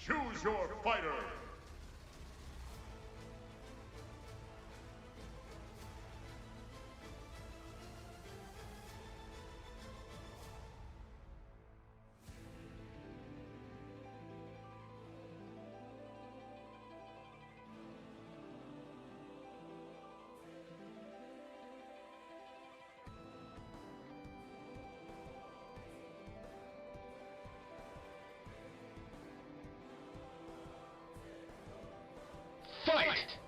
Choose your fighter. Fight!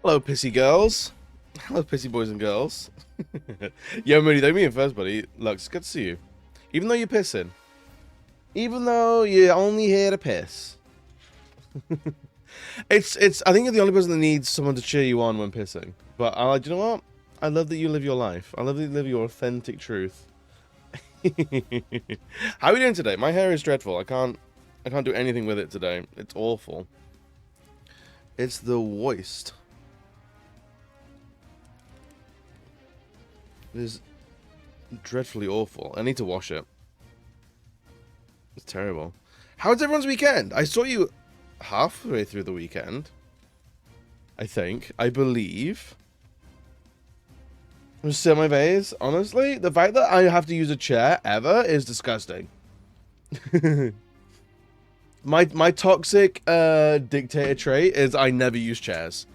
Hello, pissy girls. Hello, pissy boys and girls. Yo, Moody, thank me in first, buddy. Lux, good to see you. Even though you're pissing. Even though you're only here to piss. I think you're the only person that needs someone to cheer you on when pissing. But I like, you know what? I love that you live your life. I love that you live your authentic truth. How are we doing today? My hair is dreadful. I can't do anything with it today. It's awful. It's the worst. It is dreadfully awful. I need to wash it. It's terrible. How was everyone's weekend? I saw you halfway through the weekend. I think. I believe. I'm just sitting in my vase. Honestly, the fact that I have to use a chair ever is disgusting. my toxic dictator trait is I never use chairs.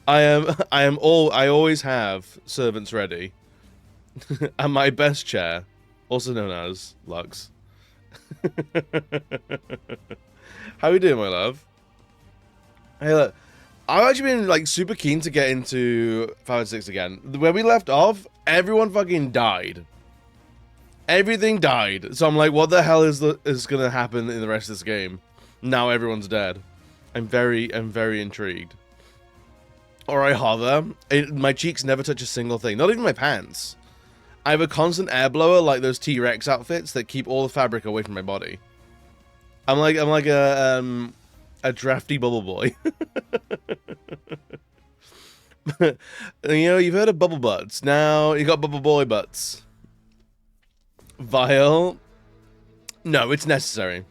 I always have servants ready. And my best chair, also known as Lux. How you doing, my love? Hey, look, I've actually been like super keen to get into Fallout 6 again. Where we left off, everyone fucking died. Everything died. So I'm like, what the hell is gonna happen in the rest of this game? Now everyone's dead. I'm very intrigued. Or I hover. My cheeks never touch a single thing. Not even my pants. I have a constant air blower like those T-Rex outfits that keep all the fabric away from my body. I'm like a drafty bubble boy. You know, you've heard of bubble butts. Now you got bubble boy butts. Vile. No, it's necessary.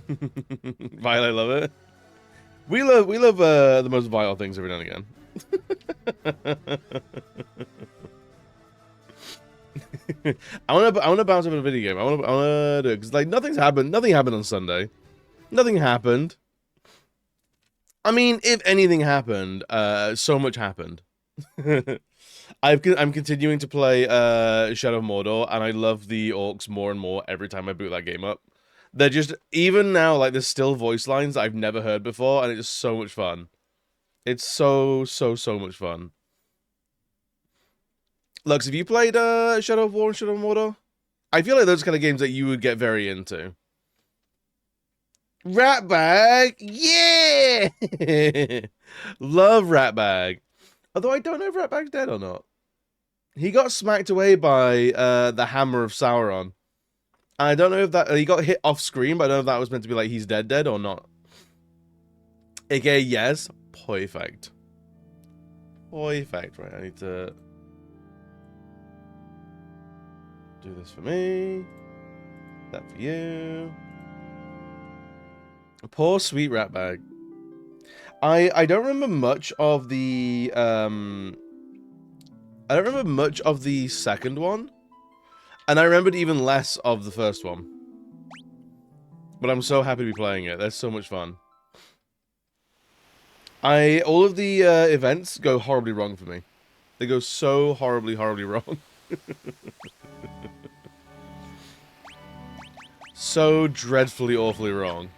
Vile, I love it. We love the most vile things every now and again. I wanna bounce up in a video game. I wanna do it because like nothing happened on Sunday. Nothing happened. I mean, if anything happened, so much happened. I'm continuing to play Shadow of Mordor, and I love the orcs more and more every time I boot that game up. They're just, even now, like, there's still voice lines that I've never heard before, and it's so much fun. It's so much fun. Lux, have you played Shadow of War and Shadow of Mordor? I feel like those kind of games that you would get very into. Ratbag! Yeah! Love Ratbag. Although I don't know if Ratbag's dead or not. He got smacked away by the Hammer of Sauron. I don't know if that he got hit off screen, but I don't know if that was meant to be like he's dead or not. AKA yes, perfect. Perfect. Right, I need to do this for me. That for you. Poor sweet Ratbag. I don't remember much of the I don't remember much of the second one. And I remembered even less of the first one. But I'm so happy to be playing it. That's so much fun. All of the events go horribly wrong for me. They go so horribly wrong. So dreadfully, awfully wrong.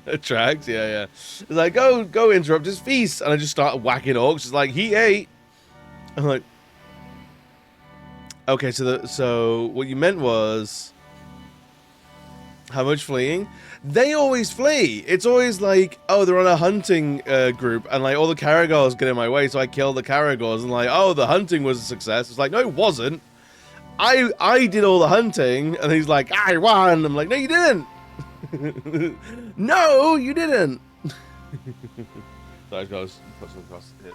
Attracts, yeah. It's like, go interrupt his feast. And I just start whacking orcs. It's like, he ate. I'm like, okay, so what you meant was how much fleeing? They always flee. It's always like, oh, they're on a hunting group, and like all the Caragors get in my way, so I kill the Caragors, and like, oh, the hunting was a success. It's like, no, it wasn't. I did all the hunting, and he's like, I won. I'm like, no, you didn't. No, you didn't. Sorry, guys, put some across it.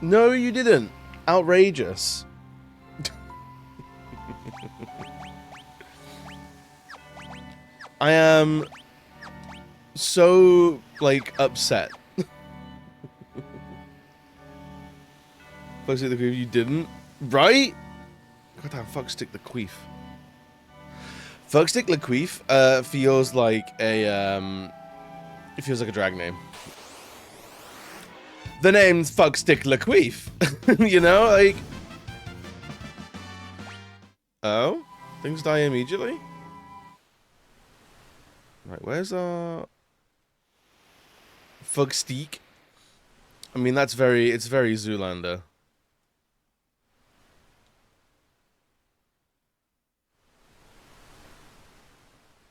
No, you didn't. Outrageous. I am so, like, upset. Fuck stick the queef, you didn't? Right? Goddamn, fuck stick the queef. Fuck stick the queef feels like a, it feels like a drag name. The name's Fuckstick Laqueef. You know, like... Oh? Things die immediately? Right, where's our Fugsteak? I mean, it's very Zoolander.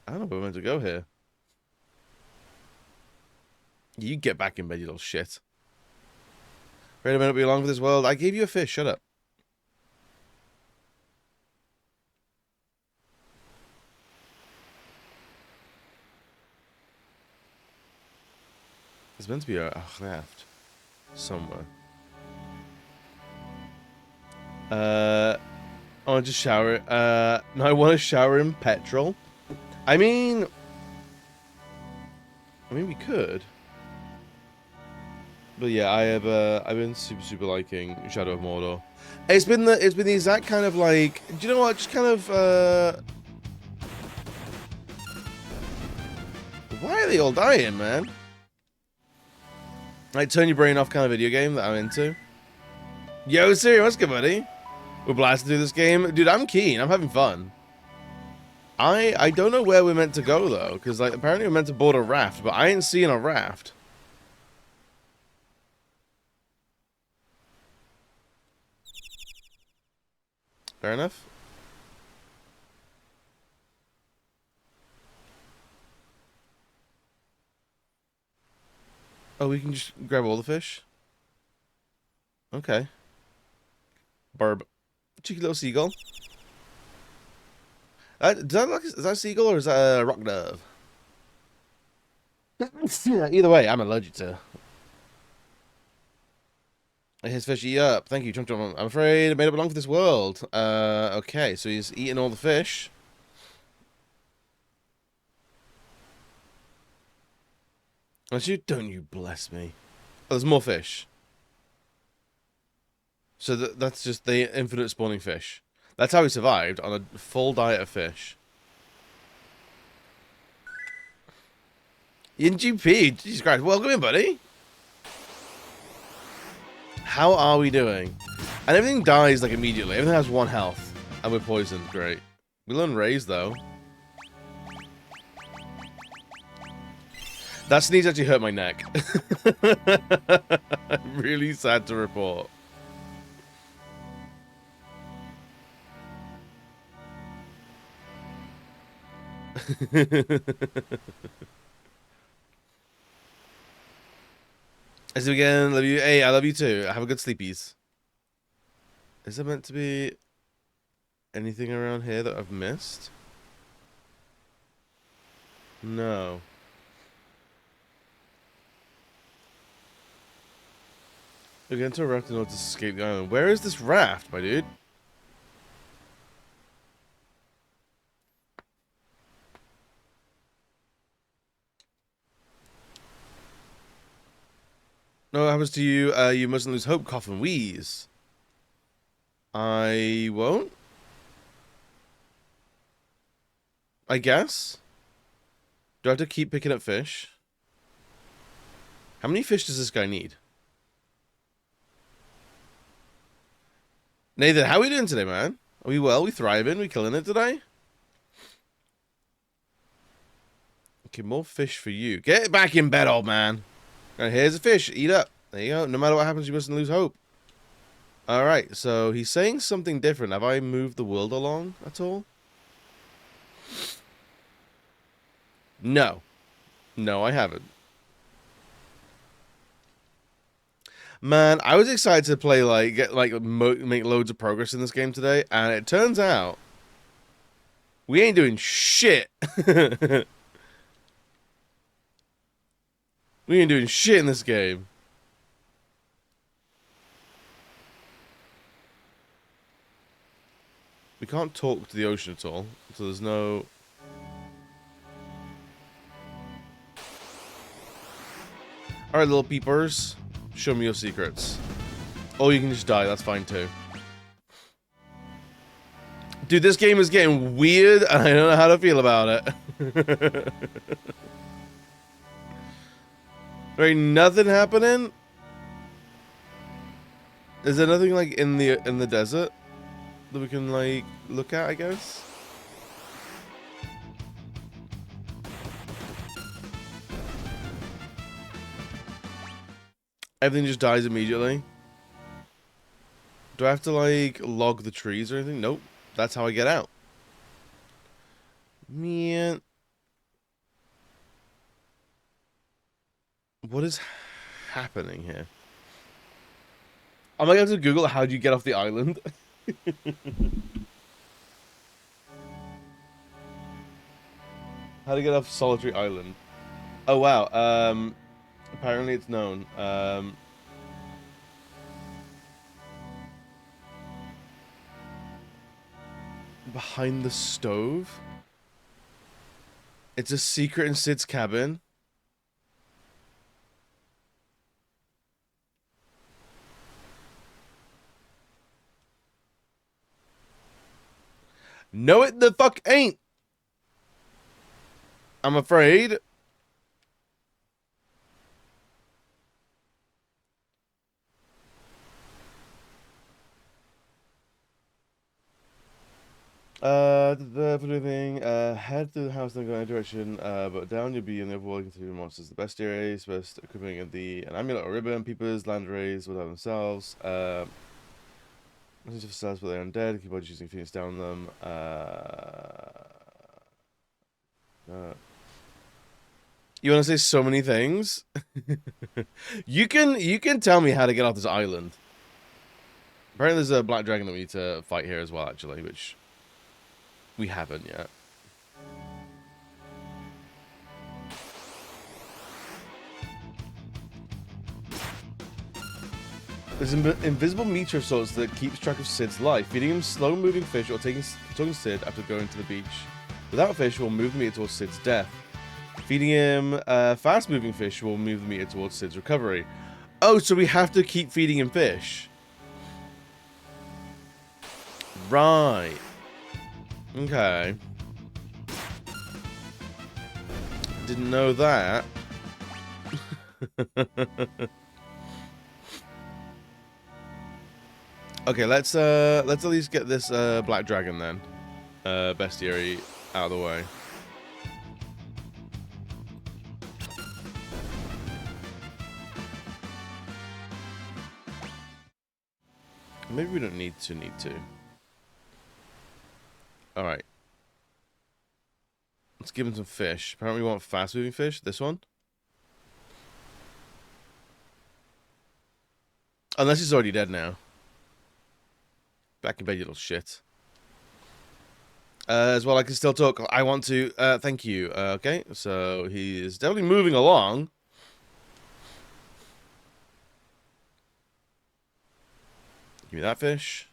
I don't know where we're meant to go here. You get back in bed, you little shit. Ready to be along with this world? I gave you a fish, shut up. There's meant to be a raft somewhere. I want to shower. No, I want to shower in petrol. I mean, we could. But yeah, I've been super liking Shadow of Mordor. It's been the exact kind of like, do you know what? Just kind of why are they all dying, man? Like, turn your brain off kind of video game that I'm into. Yo, Siri, what's good, buddy? We're blasting through this game. Dude, I'm keen. I'm having fun. I don't know where we're meant to go, though. Because, like, apparently we're meant to board a raft. But I ain't seeing a raft. Fair enough. Oh, we can just grab all the fish? Okay. Barb. Cheeky little seagull. Is that a seagull or is that a rock dove? Either way, I'm allergic to. His fish eat up. Thank you, Chomp Chomp. I'm afraid I made it belong for this world. Okay, so he's eating all the fish. Don't you bless me. Oh, there's more fish. So that's just the infinite spawning fish. That's how he survived, on a full diet of fish. InGP, Jesus Christ. Welcome in, buddy. How are we doing? And everything dies, like, immediately. Everything has 1 health. And we're poisoned. Great. We learn raise, though. That sneeze actually hurt my neck. Really sad to report. As again, love you. Hey, I love you too. Have a good sleepies. Is there meant to be anything around here that I've missed? No. We're going to a raft in order to escape the island. Where is this raft, my dude? No, what happens to you? You mustn't lose hope, cough and wheeze. I won't? I guess? Do I have to keep picking up fish? How many fish does this guy need? Nathan, how are we doing today, man? Are we well? We thriving? We killing it today? Okay, more fish for you. Get back in bed, old man. Right, here's a fish. Eat up. There you go. No matter what happens, you mustn't lose hope. Alright, so he's saying something different. Have I moved the world along at all? No. No, I haven't. Man, I was excited to play, like, make loads of progress in this game today, and it turns out we ain't doing shit. We ain't doing shit in this game. We can't talk to the ocean at all, so there's no... Alright, little peepers. Show me your secrets. Oh, you can just die, that's fine too. Dude, this game is getting weird, and I don't know how to feel about it. There ain't nothing happening? Is there nothing, like, in the desert that we can, like, look at, I guess? Everything just dies immediately. Do I have to, like, log the trees or anything? Nope. That's how I get out. Man. What is happening here? I'm gonna have to Google how do you get off the island. How to get off Solitary Island. Oh, wow. Apparently it's known. Behind the stove? It's a secret in Sid's cabin. No, it the fuck ain't. I'm afraid. For anything, head to the house, then go in a direction, but down you'll be in the overworld continue monsters. The best areas, best equipping of an amulet or ribbon, peepers, land rays without themselves, message for but they're undead, keep on using Phoenix down them, you want to say so many things? You can tell me how to get off this island. Apparently there's a black dragon that we need to fight here as well, actually, which we haven't yet. There's an invisible meter of sorts that keeps track of Sid's life, feeding him slow-moving fish or talking Sid after going to the beach. Without fish, will move the meter towards Sid's death. Feeding him fast-moving fish will move the meter towards Sid's recovery. Oh, so we have to keep feeding him fish. Right. Okay. Didn't know that. Okay, let's at least get this black dragon then, bestiary out of the way. Maybe we don't need to. All right. Let's give him some fish. Apparently we want fast-moving fish. This one. Unless he's already dead now. Back in bed, you little shit. As well, I can still talk. I want to. Thank you. Okay, so he is definitely moving along. Give me that fish.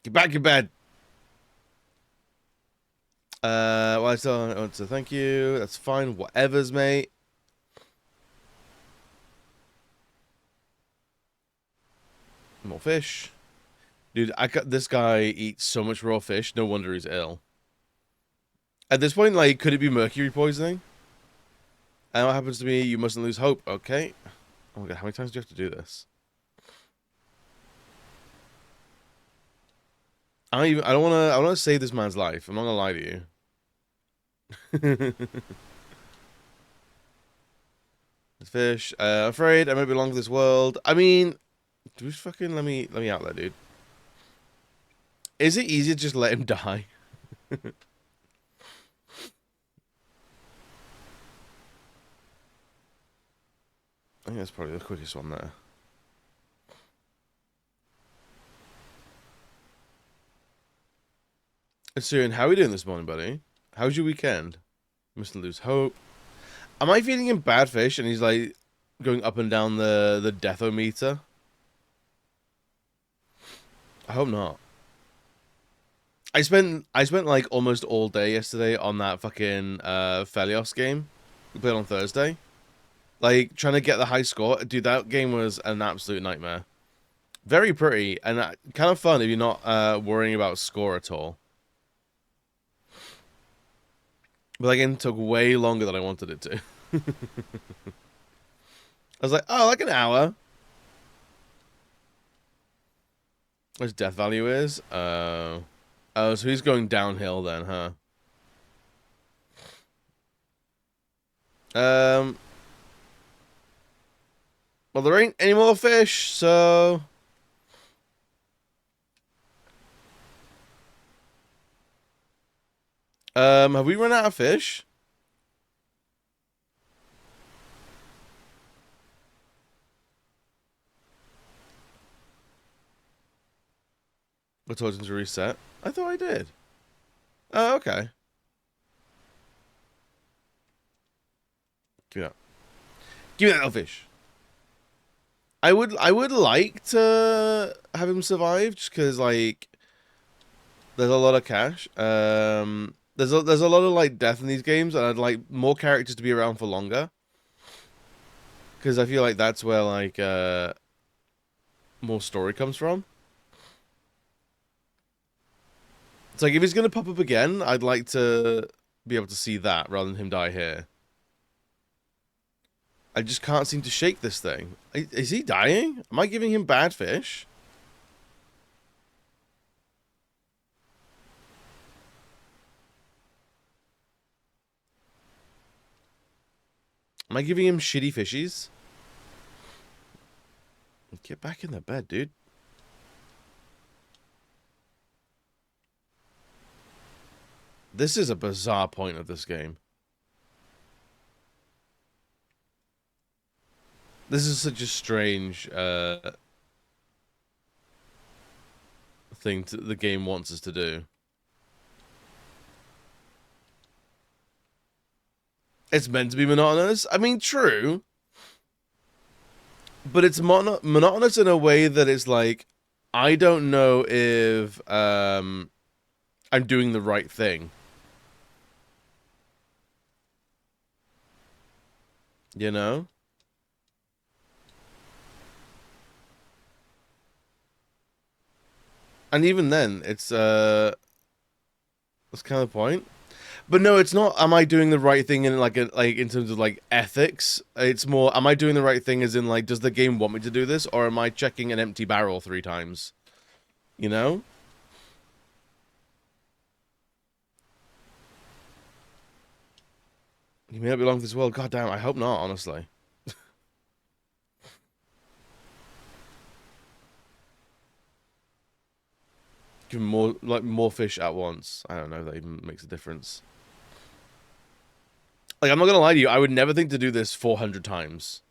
Get back in bed. Well, I still want to thank you. That's fine. Whatever's, mate. More fish. Dude, this guy eats so much raw fish. No wonder he's ill. At this point, like, could it be mercury poisoning? And what happens to me? You mustn't lose hope. Okay. Oh my god, how many times do you have to do this? I want to save this man's life. I'm not gonna lie to you. Fish. Afraid I might belong to this world. I mean, just fucking let me out there, dude. Is it easier to just let him die? I think that's probably the quickest one there. Soon, how are we doing this morning, buddy? How's your weekend? Mustn't lose hope. Am I feeding him bad fish and he's like going up and down the death-o-meter? I hope not. I spent like almost all day yesterday on that fucking Phelios game we played on Thursday. Like trying to get the high score. Dude, that game was an absolute nightmare. Very pretty and kind of fun if you're not worrying about score at all. But that game took way longer than I wanted it to. I was like, oh, like an hour. What his death value is? Oh, so he's going downhill then, huh? Well, there ain't any more fish, so... have we run out of fish? We're told to reset. I thought I did. Oh, okay. Give me that. Give me that little fish. I would like to have him survive just because like there's a lot of cash. There's a lot of like death in these games, and I'd like more characters to be around for longer. Because I feel like that's where like more story comes from. It's like if he's gonna pop up again, I'd like to be able to see that rather than him die here. I just can't seem to shake this thing. Is he dying? Am I giving him bad fish? Am I giving him shitty fishies? Get back in the bed, dude. This is a bizarre point of this game. This is such a strange thing the game wants us to do. It's meant to be monotonous. I mean, true. But it's monotonous in a way that it's like, I don't know if I'm doing the right thing. You know? And even then, it's that's kind of the point. But no, it's not. Am I doing the right thing in like in terms of like ethics? It's more. Am I doing the right thing as in like, does the game want me to do this, or am I checking an empty barrel 3 times? You know. You may not belong to this world. God damn, I hope not. Honestly. Give him more fish at once. I don't know if that even makes a difference. Like, I'm not gonna lie to you, I would never think to do this 400 times.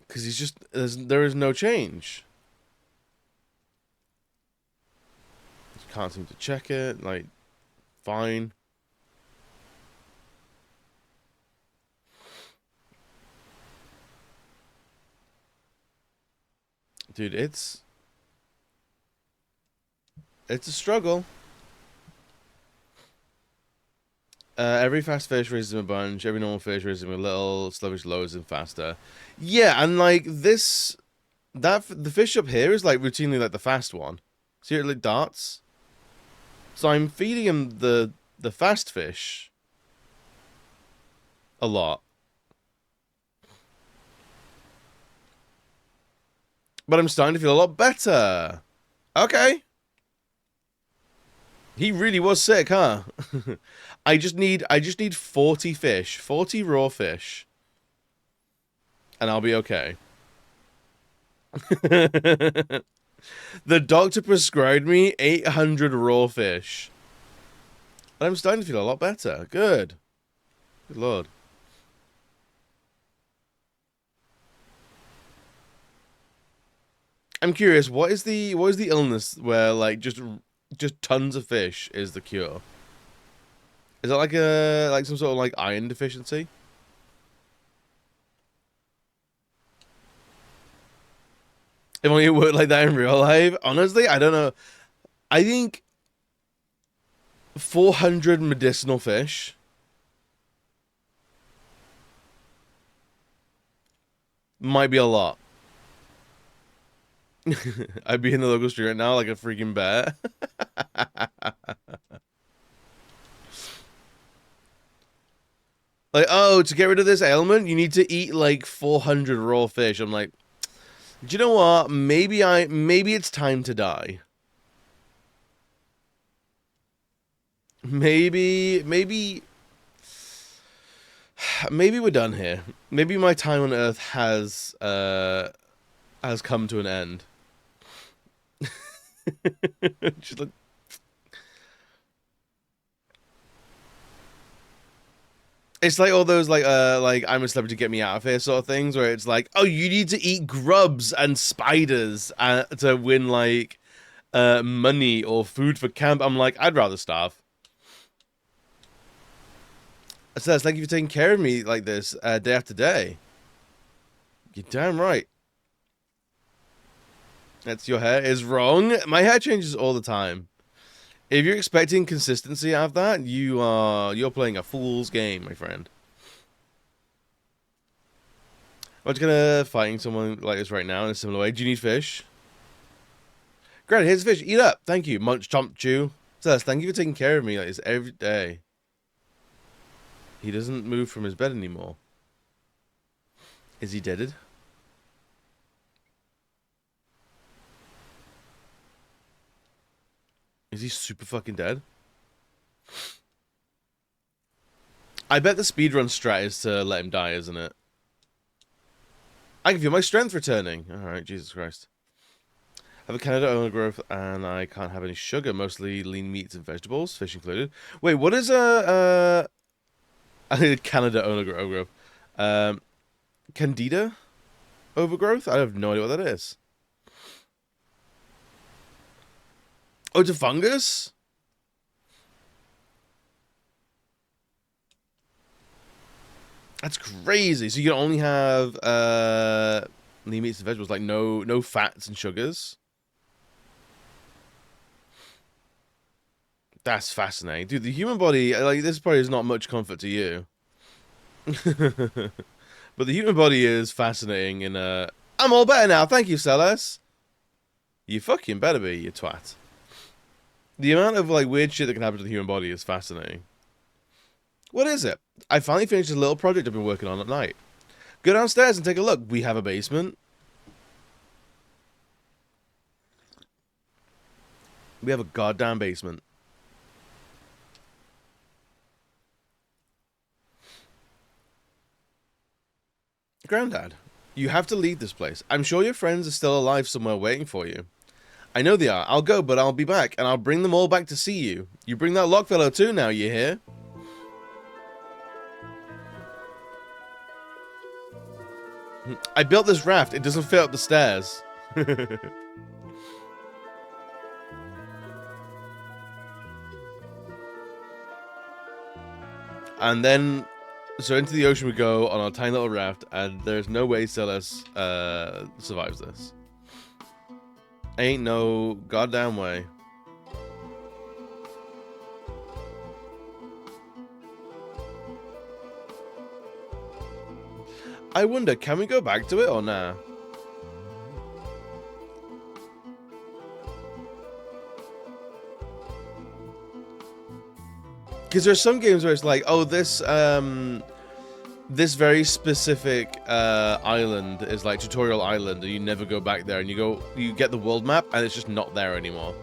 Because he's just, there is no change. Can't seem to check it, like, fine. Dude, it's a struggle. Every fast fish raises him a bunch. Every normal fish raises him a little. Sluggish lowers him faster. Yeah, and like this, the fish up here is like routinely like the fast one. See it like darts. So I'm feeding him the fast fish a lot. But I'm starting to feel a lot better. Okay. He really was sick, huh? I just need 40 fish. 40 raw fish. And I'll be okay. The doctor prescribed me 800 raw fish. And I'm starting to feel a lot better. Good. Good lord. I'm curious, what is the illness where like just tons of fish is the cure? Is that like some sort of like iron deficiency? If only it worked like that in real life. Honestly, I don't know. I think 400 medicinal fish might be a lot. I'd be in the local street right now like a freaking bear. Like, oh, to get rid of this ailment, you need to eat like 400 raw fish. I'm like, Do you know what? Maybe it's time to die. Maybe we're done here. Maybe my time on Earth has come to an end. Just like, it's like all those like I'm a celebrity, get me out of here sort of things, where it's like, oh, you need to eat grubs and spiders to win like money or food for camp. I'm like, I'd rather starve. So it's like, if you're taking care of me like this day after day. You're damn right. That's your hair is wrong. My hair changes all the time. If you're expecting consistency out of that, you're playing a fool's game, my friend. I'm just gonna fighting someone like this right now in a similar way. Do you need fish? Great, here's fish. Eat up. Thank you. Munch, chomp, chew. Celeste, thank you for taking care of me like this every day. He doesn't move from his bed anymore. Is he deaded? Is he super fucking dead? I bet the speedrun strat is to let him die, isn't it? I can feel my strength returning. Alright, Jesus Christ. I have a Canada owner growth and I can't have any sugar, mostly lean meats and vegetables, fish included. Wait, what is a Canada overgrowth? Candida overgrowth? I have no idea what that is. Oh, it's a fungus? That's crazy. So you can only have lean meats and vegetables, like no fats and sugars. That's fascinating. Dude, the human body, like, this probably is not much comfort to you. But the human body is fascinating in a... I'm all better now, thank you, Celes. You fucking better be, you twat. The amount of, like, weird shit that can happen to the human body is fascinating. What is it? I finally finished a little project I've been working on at night. Go downstairs and take a look. We have a basement. We have a goddamn basement. Grandad, you have to leave this place. I'm sure your friends are still alive somewhere waiting for you. I know they are. I'll go, but I'll be back, and I'll bring them all back to see you. You bring that Lockfellow too now, you hear? I built this raft. It doesn't fit up the stairs. And then... So into the ocean we go on our tiny little raft, and there's no way Celes survives this. Ain't no goddamn way. I wonder, can we go back to it or nah? Because there's some games where it's like, oh, this very specific island is like tutorial island, and you never go back there, and you get the world map, and it's just not there anymore.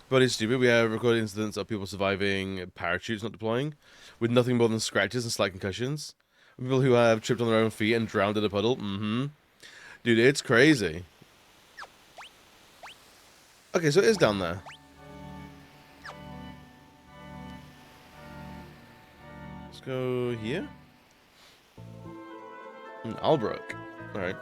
But it's stupid. We have recorded incidents of people surviving parachutes not deploying, with nothing more than scratches and slight concussions. People who have tripped on their own feet and drowned in a puddle. Dude, it's crazy. Okay, so it is down there. Go here. Albrook. Alright.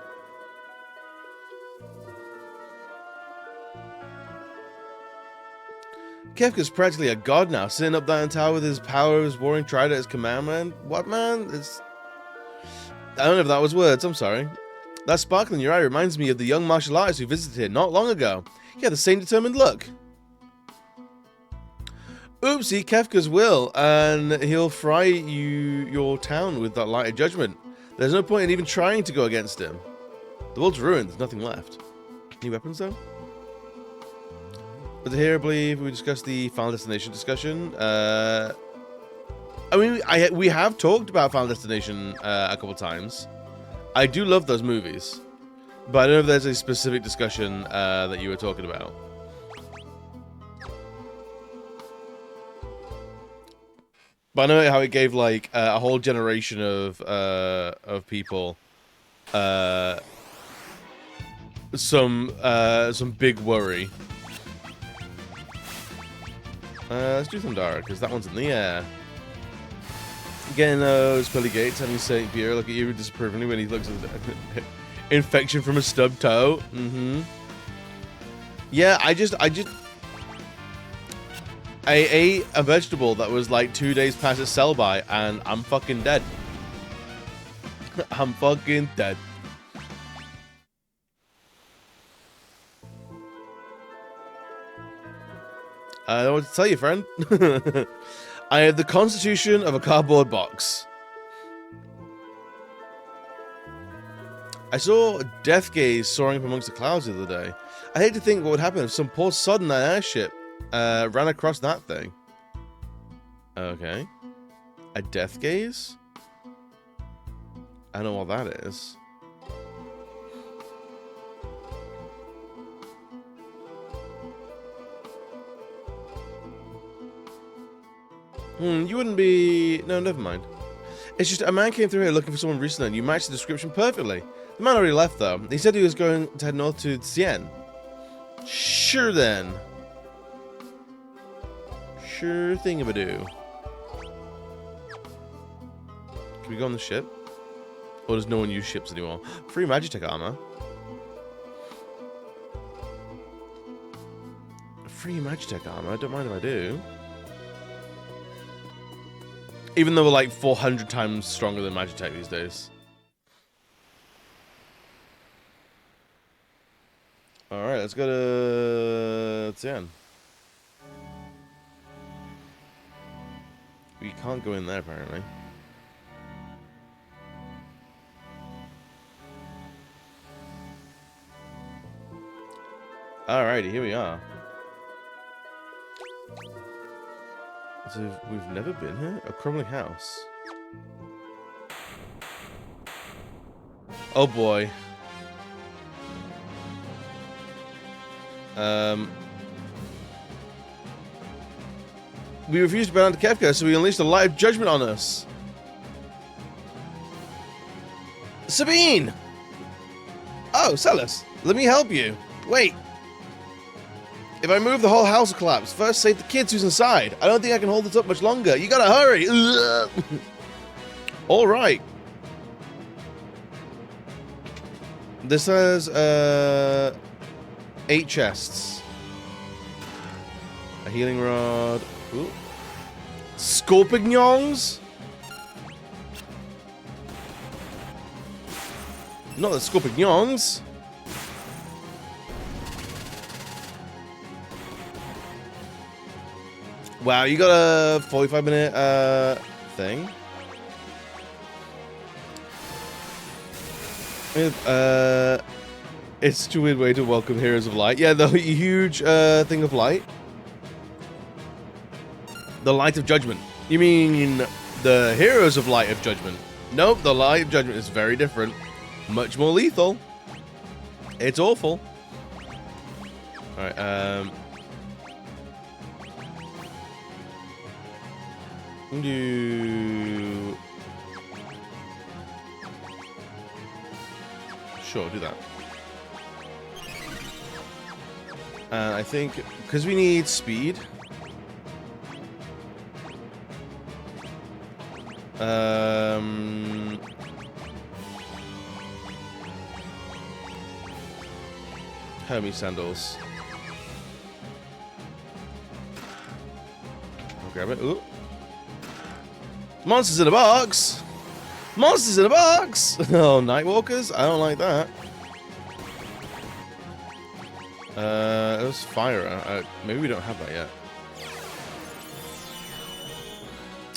Kefka's practically a god now, sitting up that tower with his power of his warring trident as command, man. What, man? It's... I don't know if that was words, I'm sorry. That sparkle in your eye reminds me of the young martial artist who visited here not long ago. He had the same determined look. Oopsie, Kefka's will, and he'll fry your town with that light of judgment. There's no point in even trying to go against him. The world's ruined, there's nothing left. Any weapons, though? But here, I believe, we discussed the Final Destination discussion. I mean, we have talked about Final Destination a couple times. I do love those movies, but I don't know if there's a specific discussion that you were talking about. But I know how it gave like a whole generation of people some big worry. Let's do Thundara, because that one's in the air. Getting those pearly gates, having St. Pierre look at you disapprovingly when he looks at the infection from a stubbed toe. Mm-hmm. Yeah, I ate a vegetable that was like 2 days past its sell-by, and I'm fucking dead. I'm fucking dead. I don't know what to tell you, friend. I have the constitution of a cardboard box. I saw Death Gaze soaring up amongst the clouds the other day. I hate to think what would happen if some poor sod in that airship ran across that thing. Okay. A Death Gaze? I don't know what that is. You wouldn't be... No, never mind. It's just a man came through here looking for someone recently and you matched the description perfectly. The man already left though. He said he was going to head north to Xi'an. Sure then. Sure thingamadoo. Can we go on the ship? Or does no one use ships anymore? Free Magitech armor. Free Magitech armor? I don't mind if I do. Even though we're like 400 times stronger than Magitech these days. Alright, let's go to Xi'an. We can't go in there apparently. Alrighty, here we are. So we've never been here? A crumbling house. Oh boy. We refused to bow down to Kefka, so we unleashed a light of judgment on us. Sabine! Oh, Celes, let me help you. Wait. If I move, the whole house will collapse. First, save the kids who's inside. I don't think I can hold this up much longer. You gotta hurry. All right. This has 8 chests. A healing rod. Ooh. Scorpignons? Not the Scorpignons. Wow, you got a 45-minute thing. It's such a weird way to welcome Heroes of Light. Yeah, the huge thing of light. The Light of Judgment. You mean the Heroes of Light of Judgment? Nope, the Light of Judgment is very different. Much more lethal. It's awful. Alright, do... Sure, do that. I think, because we need speed. Hermes sandals. I'll grab it. Ooh. Monsters in a box! Monsters in a box! Oh, Nightwalkers? I don't like that. It was fire. Maybe we don't have that yet.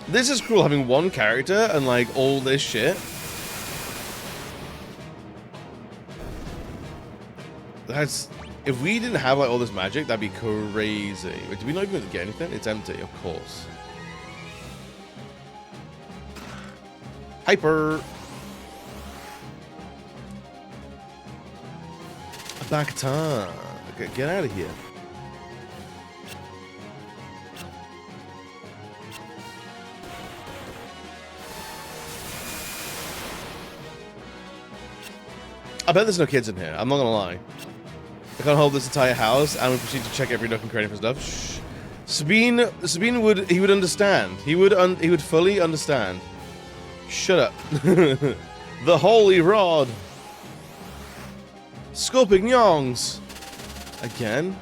This is cool, having one character and, like, all this shit. That's... If we didn't have, like, all this magic, that'd be crazy. Wait, did we not even get anything? It's empty, of course. Hyper! Bacta. Get out of here. I bet there's no kids in here. I'm not gonna lie. I can't hold this entire house, and we proceed to check every nook and cranny for stuff. Shh. Sabine would understand. He would fully understand. Shut up. The holy rod. Scorpions. Again.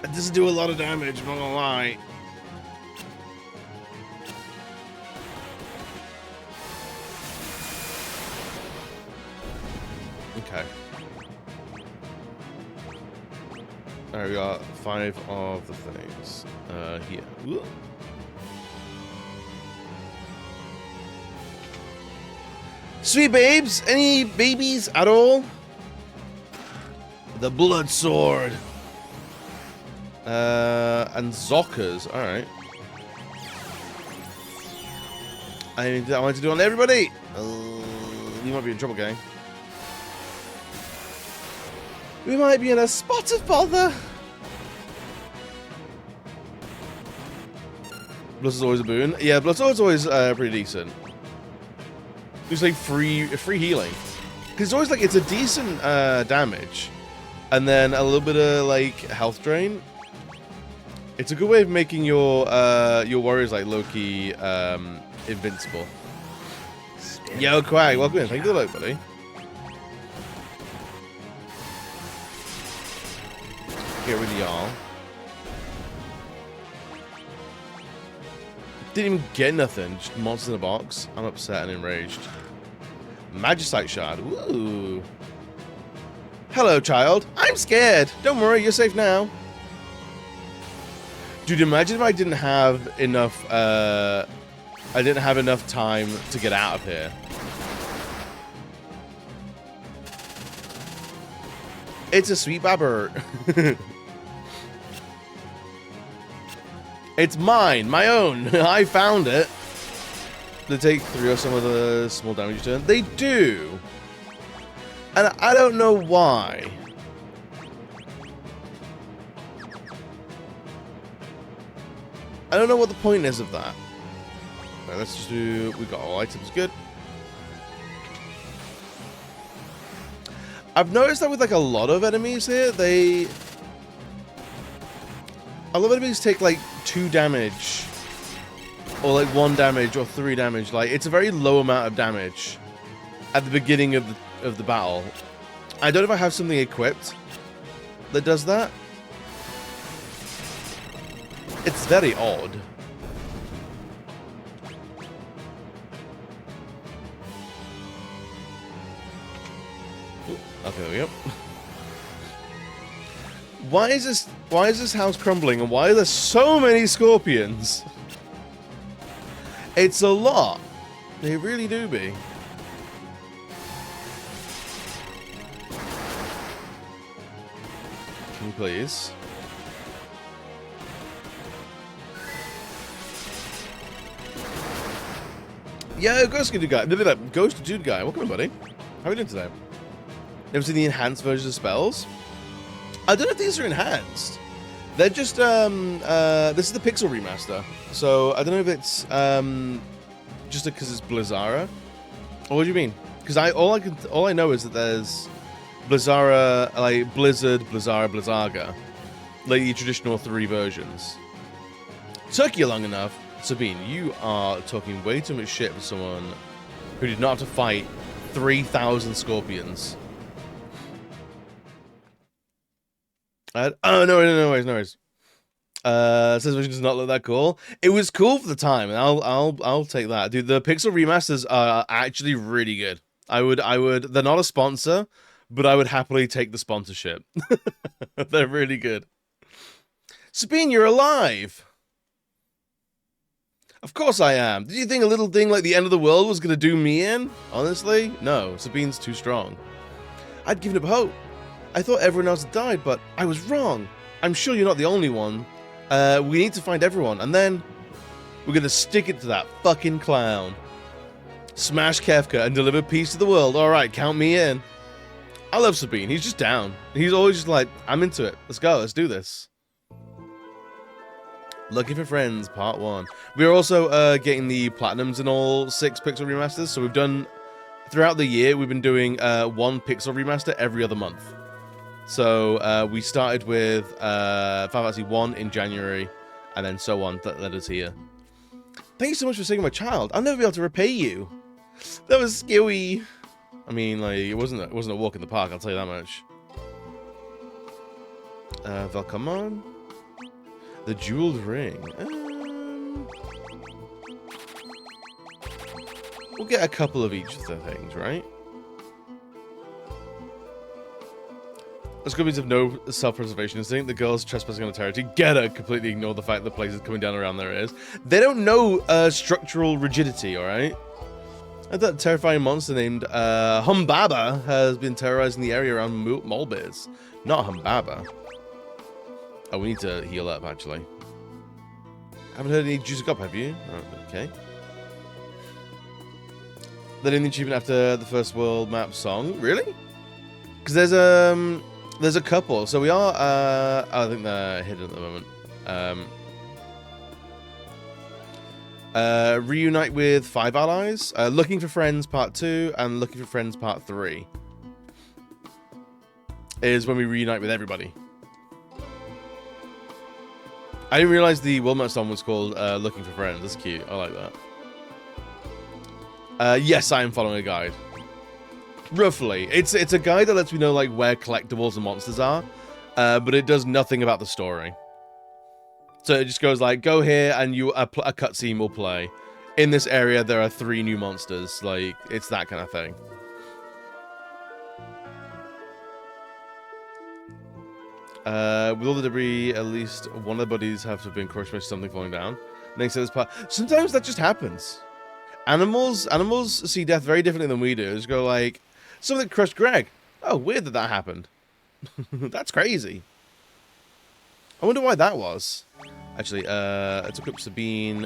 It doesn't do a lot of damage, I'm not gonna lie. Okay. Alright, we got 5 of the things. Here. Ooh. Sweet babes! Any babies at all? The blood sword. And Zockers. Alright. I want to do on everybody! You might be in trouble, gang. We might be in a spot of bother. Blood is always a boon. Yeah, Blood Sword's always pretty decent. Just like free healing. Because it's always like, it's a decent damage. And then a little bit of like health drain. It's a good way of making your warriors like low-key invincible. Yo, Quag, welcome in. Thank you for the like, buddy. Get rid of y'all. Didn't even get nothing. Just monsters in a box. I'm upset and enraged. Magicite shard. Ooh. Hello, child. I'm scared. Don't worry, you're safe now. Dude, imagine if I didn't have enough. I didn't have enough time to get out of here. It's a sweet babber. It's mine, my own. I found it. They take 3 or some of the small damage turn. They do. And I don't know why. I don't know what the point is of that. Right, let's just do... We got all items, good. I've noticed that with like a lot of enemies here, a lot of enemies take like 2 damage, or like 1 damage, or 3 damage. Like, it's a very low amount of damage at the beginning of the battle. I don't know if I have something equipped that does that. It's very odd. Ooh, okay, there we go. Why is this house crumbling, and why are there so many scorpions? It's a lot. They really do be. Can you please? Yo, Ghost Dude Guy. Ghost Dude Guy. Welcome in, buddy. How are you doing today? Ever seen the enhanced versions of spells? I don't know if these are enhanced. They're just, this is the Pixel remaster. So, I don't know if it's, just because it's Blizzara. Or what do you mean? Because all I know is that there's Blizzara, like Blizzard, Blizzara, Blizzaga. Like the traditional 3 versions. Took you long enough. Sabine, you are talking way too much shit for someone who did not have to fight 3,000 scorpions. Oh, no worries. Says Vision does not look that cool. It was cool for the time, and I'll take that. Dude, the Pixel remasters are actually really good. I would they're not a sponsor, but I would happily take the sponsorship. They're really good. Sabine, you're alive! Of course I am. Did you think a little thing like the end of the world was gonna do me in? Honestly? No, Sabine's too strong. I'd given up hope. I thought everyone else had died, but I was wrong. I'm sure you're not the only one. We need to find everyone, and then we're gonna stick it to that fucking clown. Smash Kefka and deliver peace to the world. All right, count me in. I love Sabine. He's just down. He's always just like, I'm into it. Let's go. Let's do this. Looking for Friends, Part 1. We're also getting the Platinums in all 6 Pixel remasters. So we've done, throughout the year, we've been doing 1 Pixel remaster every other month. So we started with Final Fantasy 1 in January, and then so on. That led us here. Thank you so much for saving my child. I'll never be able to repay you. That was skewy. I mean, like, it wasn't a walk in the park, I'll tell you that much. Velcomon. The Jeweled Ring. We'll get a couple of each of the things, right? The Scorpions have no self-preservation instinct. The girls trespassing on the territory get it. Completely ignore the fact that places coming down around their ears. They don't know structural rigidity, alright? That terrifying monster named Humbaba has been terrorizing the area around Molbears. Not Humbaba. Oh, we need to heal up, actually. Haven't heard any Juice Up, have you? Oh, okay. They're doing the achievement after the first world map song. Really? Because there's a couple. So we are, I think they're hidden at the moment. Reunite with 5 allies. Looking for Friends Part 2 and Looking for Friends Part 3 is when we reunite with everybody. I didn't realize the World Map song was called Looking for Friends. That's cute. I like that. Yes, I am following a guide. Roughly. It's a guide that lets me know like where collectibles and monsters are, but it does nothing about the story. So it just goes like, go here and a cutscene will play. In this area, there are 3 new monsters. Like, it's that kind of thing. With all the debris, at least one of the buddies have to have been crushed by something falling down. Next to this part, sometimes that just happens. Animals see death very differently than we do. Just go like, something crushed Greg. Oh, weird that happened. That's crazy. I wonder why that was. Actually, I took up Sabine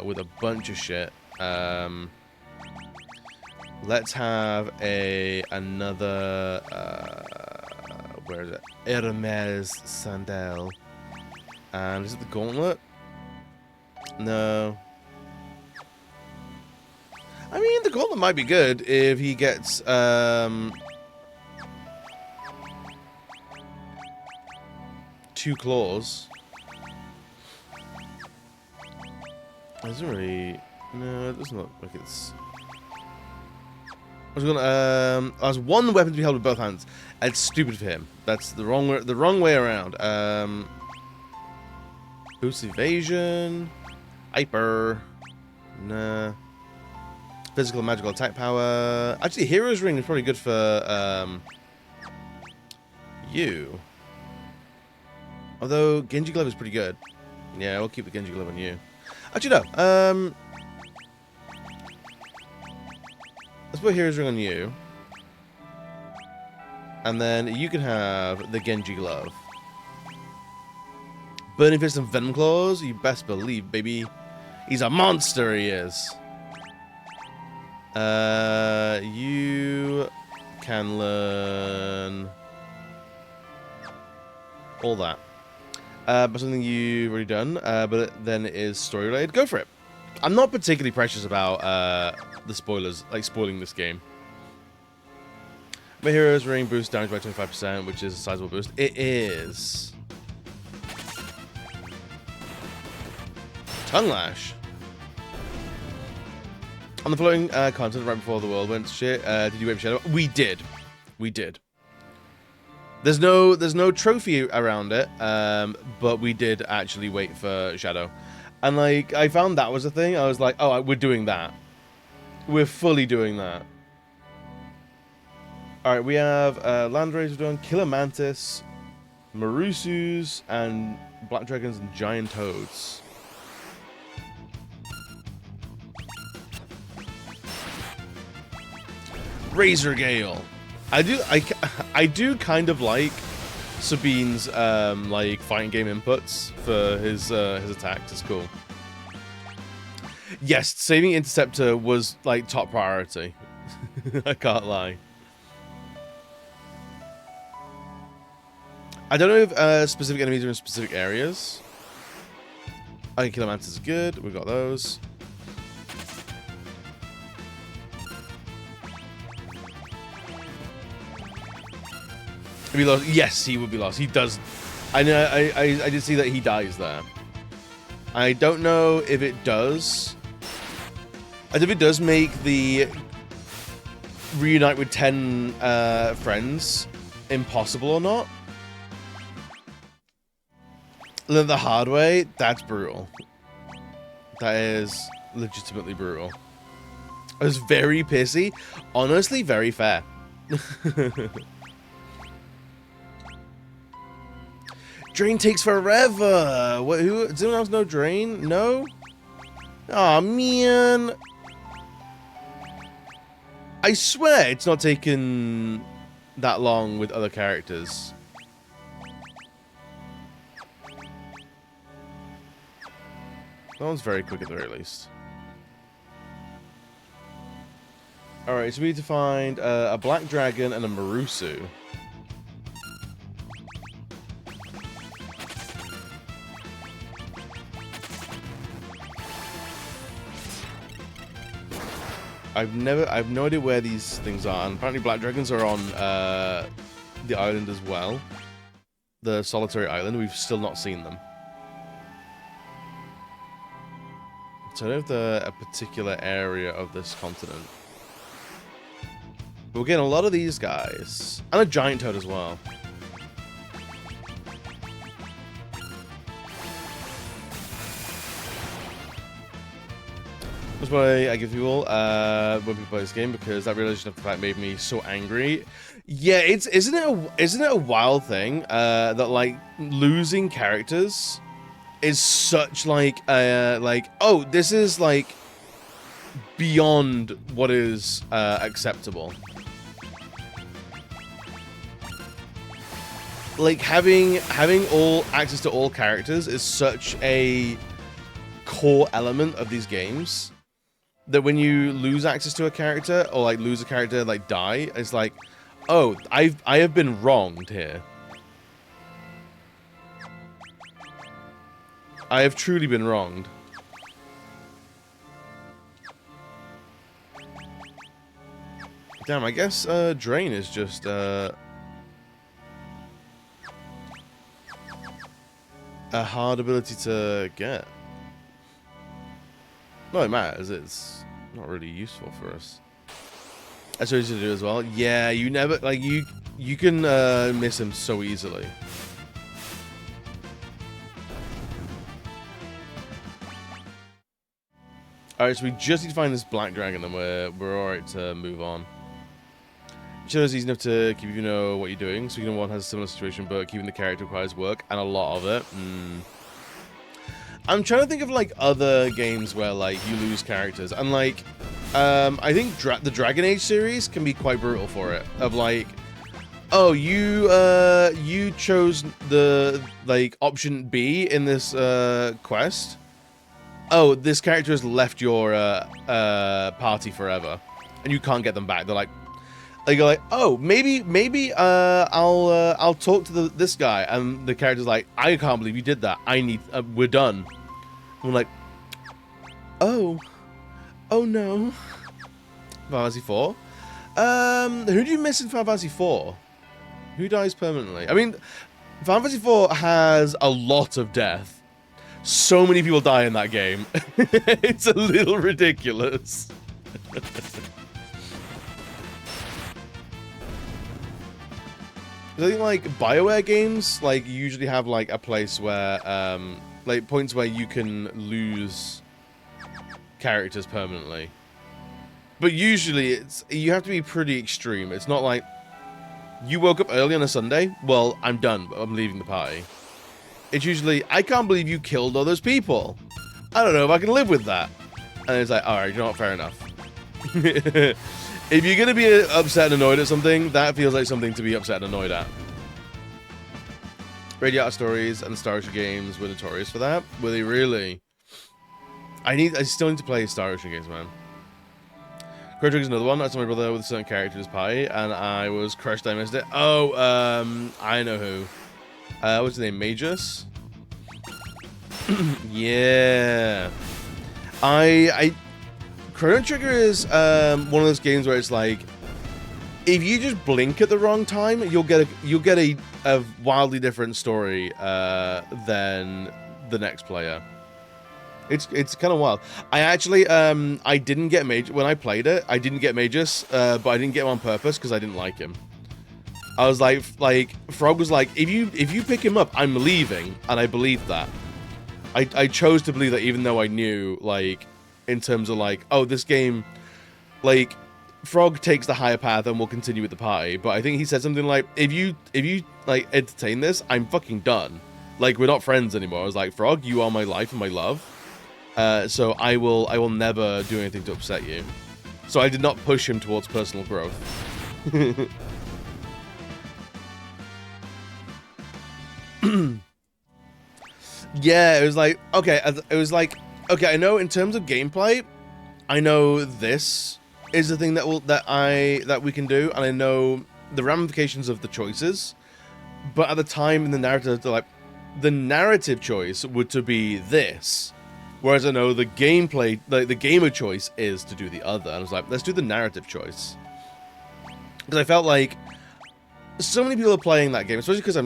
with a bunch of shit. Let's have another. Where is it? Hermes Sandel. And is it the Gauntlet? No. I mean, the Gauntlet might be good if he gets 2 claws. It doesn't really. No, it doesn't look like it's. I was gonna. I was one weapon to be held with both hands. It's stupid for him. That's the wrong way around. Boost evasion. Hyper. Nah. Physical and magical attack power. Actually, Hero's Ring is probably good for you. Although Genji Glove is pretty good. Yeah, we'll keep the Genji Glove on you. Actually, no. Let's put Hero's Ring on you. And then you can have the Genji Glove. Burning Fist and Venom Claws, you best believe, baby. He's a monster, he is. You can learn all that. But something you've already done, but then it is story related. Go for it. I'm not particularly precious about the spoilers, like spoiling this game. My Hero's Ring boosts damage by 25%, which is a sizable boost. It is. Tongue Lash. On the following content right before the world went to shit, did you wait for Shadow? We did. We did. There's no trophy around it, but we did actually wait for Shadow. And like, I found that was a thing. I was like, oh, we're doing that. We're fully doing that. Alright, we have Landrays, we've done Killer Mantis, Marusus, and Black Dragons and Giant Toads. Razor Gale. I do kind of like Sabine's like fighting game inputs for his attacks. It's cool. Yes, saving Interceptor was like top priority. I can't lie. I don't know if specific enemies are in specific areas. I Killer Mantis is good. We've got those. If he lost, yes, he would be lost. He does. I know. I did see that he dies there. I don't know if it does. If it does make the reunite with 10 friends impossible or not. Learn the hard way. That's brutal. That is legitimately brutal. I was very pissy. Honestly, very fair. Drain takes forever. What? Who? Does anyone else know Drain? No. Oh man. I swear it's not taken that long with other characters. That one's very quick at the very least. Alright, so we need to find a Black Dragon and a Marusu. I have no idea where these things are, and apparently Black Dragons are on the island as well. The solitary island, we've still not seen them. So I don't know if they're a particular area of this continent. But we're getting a lot of these guys. And a giant toad as well. That's why I give people when people play this game, because that realization of the fact made me so angry. Yeah, isn't it a wild thing that like losing characters is such like oh, this is like beyond what is acceptable. Like having all access to all characters is such a core element of these games that when you lose access to a character, or like lose a character, like die, it's like, oh, I have been wronged here. I have truly been wronged. Damn, I guess Drain is just a hard ability to get. No, it matters. It's not really useful for us. That's what easy to do as well. Yeah, you never like you can miss him so easily. Alright, so we just need to find this Black Dragon, and we're alright to move on. It shows easy enough to keep you know what you're doing. So you know one has a similar situation, but keeping the character requires work and a lot of it. I'm trying to think of like other games where like you lose characters, and like I think the Dragon Age series can be quite brutal for it. Of like, oh, you chose the like option B in this quest. Oh, this character has left your party forever, and you can't get them back. They're like, they go like, oh, maybe I'll talk to this guy, and the character's like, I can't believe you did that. We're done. I'm like, oh no. Final Fantasy 4. Who do you miss in Final Fantasy 4? Who dies permanently? I mean, Final Fantasy 4 has a lot of death. So many people die in that game. It's a little ridiculous. I think like BioWare games like usually have like a place where like points where you can lose characters permanently. But usually you have to be pretty extreme. It's not like you woke up early on a Sunday, well, I'm done, I'm leaving the party. It's usually, I can't believe you killed all those people. I don't know if I can live with that. And it's like, alright, you know what, fair enough. If you're going to be upset and annoyed at something, that feels like something to be upset and annoyed at. Radiata Stories and Star Ocean games were notorious for that. Were they really? I still need to play Star Ocean games, man. Chrono Trigger's another one. I saw my brother with a certain character as Pi, and I was crushed. I missed it. Oh, I know who. What's his name? Magus? Yeah. Chrono Trigger is one of those games where it's like, if you just blink at the wrong time, you'll get a wildly different story than the next player. It's kind of wild. I actually I didn't get Magus when I played it. I didn't get Magus, but I didn't get him on purpose because I didn't like him. I was like Frog was like, if you pick him up, I'm leaving, and I believed that. I chose to believe that, even though I knew, like, in terms of like, oh, this game, like, Frog takes the higher path and will continue with the party. But I think he said something like, if you like entertain this, I'm fucking done. Like, we're not friends anymore. I was like, Frog, you are my life and my love. So I will never do anything to upset you. So I did not push him towards personal growth. Yeah, it was like, okay, I know in terms of gameplay, I know this is the thing that we can do, and I know the ramifications of the choices. But at the time in the narrative, like, the narrative choice would to be this. Whereas I know the gameplay, like the gamer choice, is to do the other. And I was like, let's do the narrative choice. Because I felt like so many people are playing that game, especially because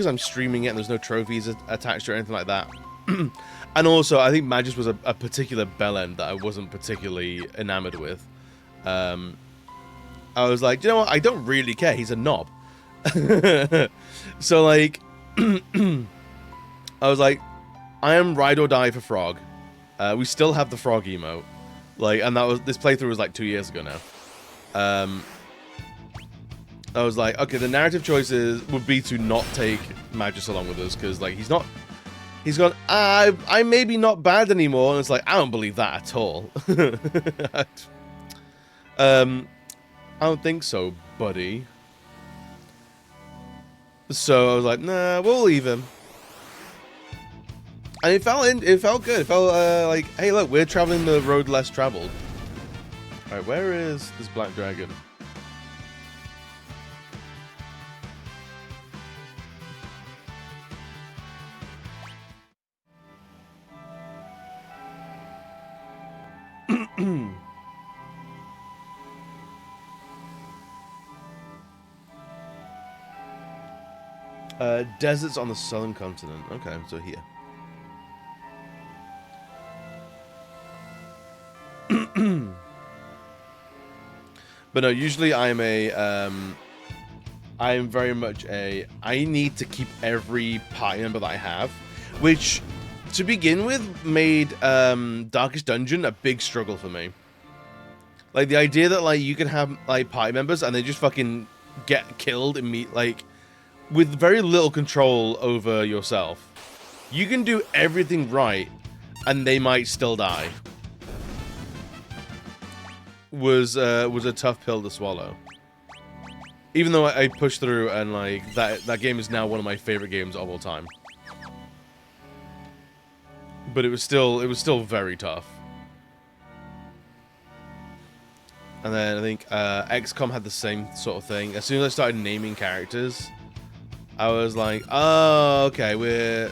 I'm streaming it and there's no trophies attached or anything like that. And also, I think Magus was a particular bellend that I wasn't particularly enamored with. I was like, you know what? I don't really care. He's a knob. So, like, I was like, I am ride or die for Frog. We still have the Frog emote. Like, and this playthrough was like 2 years ago now. I was like, okay, the narrative choices would be to not take Magus along with us, because, like, he's gone, I'm maybe not bad anymore, and it's like, I don't believe that at all. I don't think so, buddy. So I was like, nah, we'll leave him. And it felt good. It felt like, hey, look, we're traveling the road less traveled. All right, where is this black dragon? Deserts on the southern continent. Okay, so here. But no, usually I'm very much I need to keep every party member that I have, which, to begin with, made Darkest Dungeon a big struggle for me. Like, the idea that, like, you can have, like, party members and they just fucking get killed like, with very little control over yourself. You can do everything right and they might still die. Was a tough pill to swallow. Even though I pushed through, and, like, that game is now one of my favorite games of all time. But it was still very tough. And then I think XCOM had the same sort of thing. As soon as I started naming characters, I was like, oh, okay, we're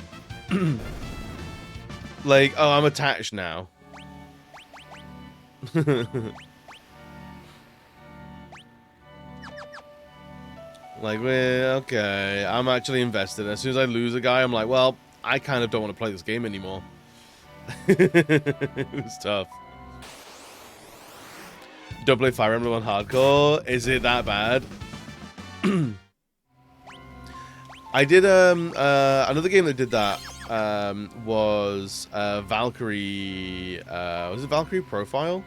like, oh, I'm attached now. Like, we're okay, I'm actually invested. As soon as I lose a guy, I'm like, well, I kind of don't want to play this game anymore. It was tough. Don't play Fire Emblem on hardcore? Is it that bad? I did another game that did that was Valkyrie. Was it Valkyrie Profile?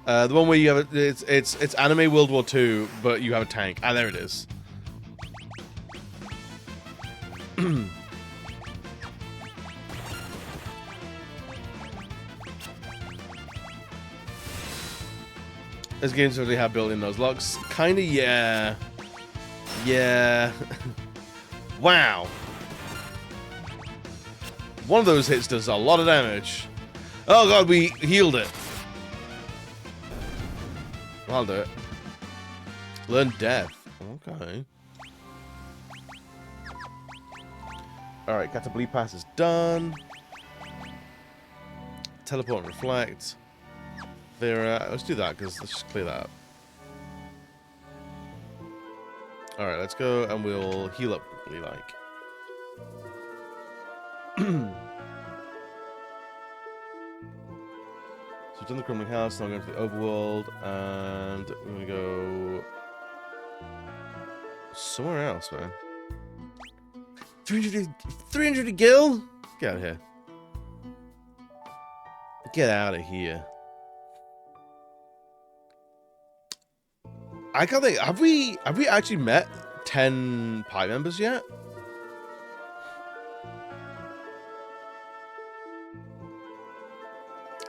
The one where you have it's anime World War II, but you have a tank. Ah, there it is. This game certainly have built-in those locks. Kinda, yeah. Yeah. Wow. One of those hits does a lot of damage. Oh god, we healed it. I'll do it. Learn death. Okay. Alright, Catablee Pass is done. Teleport and reflect. Let's do that, because let's just clear that up. Alright, let's go and we'll heal up quickly, like. So we've done the Crumbling House, now we're going to the Overworld, and we're going to go somewhere else, man. 300 gil? Get out of here. Get out of here. I can't think. Have we actually met 10 Pi members yet?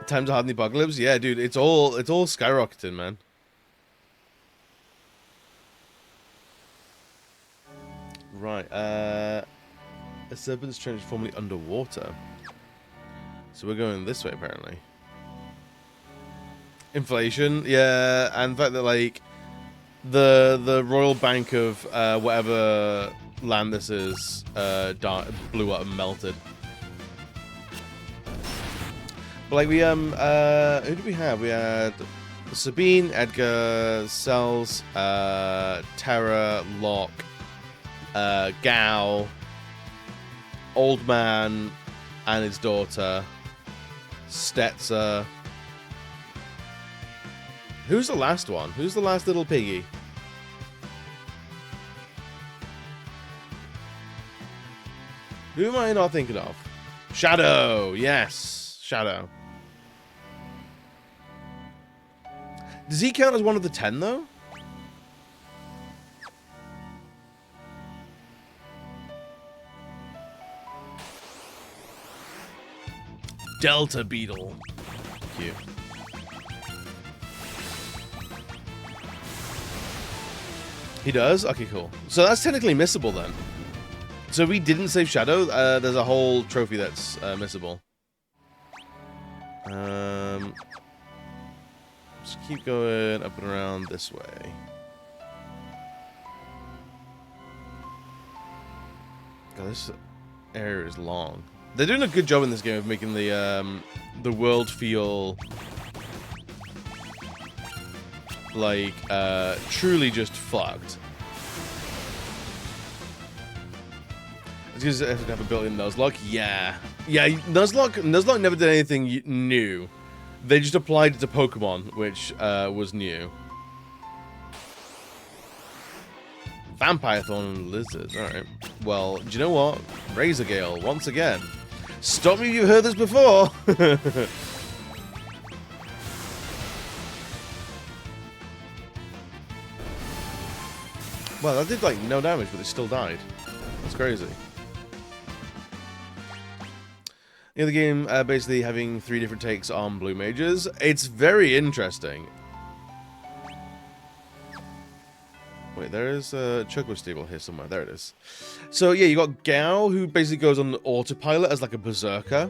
Time to hide in the apocalypse? Yeah, dude, it's all skyrocketing, man. Right, a serpent's trench is formerly underwater. So we're going this way, apparently. Inflation, yeah, and the fact that, like, the Royal Bank of whatever land this is blew up and melted. But like we who did we have? We had Sabine, Edgar, Cells, Terra, Locke, Gao, Old Man and his daughter, Stetzer. Who's the last one? Who's the last little piggy? Who am I not thinking of? Shadow! Yes! Shadow. Does he count as one of the 10, though? Delta Beetle. Cute. He does? Okay, cool. So that's technically missable, then. So if we didn't save Shadow, there's a whole trophy that's missable. Just keep going up and around this way. God, this area is long. They're doing a good job in this game of making the world feel like truly just fucked. It's because I have a built-in Nuzlocke. Yeah, Nuzlocke never did anything new. They just applied it to Pokemon, which was new. Vampire Thorn and Lizard. Alright. Well, do you know what? Razor Gale, once again. Stop me if you've heard this before! Well, that did, like, no damage, but it still died. That's crazy. You know, the game basically having 3 different takes on blue mages. It's very interesting. Wait, there is a Chocobo Stable here somewhere. There it is. So, yeah, you got Gao, who basically goes on autopilot as, like, a berserker.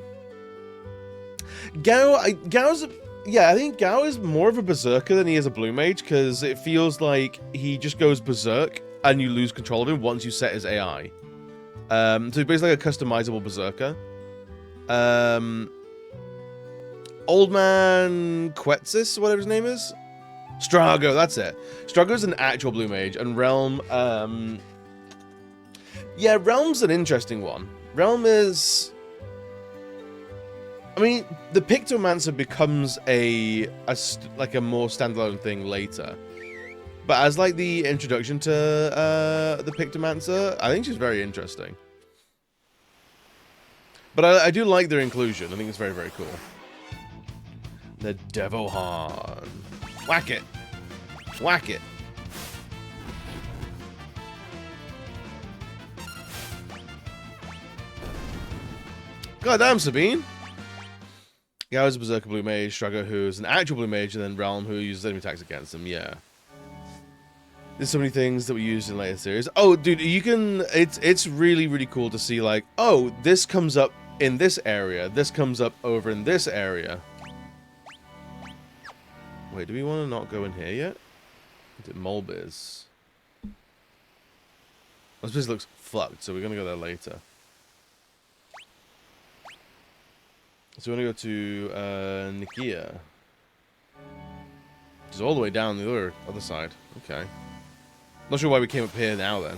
Yeah, I think Gao is more of a berserker than he is a blue mage, because it feels like he just goes berserk, and you lose control of him once you set his AI. So he's basically like a customizable berserker. Old Man Quetzis, whatever his name is? Strago, that's it. Strago's an actual blue mage, and Realm, yeah, Realm's an interesting one. Realm is... I mean, the Pictomancer becomes a more standalone thing later. But as, like, the introduction to the Pictomancer, I think she's very interesting. But I do like their inclusion. I think it's very, very cool. The Devohan. Whack it. Whack it. God damn, Sabine. Gao's a Berserker Blue Mage, Strago who's an actual Blue Mage, and then Realm who uses enemy attacks against him, yeah. There's so many things that we used in later series. Oh, dude, you can... It's really, really cool to see, like, oh, this comes up in this area. This comes up over in this area. Wait, do we want to not go in here yet? Is it Mulbiz? This place looks fucked, so we're going to go there later. So we're going to go to Nikia. Which is all the way down the other side. Okay. Not sure why we came up here now then.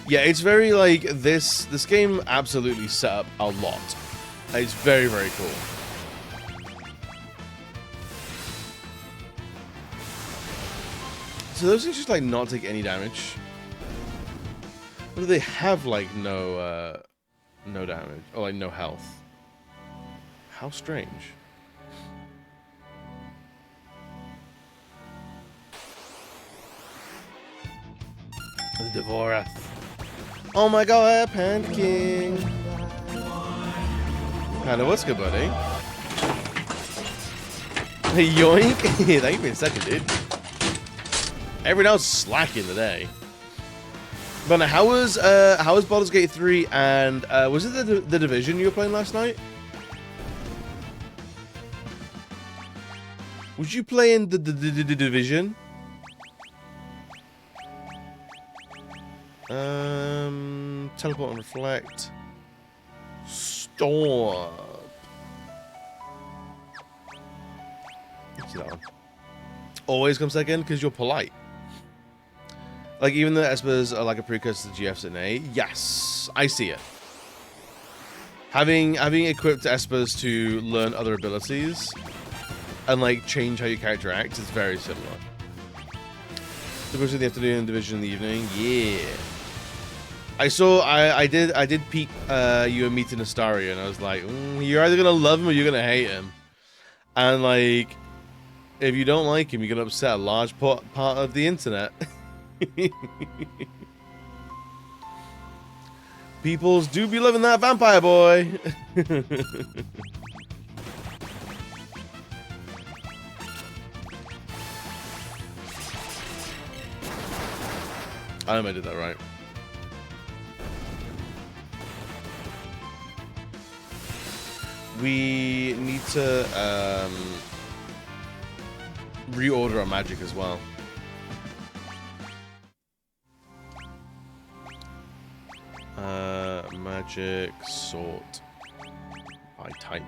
Yeah, it's very like this game absolutely set up a lot. It's very, very cool. So those things just like not take any damage. Or do they have like no damage? Or like no health? How strange. The Dvorak. Oh my god, Panda King. Panda, what's good, buddy? Yoink! Thank you for a second, dude. Everyone else slacking today. But now, how was Baldur's Gate 3 and was it the Division you were playing last night? Was you playing the Division? Teleport and reflect. Storm. What's that one? Always come second because you're polite. Like, even the Espers are like a precursor to GFs and A. Yes, I see it. Having equipped Espers to learn other abilities and like change how your character acts is very similar. The push in the afternoon, Division in the evening. Yeah. I did peep you were meeting Astaria, and I was like, you're either gonna love him or you're gonna hate him. And like, if you don't like him, you're gonna upset a large part of the internet. Peoples do be loving that vampire boy. I know I did that right. We need to reorder our magic as well. Magic sort by type.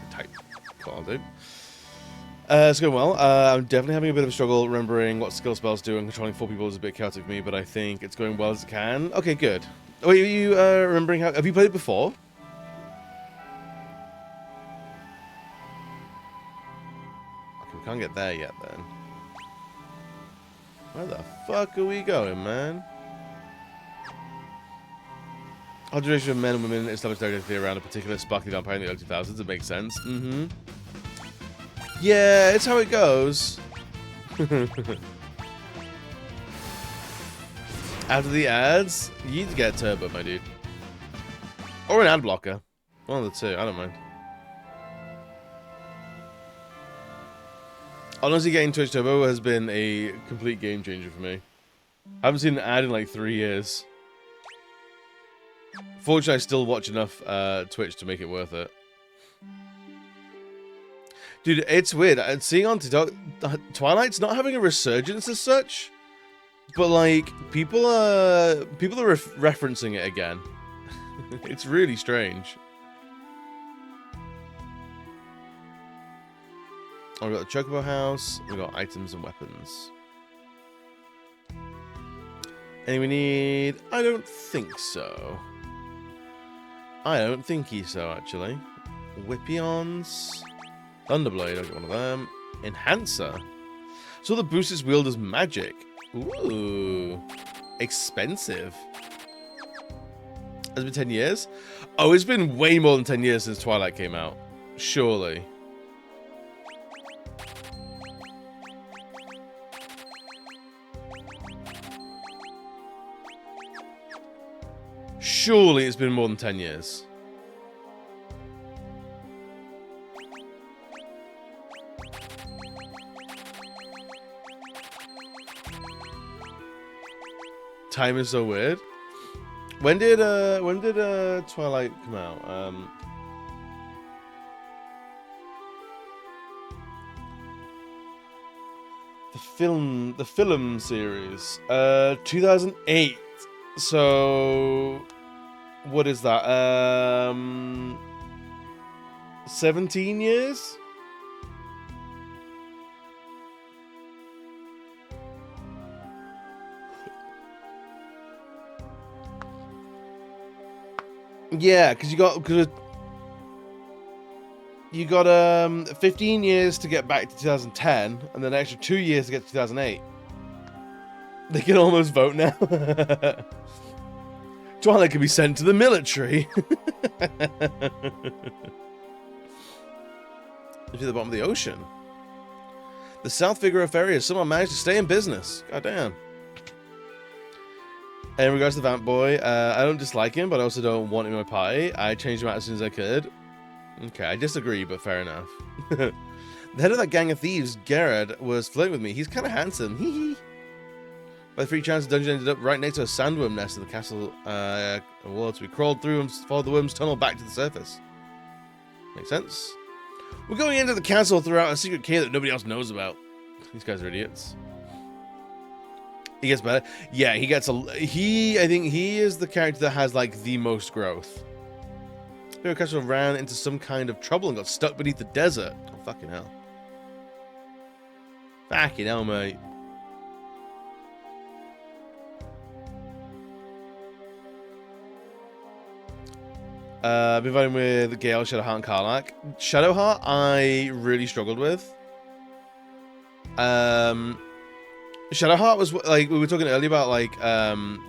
Type. Cool, I'll do. It's going well. I'm definitely having a bit of a struggle remembering what skill spells do, and controlling 4 people is a bit chaotic for me, but I think it's going well as it can. Okay, good. Wait, are you remembering how... Have you played it before? Okay, we can't get there yet, then. Where the fuck are we going, man? Observation of men and women established identity around a particular sparkly vampire in the early 2000s. It makes sense. Mm-hmm. Yeah, it's how it goes. After the ads, you need to get a turbo, my dude. Or an ad blocker. One of the two, I don't mind. Honestly, getting Twitch Turbo has been a complete game changer for me. I haven't seen an ad in like 3 years. Fortunately, I still watch enough Twitch to make it worth it. Dude, it's weird. Seeing on TikTok, Twilight's not having a resurgence as such, but like people are referencing it again. It's really strange. Oh, we got the Chocobo House. We got items and weapons. Anything we need? I don't think so. I don't think so, actually. Whippions. Thunderblade, I'll get one of them. Enhancer. So the boost is wielded as magic. Ooh. Expensive. Has it been 10 years? Oh, it's been way more than 10 years since Twilight came out. Surely. Surely it's been more than 10 years. Time is so weird. When did Twilight come out? The film series. 2008. So what is that? 17 years? Yeah, because you got 15 years to get back to 2010, and then an extra 2 years to get to 2008. They can almost vote now. Twilight can be sent to the military. To the bottom of the ocean. The South Figaro Ferry has somehow managed to stay in business. God damn. In regards to the Vamp Boy, I don't dislike him, but I also don't want him in my party. I changed him out as soon as I could. Okay, I disagree, but fair enough. The head of that gang of thieves, Gerard, was flirting with me. He's kind of handsome. Hee hee. By 3 chances, the dungeon ended up right next to a sandworm nest in the castle walls. We crawled through and followed the worm's tunnel back to the surface. Makes sense. We're going into the castle throughout a secret cave that nobody else knows about. These guys are idiots. He gets better. Yeah, he gets I think he is the character that has, like, the most growth. Hero Castle ran into some kind of trouble and got stuck beneath the desert. Oh, fucking hell. Fucking hell, mate. I've been fighting with Gale, Shadowheart, and Karlach. Shadowheart, I really struggled with. Shadowheart was, like, we were talking earlier about, like,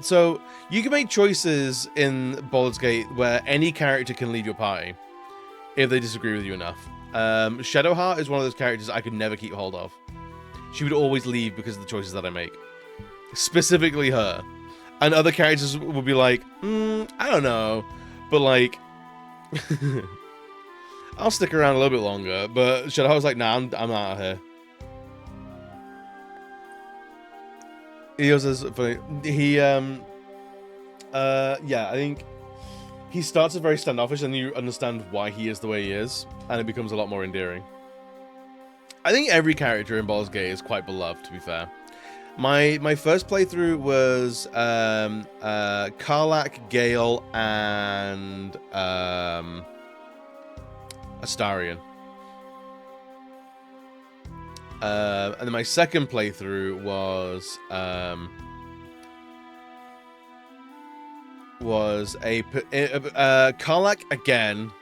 so you can make choices in Baldur's Gate where any character can leave your party if they disagree with you enough. Shadowheart is one of those characters I could never keep hold of. She would always leave because of the choices that I make. Specifically her. And other characters would be like, I don't know. But, like, I'll stick around a little bit longer. But Shadowheart was like, nah, I'm out of here. He also is funny. Yeah, I think he starts as very standoffish, and you understand why he is the way he is, and it becomes a lot more endearing. I think every character in Baldur's Gate is quite beloved, to be fair. My first playthrough was Karlach, Gale, and Astarion. And then my second playthrough was Karlach again,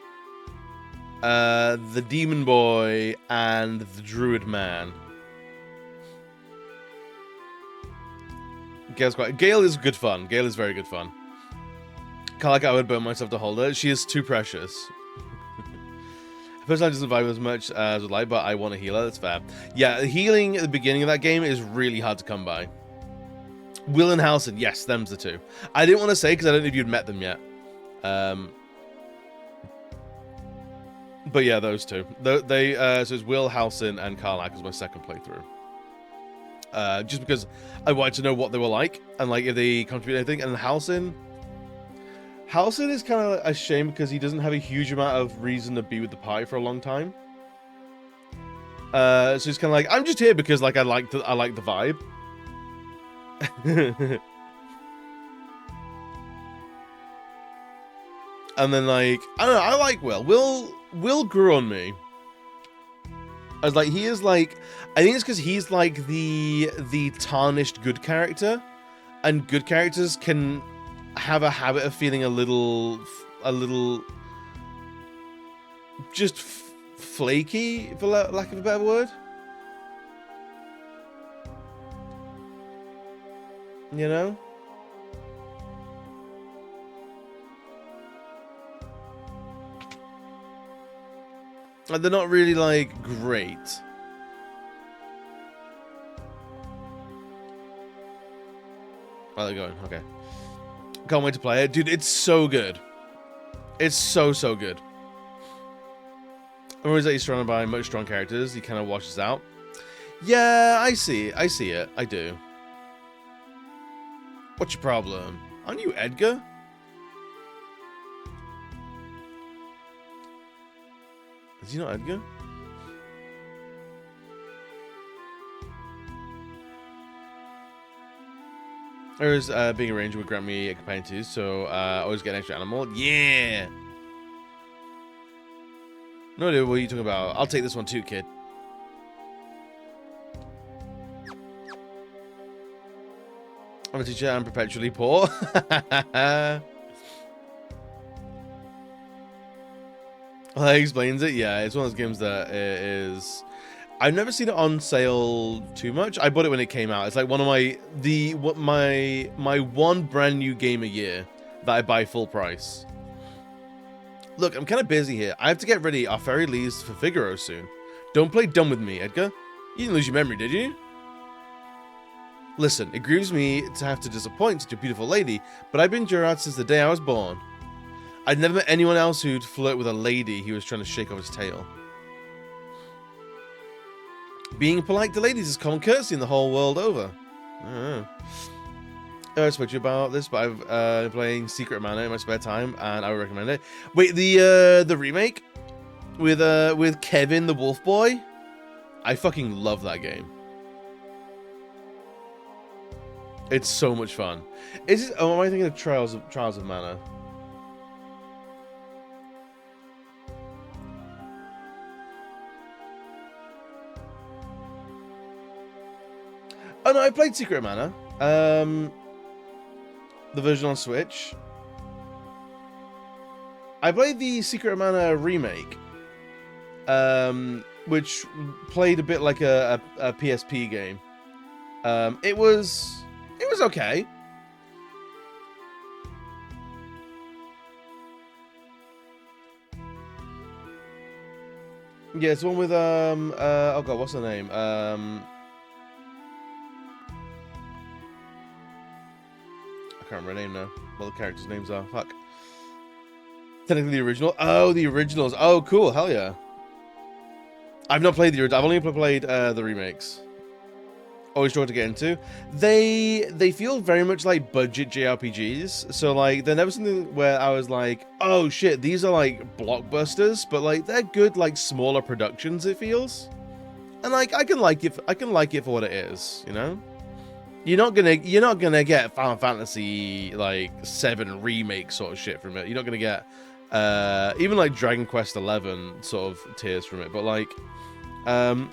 the Demon Boy, and the Druid Man. Gale is good fun. Gale is very good fun. Karlach, I would burn myself to hold her. She is too precious. Personally, doesn't vibe as much as I'd like, but I want a healer. That's fair. Yeah, healing at the beginning of that game is really hard to come by. Will and Halsin, yes, them's the two. I didn't want to say because I don't know if you'd met them yet. But yeah, those two. So it's Will, Halsin, and Karlach as my second playthrough. Just because I wanted to know what they were like and like if they contribute anything. And Halsin is kind of a shame because he doesn't have a huge amount of reason to be with the party for a long time. So he's kind of like, I'm just here because like I like the vibe. And then like I don't know, I like Will. Will grew on me. I was like, he is like, I think it's because he's like the tarnished good character, and good characters can have a habit of feeling a little just flaky, for lack of a better word. You know? They're not really, like, great. Oh, they're going. Okay. Can't wait to play it. Dude, it's so good. It's so good. I always that he's surrounded by much strong characters. He kind of washes out. Yeah, I see it. I do. What's your problem? Aren't you Edgar? Is he not Edgar? There's being a ranger would grant me a companion too, so always get an extra animal. Yeah! No idea what are you talking about. I'll take this one too, kid. I'm a teacher, I'm perpetually poor. Well, that explains it. Yeah, it's one of those games that is... I've never seen it on sale too much. I bought it when it came out. It's like one of my one brand new game a year that I buy full price. Look, I'm kind of busy here. I have to get ready. Our ferry leaves for Figaro soon. Don't play dumb with me, Edgar. You didn't lose your memory, did you? Listen, it grieves me to have to disappoint such a beautiful lady, but I've been Gerard since the day I was born. I'd never met anyone else who'd flirt with a lady he was trying to shake off his tail. Being polite to ladies is common courtesy in the whole world over. I don't know. I spoke to you about this, but I've been playing Secret of Mana in my spare time, and I would recommend it. Wait, the remake with Kevin the Wolf Boy? I fucking love that game. It's so much fun. Is it? Oh, am I thinking of Trials of Mana? Oh no, I played Secret of Mana. The version on Switch. I played the Secret of Mana remake, which played a bit like a PSP game. It was okay. Yeah, it's one with oh god, what's the name? I can't remember her name now. What the characters' names are. Fuck. Technically the original. Oh, the originals. Oh, cool. Hell yeah. I've not played the original. I've only played the remakes. Always trying to get into. They feel very much like budget JRPGs. So like they're never something where I was like, oh shit, these are like blockbusters, but like they're good like smaller productions. It feels, and like I can like it for what it is. You know. You're not gonna get Final Fantasy like 7 remake sort of shit from it. You're not gonna get even like Dragon Quest 11 sort of tiers from it. But like,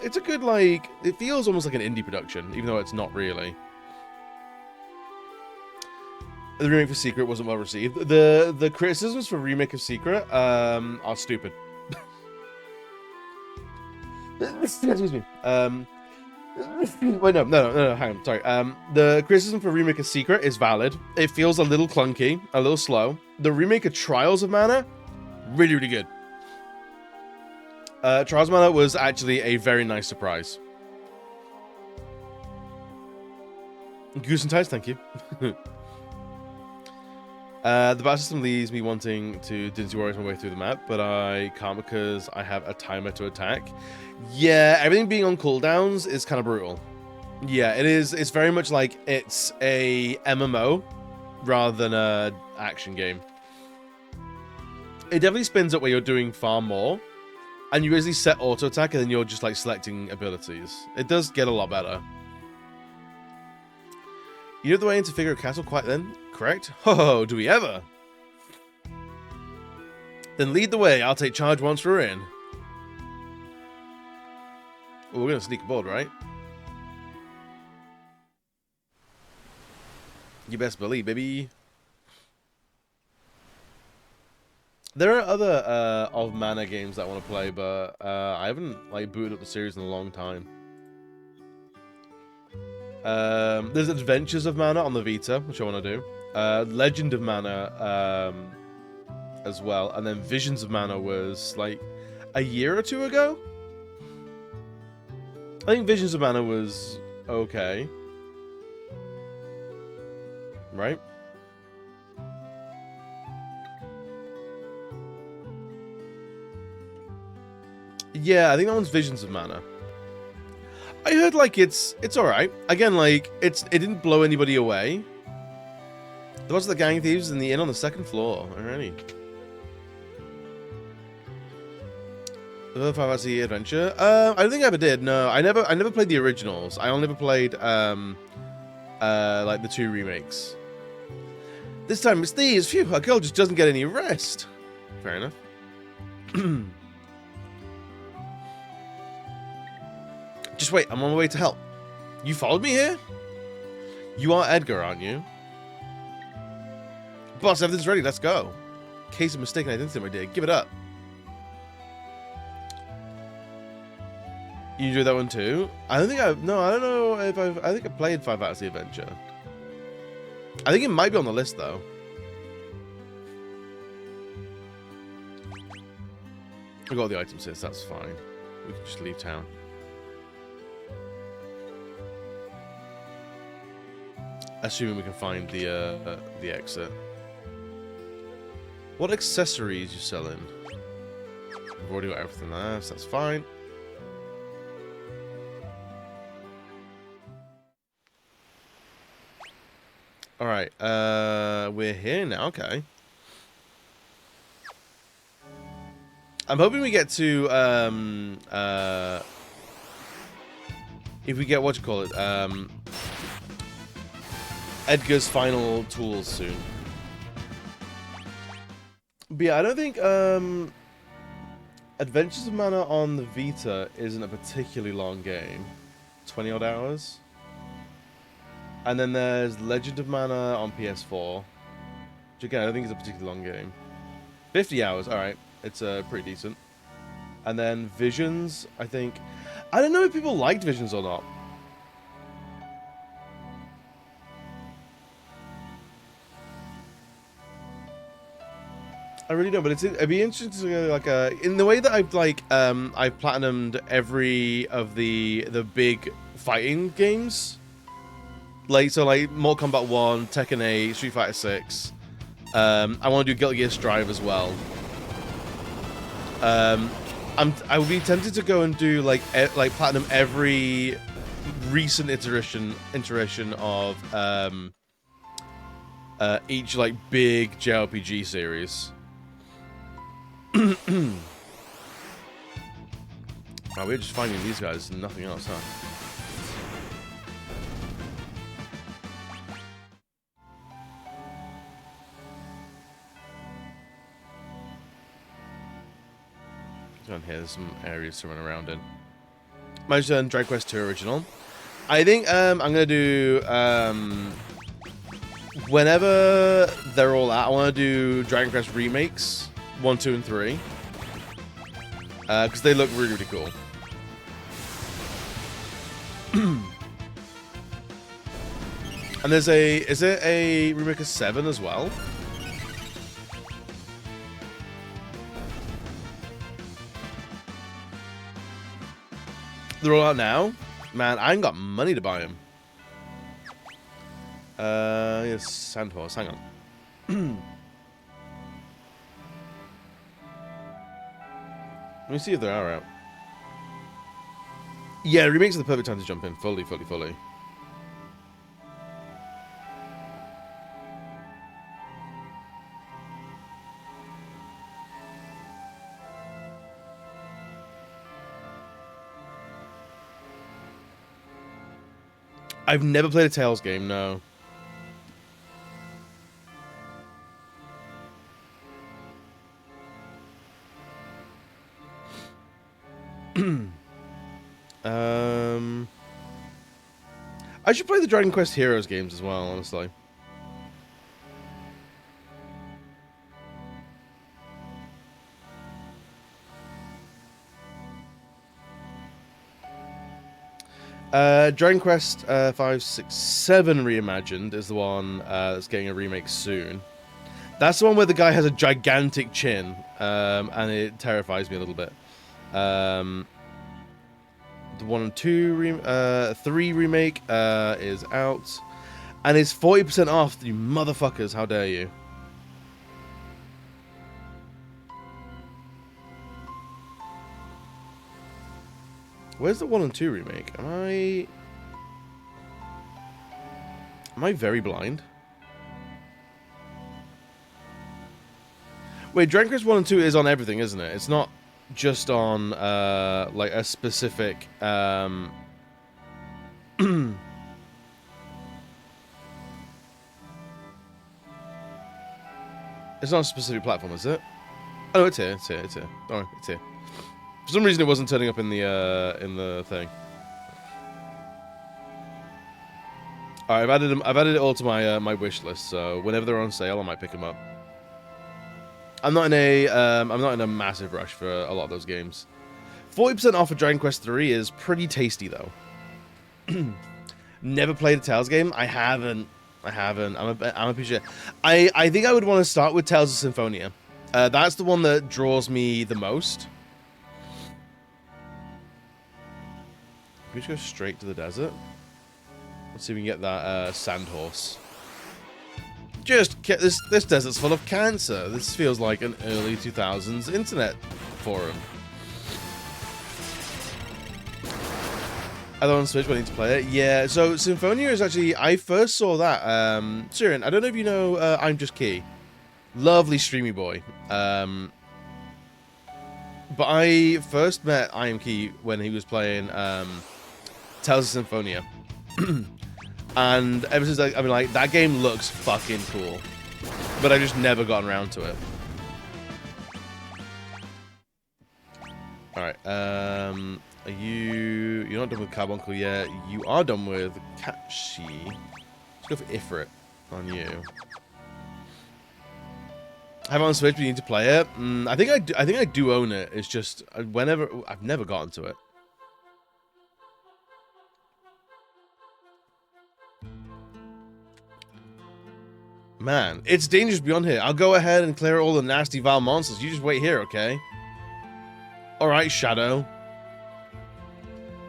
it's a good like. It feels almost like an indie production, even though it's not really. The remake for Secret wasn't well received. The criticisms for remake of Secret are stupid. Excuse me. Wait, no, hang on, sorry. The criticism for remake of Secret is valid. It feels a little clunky, a little slow. The remake of Trials of Mana, really, really good. Trials of Mana was actually a very nice surprise. Goose and Ties, thank you. The battle system leaves me wanting to Dynasty Warriors my way through the map, but I can't because I have a timer to attack. Yeah, everything being on cooldowns is kind of brutal. Yeah, it is. It's very much like it's a MMO rather than a action game. It definitely spins up where you're doing far more, and you basically set auto attack, and then you're just like selecting abilities. It does get a lot better. You know the way into Figaro Castle quite then? Correct? Oh, do we ever? Then lead the way. I'll take charge once we're in. Oh, we're gonna sneak aboard, right? You best believe, baby. There are other of Mana games that I want to play, but I haven't like booted up the series in a long time. There's Adventures of Mana on the Vita, which I want to do. Legend of Mana as well, and then Visions of Mana was like a year or two ago. I think Visions of Mana was okay, right? Yeah, I think that one's Visions of Mana. I heard like it's all right. Again, like it didn't blow anybody away. There was the gang thieves in the inn on the second floor. Alrighty. The Final Fantasy Adventure. I don't think I ever did. No, I never played the originals. I only ever played like the 2 remakes. This time it's these. Phew, our girl just doesn't get any rest. Fair enough. Just wait, I'm on my way to help. You followed me here? You are Edgar, aren't you? Boss, everything's ready, let's go. Case of mistaken identity, my dear. Give it up. You enjoyed that one too? I don't think I've... No, I don't know if I've... I think I played Final Fantasy Adventure. I think it might be on the list, though. We got all the items here, so that's fine. We can just leave town. Assuming we can find the exit. What accessories you selling? We've already got everything there, so that's fine. Alright, we're here now, okay. I'm hoping we get to, if we get, what you call it, Edgar's final tools soon. But yeah, I don't think, Adventures of Mana on the Vita isn't a particularly long game. 20 odd hours. And then there's Legend of Mana on PS4. Which again, I don't think is a particularly long game. 50 hours, alright. It's pretty decent. And then Visions, I think... I don't know if people liked Visions or not. I really don't, but it'd be interesting to go, like, in the way that I've, like, I've platinumed every of the big fighting games. Like, so, like, Mortal Kombat 1, Tekken 8, Street Fighter 6. I want to do Guilty Gear Strive as well. I would be tempted to go and do, like platinum every recent iteration of, each, like, big JRPG series. Wow, we're just finding these guys and nothing else, huh? Down here, there's some areas to run around in. My turn, Dragon Quest II Original. I think I'm gonna do whenever they're all out. I want to do Dragon Quest remakes 1, 2, and 3 because they look really, really cool. And there's is there a remake of 7 as well? They're all out now? Man, I ain't got money to buy them. Yes, Sandhorse, hang on. Let me see if they are out. Yeah, remakes are the perfect time to jump in. Fully. I've never played a Tales game, no. I should play the Dragon Quest Heroes games as well, honestly. Dragon Quest 5, 6, 7 Reimagined is the one that's getting a remake soon. That's the one where the guy has a gigantic chin, and it terrifies me a little bit. The 1 and 2, 3 remake is out, and it's 40% off. You motherfuckers! How dare you? Where's the 1 and 2 remake? Am I very blind? Wait, Dragon Quest 1 and 2 is on everything, isn't it? It's not just on, like, a specific, It's not a specific platform, is it? Oh, it's here, it's here, it's here. Don't worry, it's here. For some reason, it wasn't turning up in the thing. Alright, I've added it all to my my wish list, so whenever they're on sale, I might pick them up. I'm not in a massive rush for a lot of those games. 40% off of Dragon Quest 3 is pretty tasty, though. Never played a Tales game? I haven't. I'm a piece of shit. I think I would want to start with Tales of Symphonia. That's the one that draws me the most. Can we just go straight to the desert? Let's see if we can get that sand horse. This desert's full of cancer. This feels like an early 2000s internet forum. I don't on Switch, but I need to play it. Yeah, so Symphonia is actually... I first saw that. Siren, I don't know if you know I'm Just Key. Lovely streamy boy. But I first met I Am Key when he was playing Tales of Symphonia. And ever since I mean, like, that game looks fucking cool. But I've just never gotten around to it. Alright, you're not done with Carbuncle yet. You are done with Kashi. Let's go for Ifrit on you. I have it on Switch, but you need to play it. I think I do own it. It's just I've never gotten to it. Man, it's dangerous beyond here. I'll go ahead and clear all the nasty, vile monsters. You just wait here, okay? Alright, Shadow.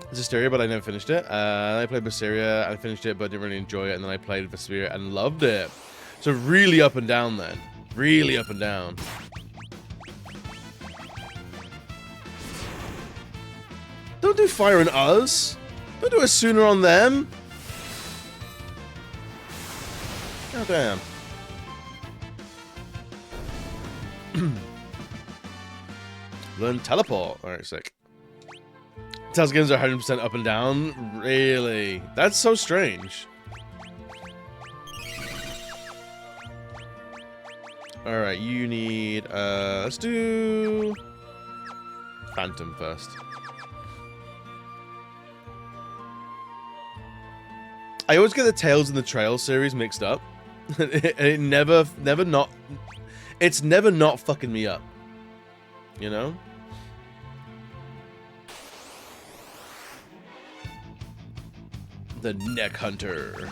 It's Hysteria, but I never finished it. I played Berseria, I finished it, but didn't really enjoy it. And then I played Vesperia and loved it. So really up and down then. Really up and down. Don't do fire on us. Don't do it sooner on them. Oh, damn. Learn teleport. Alright, sick. Tales games are 100% up and down? Really? That's so strange. Alright, you need, let's do Phantom first. I always get the Tales and the Trail series mixed up. It's never not fucking me up. You know? The Neck Hunter.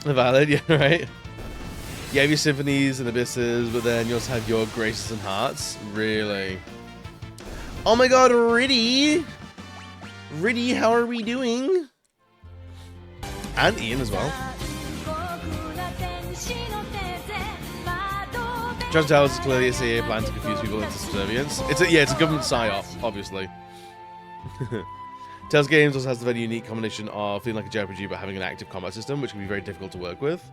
Valid, yeah, right? You have your symphonies and abysses, but then you also have your graces and hearts. Really? Oh my god, Riddy! Riddy, how are we doing? And Ian as well. Just Tales is clearly a CIA plan to confuse people into subservience. It's a government psyop, obviously. Tales Games also has the very unique combination of feeling like a JRPG but having an active combat system, which can be very difficult to work with.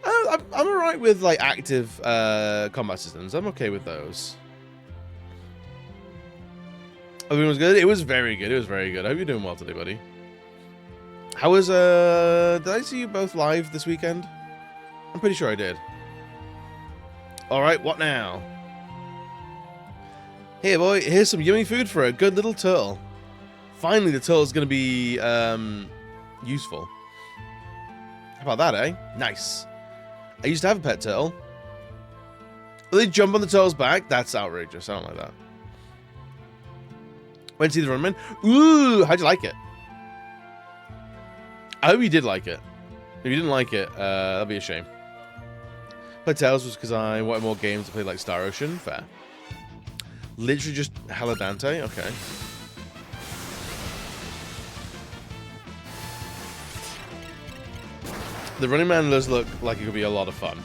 I'm alright with like active combat systems. I'm okay with those. Everything was good? It was very good. It was very good. I hope you're doing well today, buddy. How was, did I see you both live this weekend? I'm pretty sure I did. Alright, what now? Here, boy, here's some yummy food for a good little turtle. Finally, the turtle's gonna be, useful. How about that, eh? Nice. I used to have a pet turtle. Will they jump on the turtle's back? That's outrageous. I don't like that. Went to see the Runman. Ooh, how'd you like it? I hope you did like it. If you didn't like it, that'd be a shame. Played Tales was because I wanted more games to play like Star Ocean. Fair. Literally just Haladante? Okay. The Running Man does look like it could be a lot of fun.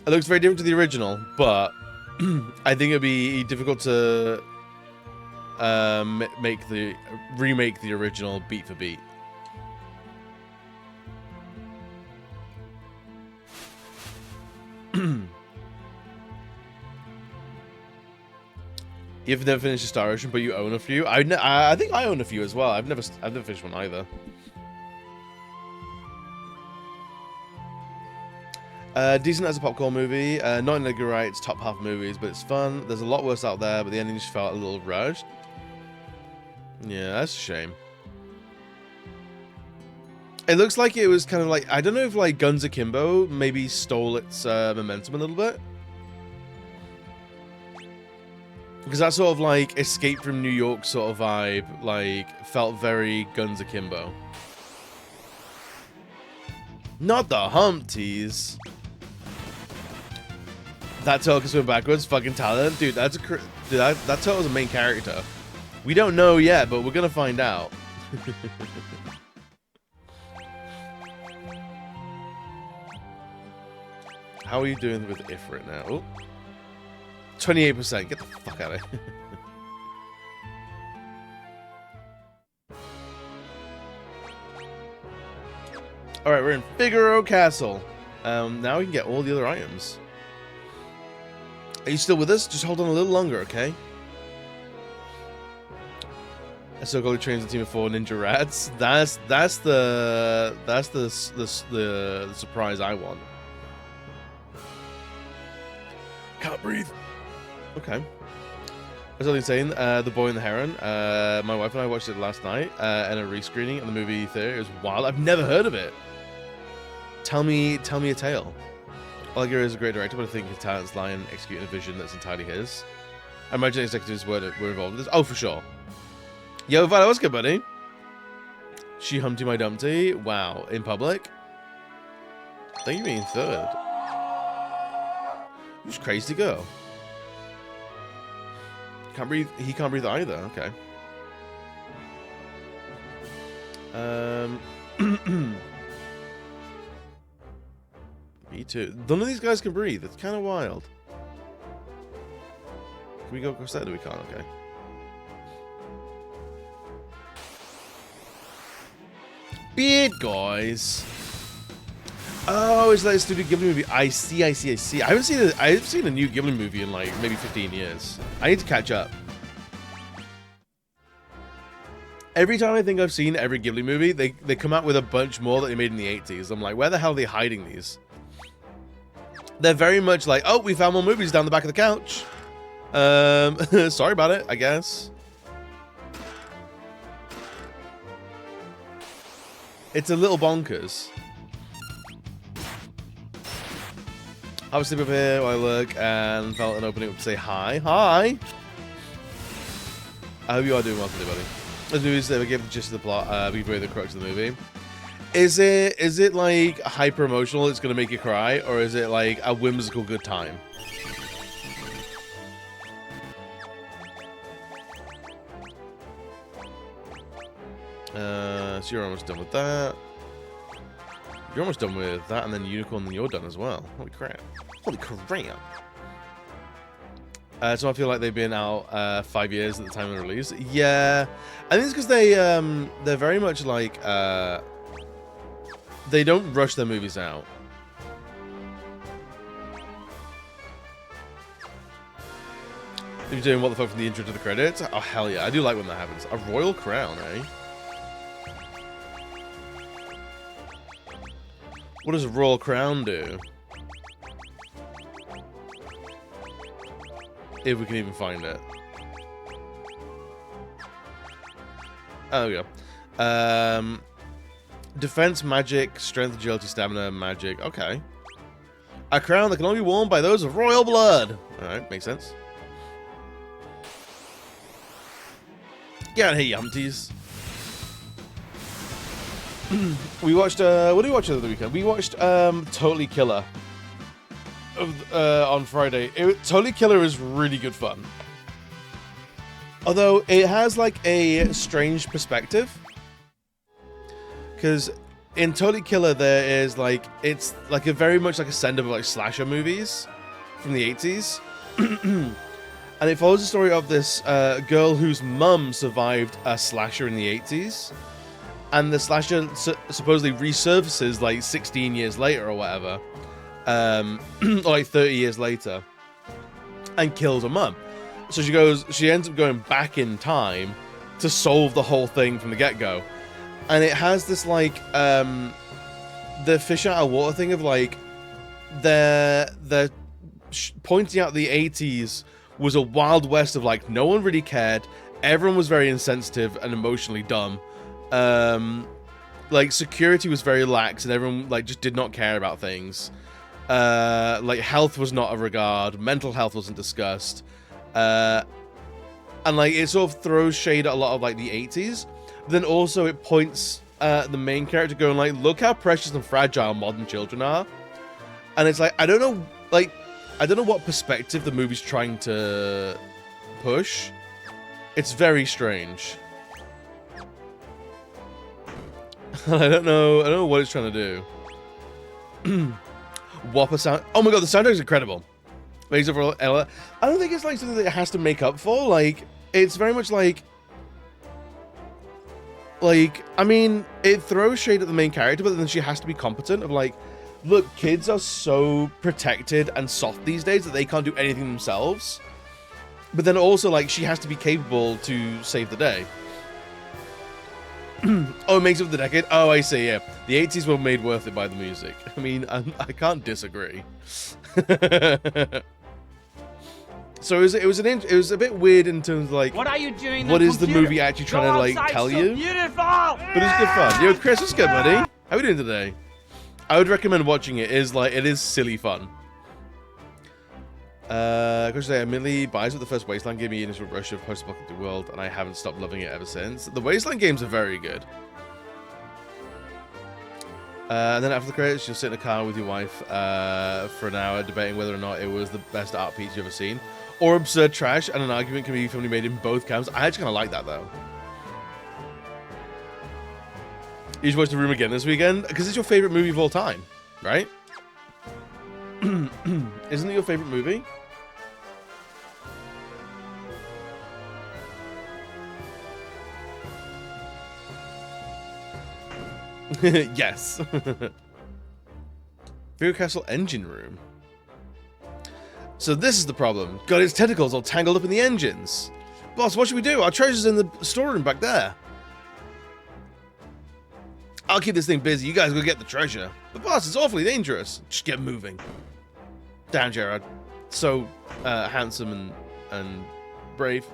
It looks very different to the original, but I think it'd be difficult to remake the original beat for beat. You've never finished a Star Ocean, but you own a few. I think I own a few as well. I've never finished one either. Decent as a popcorn movie. Not in Edgar Wright's top half movies, but it's fun. There's a lot worse out there, but the ending just felt a little rushed. Yeah, that's a shame. It looks like it was kind of like, I don't know if like Guns Akimbo maybe stole its momentum a little bit. Because that sort of like Escape from New York sort of vibe, like, felt very Guns Akimbo. Not the Humpties. That turtle can swim backwards, fucking talent. Dude, that's that turtle's a main character. We don't know yet, but we're gonna find out. How are you doing with Ifrit now? Oh. 28%. Get the fuck out of here. Alright, we're in Figaro Castle. Now we can get all the other items. Are you still with us? Just hold on a little longer, okay? Ahsoka trains a team of 4 ninja rats. That's the surprise I want. Can't breathe. Okay. As I was saying, The Boy and the Heron. My wife and I watched it last night in a rescreening at the movie theater. It was wild. I've never heard of it. Tell me a tale. Oliver is a great director, but I think his talents lie in executing a vision that's entirely his. I imagine executives were involved with this. Oh, for sure. Yo, Val, what's good, buddy? She Humpty My Dumpty. Wow. In public? I think you mean third. Who's crazy to go? Can't breathe. He can't breathe either. Okay. Me too. None of these guys can breathe. It's kind of wild. Can we go across that? No, we can't. Okay. Beard guys. Oh, it's like a Studio Ghibli movie. I see. I haven't seen a new Ghibli movie in like maybe 15 years. I need to catch up. Every time I think I've seen every Ghibli movie, they come out with a bunch more that they made in the 80s. I'm like, where the hell are they hiding these? They're very much like, oh, we found more movies down the back of the couch. Sorry about it, I guess. It's a little bonkers. I was sitting up here while I look and felt an opening up to say hi. Hi! I hope you are doing well today, buddy. As movies that give the gist of the plot, give away the crux of the movie. Is it like hyper emotional, it's gonna make you cry, or is it like a whimsical good time? So you're almost done with that. You're almost done with that, and then Unicorn, and you're done as well. Holy crap. Holy crap. So I feel like they've been out 5 years at the time of the release. Yeah. I think it's because they're very much like... they don't rush their movies out. You're doing what the fuck from the intro to the credits? Oh, hell yeah. I do like when that happens. A royal crown, eh? What does a royal crown do? If we can even find it. Oh, yeah. Defense, magic, strength, agility, stamina, magic. Okay. A crown that can only be worn by those of royal blood. Alright, makes sense. Get out of here, you Humpties. We watched, what did we watch over the weekend? We watched, Totally Killer. On Friday. Totally Killer is really good fun. Although, it has, like, a strange perspective. Because in Totally Killer, there is, like, it's, like, a very much like a send of, like, slasher movies from the 80s. And it follows the story of this girl whose mum survived a slasher in the 80s. And the slasher supposedly resurfaces like 16 years later or whatever. Or like 30 years later. And kills her mum. So she ends up going back in time to solve the whole thing from the get-go. And it has this like, the fish out of water thing of like, they're pointing out the 80s was a wild west of like no one really cared, everyone was very insensitive and emotionally dumb, like security was very lax and everyone like just did not care about things, like health was not a regard, mental health wasn't discussed, and like it sort of throws shade at a lot of like the 80s, but then also it points the main character going like, look how precious and fragile modern children are. And it's like, I don't know what perspective the movie's trying to push. It's very strange. I don't know what it's trying to do. Whopper sound. Oh my god, the soundtrack's incredible. Makes up for Ella. I don't think it's like something that it has to make up for. Like, it's very much like, I mean, it throws shade at the main character, but then she has to be competent of like, look, kids are so protected and soft these days that they can't do anything themselves. But then also, like, she has to be capable to save the day. Oh, it makes up the decade? Oh, I see, yeah. The 80s were made worth it by the music. I mean, I can't disagree. So it was a bit weird in terms of, like, what are you doing? What is the movie actually trying to, like, tell you? Beautiful! But it's good fun. Yo, Chris, what's good, buddy? How are we doing today? I would recommend watching it. It is silly fun. Because I admittedly buys with the first Wasteland gave me initial rush of post-apocalyptic world, and I haven't stopped loving it ever since. The Wasteland games are very good. And then after the credits, you'll sit in a car with your wife for an hour debating whether or not it was the best art piece you've ever seen, or absurd trash, and an argument can be firmly made in both camps. I actually kind of like that though. You should watch The Room again this weekend because it's your favorite movie of all time, right? Isn't it your favorite movie? Yes. Fear Castle engine room. So this is the problem. Got its tentacles all tangled up in the engines. Boss, what should we do? Our treasure's in the storeroom back there. I'll keep this thing busy. You guys go get the treasure. But boss, it's awfully dangerous. Just get moving. Damn, Gerard. So handsome and brave.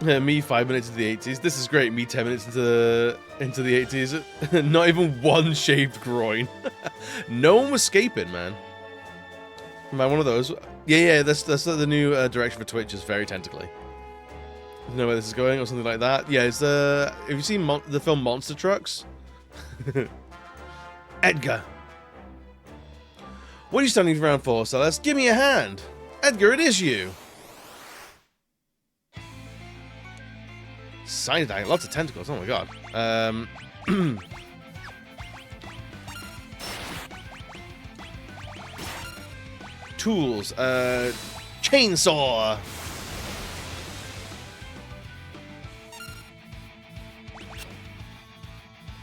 Me 5 minutes into the 80s. This is great. Me 10 minutes into the 80s. Not even one shaved groin. No one was scaping, man. Am I one of those? Yeah. That's the new direction for Twitch is very tentacly. You know where this is going or something like that? Yeah, it's have you seen the film Monster Trucks? Edgar. What are you standing around for, Celeste? Give me a hand. Edgar, it is you. Cyanide, lots of tentacles. Oh my god. Tools. Chainsaw.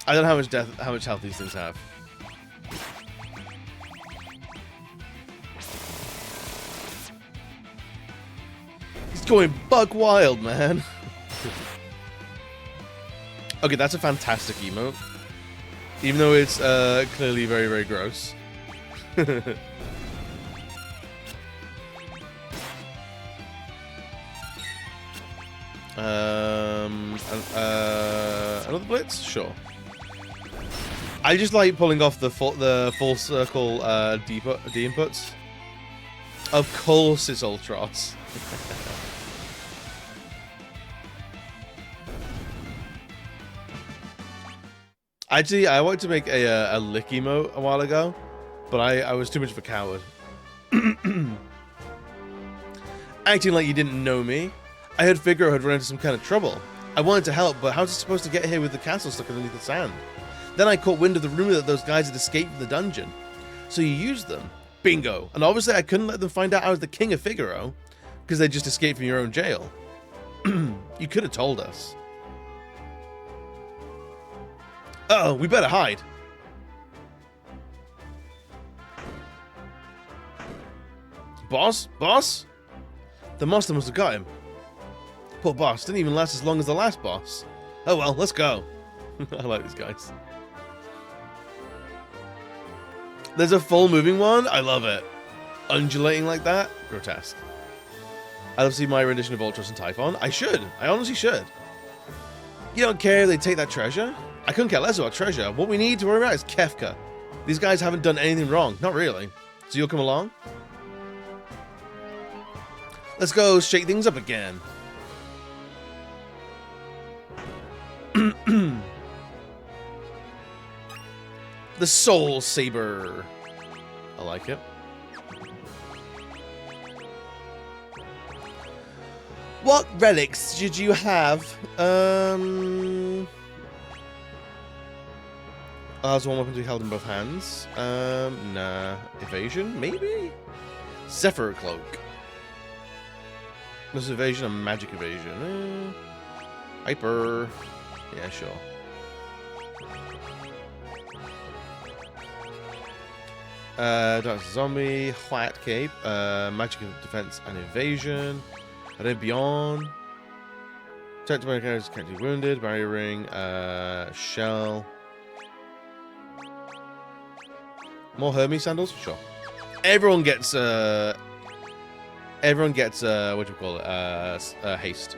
I don't know how much health these things have. He's going buck wild, man. Okay, that's a fantastic emote. Even though it's clearly very, very gross. Another blitz? Sure. I just like pulling off the full circle D inputs. Of course it's Ultros. Actually, I wanted to make a lick emote a while ago, but I was too much of a coward. Acting like you didn't know me. I heard Figaro had run into some kind of trouble. I wanted to help, but how's it supposed to get here with the castle stuck underneath the sand? Then I caught wind of the rumor that those guys had escaped from the dungeon. So you used them. Bingo. And obviously I couldn't let them find out I was the King of Figaro, because they just escaped from your own jail. You could have told us. Uh-oh, we better hide. Boss? Boss? The monster must have got him. Poor boss, didn't even last as long as the last boss. Oh well, let's go. I like these guys. There's a full moving one? I love it. Undulating like that? Grotesque. I love to see my rendition of Ultros and Typhon. I should. I honestly should. You don't care if they take that treasure? I couldn't care less about treasure. What we need to worry about is Kefka. These guys haven't done anything wrong. Not really. So you'll come along? Let's go shake things up again. The Soul Saber. I like it. What relics did you have? As one weapon to be held in both hands. Nah. Evasion, maybe? Zephyr Cloak. This evasion and magic evasion. Hyper. Yeah, sure. Dark Zombie, White Cape, magic defense and evasion. And then beyond. Attack to my characters can't be wounded, barrier ring, shell. More Hermes sandals? Sure. Everyone gets what do you call it? Haste.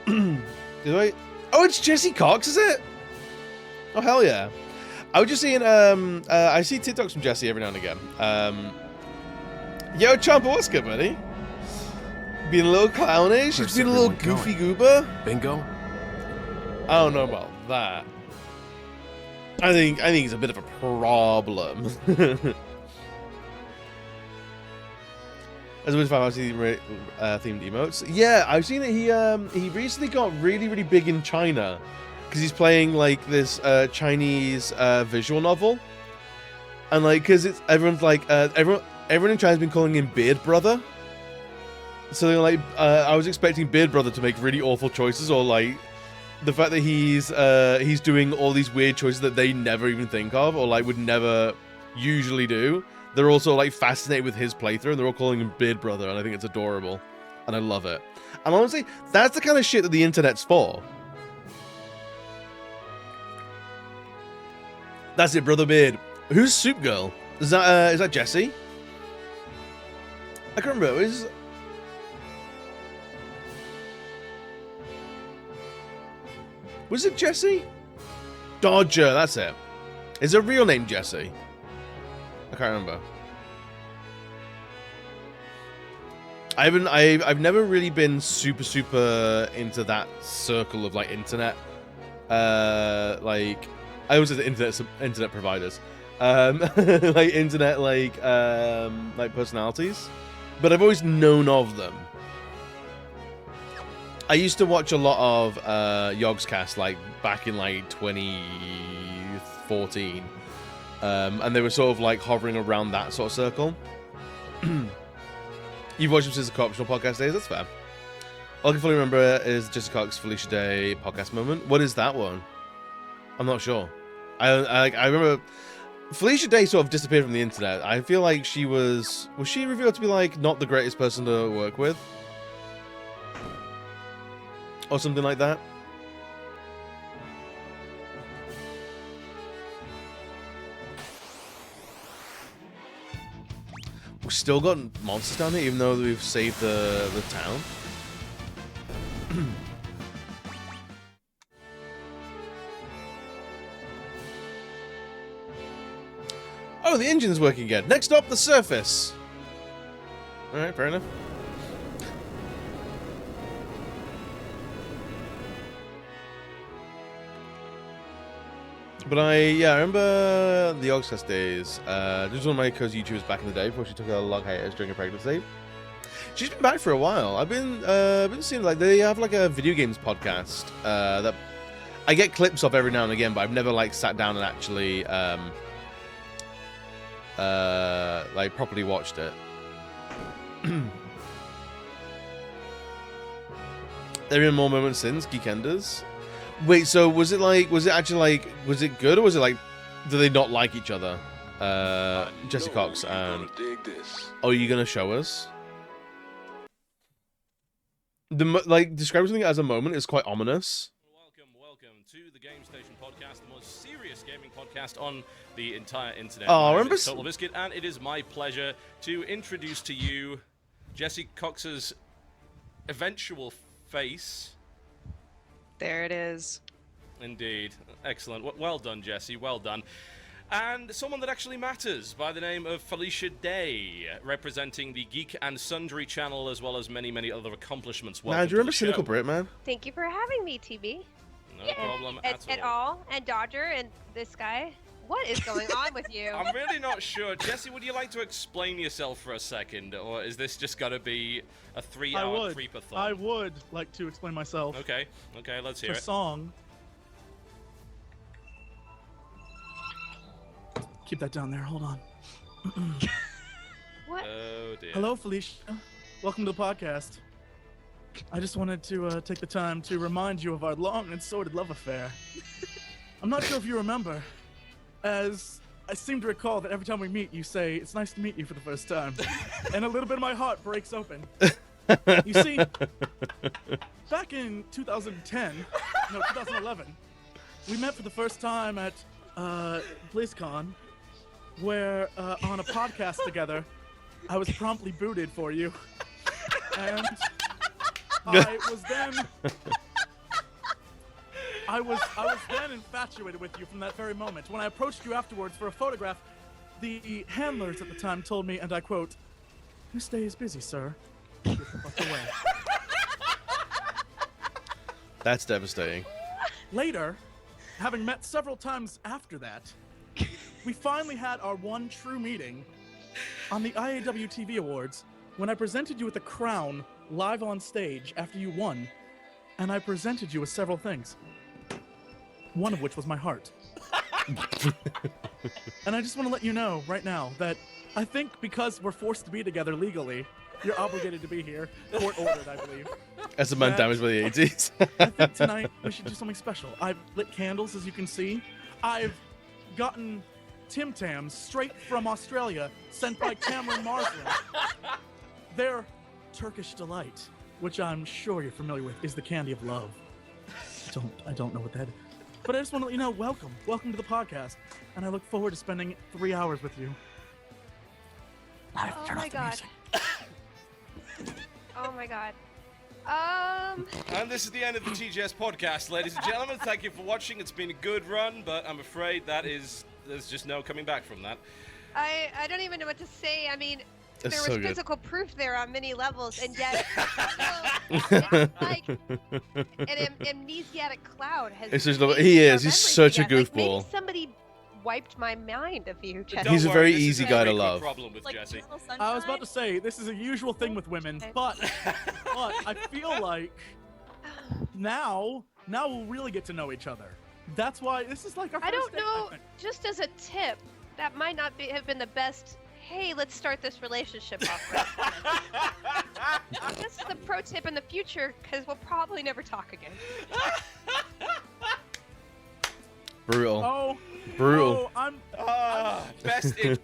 Did I? Oh, it's Jesse Cox, is it? Oh hell yeah. I was just seeing I see TikToks from Jesse every now and again. Yo Champa, what's good, buddy? Being a little clownish, it's been a little goofy goober. Bingo? I don't know about that. I think he's a bit of a problem. As always, Final Fantasy themed emotes. Yeah, I've seen it. He recently got really big in China because he's playing like this Chinese visual novel, and like because it's everyone's like everyone in China's been calling him Beard Brother. So they're like, I was expecting Beard Brother to make really awful choices, or like the fact that he's doing all these weird choices that they never even think of, or like would never usually do. They're also like fascinated with his playthrough, and they're all calling him Beard Brother, and I think it's adorable, and I love it. And honestly, that's the kind of shit that the internet's for. That's it, Brother Beard. Who's Soup Girl? Is that Jesse? I can't remember. Was it Jesse? Dodger, that's it. Is her real name Jesse? I can't remember. I've never really been super into that circle of like internet. Like I always say the internet providers. Like internet like personalities. But I've always known of them. I used to watch a lot of Yogscast like back in like 2014. And they were sort of like hovering around that sort of circle. You've watched them since the co-optional podcast days, that's fair. All I can fully remember is Jesse Cox Felicia Day podcast moment. What is that one? I'm not sure. I remember Felicia Day sort of disappeared from the internet. I feel like she was she revealed to be like not the greatest person to work with? Or something like that? We've still got monsters down here, even though we've saved the town. Oh, the engine's working again. Next up, the surface. Alright, fair enough. But I remember the Yogscast days. This was one of my cozy YouTubers back in the day before she took a long hiatus during her pregnancy. She's been back for a while. I've been seeing like they have like a video games podcast that I get clips of every now and again, but I've never like sat down and actually like properly watched it. There have been more moments since Geekenders. Wait, so was it actually like, was it good, or was it like, do they not like each other? Jesse Cox and... Oh, are you gonna show us? Like, describe something as a moment is quite ominous. Welcome to the Game Station podcast, the most serious gaming podcast on the entire internet. Oh, My name remember is Total Biscuit, and it is my pleasure to introduce to you Jesse Cox's eventual face. There it is. Indeed. Excellent. Well done, Jesse. Well done. And someone that actually matters, by the name of Felicia Day, representing the Geek and Sundry channel, as well as many, many other accomplishments. Nah, do you remember Cynical Brit, man? Thank you for having me, TB. No problem at all. And Dodger and this guy. What is going on with you? I'm really not sure. Jesse, would you like to explain yourself for a second, or is this just going to be a 3-hour creepathon? I would like to explain myself. Okay, let's hear For it. song. Keep that down there. Hold on. What? Oh dear. Hello, Felicia. Welcome to the podcast. I just wanted to take the time to remind you of our long and sordid love affair. I'm not sure if you remember, as I seem to recall that every time we meet, you say, "It's nice to meet you for the first time," and a little bit of my heart breaks open. You see, back in 2011, we met for the first time at BlizzCon, where on a podcast together, I was promptly booted for you, and I was then infatuated with you from that very moment. When I approached you afterwards for a photograph, the handlers at the time told me, and I quote, "Miss Day is busy, sir. Get the fuck away." That's devastating. Later, having met several times after that, we finally had our one true meeting on the IAW TV Awards when I presented you with a crown live on stage after you won, and I presented you with several things. One of which was my heart. And I just want to let you know right now that I think because we're forced to be together legally, you're obligated to be here, court ordered, I believe. As a man damaged by the 80s. I think tonight we should do something special. I've lit candles, as you can see. I've gotten Tim Tams straight from Australia, sent by Cameron Marsland. Their Turkish delight, which I'm sure you're familiar with, is the candy of love. I don't know what that is. But I just want to let you know, welcome to the podcast, and I look forward to spending 3 hours with you. Oh my god. Oh my god. And this is the end of the TGS podcast, ladies and gentlemen. Thank you for watching. It's been a good run, but I'm afraid there's just no coming back from that. I don't even know what to say. I mean, That's there so was good. physical proof there on many levels, and yet it's like an amnesiac cloud has. It's just, faded he our is. He's memories such a again. Like, goofball. maybe somebody wiped my mind of you, Jesse. Don't He's a worry, very this is easy a guy to frequent love. problem with Jesse. I was about to say, this is a usual thing with women, but I feel like now we'll really get to know each other. That's why this is like our first I don't date, know. think. Just as a tip, that might not have been the best. Hey, let's start this relationship off right. This is the pro tip in the future, because we'll probably never talk again. Brutal. Oh, Brutal. Oh, Best in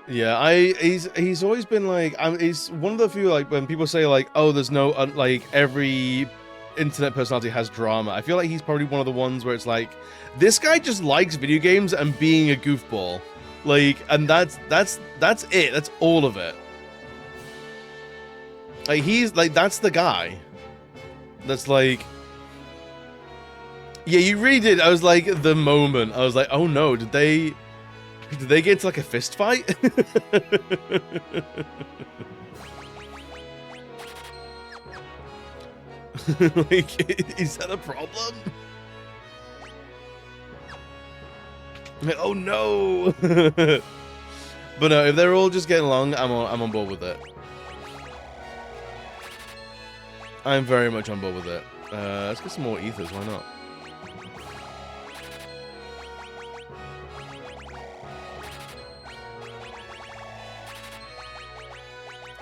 Yeah, he's always been like, he's one of the few, like, when people say like, oh, there's no like every internet personality has drama. I feel like he's probably one of the ones where it's like, this guy just likes video games and being a goofball, like, and that's it. That's all of it. Like, he's like, that's the guy. That's like, yeah, you really did. I was like, the moment I was like, oh no, did they get into like a fist fight? Like, is that a problem? Like, oh no! But no, if they're all just getting along, I'm on board with it. I'm very much on board with it. Let's get some more ethers. Why not?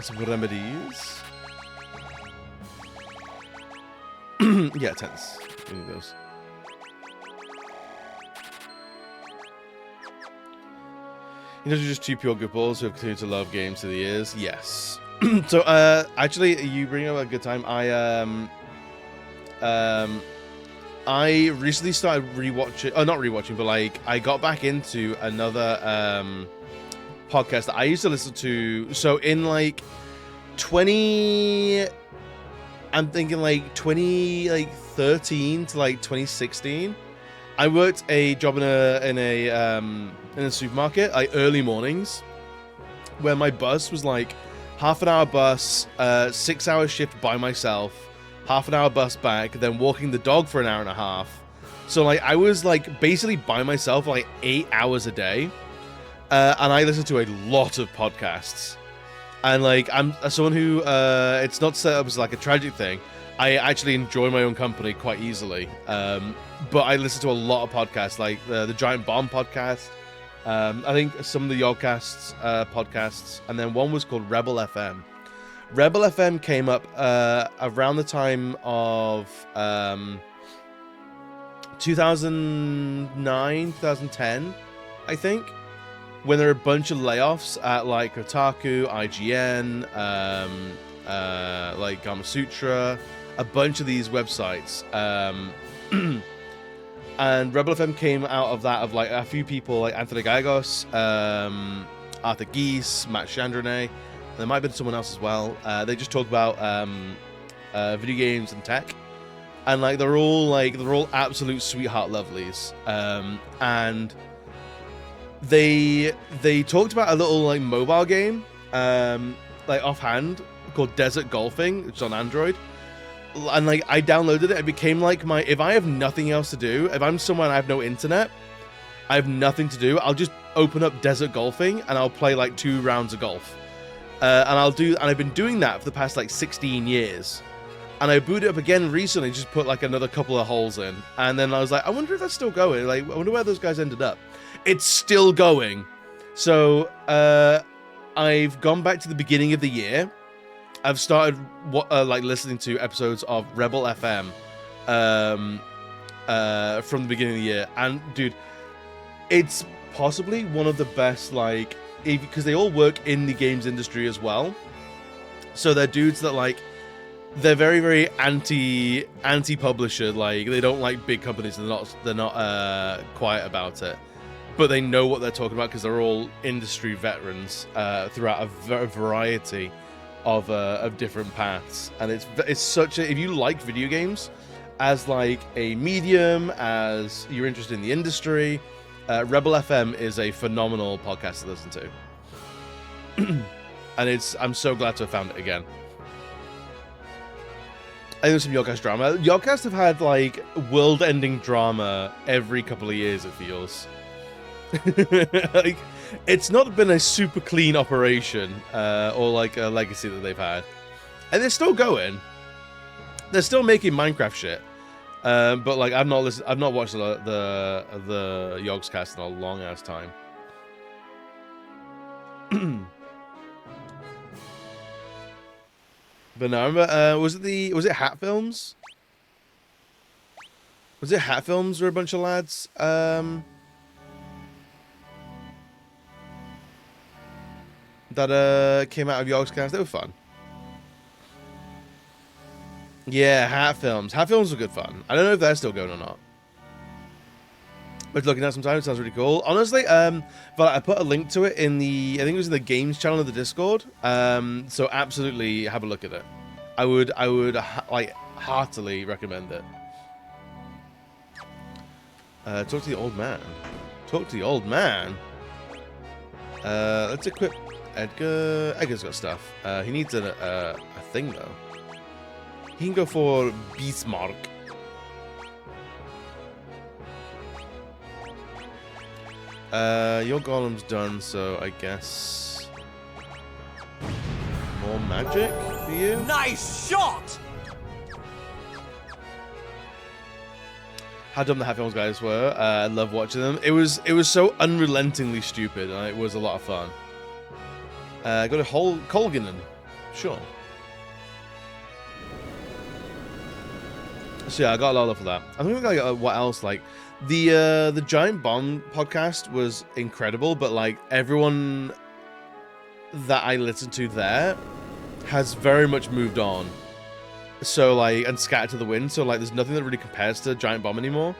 Some remedies. Yeah, tense. We need those. You know, just two pure goofballs who have continued to love games through the years. Yes. So, actually, you bring up a good time. I recently started rewatching. Oh, not rewatching, but like I got back into another podcast that I used to listen to. So in like 20, I'm thinking like 2013 to like 2016. I worked a job in a supermarket, like early mornings, where my bus was like half an hour bus, 6 hour shift by myself, half an hour bus back, then walking the dog for an hour and a half. So like I was like basically by myself like 8 hours a day, and I listened to a lot of podcasts. And like I'm someone who it's not set up as like a tragic thing. I actually enjoy my own company quite easily. But I listen to a lot of podcasts, like the Giant Bomb podcast. I think some of the Yogcasts podcasts, and then one was called Rebel FM. Rebel FM came up around the time of 2009, 2010, I think, when there were a bunch of layoffs at like Kotaku, IGN, like Gamasutra, a bunch of these websites. And Rebel FM came out of that, of like a few people like Anthony Gallegos, Arthur Geese, Matt Chandronay. There might have been someone else as well. They just talk about video games and tech, and like they're all absolute sweetheart lovelies. And they talked about a little like mobile game, like offhand, called Desert Golfing, which is on Android. And like I downloaded it. It became like my, if I have nothing else to do, if I'm somewhere and I have no internet, I have nothing to do, I'll just open up Desert Golfing and I'll play like 2 rounds of golf. And I've been doing that for the past like 16 years. And I booted up again recently, just put like another couple of holes in. And then I was like, I wonder if that's still going. Like, I wonder where those guys ended up. It's still going. So I've gone back to the beginning of the year. I've started like listening to episodes of Rebel FM from the beginning of the year. And dude, it's possibly one of the best, like, because they all work in the games industry as well. So they're dudes that like, they're very, very anti-publisher. Like they don't like big companies. They're not quiet about it, but they know what they're talking about because they're all industry veterans throughout a variety of different paths. And it's such a, if you like video games as like a medium, as you're interested in the industry, Rebel FM is a phenomenal podcast to listen to. And I'm so glad to have found it again. I think there's some Yogcast drama. Yogcast have had like world-ending drama every couple of years, it feels. Like, it's not been a super clean operation or like a legacy that they've had, and they're still going. They're still making Minecraft shit, but like I've not watched the Yogscast in a long ass time. But no, I remember, was it Hat Films? Was it Hat Films or a bunch of lads? That came out of Yogscast. They were fun. Yeah, Hat Films. Hat Films were good fun. I don't know if they're still going or not. But looking at some time, it sounds really cool. Honestly, but I put a link to it in the, I think it was in the games channel of the Discord. So absolutely have a look at it. I would like heartily recommend it. Talk to the old man. Talk to the old man. Let's equip Edgar. Edgar's got stuff. He needs a thing though. He can go for Bismarck. Your golem's done, so I guess more magic for you. Nice shot! How dumb the Hat Films guys were. I love watching them. It was so unrelentingly stupid, and it was a lot of fun. Got a whole Colganen. Sure. So yeah, I got a lot of love for that. I think like what else? Like the Giant Bomb podcast was incredible, but like everyone that I listened to there has very much moved on. So like and scattered to the wind. So like there's nothing that really compares to Giant Bomb anymore.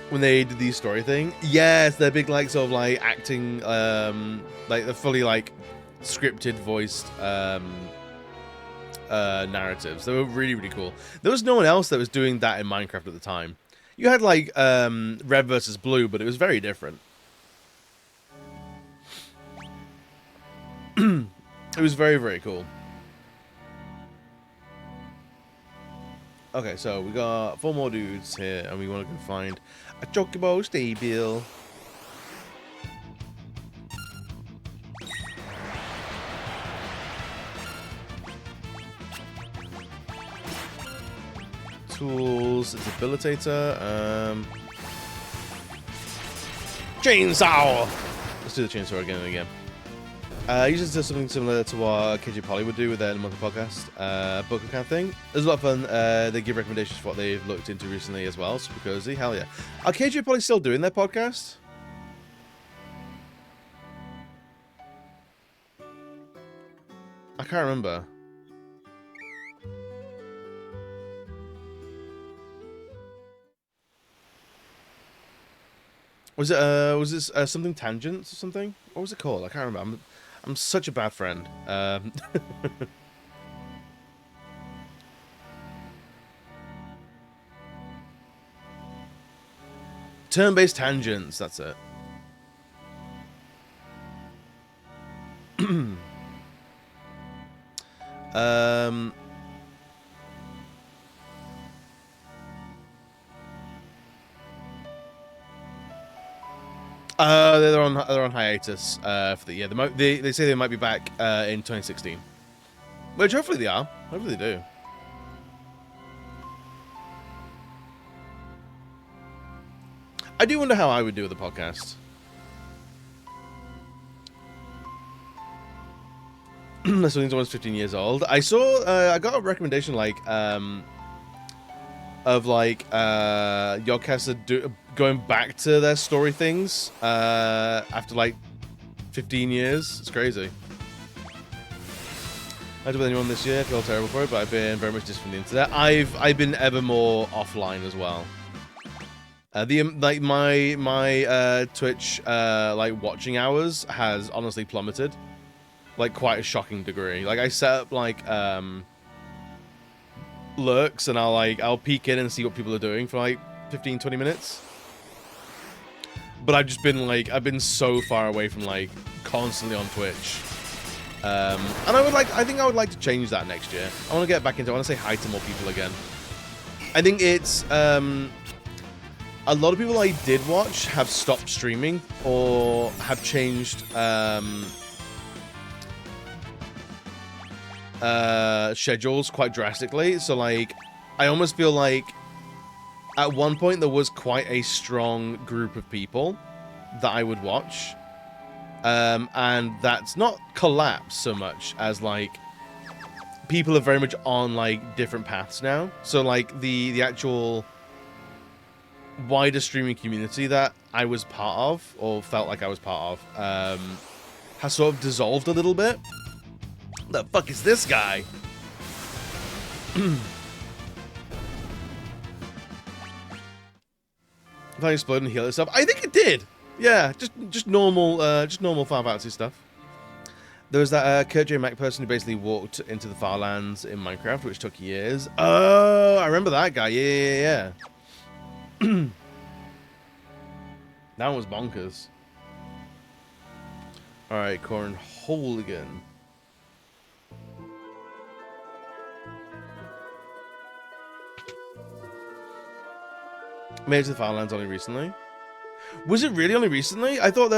When they did the story thing, yes, they're big like sort of like acting, like the fully like scripted voiced narratives. They were really, really cool. There was no one else that was doing that in Minecraft at the time. You had like Red versus Blue, but it was very different. It was very, very cool. Okay, so we got 4 more dudes here, and we want to go find a Chocobo stable. Tools, debilitator, chainsaw! Let's do the chainsaw again and again. Usually does something similar to what KJ Polly would do with their monthly podcast, book kind of thing. There's a lot of fun. They give recommendations for what they've looked into recently as well. Super cozy, hell yeah. Are KJ Polly still doing their podcast? I can't remember. Was this something Tangents or something? What was it called? I can't remember. I'm such a bad friend. Turn-based tangents, that's it. They're on hiatus for the year. They say they might be back in 2016, which hopefully they are. Hopefully they do. I do wonder how I would do with the podcast. This one's almost 15 years old. I got a recommendation like of like Yogcast going back to their story things after like 15 years. It's crazy. I don't with anyone this year. I feel terrible for it, but I've been very much distant from the internet. I've been ever more offline as well. My Twitch like watching hours has honestly plummeted, like quite a shocking degree. Like I set up like lurks and I'll peek in and see what people are doing for like 15-20 minutes. But I've just been like I've been so far away from like constantly on Twitch. And I think I would like to change that next year. I want to get back into I want to say hi to more people again. I think it's a lot of people I did watch have stopped streaming or have changed schedules quite drastically. So like I almost feel like at one point there was quite a strong group of people that I would watch, and that's not collapsed so much as like people are very much on like different paths now. So like the actual wider streaming community that I was part of or felt like I was part of has sort of dissolved a little bit. The fuck is this guy? If I explode and heal itself, I think it did. Yeah, just normal Final Fantasy stuff. There was that Kurt J. Mack person who basically walked into the Farlands in Minecraft, which took years. Oh, I remember that guy. Yeah. That one was bonkers. Alright, Corn Hooligan. Made it to the Farlands only recently. Was it really only recently? I thought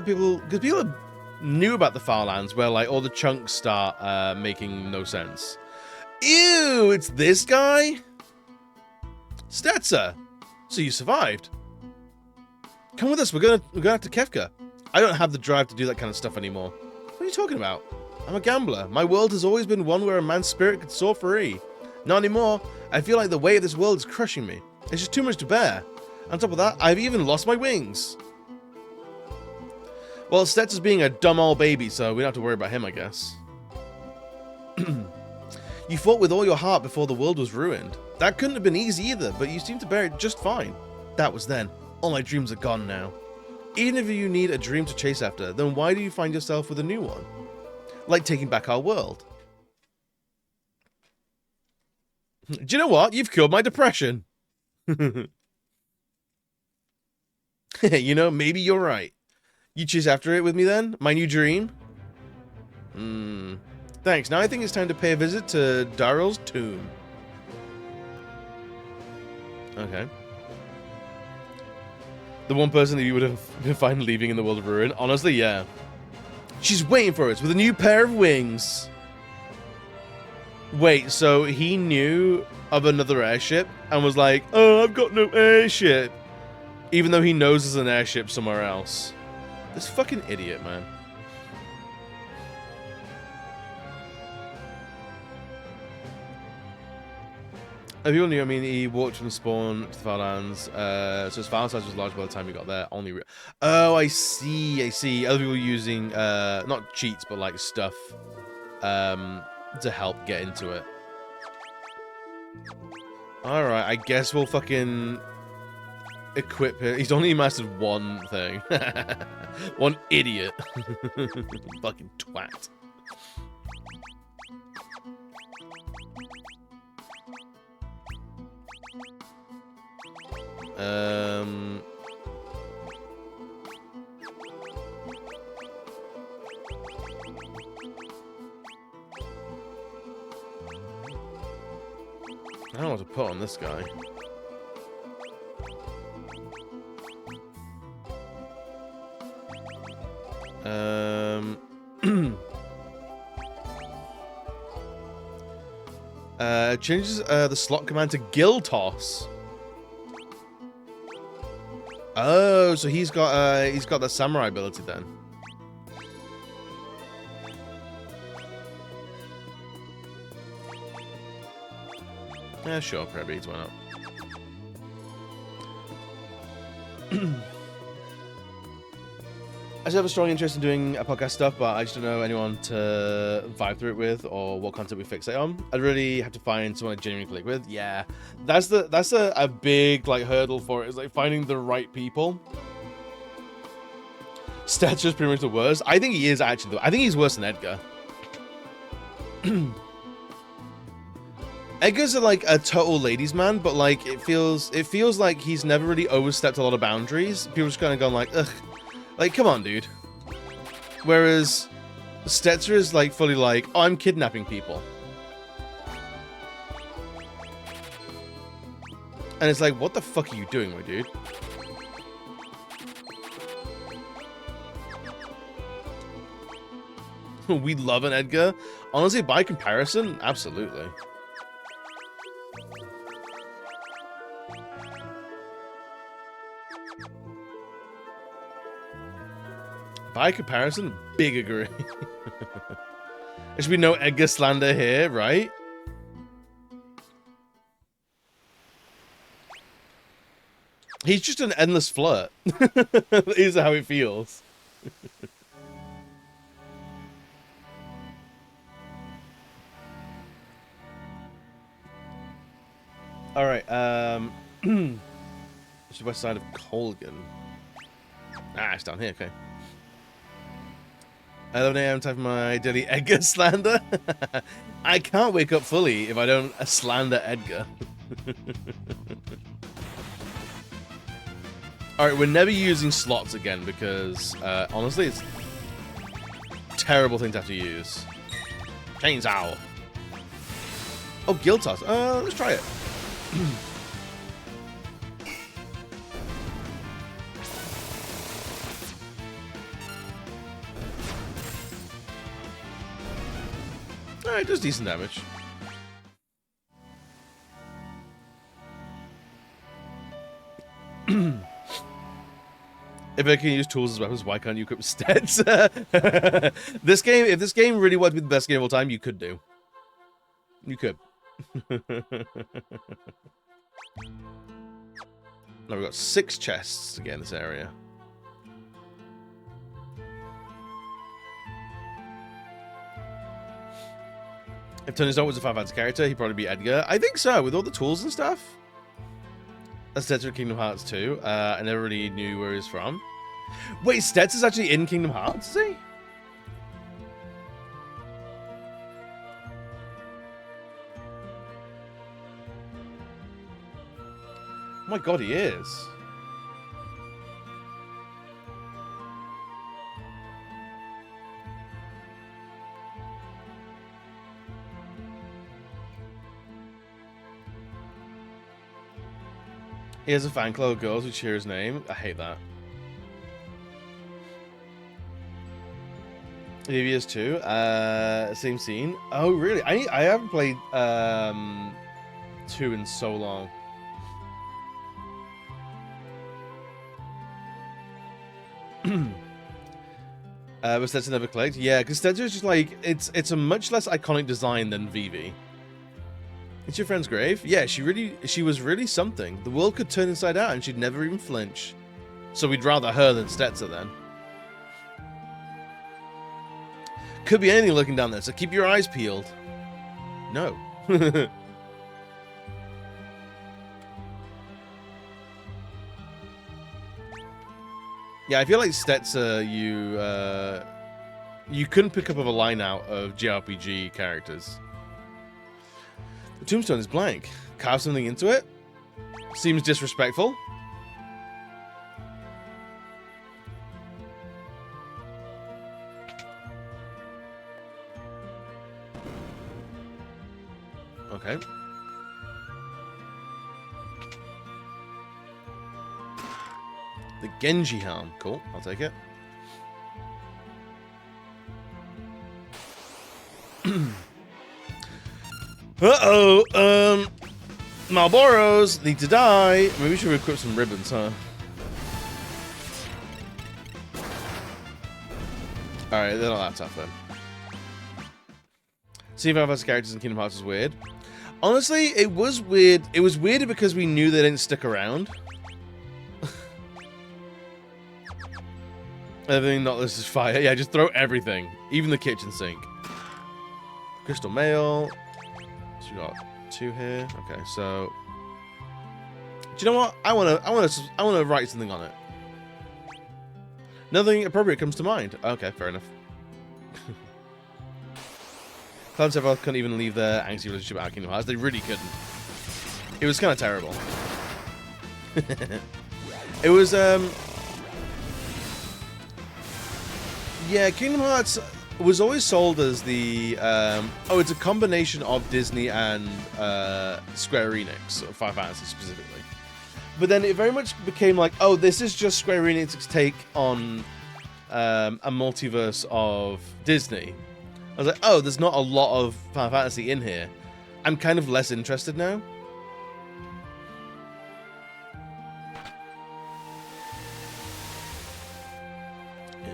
because people knew about the Farlands where like all the chunks start making no sense. Ew, it's this guy? Stetzer. So you survived. Come with us, we're gonna have to Kefka. I don't have the drive to do that kind of stuff anymore. What are you talking about? I'm a gambler. My world has always been one where a man's spirit could soar free. Not anymore. I feel like the weight of this world is crushing me. It's just too much to bear. On top of that, I've even lost my wings. Well, Stetz is being a dumb old baby, so we don't have to worry about him, I guess. You fought with all your heart before the world was ruined. That couldn't have been easy either, but you seem to bear it just fine. That was then. All my dreams are gone now. Even if you need a dream to chase after, then why do you find yourself with a new one? Like taking back our world. Do you know what? You've cured my depression. You know, maybe you're right. You chase after it with me then? My new dream? Thanks. Now I think it's time to pay a visit to Daryl's tomb. Okay. The one person that you would have been fine leaving in the world of ruin? Honestly, yeah. She's waiting for us with a new pair of wings. Wait, so he knew of another airship and was like, oh, I've got no airship. Even though he knows there's an airship somewhere else. This fucking idiot, man. People knew, I mean, he walked from spawn to the Farlands, so his file size was large by the time he got there. Oh, I see, I see. Other people using, not cheats, but like stuff, to help get into it. Alright, I guess we'll fucking equip him. He's only mastered one thing. One idiot. Fucking twat. I don't know what to put on this guy. Changes the slot command to Gill Toss. Oh, so he's got the samurai ability then. Yeah, sure, Prebeats went up. I just have a strong interest in doing a podcast stuff, but I just don't know anyone to vibe through it with or what content we fixate on. I'd really have to find someone I genuinely click with. Yeah, that's a big like hurdle for it. Is like finding the right people. Stetcher's pretty much the worst. I think he is actually. I think he's worse than Edgar. Edgar's like a total ladies' man, but like it feels like he's never really overstepped a lot of boundaries. People just kind of gone like, ugh. Like, come on, dude. Whereas Stetzer is like fully like, oh, I'm kidnapping people. And it's like, what the fuck are you doing, my dude? We love an Edgar. Honestly, by comparison, absolutely. By comparison, big agree. There should be no Edgar slander here, right? He's just an endless flirt. Is how it feels. Alright, it's the west side of Colgan. Ah, it's down here, okay. 11 AM, time for my daily Edgar slander. I can't wake up fully if I don't slander Edgar. Alright, we're never using slots again because, honestly, it's a terrible thing to have to use. Chainsaw. Oh, Guild Toss. Let's try it. Alright, does decent damage. If I can use tools as weapons, why can't you equip stats? This game, if this game really wanted to be the best game of all time, you could do. You could. Now we've got 6 chests to get in this area. If Tony Stark was a Final Fantasy character, he'd probably be Edgar. I think so, with all the tools and stuff. Stetzer in Kingdom Hearts 2. I never really knew where he's from. Wait, Stetzer's actually in Kingdom Hearts, is he? Oh my god, he is. He has a fan club of girls who cheer his name. I hate that. Devious too. Same scene. Oh really? I haven't played 2 in so long. But Stetzer never clicked. Yeah, because Stetzer is just like it's a much less iconic design than Vivi. It's your friend's grave? Yeah, she was really something. The world could turn inside out and she'd never even flinch. So we'd rather her than Stetzer then. Could be anything looking down there, so keep your eyes peeled. No. Yeah, I feel like Stetzer, you couldn't pick up a line out of JRPG characters. The tombstone is blank. Carve something into it? Seems disrespectful. Okay. The Genji helm. Cool, I'll take it. Uh-oh, Malboros need to die. Maybe we should equip some ribbons, huh? Alright, they're not that tough then. Seeing Final Fantasy characters in Kingdom Hearts is weird. Honestly, it was weird. It was weirder because we knew they didn't stick around. Everything not this is fire. Yeah, just throw everything. Even the kitchen sink. Crystal mail. So we got 2 here. Okay, so do you know what? I wanna write something on it. Nothing appropriate comes to mind. Okay, fair enough. Cloud and Sephiroth couldn't even leave their angsty relationship out of Kingdom Hearts. They really couldn't. It was kind of terrible. It was yeah, Kingdom Hearts was always sold as the oh, it's a combination of Disney and Square Enix, or Final Fantasy specifically. But then it very much became like, oh, this is just Square Enix's take on a multiverse of Disney. I was like, oh, there's not a lot of Final Fantasy in here. I'm kind of less interested now.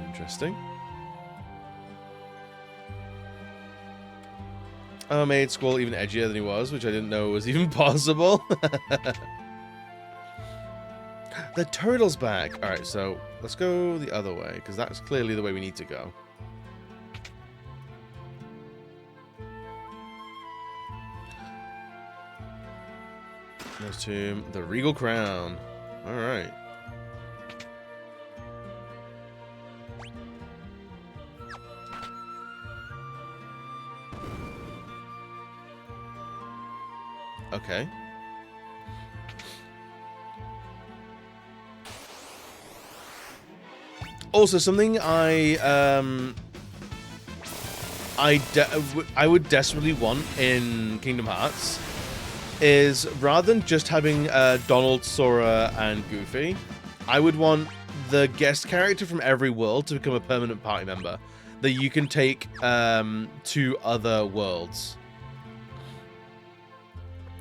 Interesting. Made Squall even edgier than he was, which I didn't know was even possible. The turtle's back. Alright, so let's go the other way, because that's clearly the way we need to go. Next tomb, the Regal Crown. Alright. Okay. Also, something I would desperately want in Kingdom Hearts is, rather than just having Donald, Sora, and Goofy, I would want the guest character from every world to become a permanent party member that you can take to other worlds.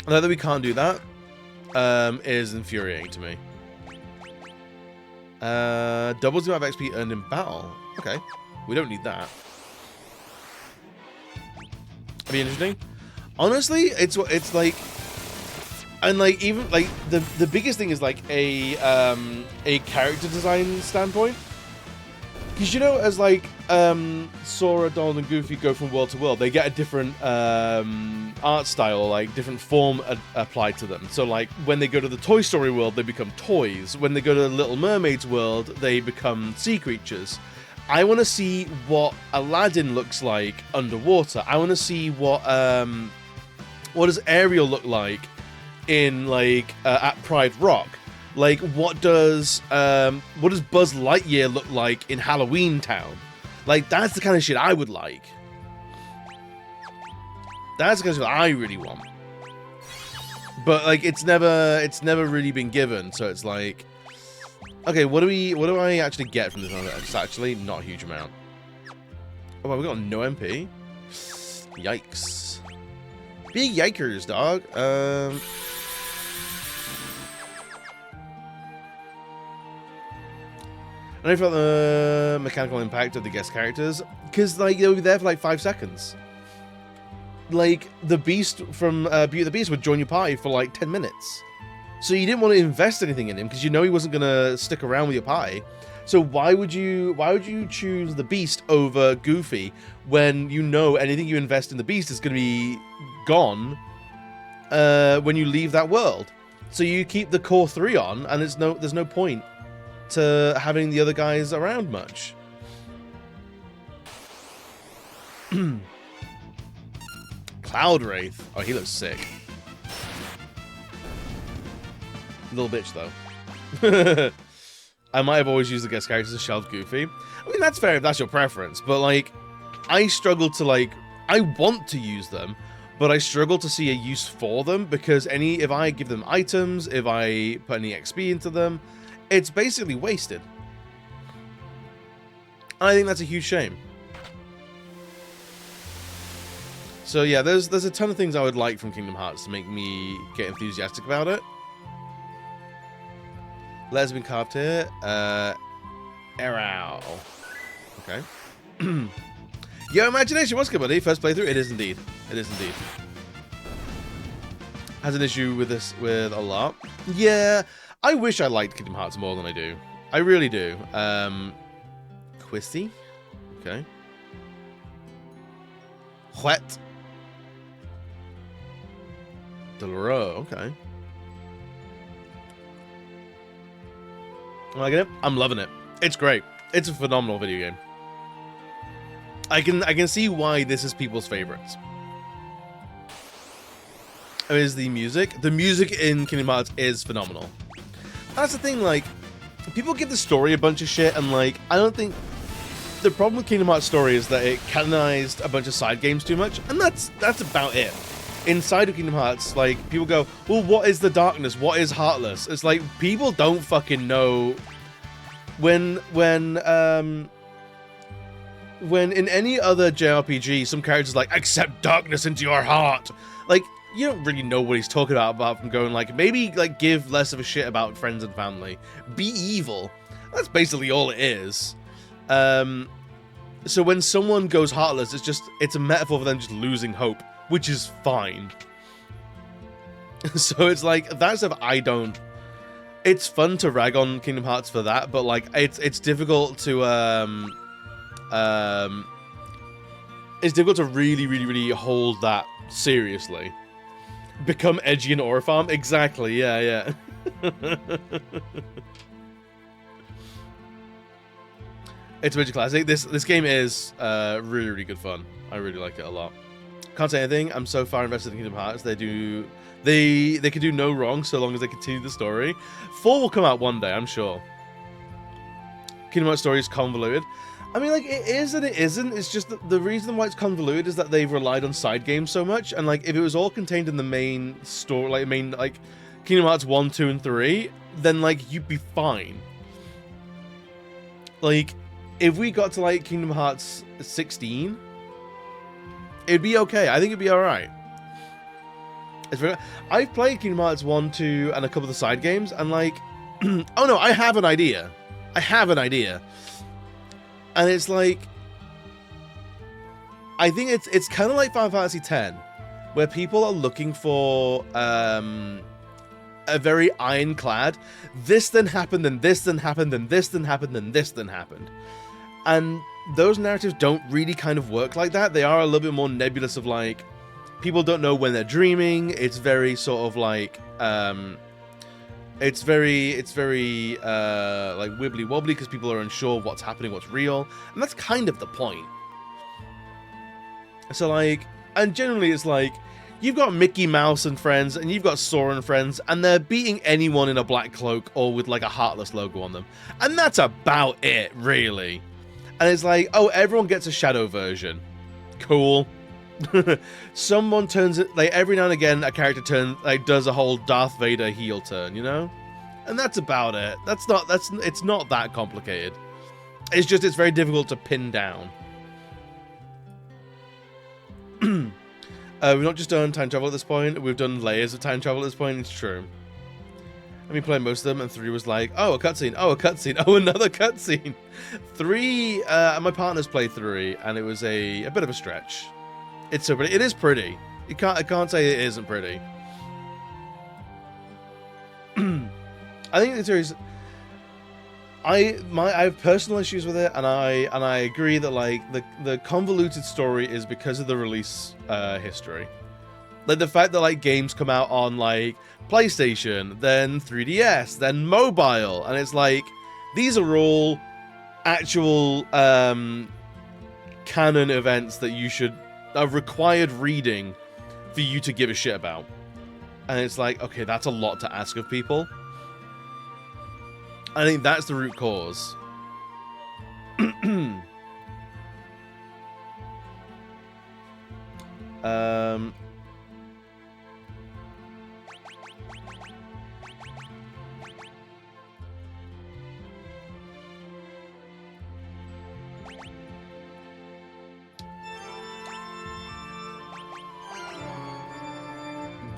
The fact that we can't do that is infuriating to me. Doubles the amount of XP earned in battle. Okay, we don't need that. That'd be interesting. Honestly, it's like, and like even like the biggest thing is like a character design standpoint. Because you know, as like Sora, Donald, and Goofy go from world to world, they get a different art style, like different form applied to them. So like when they go to the Toy Story world, they become toys. When they go to the Little Mermaid's world, they become sea creatures. I want to see what Aladdin looks like underwater. I want to see what does Ariel look like in like at Pride Rock. Like, what does Buzz Lightyear look like in Halloween Town? Like, that's the kind of shit I would like. That's the kind of shit I really want. But like, it's never really been given. So it's like, okay, what do I actually get from this? It's actually not a huge amount. Oh, well, we got no MP. Yikes! Big yikers, dog. I felt the mechanical impact of the guest characters because like they were there for like 5 seconds. Like the Beast from Beauty and the Beast would join your party for like 10 minutes, so you didn't want to invest anything in him because you know he wasn't gonna stick around with your party. So why would you choose the Beast over Goofy when you know anything you invest in the Beast is gonna be gone when you leave that world? So you keep the core 3 on, and there's no point to having the other guys around much. Cloud Wraith. Oh, he looks sick. Little bitch, though. I might have always used the guest characters to shelve Goofy. I mean, that's fair if that's your preference, but, like, I struggle to, like... I want to use them, but I struggle to see a use for them, because if I give them items, if I put any XP into them, it's basically wasted. I think that's a huge shame. So yeah, there's a ton of things I would like from Kingdom Hearts to make me get enthusiastic about it. Letters have been carved here. Arrow. Okay. Your imagination, what's good, buddy? First playthrough? It is indeed. It is indeed. Has an issue with this with a lot. Yeah. I wish I liked Kingdom Hearts more than I do. I really do. Quisty? Okay. Whet. Deloro, okay. I'm liking it. I'm loving it. It's great. It's a phenomenal video game. I can see why this is people's favorites. Is the music. The music in Kingdom Hearts is phenomenal. That's the thing, like, people give the story a bunch of shit, and, like, I don't think... The problem with Kingdom Hearts story is that it canonized a bunch of side games too much, and that's about it. Inside of Kingdom Hearts, like, people go, well, what is the darkness? What is Heartless? It's like, people don't fucking know... When in any other JRPG, some character's like, accept darkness into your heart. Like, you don't really know what he's talking about apart from going like, maybe like give less of a shit about friends and family. Be evil. That's basically all it is. So when someone goes heartless, it's a metaphor for them just losing hope, which is fine. So it's like, that stuff I don't... It's fun to rag on Kingdom Hearts for that, but like, it's difficult to, it's difficult to really hold that seriously. Become edgy in Aura Farm? Exactly, yeah. It's a major classic. This game is really good fun. I really like it a lot. Can't say anything. I'm so far invested in Kingdom Hearts. They can do no wrong so long as they continue the story. 4 will come out one day, I'm sure. Kingdom Hearts story is convoluted. I mean, like, it is and it isn't. It's just that the reason why it's convoluted is that they've relied on side games so much. And, like, if it was all contained in the main story, like, Kingdom Hearts 1, 2, and 3, then, like, you'd be fine. Like, if we got to, like, Kingdom Hearts 16, it'd be okay. I think it'd be alright. I've played Kingdom Hearts 1, 2, and a couple of the side games, and, like, oh no, I have an idea. I have an idea. And it's like, I think it's kind of like Final Fantasy X, where people are looking for a very ironclad, this then happened, and this then happened, and this then happened, and this then happened. And those narratives don't really kind of work like that. They are a little bit more nebulous of like, people don't know when they're dreaming. It's very sort of like, it's very like wibbly wobbly because people are unsure what's happening, what's real. And that's kind of the point. So like, and generally it's like, you've got Mickey Mouse and friends, and you've got Sora and friends, and they're beating anyone in a black cloak or with like a Heartless logo on them. And that's about it, really. And it's like, oh, everyone gets a shadow version. Cool. Someone turns it, like every now and again, a character does a whole Darth Vader heel turn, you know? And that's about it. It's not that complicated. It's just, it's very difficult to pin down. We've not just done time travel at this point, we've done layers of time travel at this point, it's true. I mean, playing most of them, and 3 was like, oh, a cutscene, oh, a cutscene, oh, another cutscene. 3, my partners played 3, and it was a bit of a stretch. It's so pretty. It is pretty. I can't say it isn't pretty. I think the series, I have personal issues with it, and I agree that like the convoluted story is because of the release history. Like the fact that like games come out on like PlayStation, then 3DS, then mobile, and it's like these are all actual canon events that you should are required reading for you to give a shit about. And it's like, okay, that's a lot to ask of people. I think that's the root cause.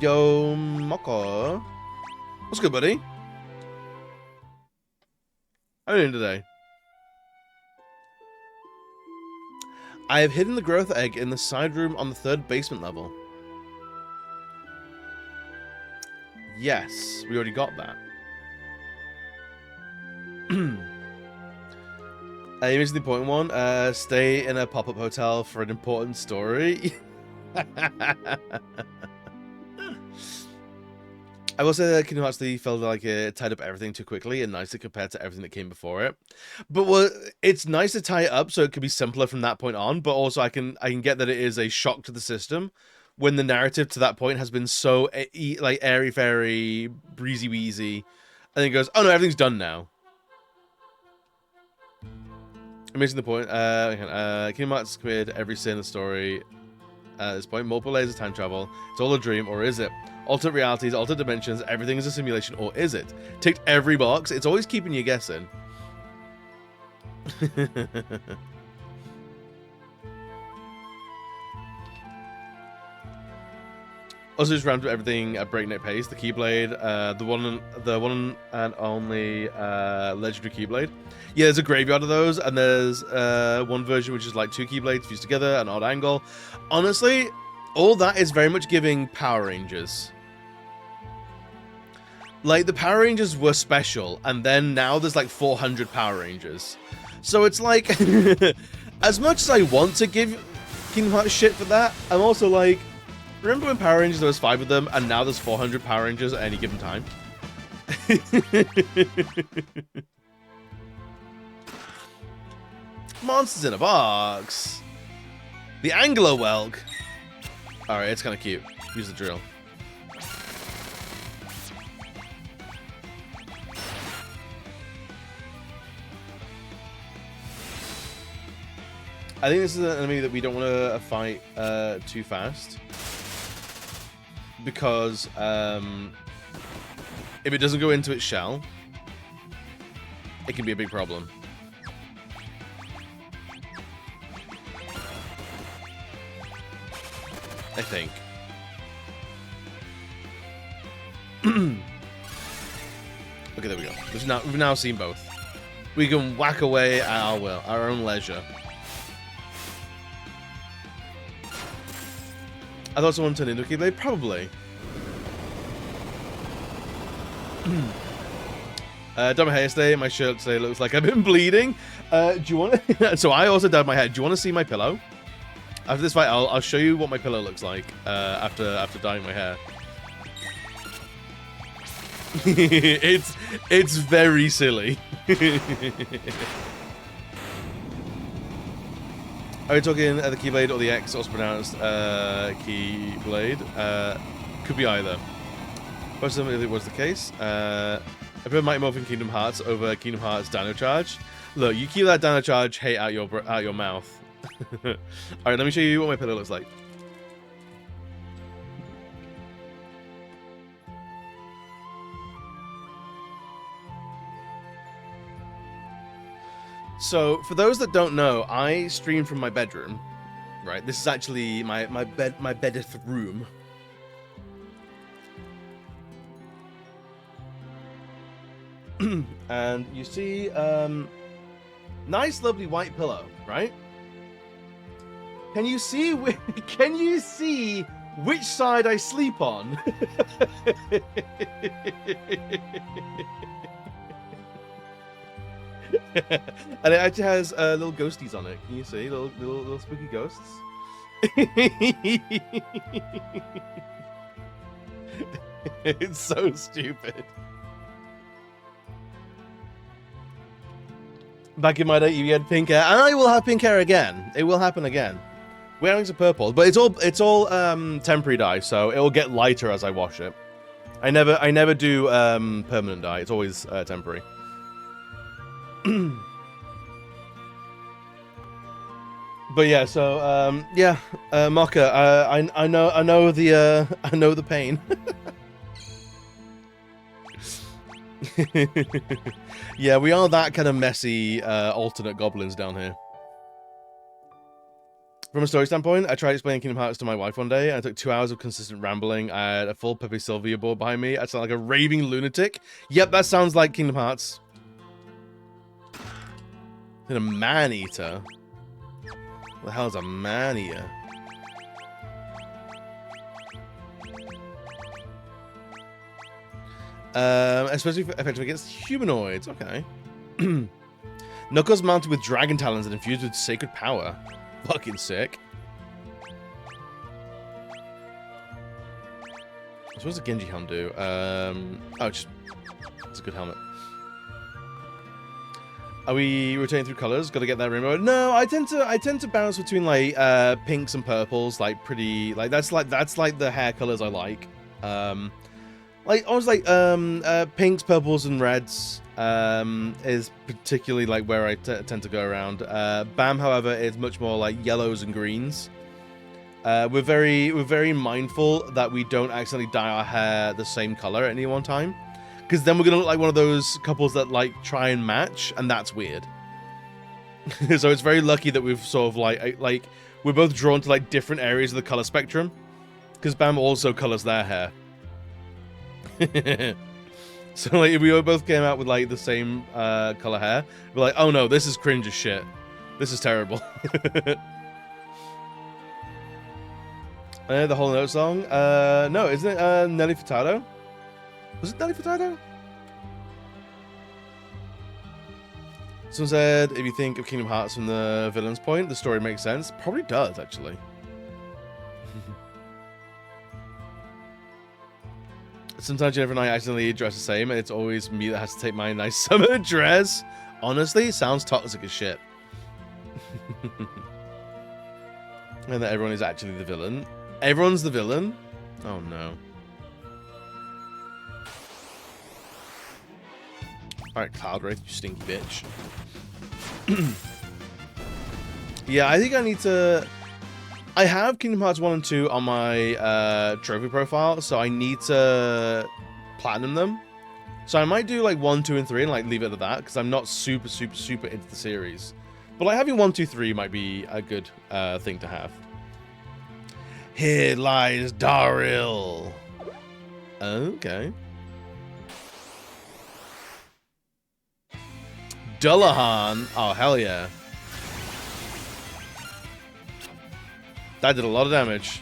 Yo, Moko. What's good, buddy? How are you doing today? I have hidden the growth egg in the side room on the 3rd basement level. Yes, we already got that. You missed the important one. Stay in a pop-up hotel for an important story. I will say that Kingdom Hearts 3 felt like it tied up everything too quickly and nicely compared to everything that came before it. But it's nice to tie it up so it could be simpler from that point on, but also I can get that it is a shock to the system when the narrative to that point has been so like airy-fairy, breezy-weezy, and then it goes, oh no, everything's done now. I'm missing the point. Kingdom Hearts committed every sin in the story at this point. Multiple layers of time travel. It's all a dream, or is it? Alternate realities, alternate dimensions, everything is a simulation, or is it? Ticked every box. It's always keeping you guessing. Also just rammed up everything at breakneck pace. The Keyblade, the one and only legendary Keyblade. Yeah, there's a graveyard of those, and there's one version which is like 2 Keyblades fused together, an odd angle. Honestly, all that is very much giving Power Rangers. Like, the Power Rangers were special, and then now there's like 400 Power Rangers. So it's like, as much as I want to give Kingdom Hearts shit for that, I'm also like, remember when Power Rangers, there was 5 of them, and now there's 400 Power Rangers at any given time? Monsters in a box. The Anglo Welk. Alright, it's kind of cute. Use the drill. I think this is an enemy that we don't want to fight too fast. Because if it doesn't go into its shell, it can be a big problem. I think. Okay, there we go. We've now seen both. We can whack away at our will, our own leisure. I thought someone turned into a Keyblade? Probably. Done my hair yesterday. My shirt today looks like I've been bleeding. Do you want to... So I also dyed my hair. Do you want to see my pillow? After this fight, I'll show you what my pillow looks like after dyeing my hair. it's very silly. Are we talking the Keyblade or the X, also pronounced Keyblade? Could be either. Most of them, it was the case. I prefer Mighty Morphin Kingdom Hearts over Kingdom Hearts Dino Charge. Look, you keep that Dino Charge hate out your mouth. All right, let me show you what my pillow looks like. So, for those that don't know, I stream from my bedroom, right? This is actually my bedith room. And you see, nice, lovely white pillow, right? Can you see which side I sleep on? And it actually has little ghosties on it. Can you see little spooky ghosts? It's so stupid. Back in my day, you had pink hair, and I will have pink hair again. It will happen again. We're having some purple, but it's all temporary dye, so it will get lighter as I wash it. I never do permanent dye. It's always temporary. But yeah, so yeah, Mocha, I know the pain. Yeah, we are that kind of messy alternate goblins down here. From a story standpoint, I tried explaining Kingdom Hearts to my wife one day, and it took 2 hours of consistent rambling. I had a full Pepe Sylvia board behind me. I sound like a raving lunatic. Yep, that sounds like Kingdom Hearts. And a man-eater? What the hell is a man-eater? Especially effective against humanoids. Okay. Knuckles mounted with dragon talons and infused with sacred power. Fucking sick. So what's a Genji helm do? Oh, just... It's a good helmet. Are we rotating through colors? Got to get that rainbow. No, I tend to bounce between like pinks and purples, like pretty like that's like the hair colors I like. Like almost like pinks, purples, and reds is particularly like where I tend to go around. Bam, however, is much more like yellows and greens. We're very mindful that we don't accidentally dye our hair the same color at any one time. Because then we're going to look like one of those couples that, like, try and match, and that's weird. So it's very lucky that we've sort of, like, we're both drawn to, like, different areas of the color spectrum. Because Bam also colors their hair. So, like, if we both came out with, like, the same color hair, we're like, oh no, this is cringe as shit. This is terrible. The Whole Note song? No, isn't it Nelly Furtado? Was it Nelly Furtado? Someone said, if you think of Kingdom Hearts from the villain's point, the story makes sense. Probably does, actually. Sometimes Jennifer and I accidentally dress the same, and it's always me that has to take my nice summer dress. Honestly, sounds toxic as shit. And that everyone is actually the villain. Everyone's the villain? Oh no. Alright, Cloud Wraith, you stinky bitch. Yeah, I think I need to... I have Kingdom Hearts 1 and 2 on my trophy profile, so I need to platinum them. So I might do like 1, 2, and 3 and like leave it at that, because I'm not super into the series. But like having 1, 2, 3 might be a good thing to have. Here lies Darryl. Okay. Dullahan. Oh, hell yeah. That did a lot of damage.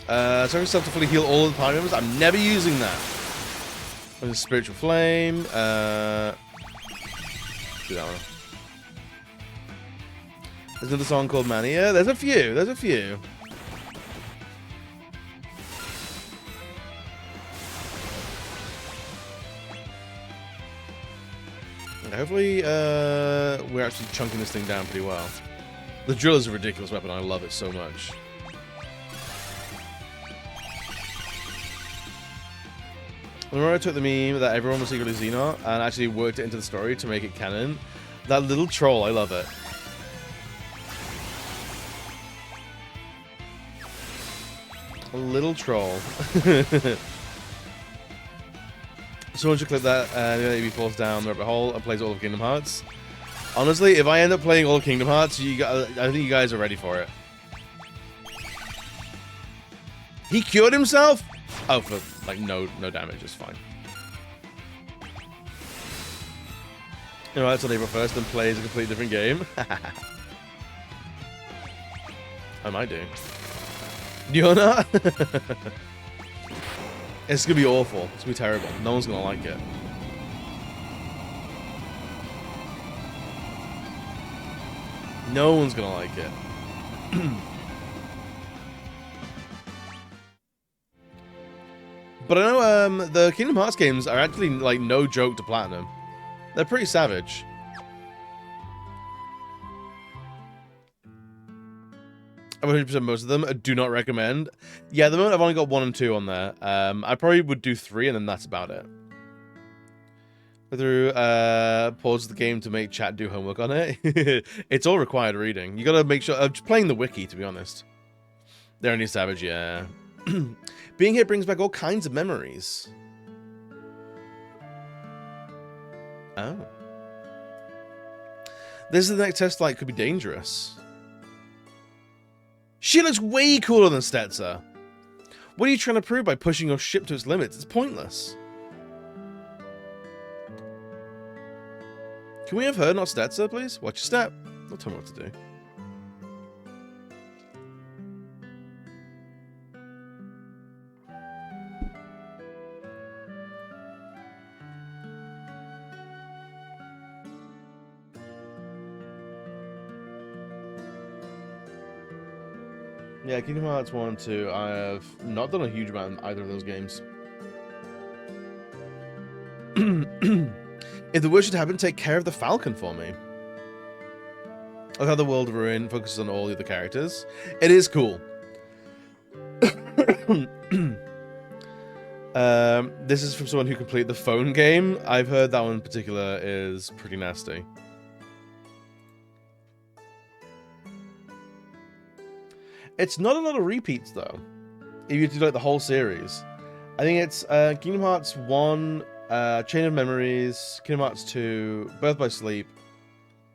So yourself to fully heal all of the party members. I'm never using that. There's a spiritual flame. Do that one. There's another song called Mania. There's a few. There's a few. And hopefully, we're actually chunking this thing down pretty well. The drill is a ridiculous weapon. I love it so much. Remember I took the meme that everyone was secretly Xehanort and actually worked it into the story to make it canon? That little troll, I love it. A little troll. Someone should clip that and then he falls down the rabbit hole and plays all of Kingdom Hearts. Honestly, if I end up playing all of Kingdom Hearts, I think you guys are ready for it. He cured himself? Oh, for like no damage, it's fine. You know, that's on April 1st and plays a completely different game. I might do. You're not? It's gonna be awful. It's gonna be terrible. No one's gonna like it. No one's gonna like it. But I know the Kingdom Hearts games are actually like no joke to platinum. They're pretty savage. I'm 100% most of them. I do not recommend. Yeah, at the moment I've only got 1 and 2 on there. I probably would do 3 and then that's about it. Go through, pause the game to make chat do homework on it. It's all required reading. You gotta make sure, just playing the wiki to be honest. They're only savage, yeah. Being here brings back all kinds of memories. Oh. This is the next test flight, could be dangerous. She looks way cooler than Stetzer. What are you trying to prove by pushing your ship to its limits? It's pointless. Can we have her, not Stetzer, please? Watch your step. Don't tell me what to do. Yeah, Kingdom Hearts 1 and 2, I have not done a huge amount in either of those games. If the worst should happen, take care of the Falcon for me. I love how the World of Ruin focuses on all the other characters. It is cool. This is from someone who completed the phone game. I've heard that one in particular is pretty nasty. It's not a lot of repeats, though, if you do like the whole series. I think it's Kingdom Hearts 1, Chain of Memories, Kingdom Hearts 2, Birth by Sleep,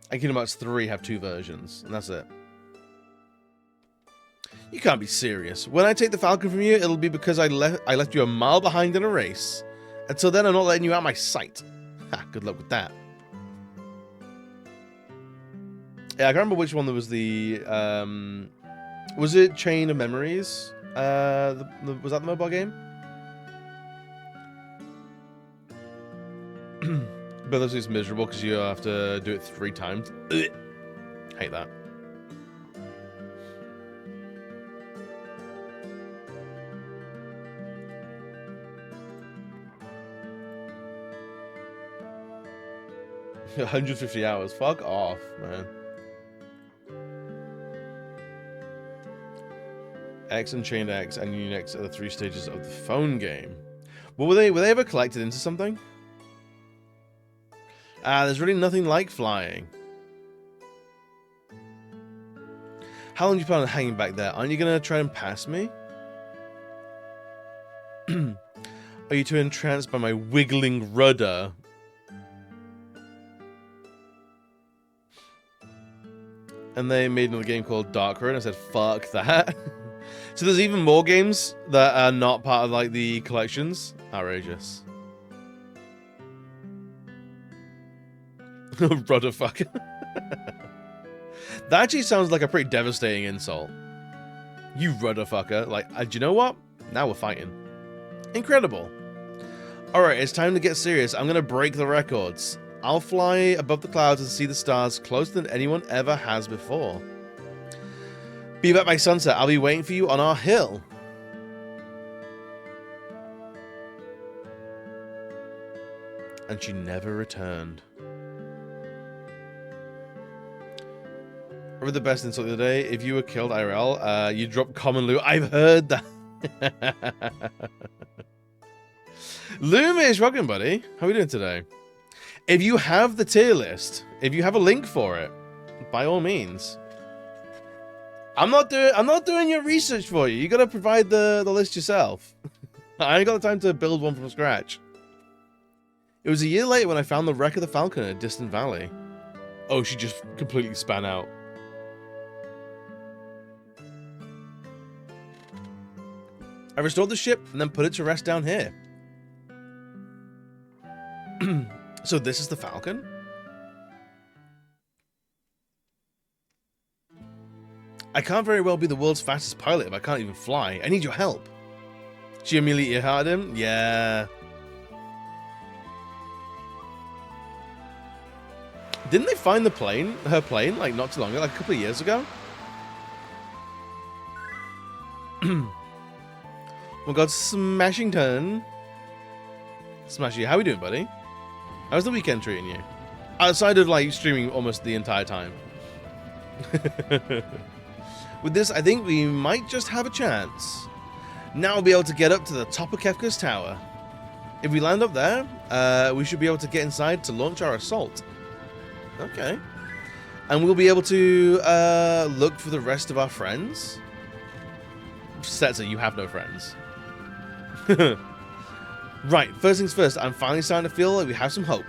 and Kingdom Hearts 3 have 2 versions, and that's it. You can't be serious. When I take the Falcon from you, it'll be because I left you a mile behind in a race. Until then, I'm not letting you out of my sight. Ha, good luck with that. Yeah, I can't remember which one there was the... was it Chain of Memories? Was that the mobile game? But this is miserable because you have to do it 3 times. Ugh. Hate that. $150 hours. Fuck off, man. X and Chain X and Union X are the 3 stages of the phone game. But were they ever collected into something? There's really nothing like flying. How long do you plan on hanging back there? Aren't you gonna try and pass me? Are you too entranced by my wiggling rudder? And they made another game called Dark Road, and I said, fuck that. So there's even more games that are not part of like the collections. Outrageous. Rudderfucker. That actually sounds like a pretty devastating insult. You rudderfucker. Like, do you know what? Now we're fighting. Incredible. Alright, it's time to get serious. I'm going to break the records. I'll fly above the clouds and see the stars closer than anyone ever has before. Be back by sunset. I'll be waiting for you on our hill. And she never returned. Remember the best insult the other day? If you were killed IRL, you drop common loot. I've heard that. Loomish, welcome, buddy. How are we doing today? If you have the tier list, if you have a link for it, by all means. I'm not doing your research for you. You gotta provide the list yourself. I ain't got the time to build one from scratch. It was a year later when I found the wreck of the Falcon in a distant valley. Oh, she just completely span out. I restored the ship and then put it to rest down here. So this is the Falcon? I can't very well be the world's fastest pilot if I can't even fly. I need your help. She immediately earharted him? Yeah. Didn't they find the plane, her plane, like not too long ago, like a couple of years ago? Oh my god, Smashington. Smashy, how we doing, buddy? How's the weekend treating you? Outside of like streaming almost the entire time. With this, I think we might just have a chance. Now we'll be able to get up to the top of Kefka's tower. If we land up there, we should be able to get inside to launch our assault. Okay. And we'll be able to look for the rest of our friends. Setzer, you have no friends. Right, first things first, I'm finally starting to feel like we have some hope.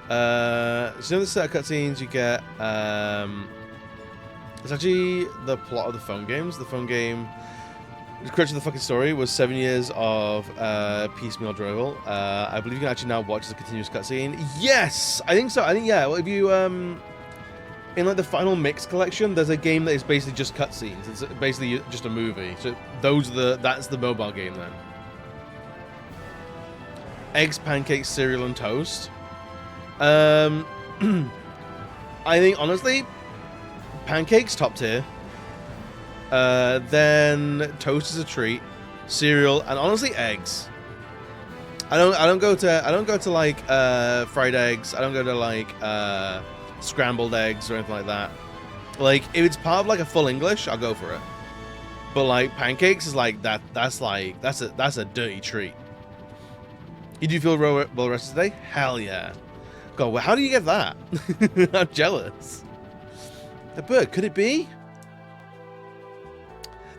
So in the set of cutscenes you get, it's actually the plot of the phone games. The phone game, correct to the fucking story, was 7 years of piecemeal drivel. I believe you can actually now watch the continuous cutscene. Yes! I think so. I think, yeah, well, if you, in like the Final Mix collection, there's a game that is basically just cutscenes. It's basically just a movie. So that's the mobile game then. Eggs, pancakes, cereal, and toast. I think honestly, pancakes top tier. Then toast is a treat, cereal, and honestly eggs. I don't go to like fried eggs. I don't go to like scrambled eggs or anything like that. Like if it's part of like a full English, I'll go for it. But like pancakes is like that. That's a dirty treat. You do feel well rested today? Hell yeah. God, well, how do you get that? I'm jealous. A bird, could it be?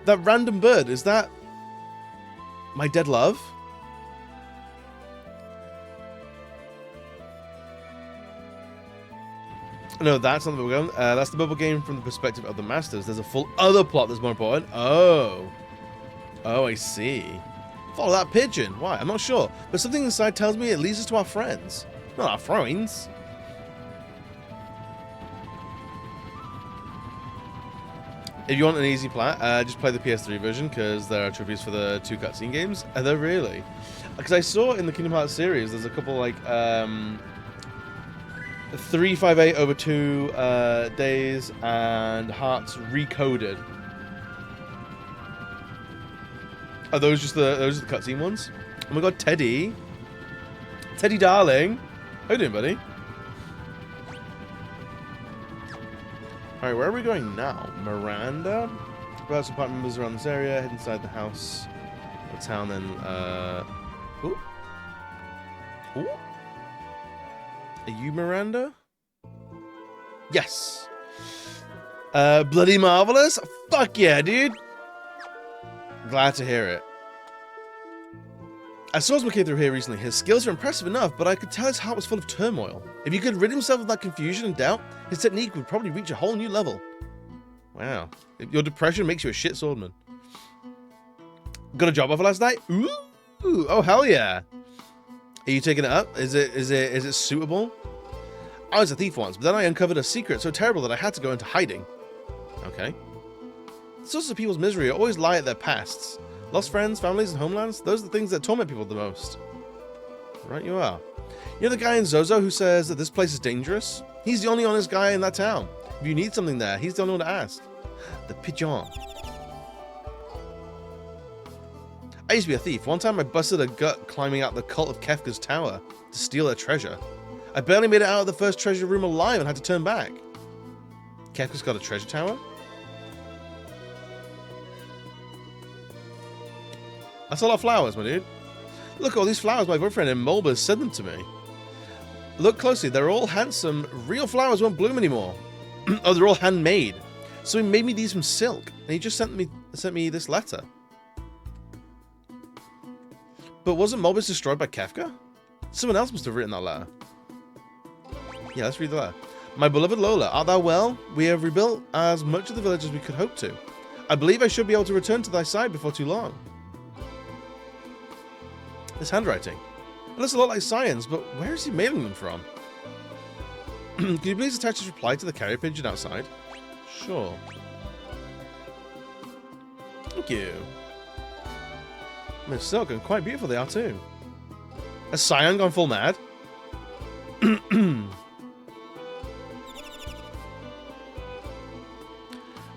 That random bird, is that my dead love? No, that's not the bubble game. That's the bubble game from the perspective of the masters. There's a full other plot that's more important. Oh, I see. Follow that pigeon. Why? I'm not sure. But something inside tells me it leads us to our friends. Not our friends. If you want an easy play, just play the PS3 version because there are trophies for the 2 cutscene games. Are there really? Because I saw in the Kingdom Hearts series, there's a couple like 358 over 2 days and Hearts Recoded. Are those just the cutscene ones? Oh my god, Teddy darling, how you doing, buddy? Alright, where are we going now? Miranda? About some party members around this area, head inside the house or town, then ooh. Are you Miranda? Yes. Bloody marvelous? Fuck yeah, dude. Glad to hear it. I saw him came through here recently. His skills are impressive enough, but I could tell his heart was full of turmoil. If he could rid himself of that confusion and doubt, his technique would probably reach a whole new level. Wow. Your depression makes you a shit swordman. Got a job offer last night? Ooh. Oh, hell yeah. Are you taking it up? Is it suitable? I was a thief once, but then I uncovered a secret so terrible that I had to go into hiding. Okay. The sources of people's misery always lie at their pasts. Lost friends, families, and homelands, those are the things that torment people the most. Right you are. You're the guy in Zozo who says that this place is dangerous? He's the only honest guy in that town. If you need something there, he's the only one to ask. The Pigeon. I used to be a thief. One time I busted a gut climbing out the cult of Kefka's tower to steal their treasure. I barely made it out of the first treasure room alive and had to turn back. Kefka's got a treasure tower? That's a lot of flowers, my dude. Look at all these flowers. My boyfriend in Mulbers sent them to me. Look closely. They're all handsome. Real flowers won't bloom anymore. Oh, they're all handmade. So he made me these from silk, and he just sent me this letter. But wasn't Mulbers destroyed by Kefka? Someone else must have written that letter. Yeah, let's read the letter. My beloved Lola, art thou well? We have rebuilt as much of the village as we could hope to. I believe I should be able to return to thy side before too long. This handwriting. It looks a lot like science, but where is he mailing them from? Can you please attach his reply to the carrier pigeon outside? Sure. Thank you. Miss Silk, and quite beautiful they are too. Has Scion gone full mad?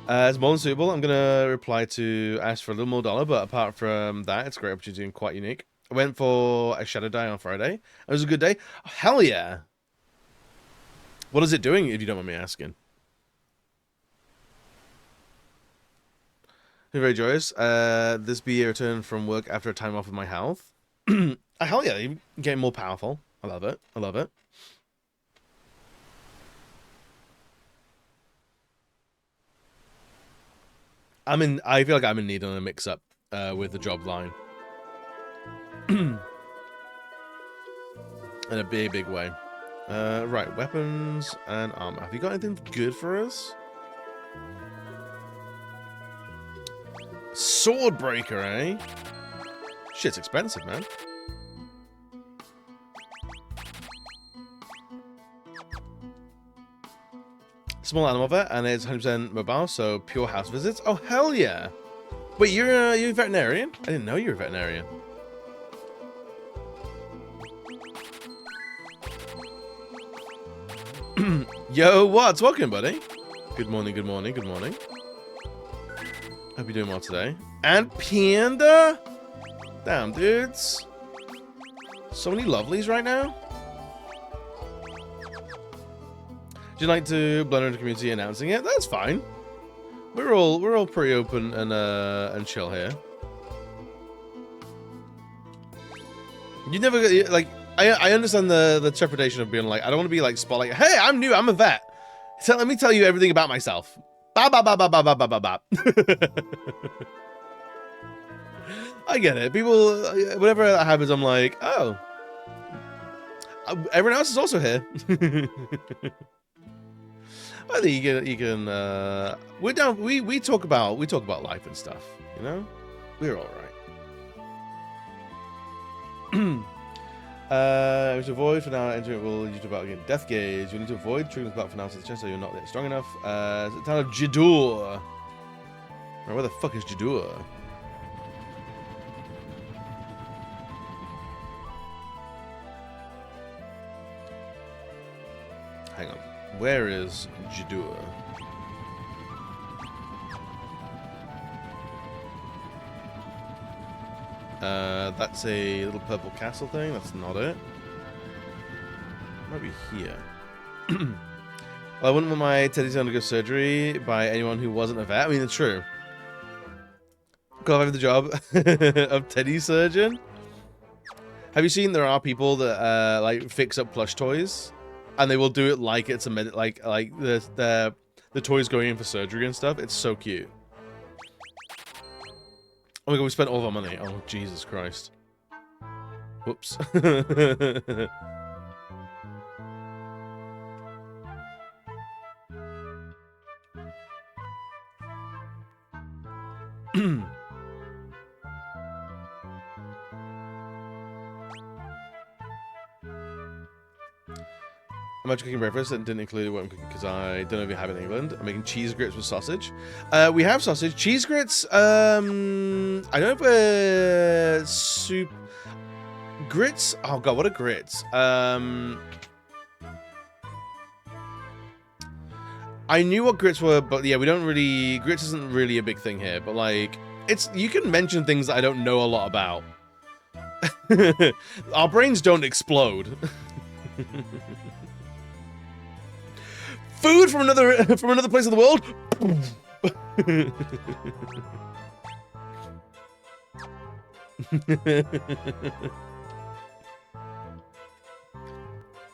It's more than suitable. I'm going to reply to ask for a little more dollar, but apart from that, it's a great opportunity and quite unique. I went for a Shadow Die on Friday. It was a good day. Oh, hell yeah. What is it doing, if you don't mind me asking? Very joyous. This be a return from work after a time off with my health. Hell yeah, you're getting more powerful. I love it. I love it. I feel like I'm in need of a mix-up with the job line. In a big, big way. Right, weapons and armor. Have you got anything good for us? Swordbreaker, eh? Shit's expensive, man. Small animal vet, and it's 100% mobile, so pure house visits. Oh, hell yeah! Wait, you're a veterinarian? I didn't know you were a veterinarian. Yo, what's welcome, buddy? Good morning, good morning, good morning. Hope you're doing well today. And Panda? Damn, dudes. So many lovelies right now. Would you like to blend into the community announcing it? That's fine. We're all pretty open and chill here. You never like I understand the trepidation of being like, I don't want to be like spotlight. Hey, I'm new. I'm a vet. So let me tell you everything about myself. Ba ba ba ba ba ba ba ba ba. I get it. People, whenever that happens, I'm like, oh, everyone else is also here. I think you can. We're down. We talk about life and stuff. You know, we're all right. We should avoid for now. Entering will lead you to about again. Death gaze. You need to avoid triggering the for now since chest so you're not yet strong enough. The town of Jidur. Right, where the fuck is Jidur? Hang on. Where is Jidur? That's a little purple castle thing. That's not it. Might be here. Well, I wouldn't want my teddies to undergo surgery by anyone who wasn't a vet. I mean, it's true. Could I have the job of teddy surgeon? Have you seen there are people that like fix up plush toys, and they will do it like it's a like the toys going in for surgery and stuff. It's so cute. Oh my god, we spent all of our money. Oh, Jesus Christ. Whoops. I'm actually cooking breakfast and didn't include what I'm cooking because I don't know if you have it in England. I'm making cheese grits with sausage. We have sausage. Cheese grits, I don't know if soup... Grits? Oh god, what are grits? I knew what grits were, but yeah, we don't really... Grits isn't really a big thing here, but like... It's... You can mention things that I don't know a lot about. Our brains don't explode. Food from another place of the world.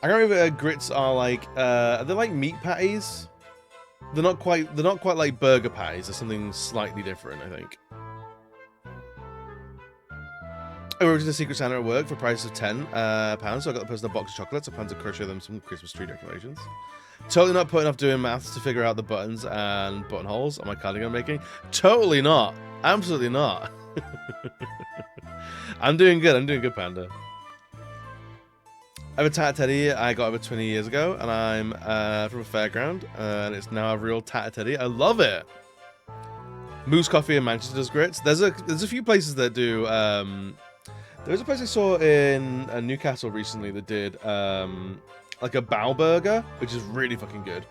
I can't remember if grits are like they're like meat patties. They're not quite like burger patties. They're something slightly different, I think. I ordered a Secret Santa at work for a price of £10, so I got the person a box of chocolates. I plan to crochet them some Christmas tree decorations. Totally not putting off doing maths to figure out the buttons and buttonholes on my cardigan making. Totally not. Absolutely not. I'm doing good, Panda. I have a Tata Teddy I got over 20 years ago, and I'm from a fairground, and it's now a real Tata Teddy. I love it. Moose Coffee in Manchester does grits. There's a few places that do. There was a place I saw in Newcastle recently that did like a bow burger, which is really fucking good.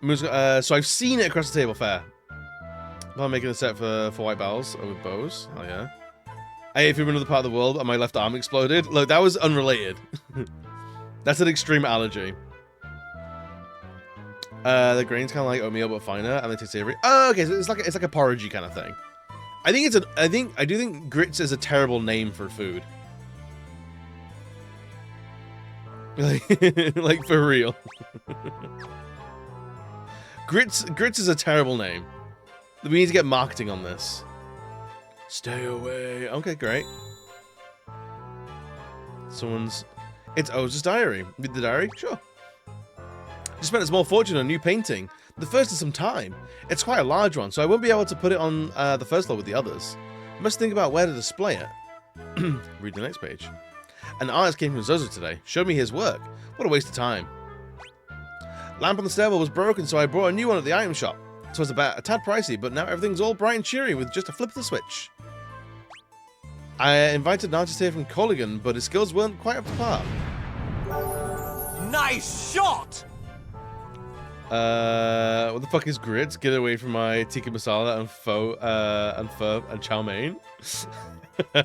So I've seen it across the table fair. I'm making a set for white bells with bows. Oh yeah. Hey, if you're in another part of the world and my left arm exploded, look, that was unrelated. That's an extreme allergy. The grain's kind of like oatmeal but finer, and they taste savory. Oh, okay, so it's like a porridgey kind of thing. I do think grits is a terrible name for food. Like for real. Grits is a terrible name. We need to get marketing on this. Stay away. Okay, great. It's O's diary. Read the diary? Sure. Just spent a small fortune on a new painting. The first in some time. It's quite a large one, so I won't be able to put it on the first floor with the others. Must think about where to display it. Read the next page. An artist came from Zozo today. Showed me his work. What a waste of time. Lamp on the stairwell was broken, so I brought a new one at the item shop. So it's about a tad pricey, but now everything's all bright and cheery with just a flip of the switch. I invited an artist here from Colligan, but his skills weren't quite up to par. Nice shot! What the fuck is grits? Get away from my tikka masala and pho and chow mein. It's a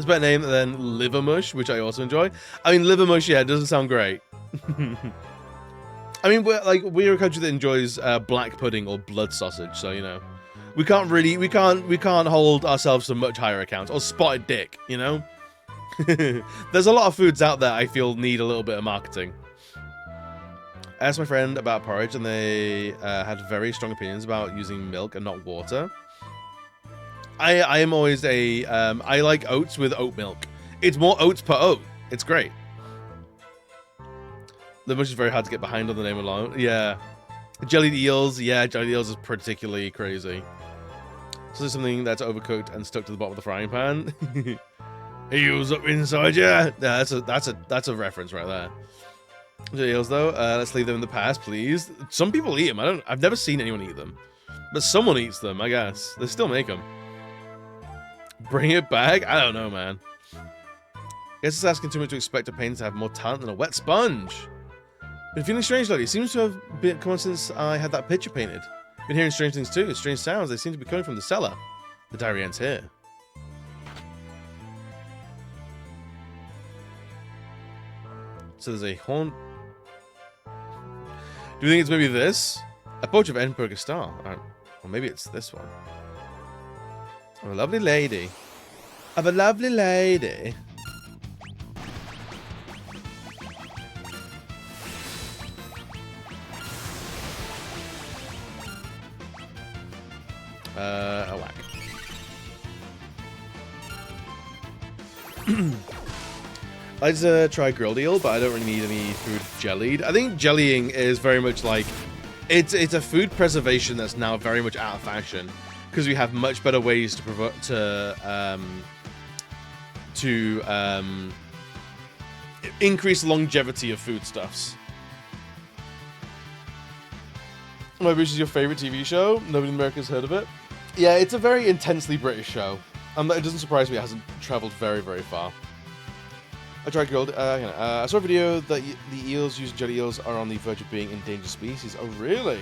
better name than liver mush, which I also enjoy. I mean, liver mush, yeah, it doesn't sound great. I mean, we're a country that enjoys black pudding or blood sausage, so you know, we can't hold ourselves to much higher accounts. Or spotted dick, you know. There's a lot of foods out there I feel need a little bit of marketing. I asked my friend about porridge, and they had very strong opinions about using milk and not water. I am always I like oats with oat milk. It's more oats per oat. It's great. The mush is very hard to get behind on the name alone. Yeah. Jellied eels. Yeah, jellied eels is particularly crazy. So there's something that's overcooked and stuck to the bottom of the frying pan. Eels up inside, yeah. Yeah, that's a reference right there. Eels though, let's leave them in the past, please. Some people eat them. I've never seen anyone eat them, but someone eats them, I guess. They still make them. Bring it back? I don't know, man. Guess it's asking too much to expect a painter to have more talent than a wet sponge. Been feeling strange lately. It seems to have come on since I had that picture painted. Been hearing strange things too. Strange sounds. They seem to be coming from the cellar. The diary ends here. So there's a haunt. Do you think it's maybe this? A portrait of Edinburgh Star. Or maybe it's this one. Of a lovely lady. Of a lovely lady. A whack. I just try grilled eel, but I don't really need any food jellied. I think jellying is very much like it's a food preservation that's now very much out of fashion because we have much better ways to increase longevity of foodstuffs. My Bruce is your favorite TV show. Nobody in America's heard of it. Yeah, it's a very intensely British show. It doesn't surprise me it hasn't traveled very, very far. I tried grilled. I saw a video that the eels using jelly eels are on the verge of being endangered species. Oh, really?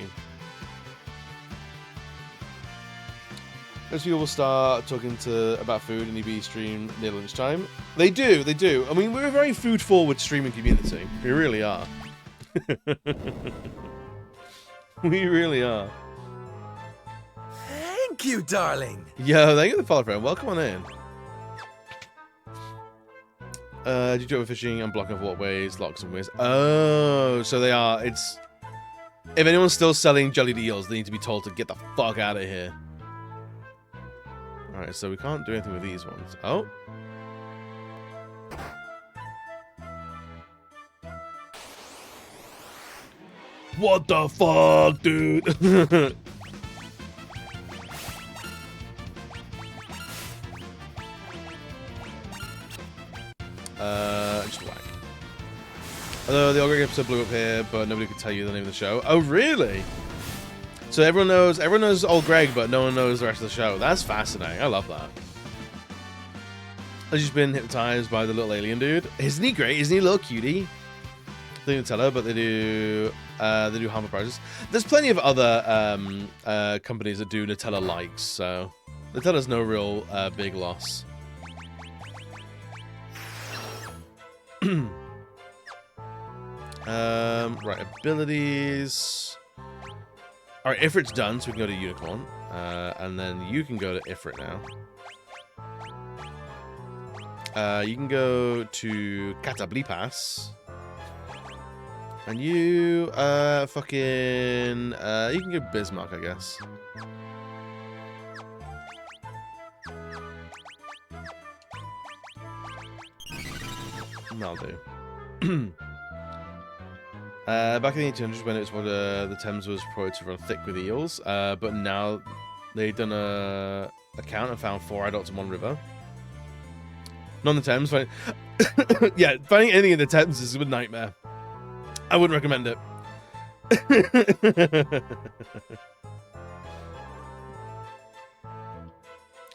Most people will start talking about food in EB stream near lunchtime. They do. I mean, we're a very food-forward streaming community. We really are. We really are. Thank you, darling. Yo, thank you for the follow, friend. Welcome on in. Do you joke with fishing and blocking off waterways, locks and weirs? Oh, so they are. It's if anyone's still selling jellied eels, they need to be told to get the fuck out of here. All right, so we can't do anything with these ones. Oh. What the fuck, dude? Just whack. Although the Ogre episode blew up here, but nobody could tell you the name of the show. Oh, really? So everyone knows Old Greg, but no one knows the rest of the show. That's fascinating. I love that. I've just been hypnotized by the little alien dude. Isn't he great? Isn't he a little cutie? They don't tell her, but they do harmful prices. There's plenty of other companies that do Nutella likes, so Nutella's no real big loss. Right, abilities. Alright, Ifrit's done, so we can go to Unicorn. And then you can go to Ifrit now. You can go to Catablipas. And you, you can go Bismarck, I guess. That'll do. Back in the 1800s, when it was what the Thames was reported to run thick with eels, but now they've done a count and found 4 adults in one river. Not in the Thames. Yeah, finding anything in the Thames is a nightmare. I wouldn't recommend it.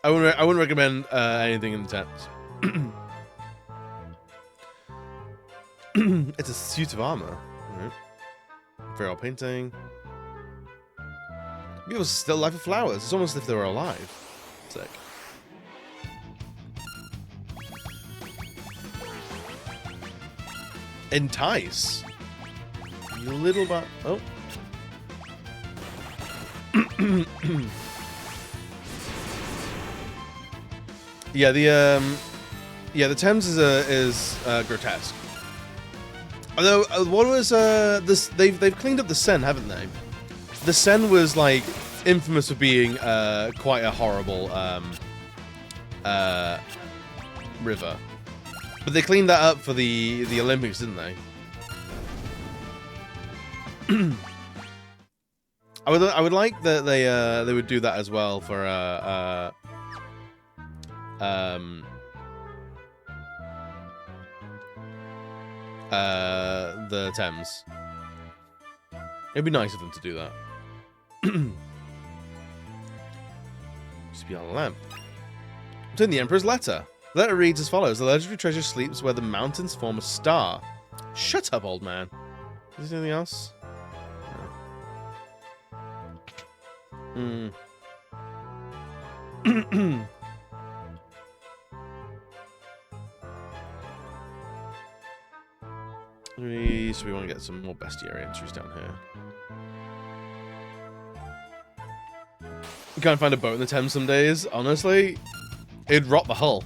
I wouldn't recommend anything in the Thames. It's a suit of armor. Right. Very old painting. People still life of flowers. It's almost as if they were alive. Sick. Entice. You little bit. Oh. Yeah, the Thames is grotesque. Although what was this? They've cleaned up the Seine, haven't they? The Seine was like infamous for being quite a horrible river, but they cleaned that up for the Olympics, didn't they? I would like that they would do that as well for the Thames. It'd be nice of them to do that. Just be on a lamp. It's in the Emperor's letter. The letter reads as follows: the legendary treasure sleeps where the mountains form a star. Shut up, old man. Is there anything else? No. So we want to get some more bestiary entries down here. You can't find a boat in the Thames some days. Honestly, it'd rot the hull.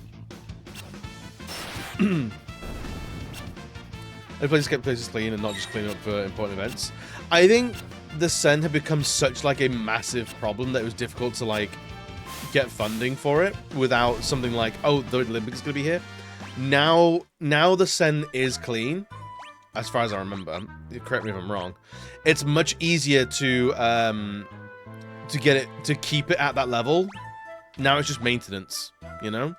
The place kept places clean and not just clean up for important events. I think the Seine had become such like a massive problem that it was difficult to like get funding for it without something like, oh, the Olympics is gonna be here. Now the Sen is clean, as far as I remember. Correct me if I'm wrong. It's much easier to get it, to keep it at that level. Now it's just maintenance, you know?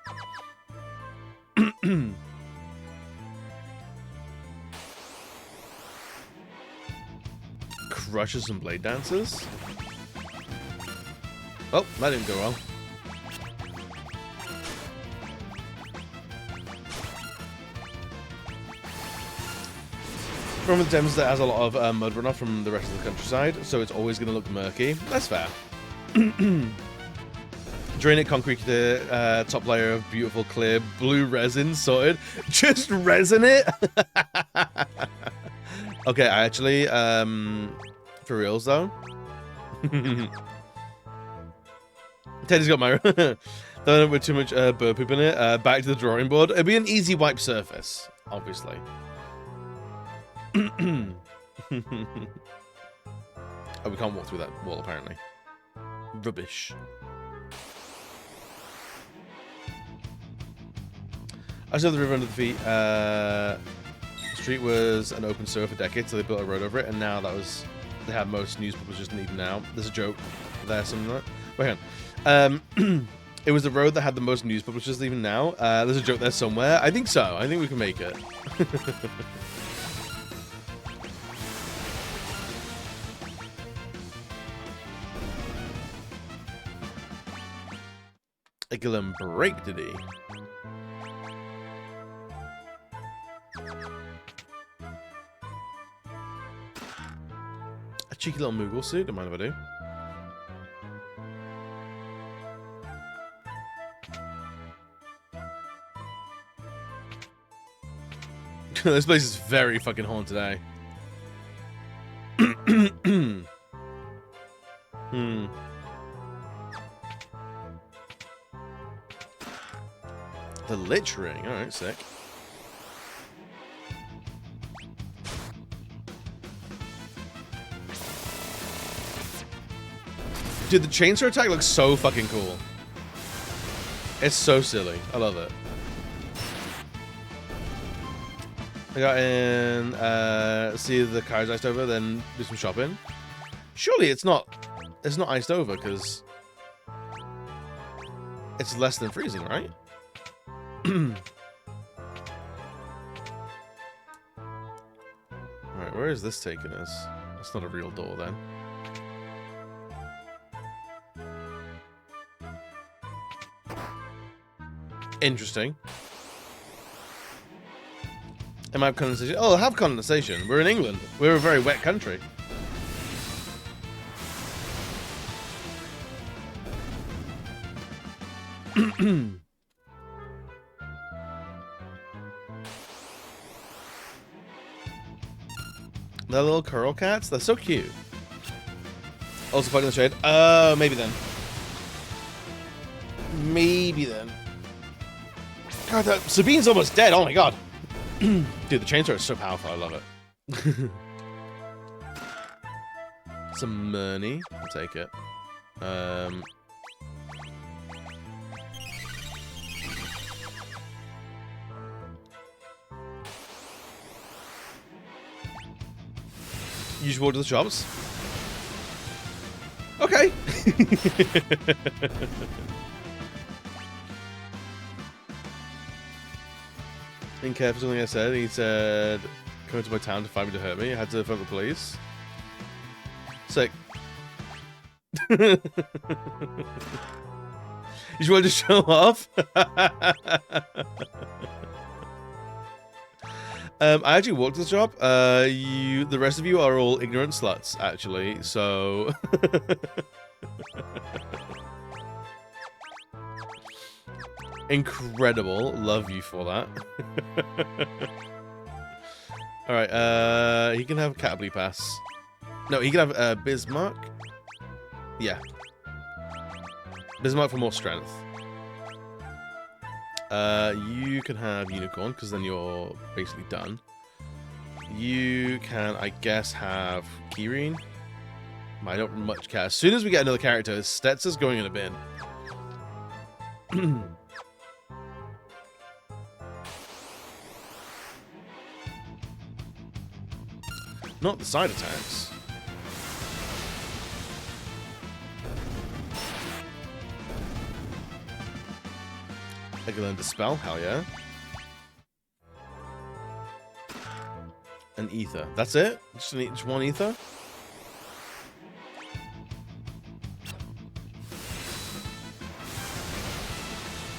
Crushes and blade dancers. Oh, that didn't go well. From the Thames that has a lot of mud runoff from the rest of the countryside, so it's always going to look murky. That's fair. Drainite concrete, the top layer of beautiful clear blue resin sorted. Just resin it. Okay, I actually, for reals though. Teddy's got my don't with too much bird poop in it. Back to the drawing board. It'd be an easy wipe surface, obviously. Oh, we can't walk through that wall apparently. Rubbish. I saw the river under the feet. The street was an open sewer for decades, so they built a road over it, and now they have most news publishers and even now. There's a joke there, something like that. Wait, hang on. It was the road that had the most news publishers even now. There's a joke there somewhere. I think so. I think we can make it. A Gillum break, did he? A cheeky little Moogle suit, don't mind if I do. This place is very fucking haunted, eh? The Lich Ring, alright, sick. Dude, the chainsaw attack looks so fucking cool. It's so silly. I love it. I got in, see the car's iced over, then do some shopping. Surely it's not iced over, because it's less than freezing, right? Alright, where is this taking us? That's not a real door, then. Interesting. It might have condensation. Oh, it'll have condensation. We're in England. We're a very wet country. The little curl cats, they're so cute. Also plugging the shade. Oh, maybe then. Maybe then. God, Sabine's almost dead. Oh my god. Dude, the chainsaw is so powerful. I love it. Some money. I'll take it. You should walk to the shops. Okay. Didn't care for something I said. He said, "Come to my town to find me to hurt me." I had to phone the police. Sick. You just wanted to show off. I actually walked to the shop. The rest of you are all ignorant sluts, actually. So, incredible. Love you for that. All right. He can have Catably Pass. No, he can have Bismarck. Yeah. Bismarck for more strength. You can have Unicorn, because then you're basically done. You can, I guess, have Kirine. I don't much care. As soon as we get another character, Stetzer's going in a bin. not the side attacks. I can learn Dispel, hell yeah. An Ether. That's it? Just one Ether?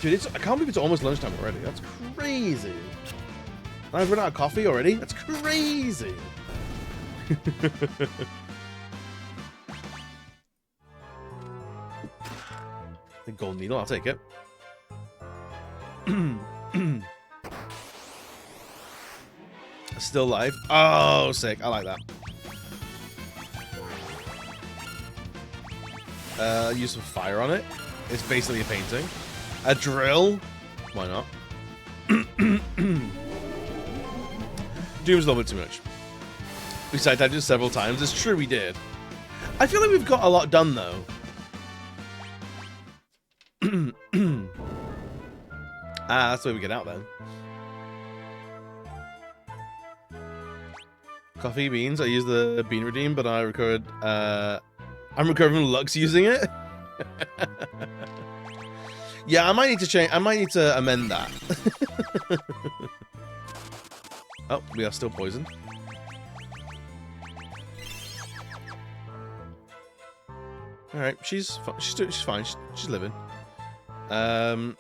Dude, I can't believe it's almost lunchtime already. That's crazy. And I've run out of coffee already? That's crazy. The gold needle, I'll take it. Still life. Oh, sick. I like that. Use some fire on it. It's basically a painting. A drill. Why not? Doom's a little bit too much. We side tagged it several times. It's true we did. I feel like we've got a lot done though. That's the way we get out then. Coffee beans. I use the bean redeem, but I'm recovering Lux using it. Yeah, I might need to change. I might need to amend that. Oh, we are still poisoned. All right, she's fine. She's living. That's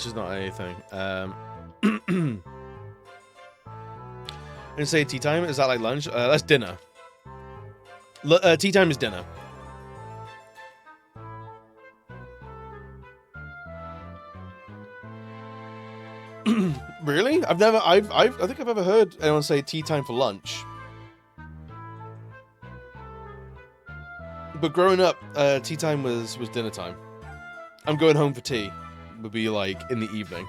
just not a thing. And say tea time. Is that like lunch? That's dinner. Tea time is dinner. Really? I think I've ever heard anyone say tea time for lunch. But growing up, tea time was dinner time. I'm going home for tea. Would be like in the evening.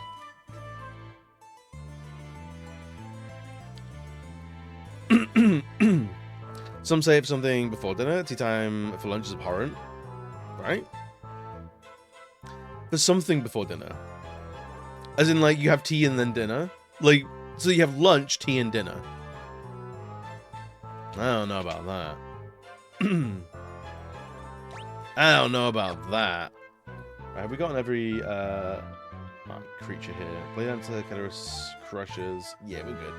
Some say if something before dinner, tea time for lunch is abhorrent, right? There's something before dinner. As in, like, you have tea and then dinner. Like, so you have lunch, tea, and dinner. I don't know about that. I don't know about that. Right, have we gotten every creature here? Blade Dancer, Keleros, Crushers. Yeah, we're good.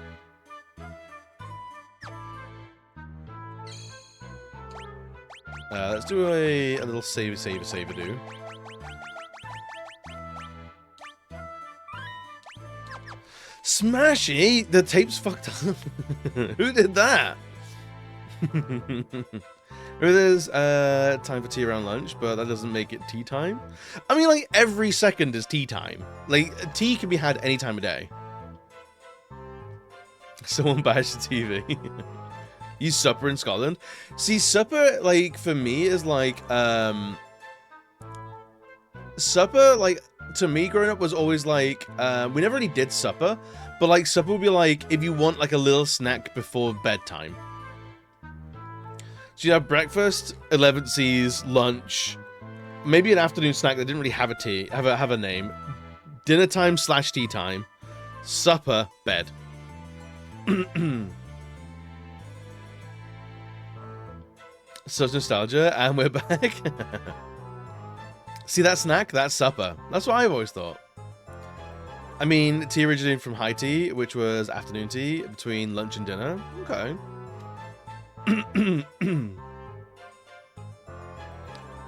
Let's do a little save do. Smashy? The tape's fucked up. Who did that? There's time for tea around lunch, but that doesn't make it tea time. I mean, like, every second is tea time. Like, tea can be had any time of day. Someone bashed the TV. Use supper in Scotland. See, supper, like, for me is like, supper, like, to me growing up was always like, we never really did supper, but like, supper would be like, if you want like a little snack before bedtime. So you have breakfast, 11 C's, lunch, maybe an afternoon snack that didn't really have a name, dinner time / tea time, supper, bed. Such nostalgia, and we're back. See that snack? That's supper. That's what I've always thought. I mean, tea originated from high tea, which was afternoon tea between lunch and dinner. Okay. In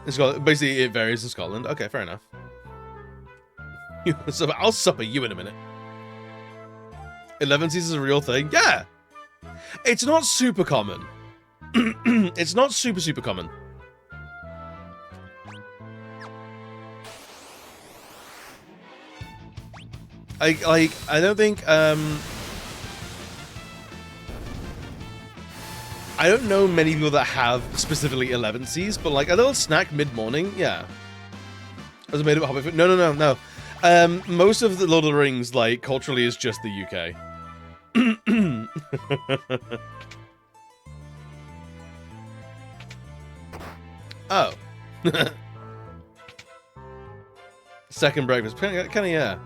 Scotland, basically, it varies in Scotland. Okay, fair enough. So I'll supper you in a minute. 11 is a real thing? Yeah! It's not super common. It's not super common. I don't think I don't know many people that have specifically 11 C's, but like a little snack mid-morning, yeah. As a made up hobby food. No. Most of the Lord of the Rings, like, culturally is just the UK. Oh. Second breakfast. Kinda, yeah.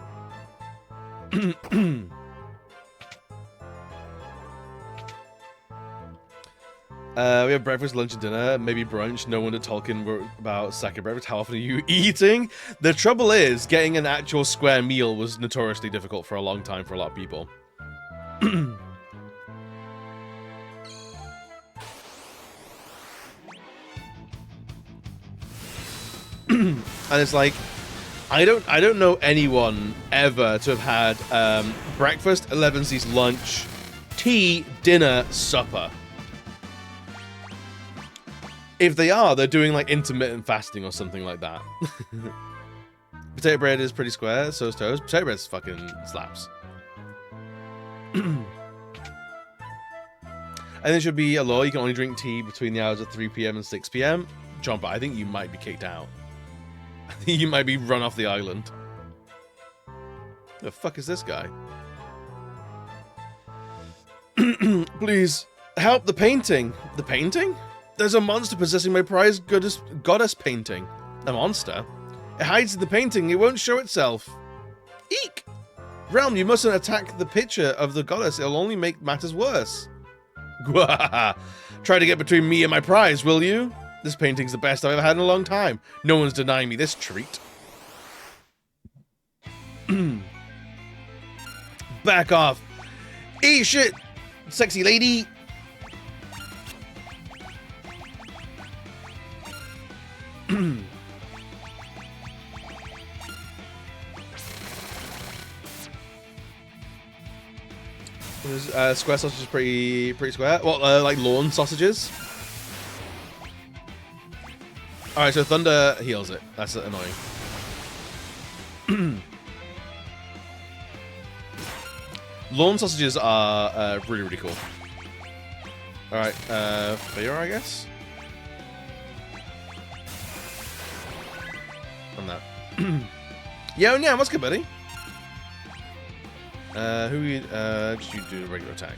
We have breakfast, lunch, and dinner, maybe brunch. No wonder Tolkien wrote about second breakfast. How often are you eating? The trouble is, getting an actual square meal was notoriously difficult for a long time for a lot of people. And it's like, I don't know anyone ever to have had breakfast, 11C's lunch, tea, dinner, supper. If they are, they're doing like intermittent fasting or something like that. Potato bread is pretty square, so is toast. Potato bread fucking slaps. And there should be a law, you can only drink tea between the hours of 3 PM and 6 PM. John, but I think you might be kicked out. I think you might be run off the island. The fuck is this guy? Please, help the painting. The painting? There's a monster possessing my prized goddess painting. A monster? It hides in the painting, it won't show itself. Eek! Realm, you mustn't attack the picture of the goddess, it'll only make matters worse. Try to get between me and my prize, will you? This painting's the best I've ever had in a long time. No one's denying me this treat. Back off. Eat shit, sexy lady. Square sausage is pretty square. Well, like lawn sausages. All right, so thunder heals it. That's annoying. Lawn sausages are really cool. All right, Fear, I guess. On that. Yo, yeah, what's good, buddy? Just you do a regular attack.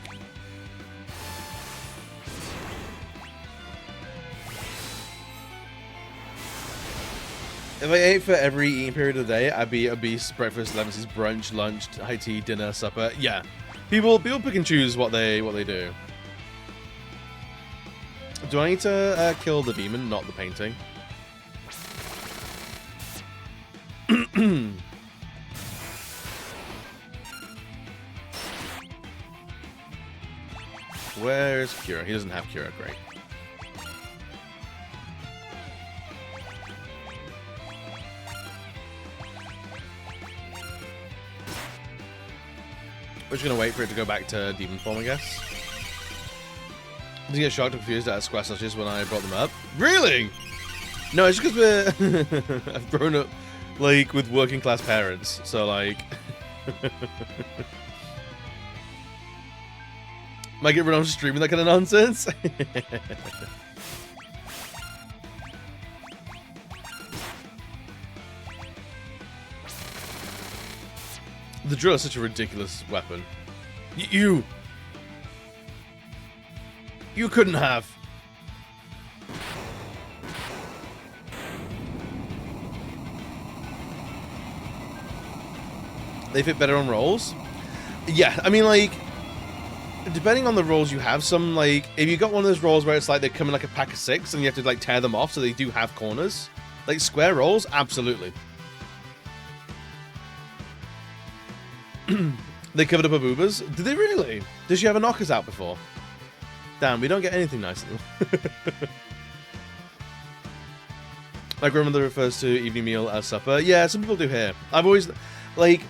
If I ate for every eating period of the day, I'd be obese. Breakfast, 11C's, brunch, lunch, high tea, dinner, supper. Yeah, people pick and choose what they do. Do I need to kill the demon, not the painting? Where's Kira? He doesn't have Kira. Great. We're just gonna wait for it to go back to demon form, I guess. Did you get shocked and confused at square sausages when I brought them up? Really? No, it's just because I've grown up like with working class parents, so like. Might get run off streaming that kind of nonsense. The drill is such a ridiculous weapon. You couldn't have. They fit better on rolls? Yeah, I mean, like, depending on the rolls you have, some, like, if you got one of those rolls where it's like they come in like a pack of 6 and you have to, like, tear them off so they do have corners. Like, square rolls? Absolutely. They covered up her boobas? Did they really? Did she have a knockers out before? Damn, we don't get anything nice anymore. My grandmother refers to evening meal as supper. Yeah, some people do here. I've always, like,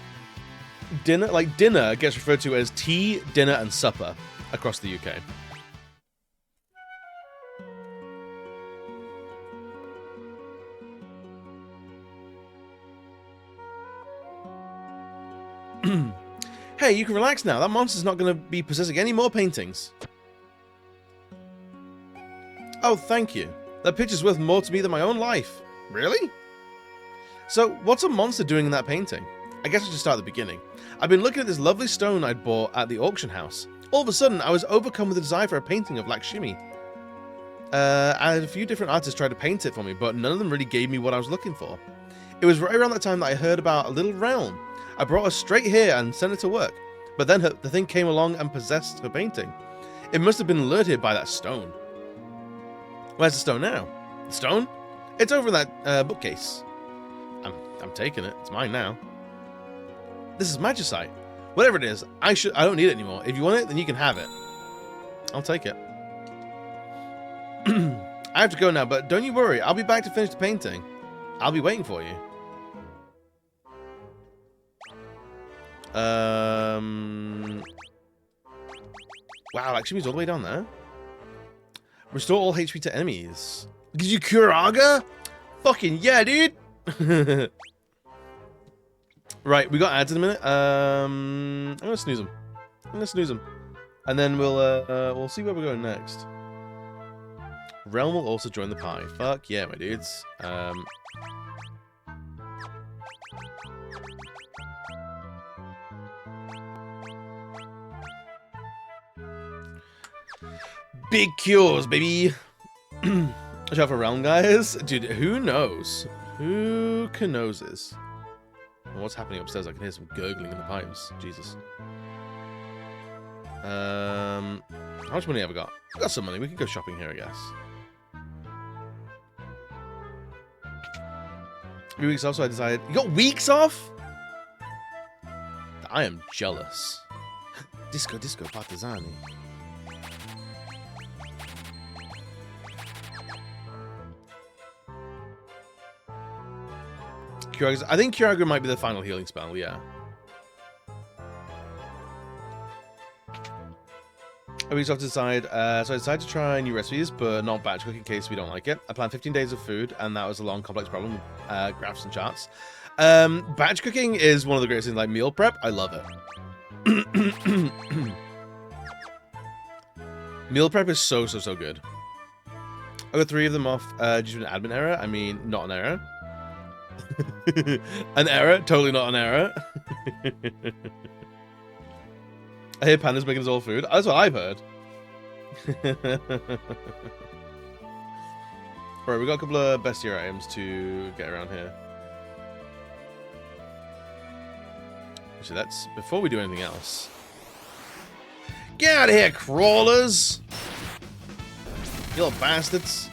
dinner gets referred to as tea, dinner, and supper across the UK. Hey, you can relax now. That monster's not going to be possessing any more paintings. Oh, thank you. That picture's worth more to me than my own life. Really? So, what's a monster doing in that painting? I guess I should start at the beginning. I've been looking at this lovely stone I'd bought at the auction house. All of a sudden, I was overcome with the desire for a painting of Lakshmi. I had a few different artists try to paint it for me, but none of them really gave me what I was looking for. It was right around that time that I heard about a little realm. I brought her straight here and sent her to work. But then the thing came along and possessed her painting. It must have been lured here by that stone. Where's the stone now? The stone? It's over in that bookcase. I'm taking it. It's mine now. This is magicite. Whatever it is, I don't need it anymore. If you want it, then you can have it. I'll take it. I have to go now, but don't you worry. I'll be back to finish the painting. I'll be waiting for you. Wow, actually he's all the way down there. Restore all HP to enemies. Gives you Curaga? Fucking yeah, dude. Right, we got ads in a minute. I'm gonna snooze them. And then we'll see where we're going next. Realm will also join the pie. Fuck yeah, my dudes. Big cures, baby. Watch out for Realm, guys. Dude, who knows? Who canoses? What's happening upstairs? I can hear some gurgling in the pipes. Jesus. How much money have I got? I've got some money. We can go shopping here, I guess. 3 weeks off, so I decided... You got weeks off? I am jealous. Disco Partizani. I think Curaga might be the final healing spell, yeah. A week's off to decide. So I decided to try new recipes, but not batch cook in case we don't like it. I planned 15 days of food, and that was a long, complex problem with graphs and charts. Batch cooking is one of the greatest things, like meal prep. I love it. Meal prep is so good. I got 3 of them off due to an admin error. I mean, not an error. An error? Totally not an error. I hear Panda's making his old food. That's what I've heard. Alright, we got a couple of best tier items to get around here. Actually, that's before we do anything else. Get out of here, crawlers! You little bastards.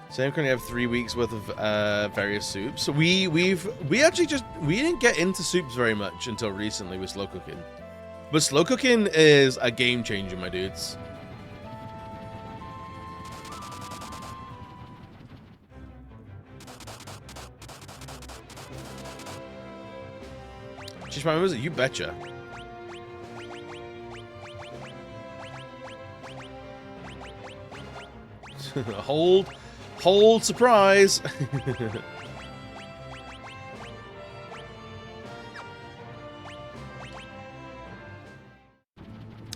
So I'm currently have 3 weeks worth of various soups. So we didn't get into soups very much until recently with slow cooking. But slow cooking is a game changer, my dudes. She's my visit, you betcha. Hold surprise.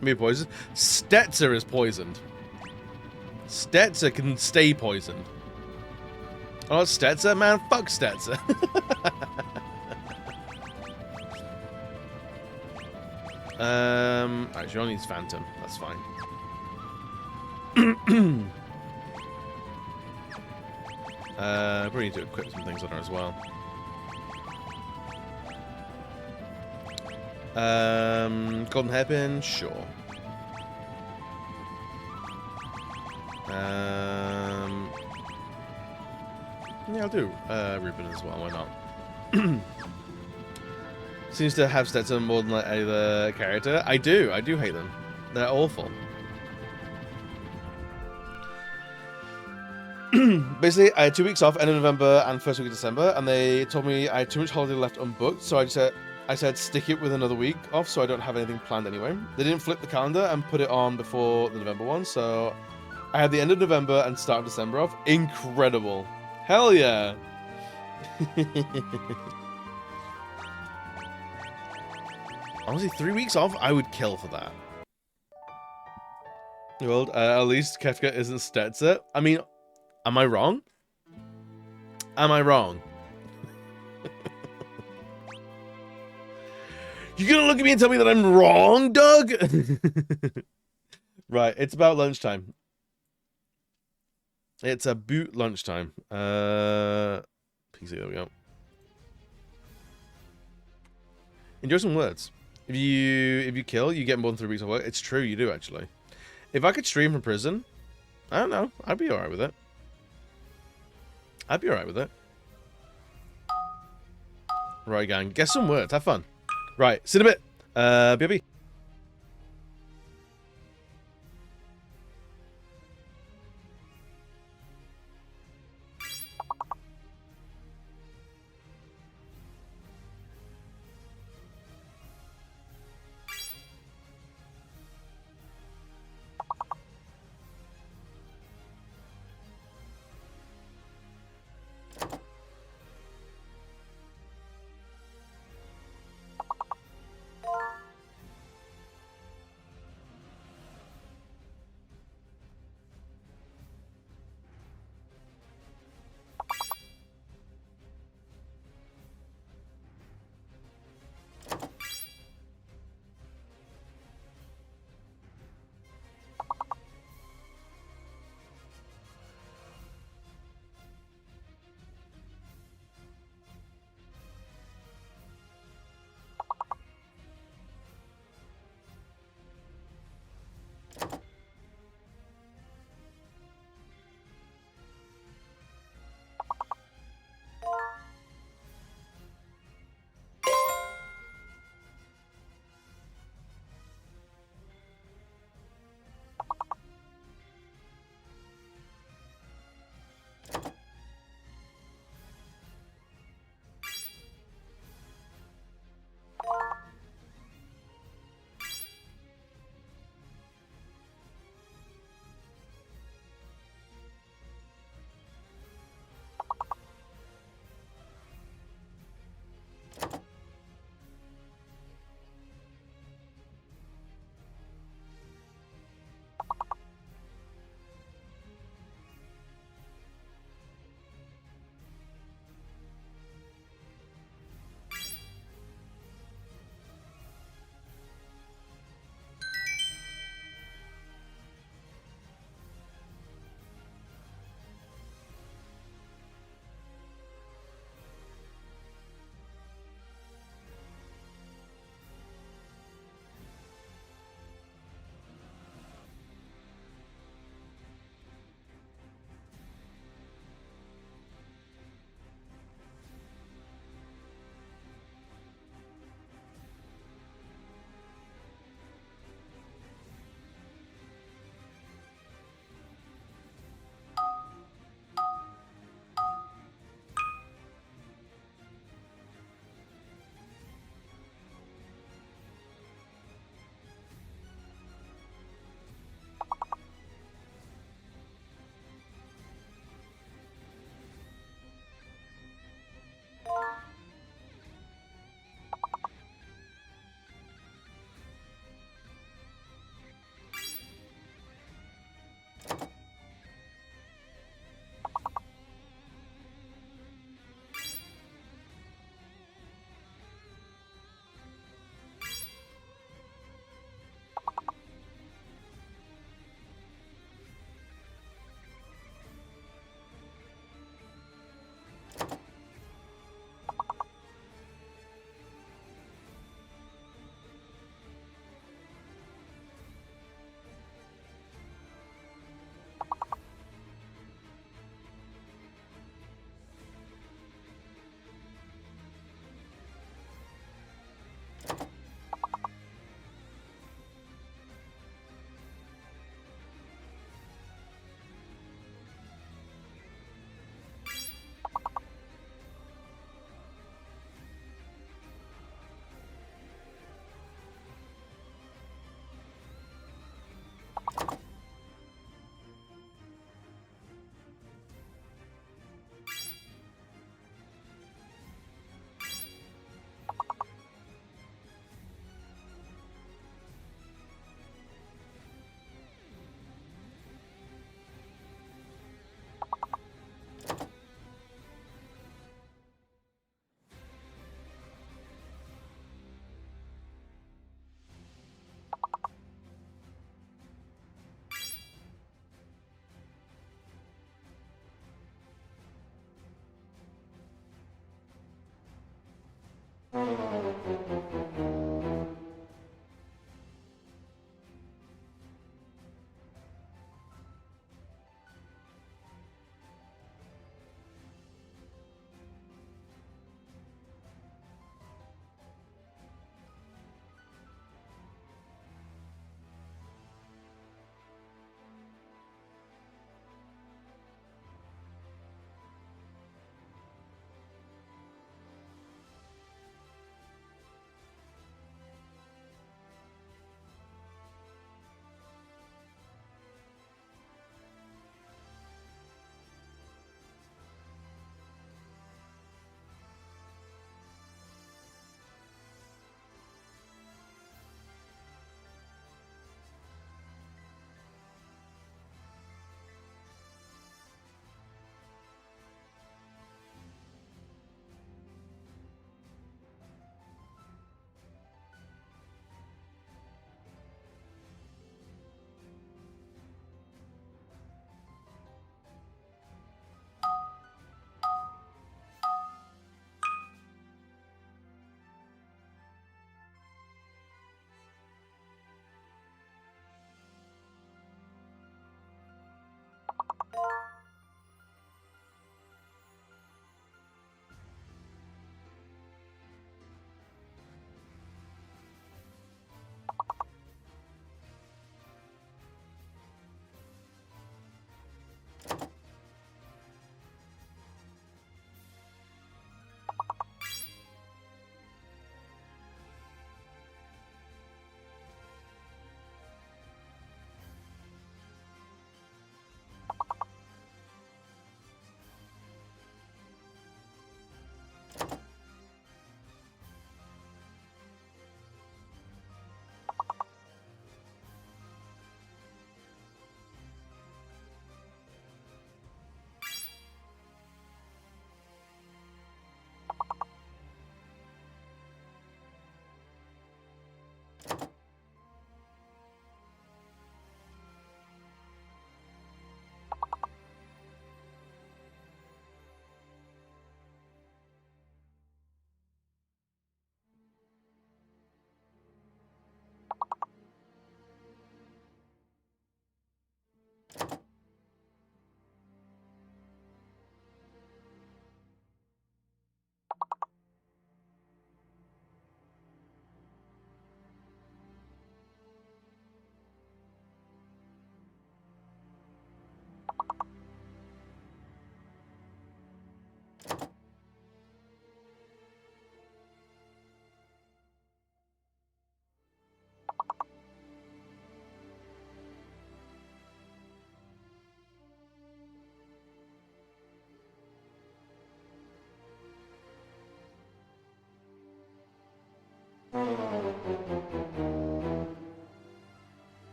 Me poisoned. Stetzer is poisoned. Stetzer can stay poisoned. Oh, Stetzer, man, fuck Stetzer. Alright, she only needs Phantom. That's fine. Probably need to equip some things on her as well. Golden hairpin, sure. Yeah, I'll do Ruben as well. Why not? Seems to have Stetson more than like any other character. I do hate them. They're awful. Basically, I had 2 weeks off, end of November and first week of December, and they told me I had too much holiday left unbooked, so I said stick it with another week off, so I don't have anything planned anyway. They didn't flip the calendar and put it on before the November one, so I had the end of November and start of December off. Incredible. Hell yeah. Honestly, 3 weeks off, I would kill for that. Well, at least Kefka isn't Stetzer. I mean, am I wrong? Am I wrong? You gonna look at me and tell me that I'm wrong, Doug? Right, it's about lunchtime. It's a boot lunchtime. PC, there we go. Enjoy some words. If you kill, you get more than 3 weeks of work. It's true, you do actually. If I could stream from prison, I don't know. I'd be alright with it. I'd be alright with it. Right, gang. Guess some words. Have fun. Right. See you in a bit. BB.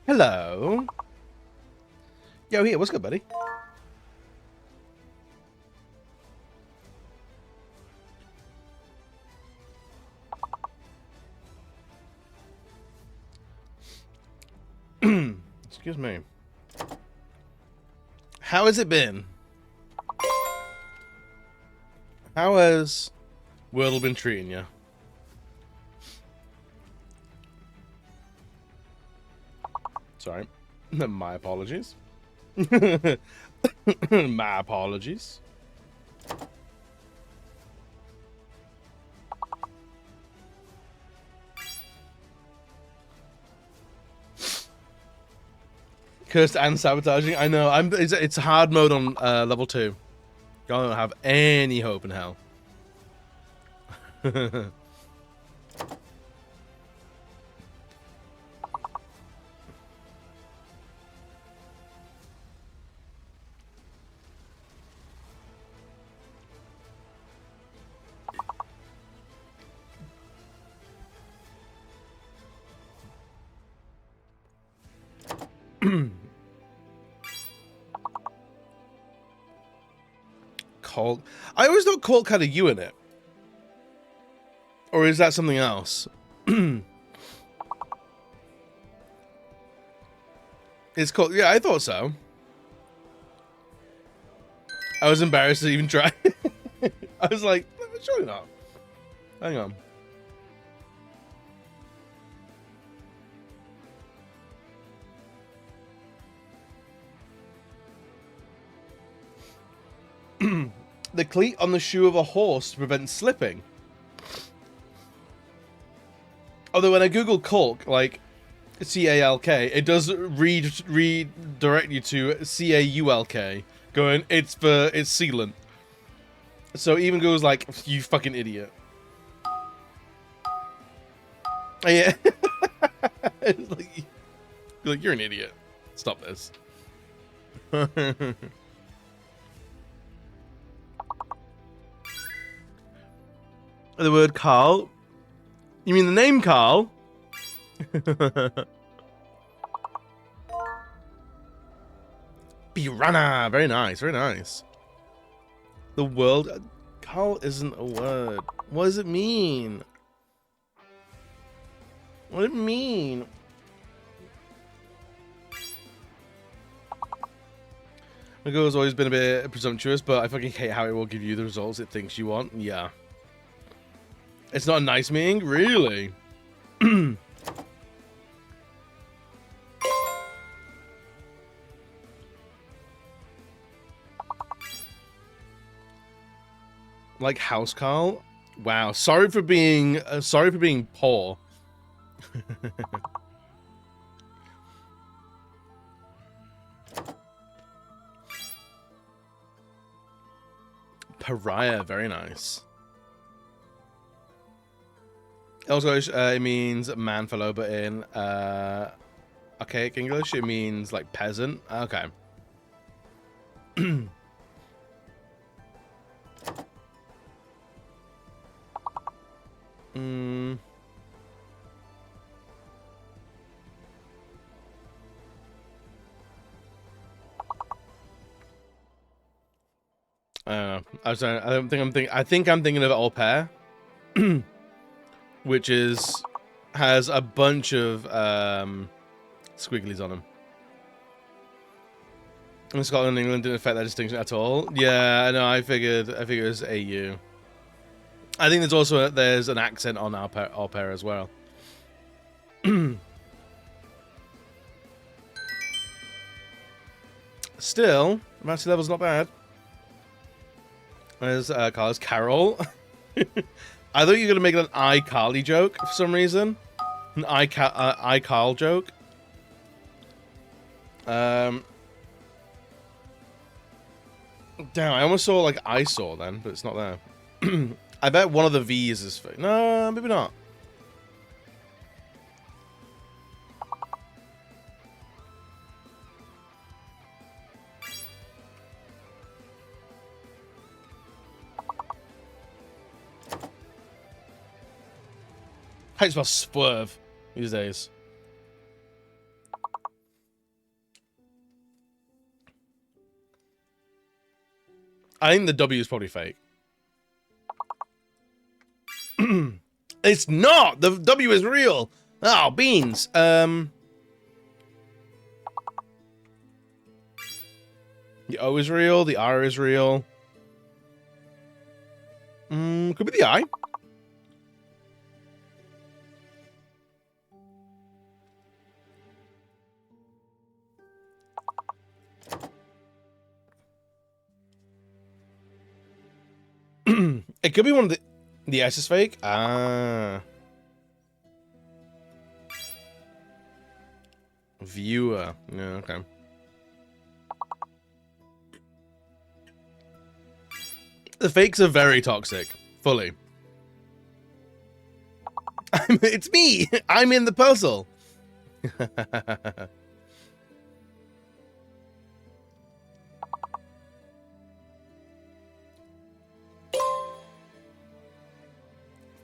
Hello. Yo, here, what's good, buddy? Excuse me. How has it been? How has Wordle been treating you? Sorry. My apologies. My apologies. Cursed and sabotaging. I know. It's hard mode on level 2. I don't have any hope in hell. Colt. I always thought Colt had a U in it. Or is that something else? It's called. Yeah, I thought so. I was embarrassed to even try. I was like, surely not. Hang on. The cleat on the shoe of a horse to prevent slipping. Although when I Google Calk, like C-A-L-K, it does redirect you to C-A-U-L-K, going, it's sealant. So even goes like, you fucking idiot. Yeah. It's like, you're an idiot. Stop this. The word Carl. You mean the name Carl? Piranha. Very nice, very nice. The world. Carl isn't a word. What does it mean? What does it mean? My girl has always been a bit presumptuous, but I fucking hate how it will give you the results it thinks you want. Yeah. It's not a nice meaning? Really? Like house Carl? Wow. Sorry for being poor. Pariah, very nice. Also, it means man fellow, but in archaic English, it means like peasant. Okay. I think I'm thinking of au pair. Which has a bunch of squigglies on them. In Scotland and England didn't affect that distinction at all. Yeah, no, I figured it was AU. I think there's an accent on au pair as well. Still, mastery level's not bad. There's Carlos Carol. I thought you were gonna make an iCarly joke for some reason. An iCarl joke. Damn, I almost saw like I saw then, but it's not there. I bet one of the V's is fake. No, maybe not. How do you spell swerve these days? I think the W is probably fake. It's not! The W is real! Oh, beans. The O is real, the R is real. Could be the I. It could be one of the S is fake. Ah. Viewer. Yeah, okay. The fakes are very toxic. Fully. It's me. I'm in the puzzle.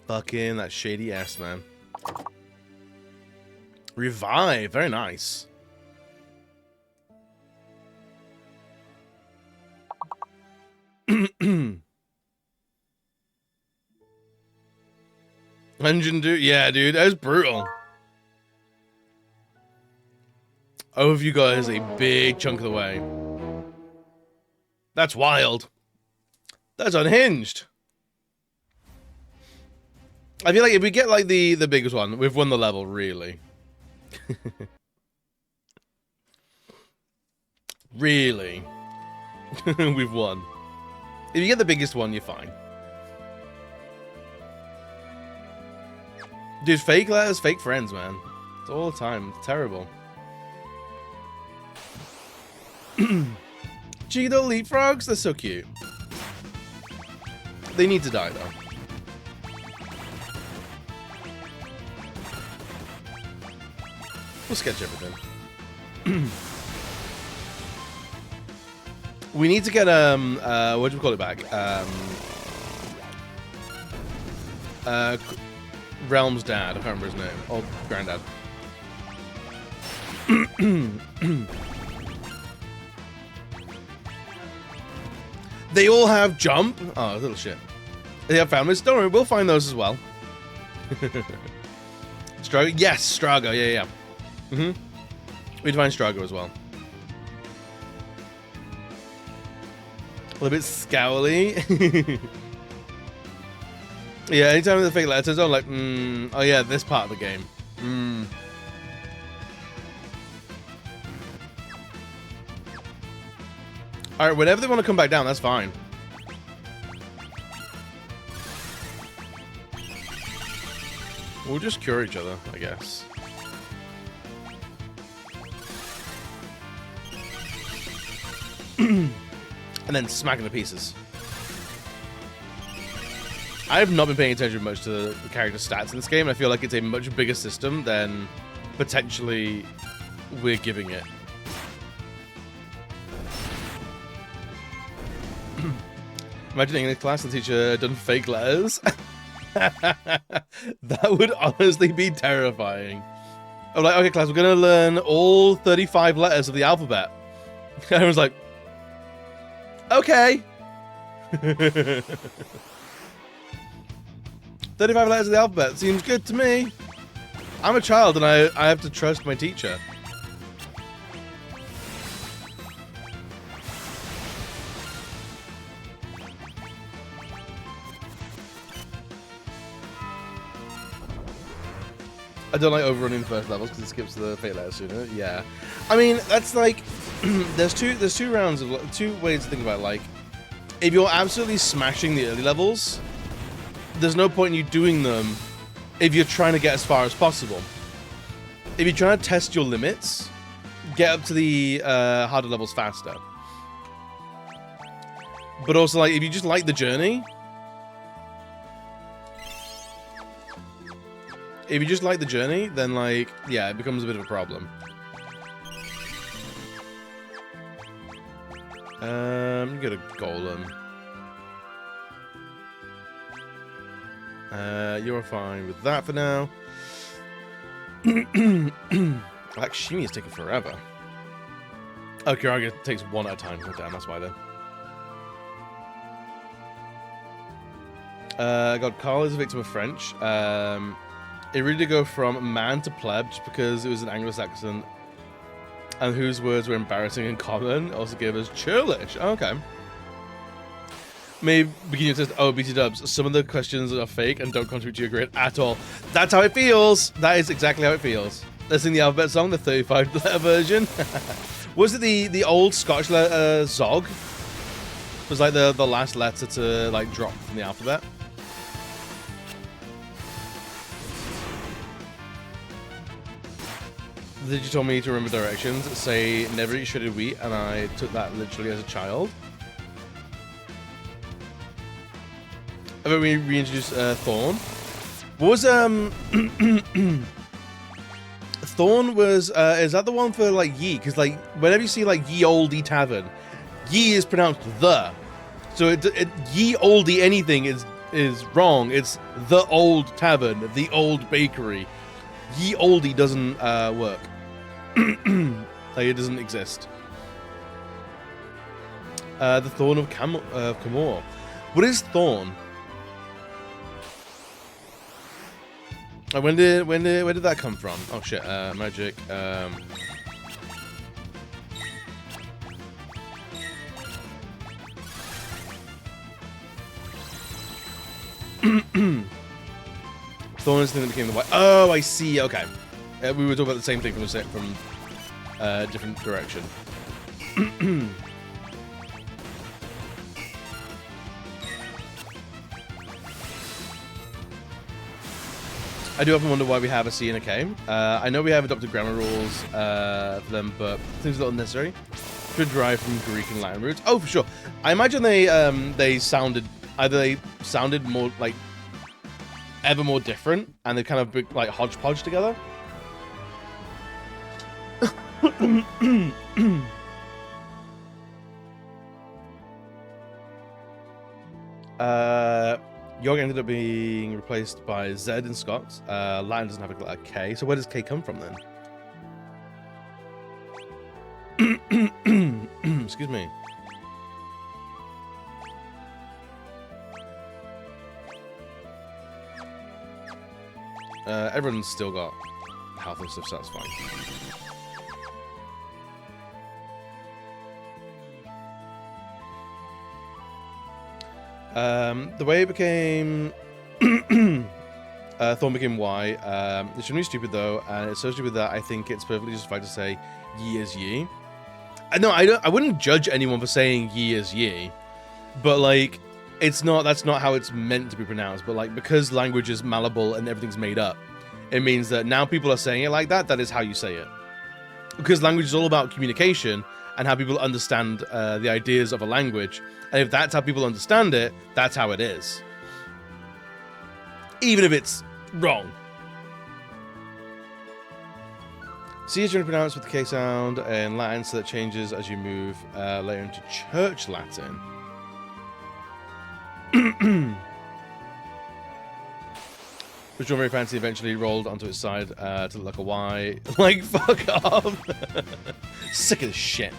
Fucking that shady ass, man. Revive. Very nice. Engine dude, yeah, dude, that was brutal. Overview guys a big chunk of the way. That's wild. That's unhinged. I feel like if we get like the biggest one, we've won the level, really. Really. We've won. If you get the biggest one, you're fine. Dude, fake letters, fake friends, man. It's all the time. It's terrible. Gee, the leapfrogs, they're so cute. They need to die, though. We'll sketch everything. We need to get, what do we call it back? Realm's dad, I can't remember his name. Or granddad. They all have jump. Oh, little shit. They have families. Don't worry, we'll find those as well. Strago? Yes, Strago. Yeah. We'd find Strago as well. A little bit scowly. Yeah, anytime the fake letters, I'm like, oh yeah, this part of the game. Alright, whenever they want to come back down, that's fine. We'll just cure each other, I guess. And then smack into pieces. I have not been paying attention much to the character stats in this game. I feel like it's a much bigger system than potentially we're giving it. Imagine English class, the teacher done fake letters. That would honestly be terrifying. I'm like, okay, class, we're going to learn all 35 letters of the alphabet. Everyone's like, okay. 35 letters of the alphabet seems good to me. I'm a child and I have to trust my teacher. I don't like overrunning the first levels because it skips the fate letters sooner. Yeah, I mean that's like there's two rounds of two ways to think about it. Like if you're absolutely smashing the early levels, there's no point in you doing them if you're trying to get as far as possible. If you're trying to test your limits, get up to the harder levels faster. But also, like, if you just like the journey, then, like, yeah, it becomes a bit of a problem. You get a golem. You're fine with that for now. Like, Shimi is taking forever. Oh, Kiraga takes one at a time. Oh, damn, that's why then. God, Carl is a victim of French. It really did go from man to pleb just because it was an Anglo-Saxon and whose words were embarrassing and common. Also gave us churlish. Oh, okay. Maybe beginning to test. Oh, BT Dubs. Some of the questions are fake and don't contribute to your grade at all. That's how it feels. That is exactly how it feels. Let's sing the alphabet song, the 35-letter version. Was it the old Scottish letter Zog? It was like the last letter to like drop from the alphabet. Did you tell me to remember directions? Say never eat shredded wheat, and I took that literally as a child. about we reintroduced Thorn. What was Thorn was is that the one for like ye? Because like whenever you see like ye olde tavern, ye is pronounced the. So ye olde anything is wrong. It's the old tavern, the old bakery. Ye olde doesn't work. Like it doesn't exist. The Thorn of Camor. What is Thorn? When did that come from? Oh shit! Magic. Thorn is the thing that became the white. Oh, I see. Okay, we were talking about the same thing from different direction. I do often wonder why we have a C and a K. I know we have adopted grammar rules for them, but it seems a little unnecessary. Could derive from Greek and Latin roots. Oh, for sure. I imagine they sounded more like ever more different, and they kind of like hodgepodge together. York ended up being replaced by Z in Scots. Latin doesn't have a K, so where does K come from then? Excuse me. Everyone's still got health and stuff, so that's fine. The way it became Thorn became Y. It shouldn't be stupid though, and it's so stupid that I think it's perfectly justified to say ye is ye. No, I wouldn't judge anyone for saying ye is ye, but like that's not how it's meant to be pronounced. But like because language is malleable and everything's made up, it means that now people are saying it like that. That is how you say it, because language is all about communication and how people understand the ideas of a language. And if that's how people understand it, that's how it is. Even if it's wrong. C is generally pronounced with the K sound in Latin, so that changes as you move later into Church Latin. Which John very fancy eventually rolled onto its side to look like a Y. Like, fuck off. Sick of this shit.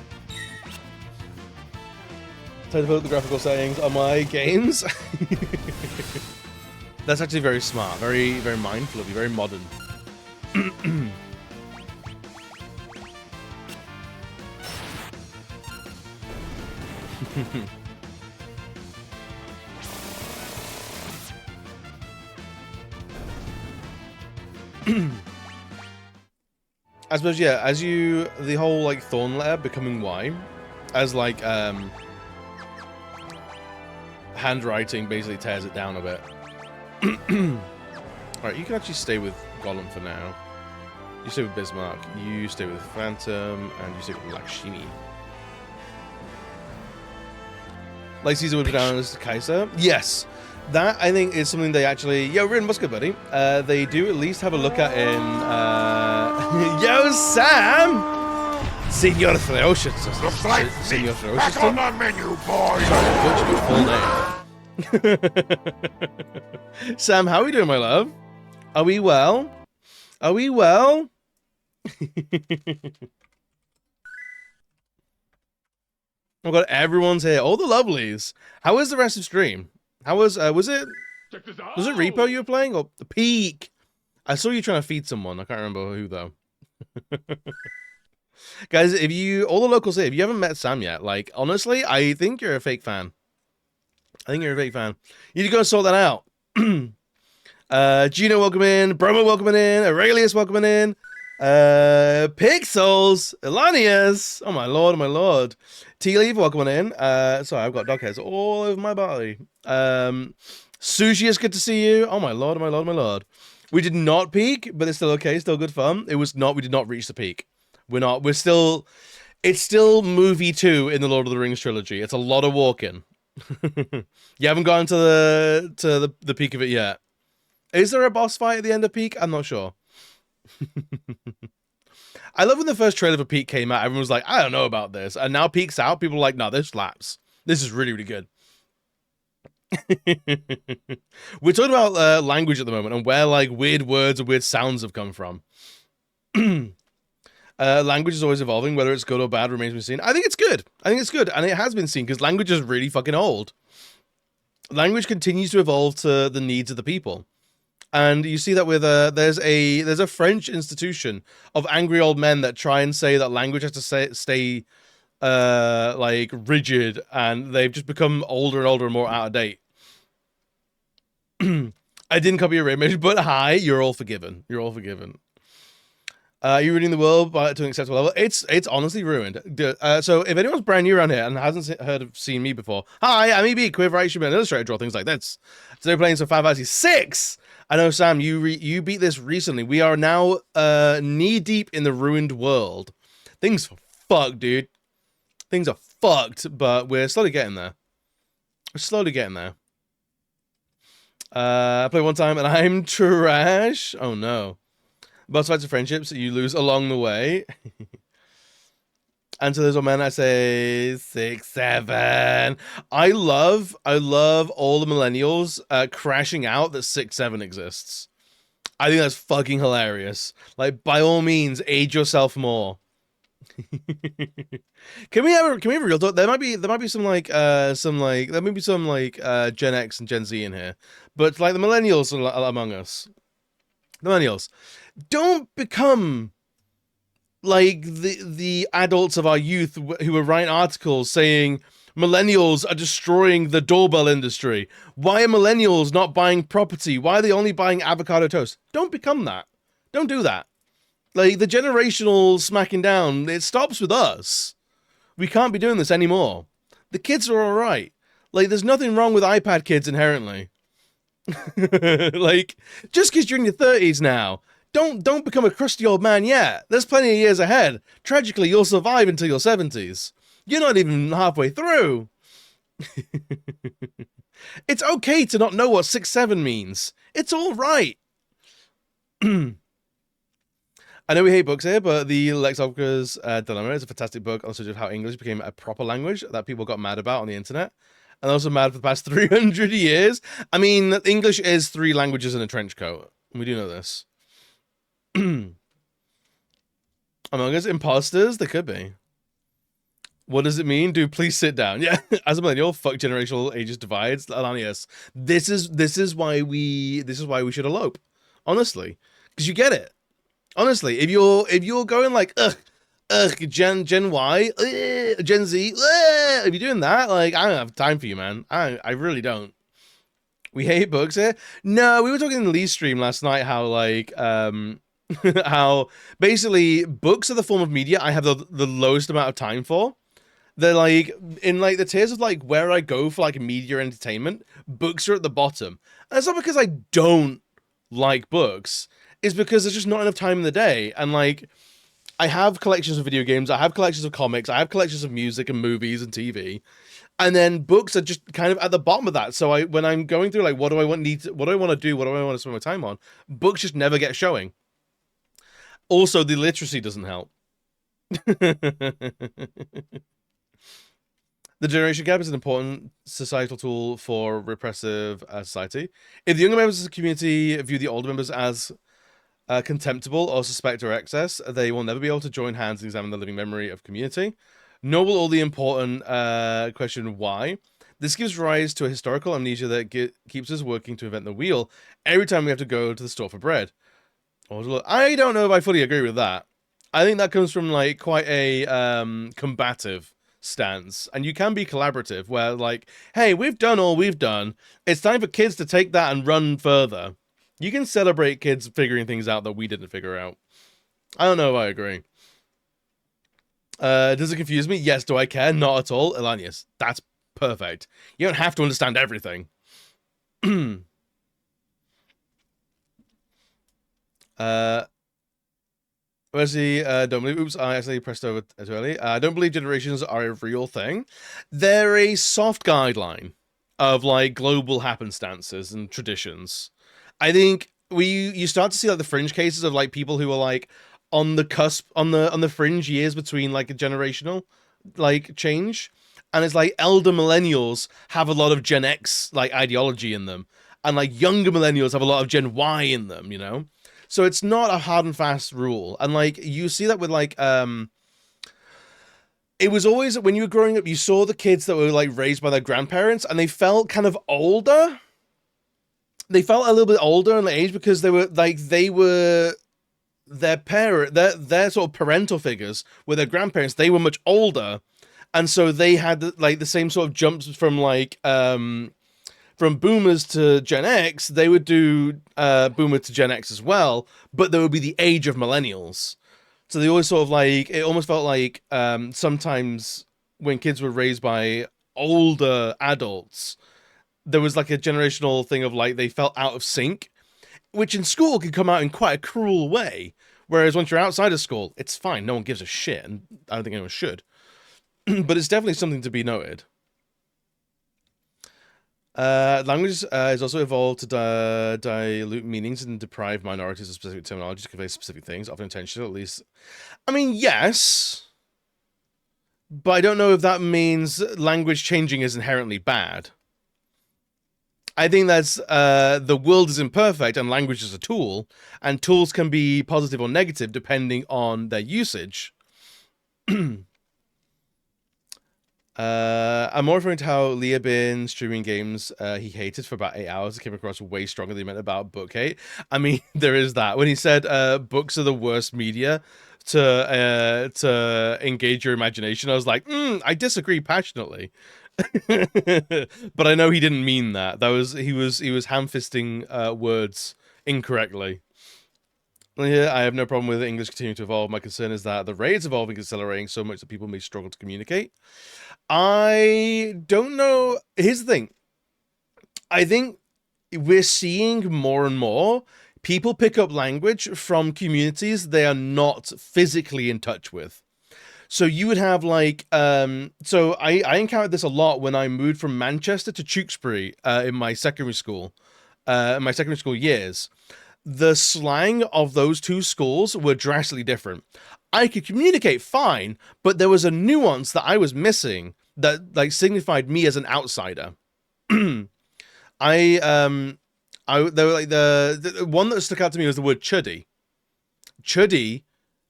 Time to put up the graphical settings on my games. That's actually very smart, very, very mindful of you, very modern. I suppose, yeah, as the whole, like, Thorn letter becoming Y, as, like, handwriting basically tears it down a bit. Alright, you can actually stay with Gollum for now. You stay with Bismarck, you stay with Phantom, and you stay with Lakshmi. Like Caesar would be down as Kaiser? Yes! That, I think, is something they actually... Yo, we're in Muscat, buddy. They do at least have a look at in... Yo, Sam! Senor Ferocious. Senor Ferocious. Back on the menu, boys! Sorry, I butchered your full name. Sam, how are we doing, my love? Are we well? Are we well? Oh god, everyone's here. All the lovelies. How was the rest of stream? How was it Repo you were playing or the Peak? I saw you trying to feed someone. I can't remember who though. Guys, all the locals here, if you haven't met Sam yet, like honestly, I think you're a fake fan. I think you're a fake fan. You need to go sort that out. Gino welcome in, Bromo welcoming in, Aurelius welcoming in, Pixels, Elanias, oh my lord, T-Leave welcoming in, sorry, I've got dog hairs all over my body. Sushi, it's good to see you. Oh my lord, my lord. We did not peak, but it's still okay, still good fun. We did not reach the peak. It's still movie 2 in the Lord of the Rings trilogy. It's a lot of walking. You haven't gotten to the peak of it yet. Is there a boss fight at the end of Peak? I'm not sure. I love when the first trailer for Peak came out, everyone was like, I don't know about this. And now Peak's out, people are like, no, this slaps. This is really, really good. We're talking about language at the moment and where like weird words and weird sounds have come from. Language is always evolving. Whether it's good or bad remains to be seen. I think it's good. I think it's good. And it has been seen because language is really fucking old. Language continues to evolve to the needs of the people. And you see that with there's a French institution of angry old men that try and say that language has to stay like rigid, and they've just become older and older and more out of date. I didn't copy your image, but hi, you're all forgiven. You're all forgiven. You're ruining the world to an acceptable level. It's honestly ruined. So if anyone's brand new around here and hasn't seen me before, hi, I'm EB, queer variety and illustrator, draw things like this. Today playing some Final Fantasy 6. I know, Sam, you beat this recently. We are now knee deep in the ruined world. Things are fucked, dude. Things are fucked, but we're slowly getting there. We're slowly getting there. I played one time and I'm trash. Oh no. Boss fights and friendships you lose along the way. And to those old men, I say 6, 7. I love all the millennials crashing out that 6, 7 exists. I think that's fucking hilarious. Like, by all means, age yourself more. Can we have a real talk? There might be some Gen X and Gen Z in here, but like the millennials among us, the millennials, don't become like the adults of our youth who are writing articles saying millennials are destroying the doorbell industry. Why are millennials not buying property? Why are they only buying avocado toast? Don't become that. Don't do that. Like, the generational smacking down, it stops with us. We can't be doing this anymore. The kids are all right. Like, there's nothing wrong with iPad kids inherently. Like, just because you're in your 30s now, don't become a crusty old man yet. There's plenty of years ahead. Tragically, you'll survive until your 70s. You're not even halfway through. It's okay to not know what 6, 7 means. It's all right. I know we hate books here, but the Lexicographer's Dilemma is a fantastic book on the subject of how English became a proper language that people got mad about on the internet. And also mad for the past 300 years. I mean, English is 3 languages in a trench coat. We do know this. Among Us, imposters? There could be. What does it mean? Dude, please sit down. Yeah, as a millennial, fuck generational ages divides. Alanius, this is why we should elope. Honestly, because you get it. Honestly, if you're going like Gen Y, Gen Z, if you're doing that, like, I don't have time for you, man. I really don't. We hate books here. No, we were talking in Lee's stream last night how like how basically books are the form of media I have the lowest amount of time for. They're like in like the tiers of like where I go for like media entertainment, books are at the bottom. And it's not because I don't like books. It's because there's just not enough time in the day. And like I have collections of video games, I have collections of comics, I have collections of music and movies and TV. And then books are just kind of at the bottom of that. So when I'm going through like what do I want to do, what do I want to spend my time on, books just never get showing. Also, the literacy doesn't help. The generation gap is an important societal tool for repressive society. If the younger members of the community view the older members as contemptible or suspect or excess, they will never be able to join hands and examine the living memory of community. Nor will all the important question why. This gives rise to a historical amnesia that keeps us working to invent the wheel every time we have to go to the store for bread. I don't know if I fully agree with that. I think that comes from like quite a combative stance, and you can be collaborative where like, hey, we've done all we've done. It's time for kids to take that and run further. You can celebrate kids figuring things out that we didn't figure out. I don't know if I agree. Does it confuse me? Yes. Do I care? Not at all. Elanius, that's perfect. You don't have to understand everything. When Wesley, don't believe. Oops, I accidentally pressed over too early. I don't believe generations are a real thing. They're a soft guideline of like global happenstances and traditions. I think you start to see like the fringe cases of like people who are like on the cusp, on the fringe years between like a generational like change, and it's like elder millennials have a lot of Gen X like ideology in them, and like younger millennials have a lot of Gen Y in them, you know. So it's not a hard and fast rule, and like you see that with like it was always when you were growing up, you saw the kids that were like raised by their grandparents, and they felt kind of older. They felt a little bit older in the age because they were their parent, their sort of parental figures were their grandparents. They were much older, and so they had like the same sort of jumps from like from boomers to Gen X. They would do boomer to Gen X as well, but there would be the age of millennials. So they always sort of like, it almost felt like sometimes when kids were raised by older adults, there was like a generational thing of like they felt out of sync, which in school can come out in quite a cruel way. Whereas once you're outside of school, it's fine. No one gives a shit, and I don't think anyone should. But it's definitely something to be noted. Language is also evolved to dilute meanings and deprive minorities of specific terminology to convey specific things, often intentional, at least. I mean, yes, but I don't know if that means language changing is inherently bad. I think that's the world is imperfect and language is a tool, and tools can be positive or negative depending on their usage. I'm more referring to how Leah been streaming games he hated for about 8 hours. It came across way stronger than he meant about book hate. I mean, there is that. When he said books are the worst media to engage your imagination, I was like, I disagree passionately. But I know he didn't mean that. He was ham-fisting words incorrectly. Yeah, I have no problem with English continuing to evolve. My concern is that the rate is evolving and accelerating so much that people may struggle to communicate. I don't know. Here's the thing. I think we're seeing more and more people pick up language from communities they are not physically in touch with. So you would have like, so I encountered this a lot when I moved from Manchester to Tewkesbury in my secondary school years. The slang of those two schools were drastically different. I could communicate fine, but there was a nuance that I was missing that like signified me as an outsider. There were like the one that stuck out to me was the word chuddy. Chuddy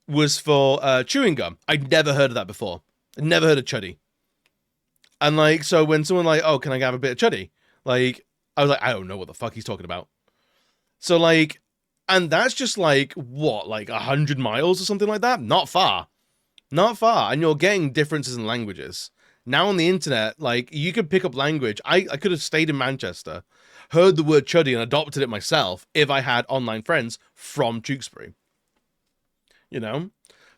was for chewing gum. I'd never heard of that before. I'd never heard of chuddy. And like, so when someone like, oh, can I have a bit of chuddy? Like, I was like, I don't know what the fuck he's talking about. So like, and that's just like, what, like 100 miles or something like that? Not far. Not far. And you're getting differences in languages. Now on the internet, like, you can pick up language. I could have stayed in Manchester, heard the word chuddy and adopted it myself if I had online friends from Tewkesbury. You know?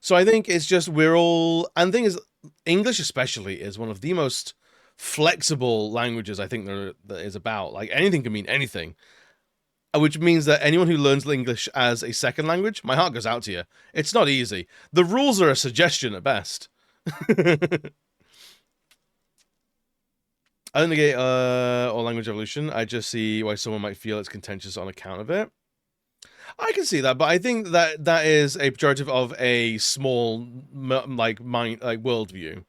So I think it's just we're all... And the thing is, English especially is one of the most flexible languages I think that is about. Like, anything can mean anything. Which means that anyone who learns English as a second language, my heart goes out to you. It's not easy. The rules are a suggestion at best. I don't negate or language evolution. I just see why someone might feel it's contentious on account of it. I can see that, but I think that that is a pejorative of a small worldview.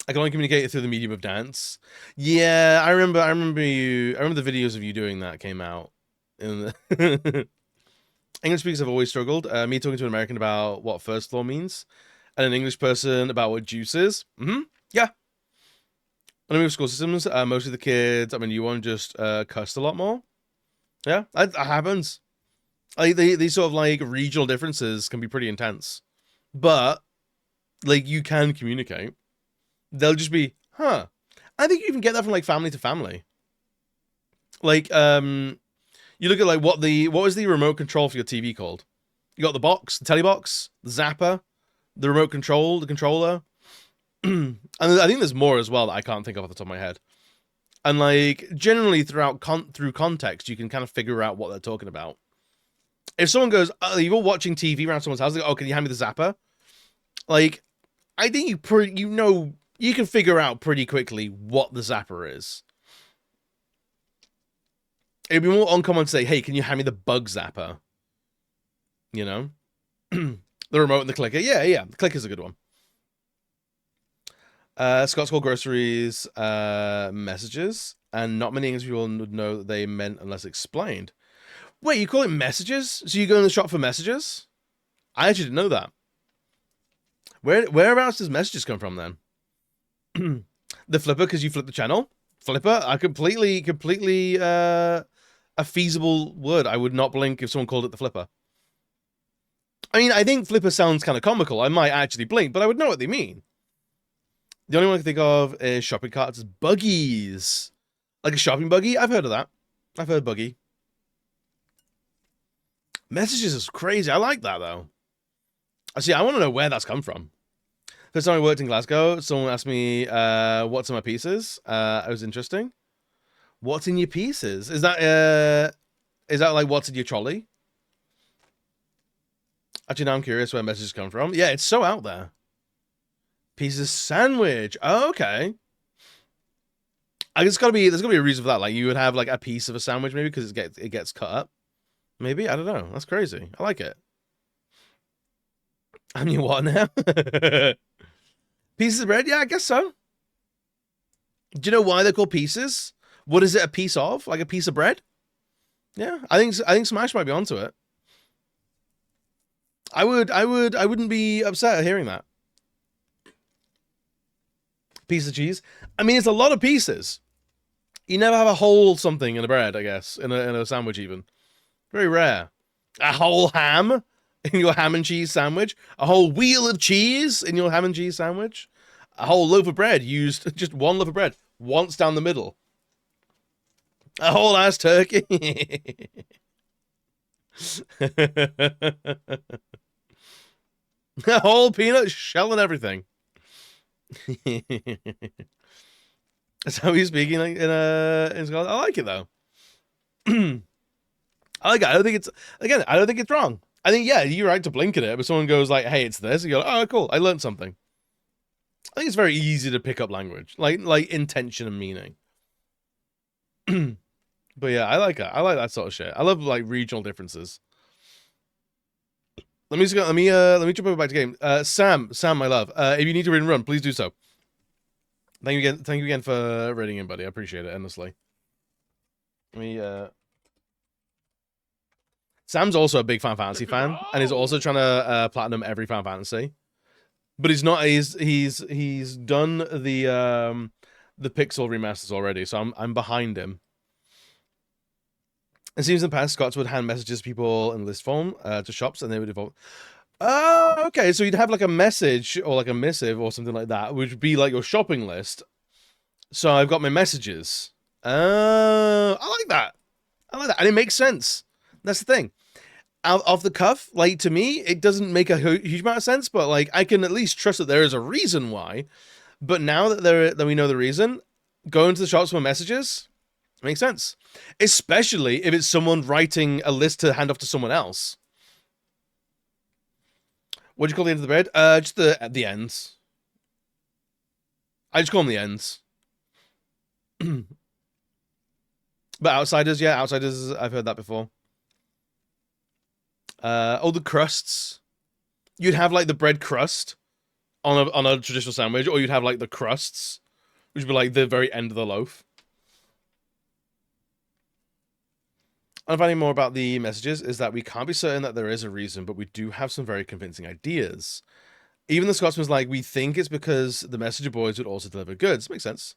I can only communicate through the medium of dance. Yeah, I remember the videos of you doing that came out. English speakers have always struggled. Me talking to an American about what first floor means, and an English person about what juice is. Yeah. When I move school systems, most of the kids, I mean, you want just cussed a lot more. Yeah, that happens. Like these sort of like regional differences can be pretty intense, but like you can communicate. They'll just be, huh. I think you even get that from like family to family. Like, you look at like what was the remote control for your TV called? You got the box, the telly box, the zapper, the remote control, the controller. And I think there's more as well that I can't think of off the top of my head. And like generally through context, you can kind of figure out what they're talking about. If someone goes, oh, you're watching TV around someone's house, they go, oh, can you hand me the zapper? Like, I think you can figure out pretty quickly what the zapper is. It'd be more uncommon to say, hey, can you hand me the bug zapper? You know? The remote and the clicker. Yeah. The clicker's a good one. Scott's called groceries messages, and not many English people would know that they meant unless explained. Wait, you call it messages? So you go in the shop for messages? I actually didn't know that. Whereabouts does messages come from then? The flipper, because you flip the channel? Flipper? I completely a feasible word. I would not blink if someone called it the flipper. I mean, I think flipper sounds kind of comical. I might actually blink, but I would know what they mean. The only one I can think of is shopping carts. Buggies. Like a shopping buggy? I've heard of that. I've heard buggy. Messages is crazy. I like that, though. See, I want to know where that's come from. First time I worked in Glasgow, someone asked me, what's in my pieces? It was interesting. What's in your pieces? Is that like what's in your trolley? Actually, now I'm curious where messages come from. Yeah, it's so out there. Pieces sandwich. Oh, okay. I guess there's gotta be a reason for that. Like you would have like a piece of a sandwich maybe because it gets cut up. Maybe, I don't know. That's crazy. I like it. I'm your what now? Pieces of bread? Yeah, I guess so. Do you know why they're called pieces? What is it a piece of? Like a piece of bread? Yeah, I think Smash might be onto it. I wouldn't be upset at hearing that. Piece of cheese. I mean, it's a lot of pieces. You never have a whole something in a bread, I guess, in a sandwich even. Very rare. A whole ham in your ham and cheese sandwich. A whole wheel of cheese in your ham and cheese sandwich. A whole loaf of bread used, just one loaf of bread, once down the middle. A whole ass turkey. A whole peanut shell and everything. That's how he's speaking like in Scotland. I like it though. I like it. I don't think it's wrong. I think, yeah, you're right to blink at it, but someone goes like, hey, it's this, and you go, oh, cool, I learned something. I think it's very easy to pick up language, like intention and meaning. But yeah, I like it. I like that sort of shit. I love like regional differences. Let me jump over back to game. Sam, my love. If you need to read and run, please do so. Thank you again for reading in, buddy. I appreciate it endlessly. Sam's also a big Final Fantasy fan, and he's also trying to platinum every Final Fantasy. But he's not. He's done the Pixel remasters already, so I'm behind him. It seems in the past, Scots would hand messages to people in list form to shops, and they would evolve. Oh, okay. So you'd have like a message or like a missive or something like that, which would be like your shopping list. So I've got my messages. I like that. And it makes sense. That's the thing. Out off the cuff, like to me, it doesn't make a huge amount of sense, but like I can at least trust that there is a reason why. But now that we know the reason, going to the shops for messages makes sense. Especially if it's someone writing a list to hand off to someone else. What do you call the end of the bread? Just the ends. I just call them the ends. But outsiders, yeah, outsiders. I've heard that before. Oh, the crusts. You'd have like the bread crust on a traditional sandwich, or you'd have like the crusts, which would be like the very end of the loaf. I'm finding more about the messages is that we can't be certain that there is a reason, but we do have some very convincing ideas. Even the Scotsman's like, we think it's because the messenger boys would also deliver goods. Makes sense.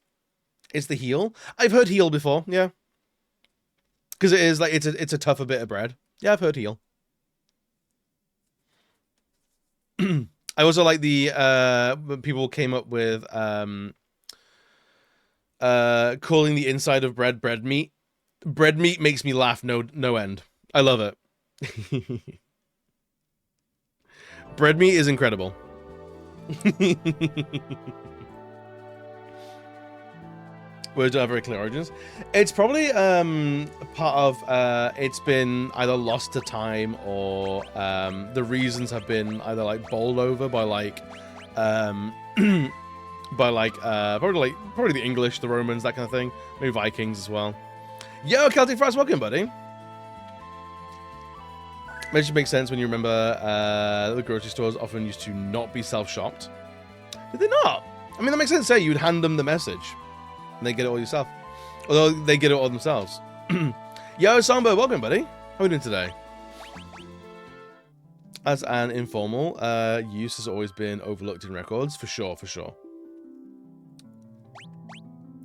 It's the heel. I've heard heel before, yeah. Because it is like it's a tougher bit of bread. Yeah, I've heard heel. I also like the people came up with calling the inside of bread meat. Bread meat makes me laugh no end. I love it. Bread meat is incredible. Words don't have very clear origins. It's probably part of it's been either lost to time or the reasons have been either like bowled over by like probably the English, the Romans, that kind of thing. Maybe Vikings as well. Yo, Celtic Frost, welcome, buddy. Which makes sense when you remember the grocery stores often used to not be self-shopped. Did they not? I mean, that makes sense. Say you'd hand them the message, and they get it all yourself. Although they get it all themselves. Yo, Samba, welcome, buddy. How are we doing today? As an informal, use has always been overlooked in records, for sure, for sure.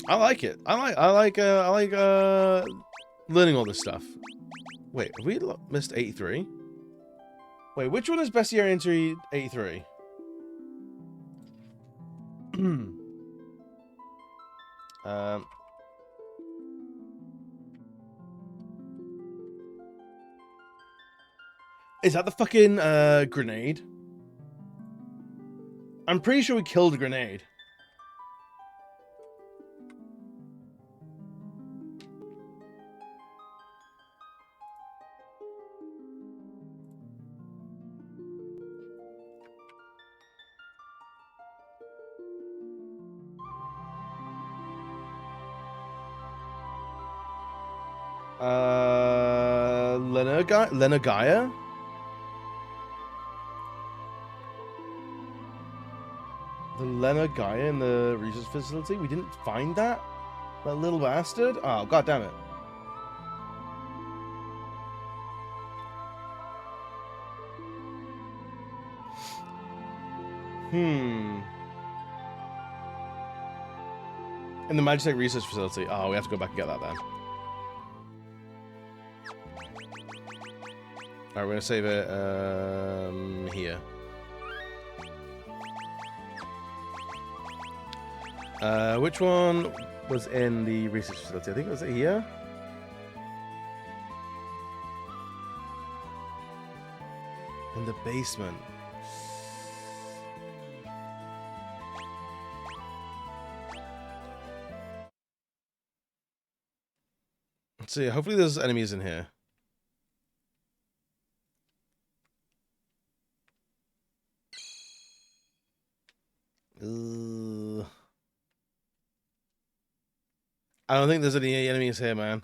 I like it. I like learning all this stuff. Wait, have we missed 83? Wait, which one is Bestiary Entry 83? Is that the fucking grenade? I'm pretty sure we killed a grenade. Lenogaya? The Lenogaya in the research facility? We didn't find that? That little bastard? Oh, god damn it. In the Magitech research facility. Oh, we have to go back and get that then. Alright, we're gonna save it here. Which one was in the research facility? I think it was here. In the basement. Let's see, hopefully there's enemies in here. I don't think there's any enemies here, man.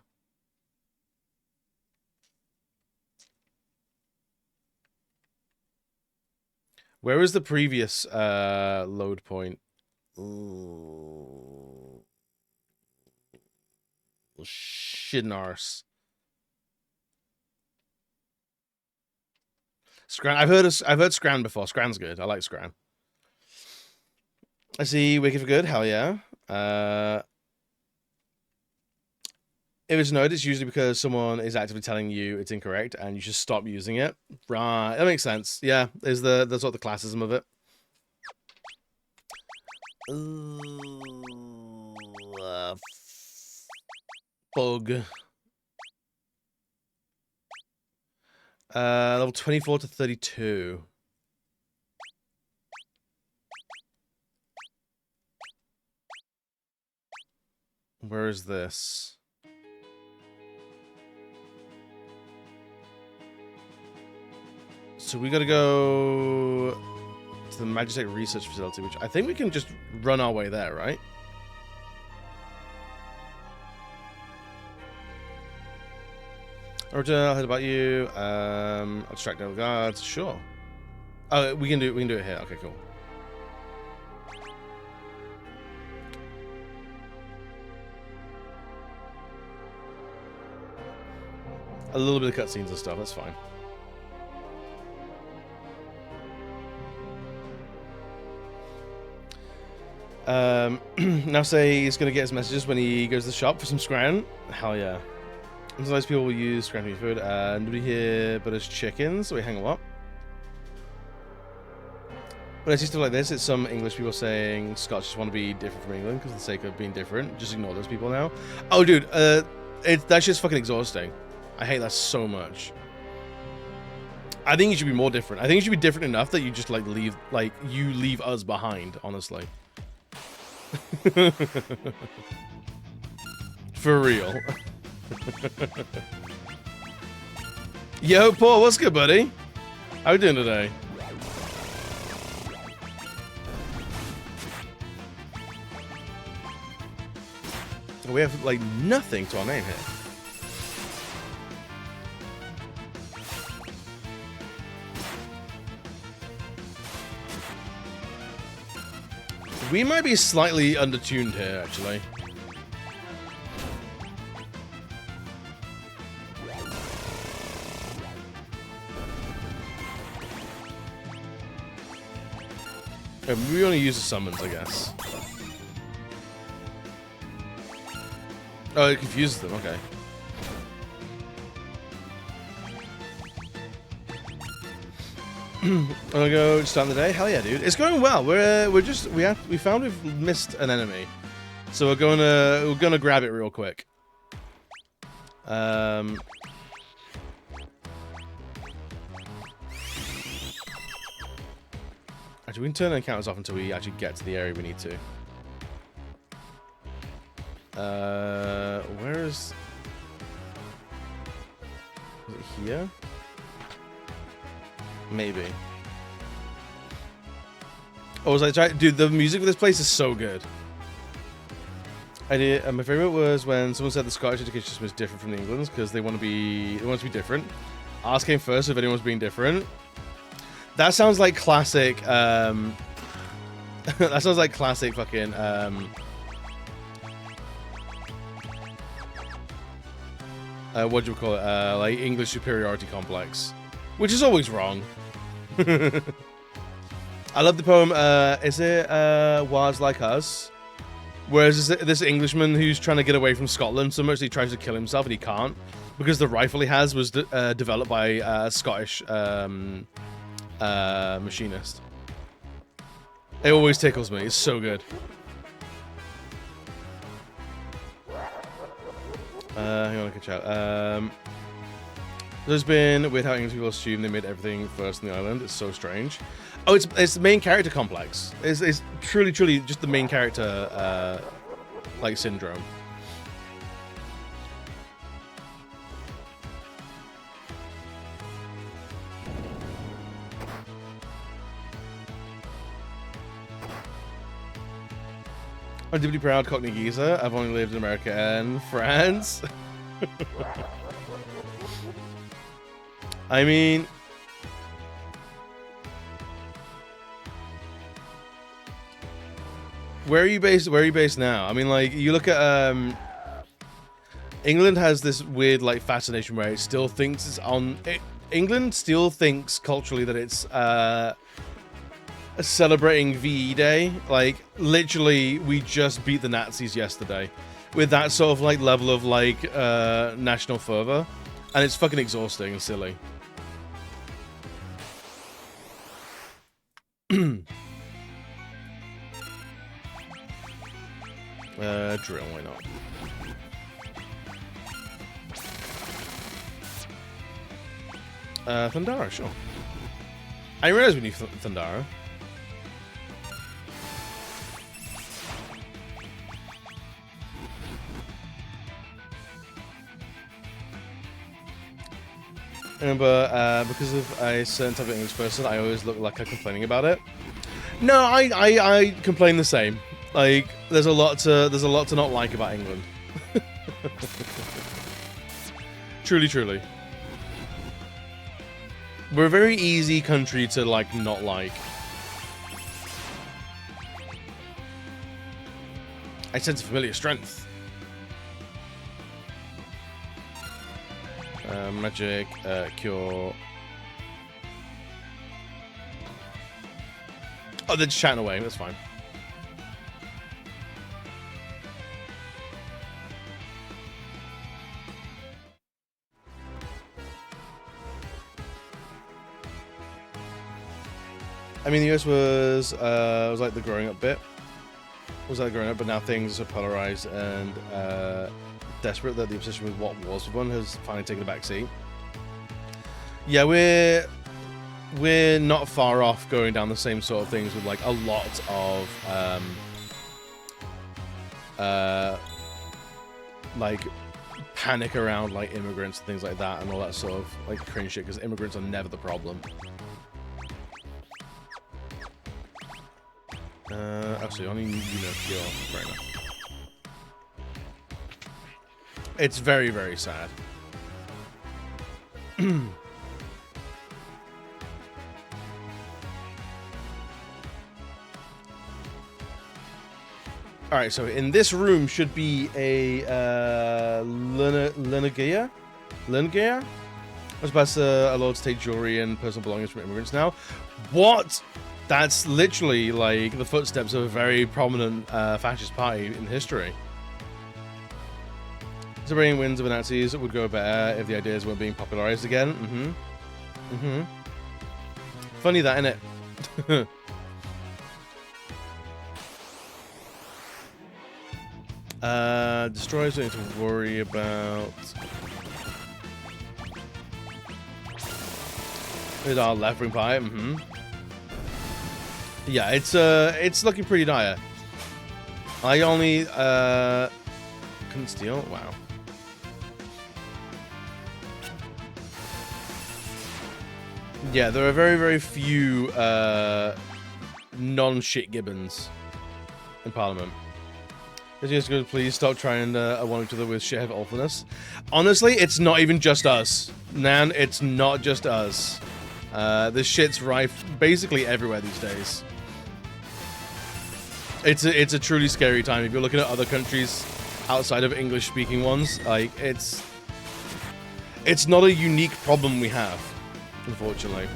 Where is the previous load point? Ooh. Shitnarse. Scran. I've heard Scran before. Scran's good. I like Scran. I see Wicked for good. Hell yeah. If it's node, it's usually because someone is actively telling you it's incorrect and you should stop using it. Right, that makes sense. Yeah, there's sort of the classism of it. Bug. Level 24 to 32. Where is this? So we gotta go to the Magitech Research Facility, which I think we can just run our way there, right? Original, I'll heard about you. I'll distract no guards. Sure. Oh, we can do it here. Okay, cool. A little bit of cutscenes and stuff. That's fine. Now say he's gonna get his messages when he goes to the shop for some Scran. Hell yeah. Sometimes people will use Scran for food. Nobody here but as chickens. So we hang on what? When I see stuff like this, it's some English people saying Scots just want to be different from England because for the sake of being different. Just ignore those people now. Oh, dude, that's just fucking exhausting. I hate that so much. I think you should be more different. I think you should be different enough that you just leave us behind, honestly. For real. Yo, Paul, what's good, buddy? How you doing today? We have, like, nothing to our name here. We might be slightly undertuned here, actually. We only use the summons, I guess. Oh, it confuses them, okay. I'm gonna go start the day. Hell yeah, dude! It's going well. We found we've missed an enemy, so we're gonna grab it real quick. Actually, we can turn the encounters off until we actually get to the area we need to. Where is it here? Maybe. Oh, was I trying? Dude, the music for this place is so good. My favorite was when someone said the Scottish education system is different from the England's because they want to be different. Ours came first, if anyone's being different. That sounds like classic. That sounds like classic fucking. What do you call it? Like English superiority complex, which is always wrong. I love the poem. Is it Wives Like Us? Whereas this Englishman who's trying to get away from Scotland so much that he tries to kill himself and he can't because the rifle he has was developed by a Scottish machinist. It always tickles me. It's so good. Hang on, I can chat. There's been weird how English people assume they made everything first on the island. It's so strange. Oh, it's the main character complex. It's truly just the main character like syndrome. I'm deeply proud Cockney geezer. I've only lived in America and France. I mean, where are you based? Where are you based now? I mean, like, you look at England has this weird like fascination where it still thinks it's on. England still thinks culturally that it's celebrating VE Day. Like, literally, we just beat the Nazis yesterday with that sort of like level of like national fervor, and it's fucking exhausting and silly. Drill, why not? Thundara, sure. I didn't realize we need Thundara. Remember, because of a certain type of English person, I always look like I'm complaining about it. No, I complain the same. Like, there's a lot to not like about England. Truly. We're a very easy country to like not like. I sense familiar strength. Magic, cure. Oh, they're just chatting away. That's fine. I mean, the US was like the growing up bit. Was like growing up, but now things are polarized and desperate that the obsession with what was for one has finally taken a back seat. Yeah, we're not far off going down the same sort of things with like a lot of like panic around like immigrants and things like that and all that sort of like cringe shit, because immigrants are never the problem. Actually, only cure. Fair enough. It's very, very sad. Alright, so in this room should be a Lenagia? Lenagia? I was about to allowed to take jewelry and personal belongings from immigrants now. What? That's literally like the footsteps of a very prominent fascist party in history. Celebrating wins of the Nazis would go better if the ideas weren't being popularized again. Funny that, innit? Destroyers don't need to worry about. There's our left wing pie. Yeah, it's looking pretty dire. I only couldn't steal. Wow. Yeah, there are very, very few non-shit gibbons in Parliament. Is just good? Please stop trying to one each other with shithead awfulness. Honestly, it's not even just us, Nan. It's not just us. This shit's rife basically everywhere these days. It's a truly scary time. If you're looking at other countries outside of English-speaking ones, like it's not a unique problem we have, unfortunately.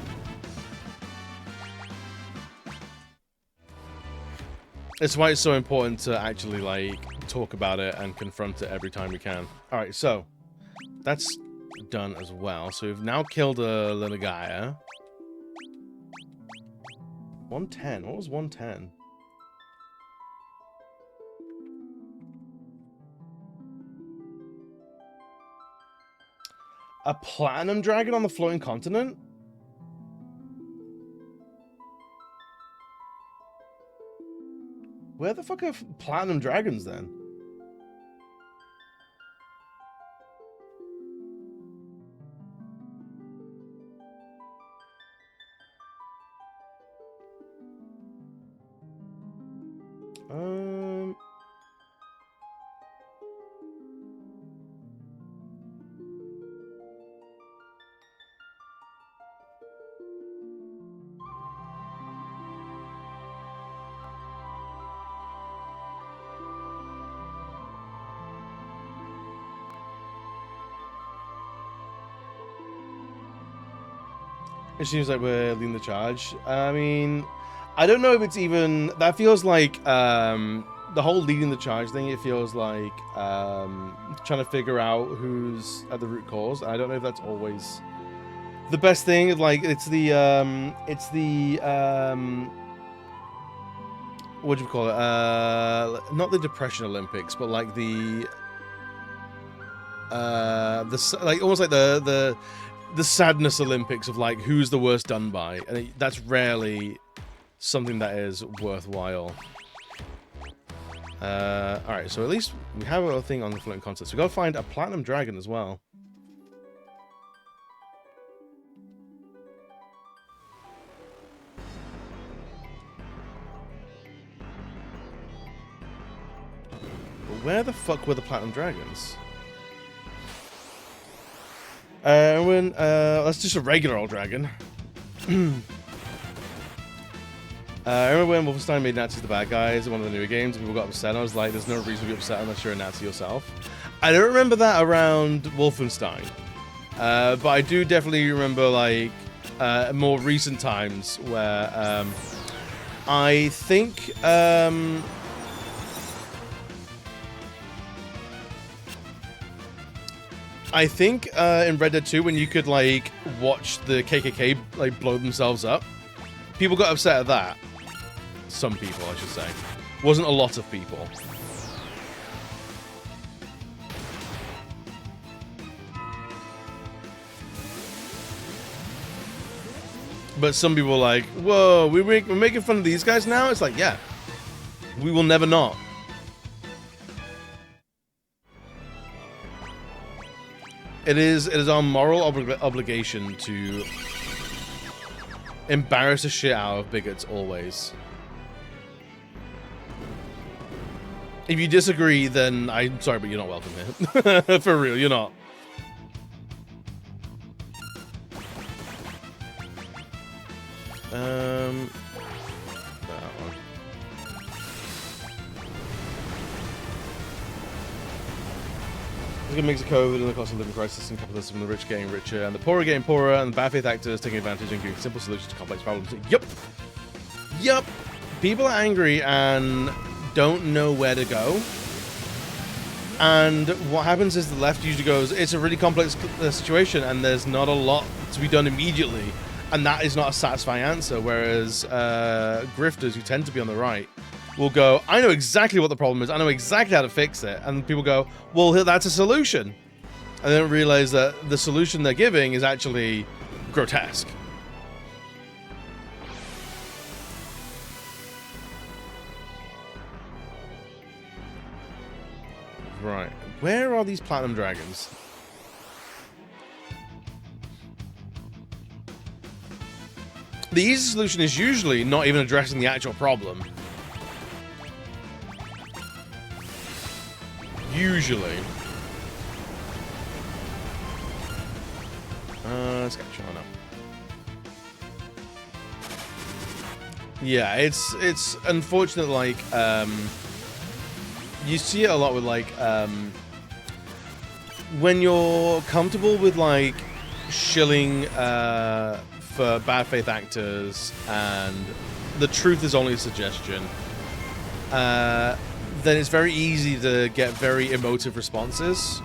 It's why it's so important to actually, like, talk about it and confront it every time we can. Alright, so that's done as well. So we've now killed a Lenagaya. 110. What was 110? A platinum dragon on the floating continent? Where the fuck are platinum dragons then? It seems like we're leading the charge. I mean, I don't know if it's even... That feels like, the whole leading the charge thing, it feels like, trying to figure out who's at the root cause. I don't know if that's always the best thing. Like, it's the, what do you call it? Not the Depression Olympics, but like like, almost like the sadness Olympics of like who's the worst done by, and that's rarely something that is worthwhile. All right, so at least we have a thing on the floating continent. So we gotta find a platinum dragon as well. But where the fuck were the platinum dragons? That's just a regular old dragon. I remember when Wolfenstein made Nazis the bad guys in one of the newer games, people got upset. I was like, there's no reason to be upset unless you're a Nazi yourself. I don't remember that around Wolfenstein. But I do definitely remember, like, more recent times where, I think, in Red Dead 2, when you could, like, watch the KKK, like, blow themselves up, people got upset at that. Some people, I should say. Wasn't a lot of people. But some people were like, whoa, we're making fun of these guys now? It's like, yeah. We will never not. It is our moral obligation to embarrass the shit out of bigots always. If you disagree, then I'm sorry, but you're not welcome here. For real, you're not. That one. It's a good mix of COVID and the cost of living crisis and capitalism, the rich getting richer and the poorer getting poorer, and the bad faith actors taking advantage and giving simple solutions to complex problems. Yup. People are angry and don't know where to go. And what happens is the left usually goes, it's a really complex situation and there's not a lot to be done immediately. And that is not a satisfying answer. Whereas grifters who tend to be on the right will go, I know exactly what the problem is. I know exactly how to fix it. And people go, well, that's a solution. And they don't realize that the solution they're giving is actually grotesque. Right. Where are these platinum dragons? The easy solution is usually not even addressing the actual problem. Usually. Let's get China. Yeah, it's unfortunate, like, you see it a lot with, like, when you're comfortable with, like, shilling, for bad faith actors and the truth is only a suggestion, then it's very easy to get very emotive responses.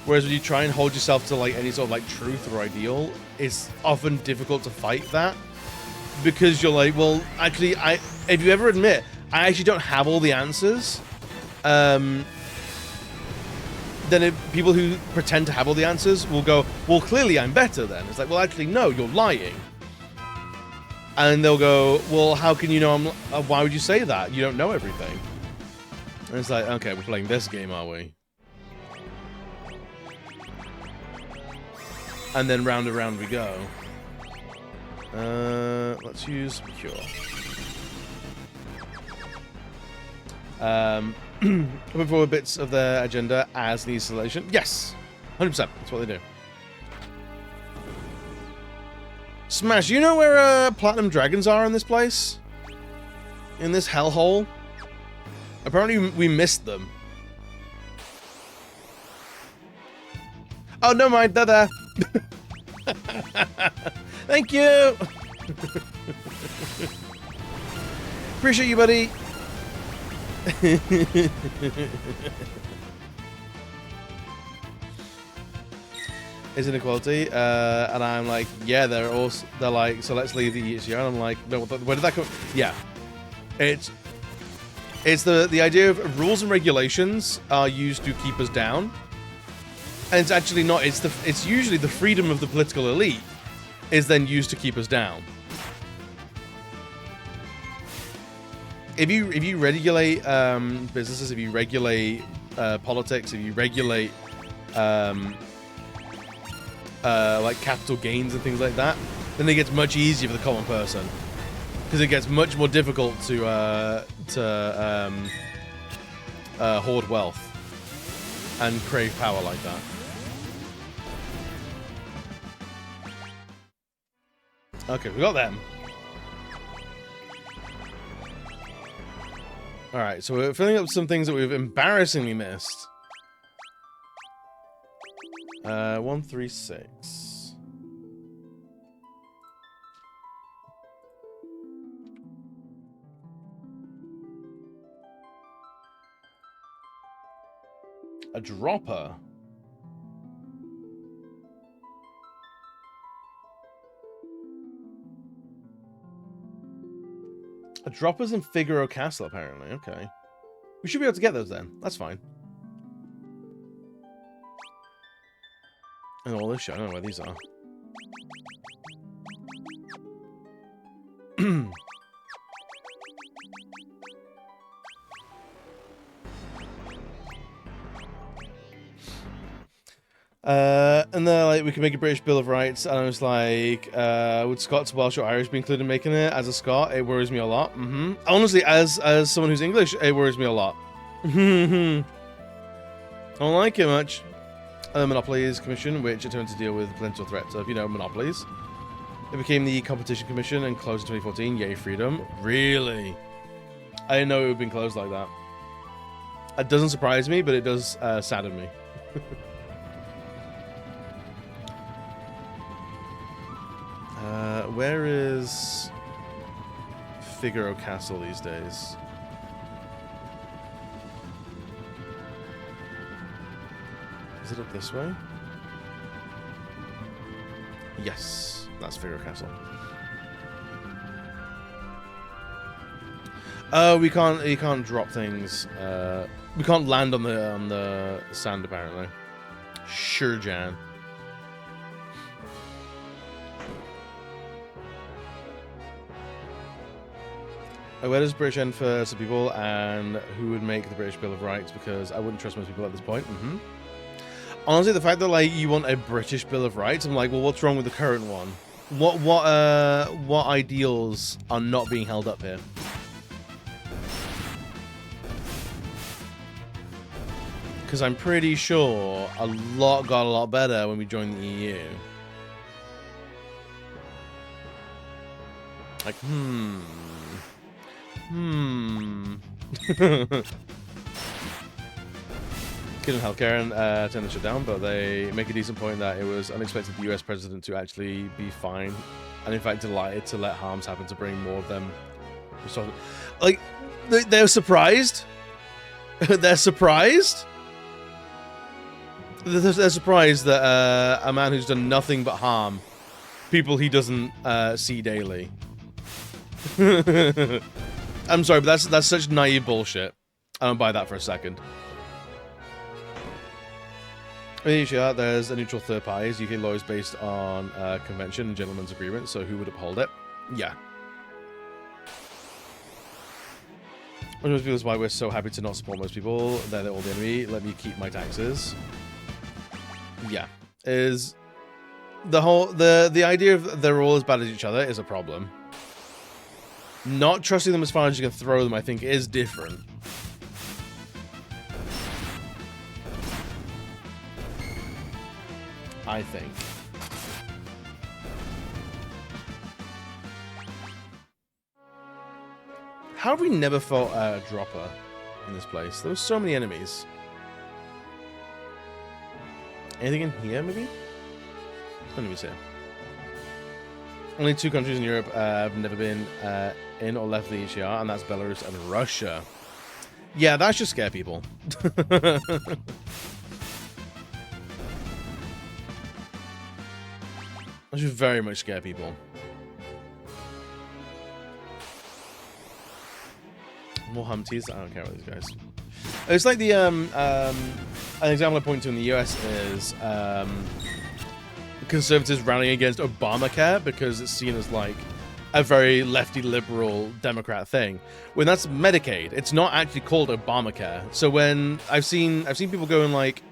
Whereas when you try and hold yourself to like any sort of like truth or ideal, it's often difficult to fight that because you're like, well, actually, if you ever admit I actually don't have all the answers, then people who pretend to have all the answers will go, well, clearly I'm better then. It's like, well, actually, no, you're lying. And they'll go, well, how can you know why would you say that? You don't know everything. And it's like, okay, we're playing this game, are we? And then round and round we go. Let's use Cure. Looking forward bits of their agenda as the installation. Yes! 100%. That's what they do. Smash, you know where platinum dragons are in this place? In this hellhole? Apparently we missed them. Oh, never mind. They're there. Thank you! Appreciate you, buddy. Is inequality, and I'm like, yeah, they're like, so let's leave the ECR, and I'm like, no, where did that come? Yeah, it's the idea of rules and regulations are used to keep us down, and it's actually not. It's usually the freedom of the political elite is then used to keep us down. If you regulate businesses, if you regulate politics, if you regulate like capital gains and things like that, then it gets much easier for the common person because it gets much more difficult to hoard wealth and crave power like that. Okay, we got them. All right, so we're filling up some things that we've embarrassingly missed. 136. A dropper. A dropper's in Figaro Castle, apparently. Okay. We should be able to get those then. That's fine. And all this shit, I don't know where these are. And they're like, we can make a British Bill of Rights, and I was like, would Scots, Welsh, or Irish be included in making it? As a Scot, it worries me a lot. Honestly, as someone who's English, it worries me a lot. I don't like it much. Monopolies Commission, which attempted to deal with potential threats of, monopolies. It became the Competition Commission and closed in 2014. Yay, freedom. Really? I didn't know it would have been closed like that. It doesn't surprise me, but it does sadden me. Where is Figaro Castle these days? Is it up this way? Yes, that's Figaro Castle. Oh, we can't drop things. We can't land on the sand apparently. Sure, Jan. Where does British end for some people, and who would make the British Bill of Rights? Because I wouldn't trust most people at this point. Honestly, the fact that like you want a British Bill of Rights, I'm like, well, what's wrong with the current one? What ideals are not being held up here? Because I'm pretty sure a lot got a lot better when we joined the EU. Like, Couldn't help Karen turn the shit down, but they make a decent point that it was unexpected the US president to actually be fine, and in fact delighted to let harms happen to bring more of them. Like, they're surprised. They're surprised. They're surprised that a man who's done nothing but harm people he doesn't see daily. I'm sorry, but that's such naive bullshit. I don't buy that for a second. Yeah, there's a neutral third parties. UK law is based on convention and gentleman's agreement, so who would uphold it? Yeah. Most people is why we're so happy to not support most people. They're all the enemy. Let me keep my taxes. Yeah. Is the whole the idea of they're all as bad as each other is a problem. Not trusting them as far as you can throw them, I think, is different. I think. How have we never fought a dropper in this place? There were so many enemies. Anything in here, maybe? Enemies here. Only 2 countries in Europe have never been in or left the ECR, and that's Belarus and Russia. Yeah, that should scare people. That should very much scare people. More Humpties? I don't care about these guys. It's like the an example I point to in the US is conservatives rallying against Obamacare because it's seen as like a very lefty liberal Democrat thing. When that's Medicaid, it's not actually called Obamacare. So when I've seen people going like,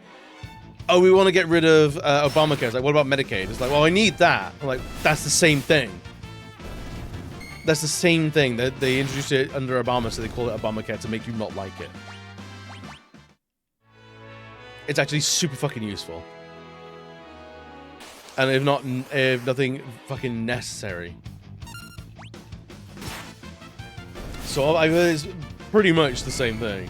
oh, we want to get rid of Obamacare. It's like, what about Medicaid? It's like, well, I need that. I'm like, that's the same thing. That's the same thing. That they introduced it under Obama, so they call it Obamacare to make you not like it. It's actually super fucking useful. And if nothing fucking necessary. So I've heard it's pretty much the same thing.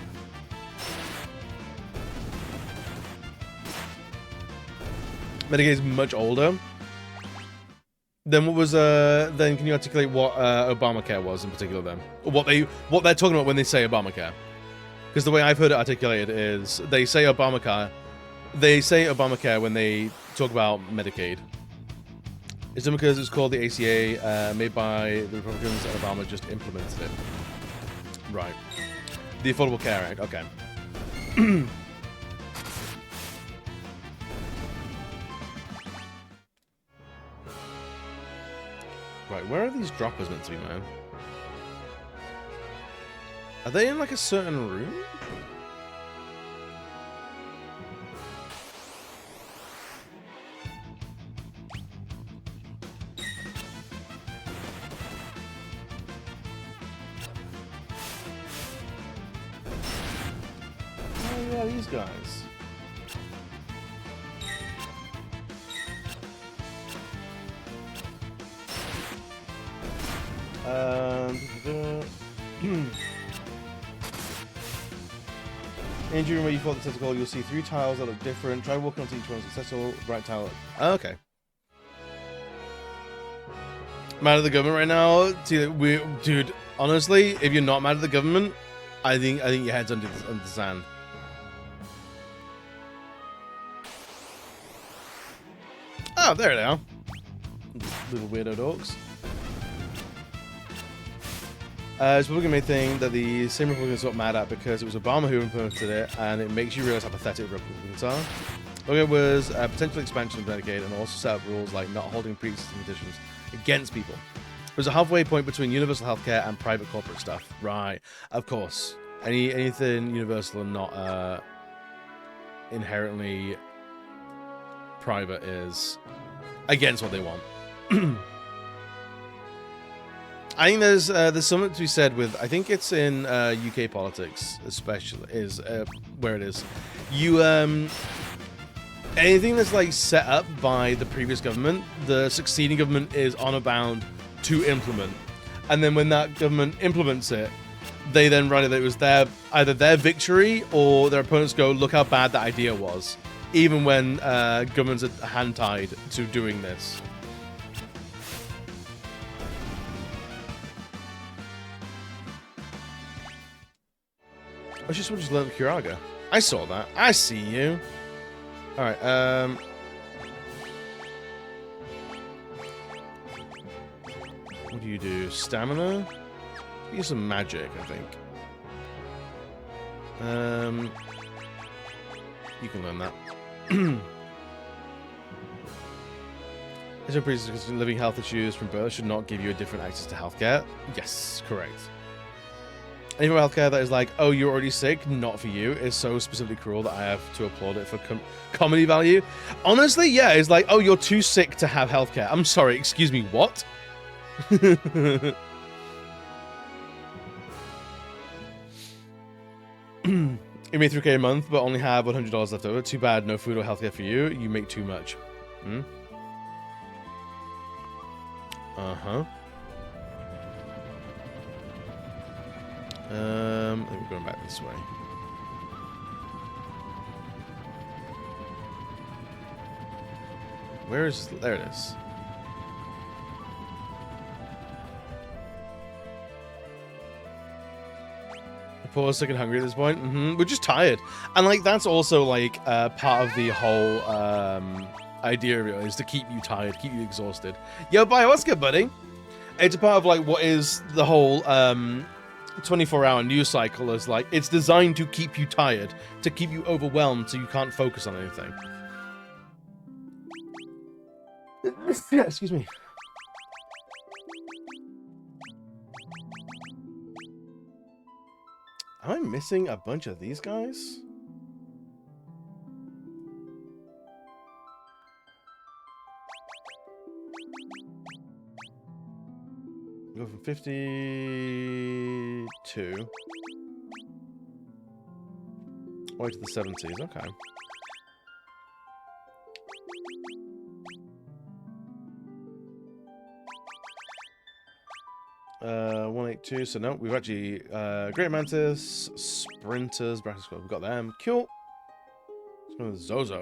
Medicaid is much older. Then what was then can you articulate what Obamacare was in particular then? Or what they're talking about when they say Obamacare? Because the way I've heard it articulated is they say Obamacare when they talk about Medicaid. It's because it's called the ACA, made by the Republicans, and Obama just implemented it. Right. The Affordable Care Act, okay. Right, where are these droppers meant to be, man? Are they in like a certain room? these guys? Injury where you fought the tentacle, you'll see 3 tiles that look different. Try walking onto each one successful. Right tile. Oh, okay. Mad at the government right now. Dude, honestly, if you're not mad at the government, I think your head's under the sand. Oh, there they are. Little weirdo dogs. Republican made thing that the same Republicans got mad at because it was Obama who implemented it, and it makes you realize how pathetic Republicans are. It was a potential expansion of Medicaid and also set up rules like not holding pre-existing conditions against people. It was a halfway point between universal healthcare and private corporate stuff. Right, of course. Anything universal and not inherently private is against what they want. I think there's something to be said with, I think it's in UK politics especially, is where it is. You anything that's like set up by the previous government, the succeeding government is honor bound to implement, and then when that government implements it, they then write it that it was either their victory or their opponents go, look how bad that idea was, even when governments are hand tied to doing this. I just learned Curaga. I saw that. I see you. Alright, what do you do? Stamina? Use some magic, I think. You can learn that. Is there because living health issues from birth should not give you a different access to healthcare? Yes, correct. Any more healthcare that is like, oh, you're already sick, not for you, is so specifically cruel that I have to applaud it for comedy value. Honestly, yeah, it's like, oh, you're too sick to have healthcare. I'm sorry, excuse me, what? You make $3K a month, but only have $100 left over. Too bad, no food or healthcare for you. You make too much. Hmm? Uh-huh. I think we're going back this way. Where is... There it is. Poor, sick, and hungry at this point. We're just tired. And, like, that's also, like, part of the whole idea of it is to keep you tired, keep you exhausted. Yo, bye, what's good, buddy? It's a part of, like, what is the whole 24-hour news cycle is like. It's designed to keep you tired, to keep you overwhelmed so you can't focus on anything. Yeah, excuse me. Am I missing a bunch of these guys? Go from 52 all the way to the 70s. Okay. Uh, 182. So no, we've actually Great Mantis, Sprinters, Bracket Squad. We've got them. Cool. Let's go with Zozo.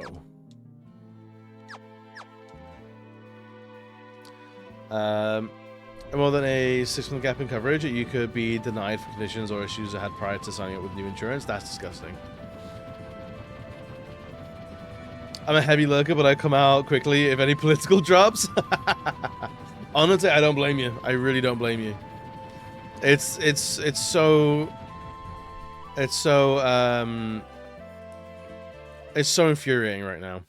More than a 6-month gap in coverage, you could be denied for conditions or issues I had prior to signing up with new insurance. That's disgusting. I'm a heavy lurker, but I come out quickly if any political drops. Honestly, I don't blame you. I really don't blame you. It's so infuriating right now,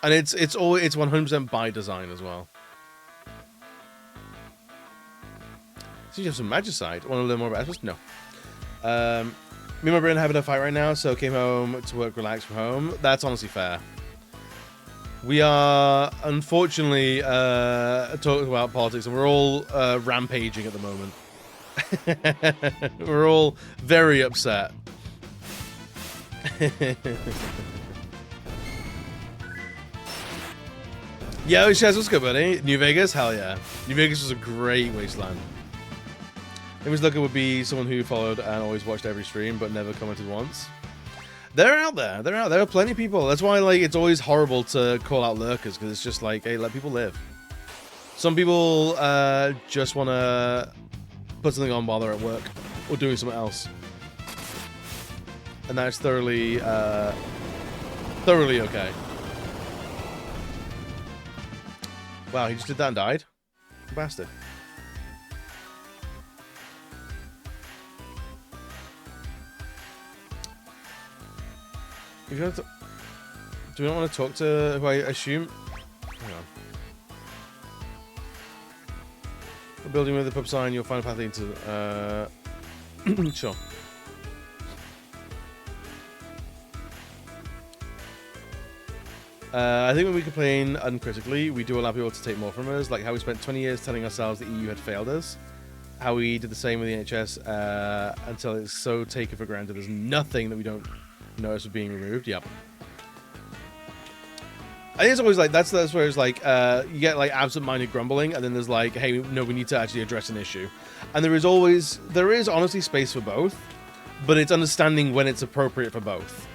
and it's 100% by design as well. So you have some Magicide. Want to learn more about this? No. Me and my brain are having a fight right now, so came home to work, relax from home. That's honestly fair. We are, unfortunately, talking about politics, and we're all rampaging at the moment. We're all very upset. Yo, Chaz, what's good, buddy? New Vegas? Hell yeah. New Vegas was a great wasteland. Image Looker would be someone who followed and always watched every stream, but never commented once. They're out there. They're out there. There are plenty of people. That's why, like, it's always horrible to call out lurkers, because it's just like, hey, let people live. Some people just want to put something on while they're at work or doing something else. And that's thoroughly okay. Wow, he just did that and died? Bastard. If you want to, do we not want to talk to who I assume? Hang on. The building with the pub sign, you'll find a path into. Sure. I think when we complain uncritically, we do allow people to take more from us, like how we spent 20 years telling ourselves the EU had failed us, how we did the same with the NHS until it's so taken for granted there's nothing that we don't notice of being removed. Yep. I think it's always like, that's where it's like, you get like absent-minded grumbling, and then there's like, hey, no, we need to actually address an issue. And there is honestly space for both, but it's understanding when it's appropriate for both.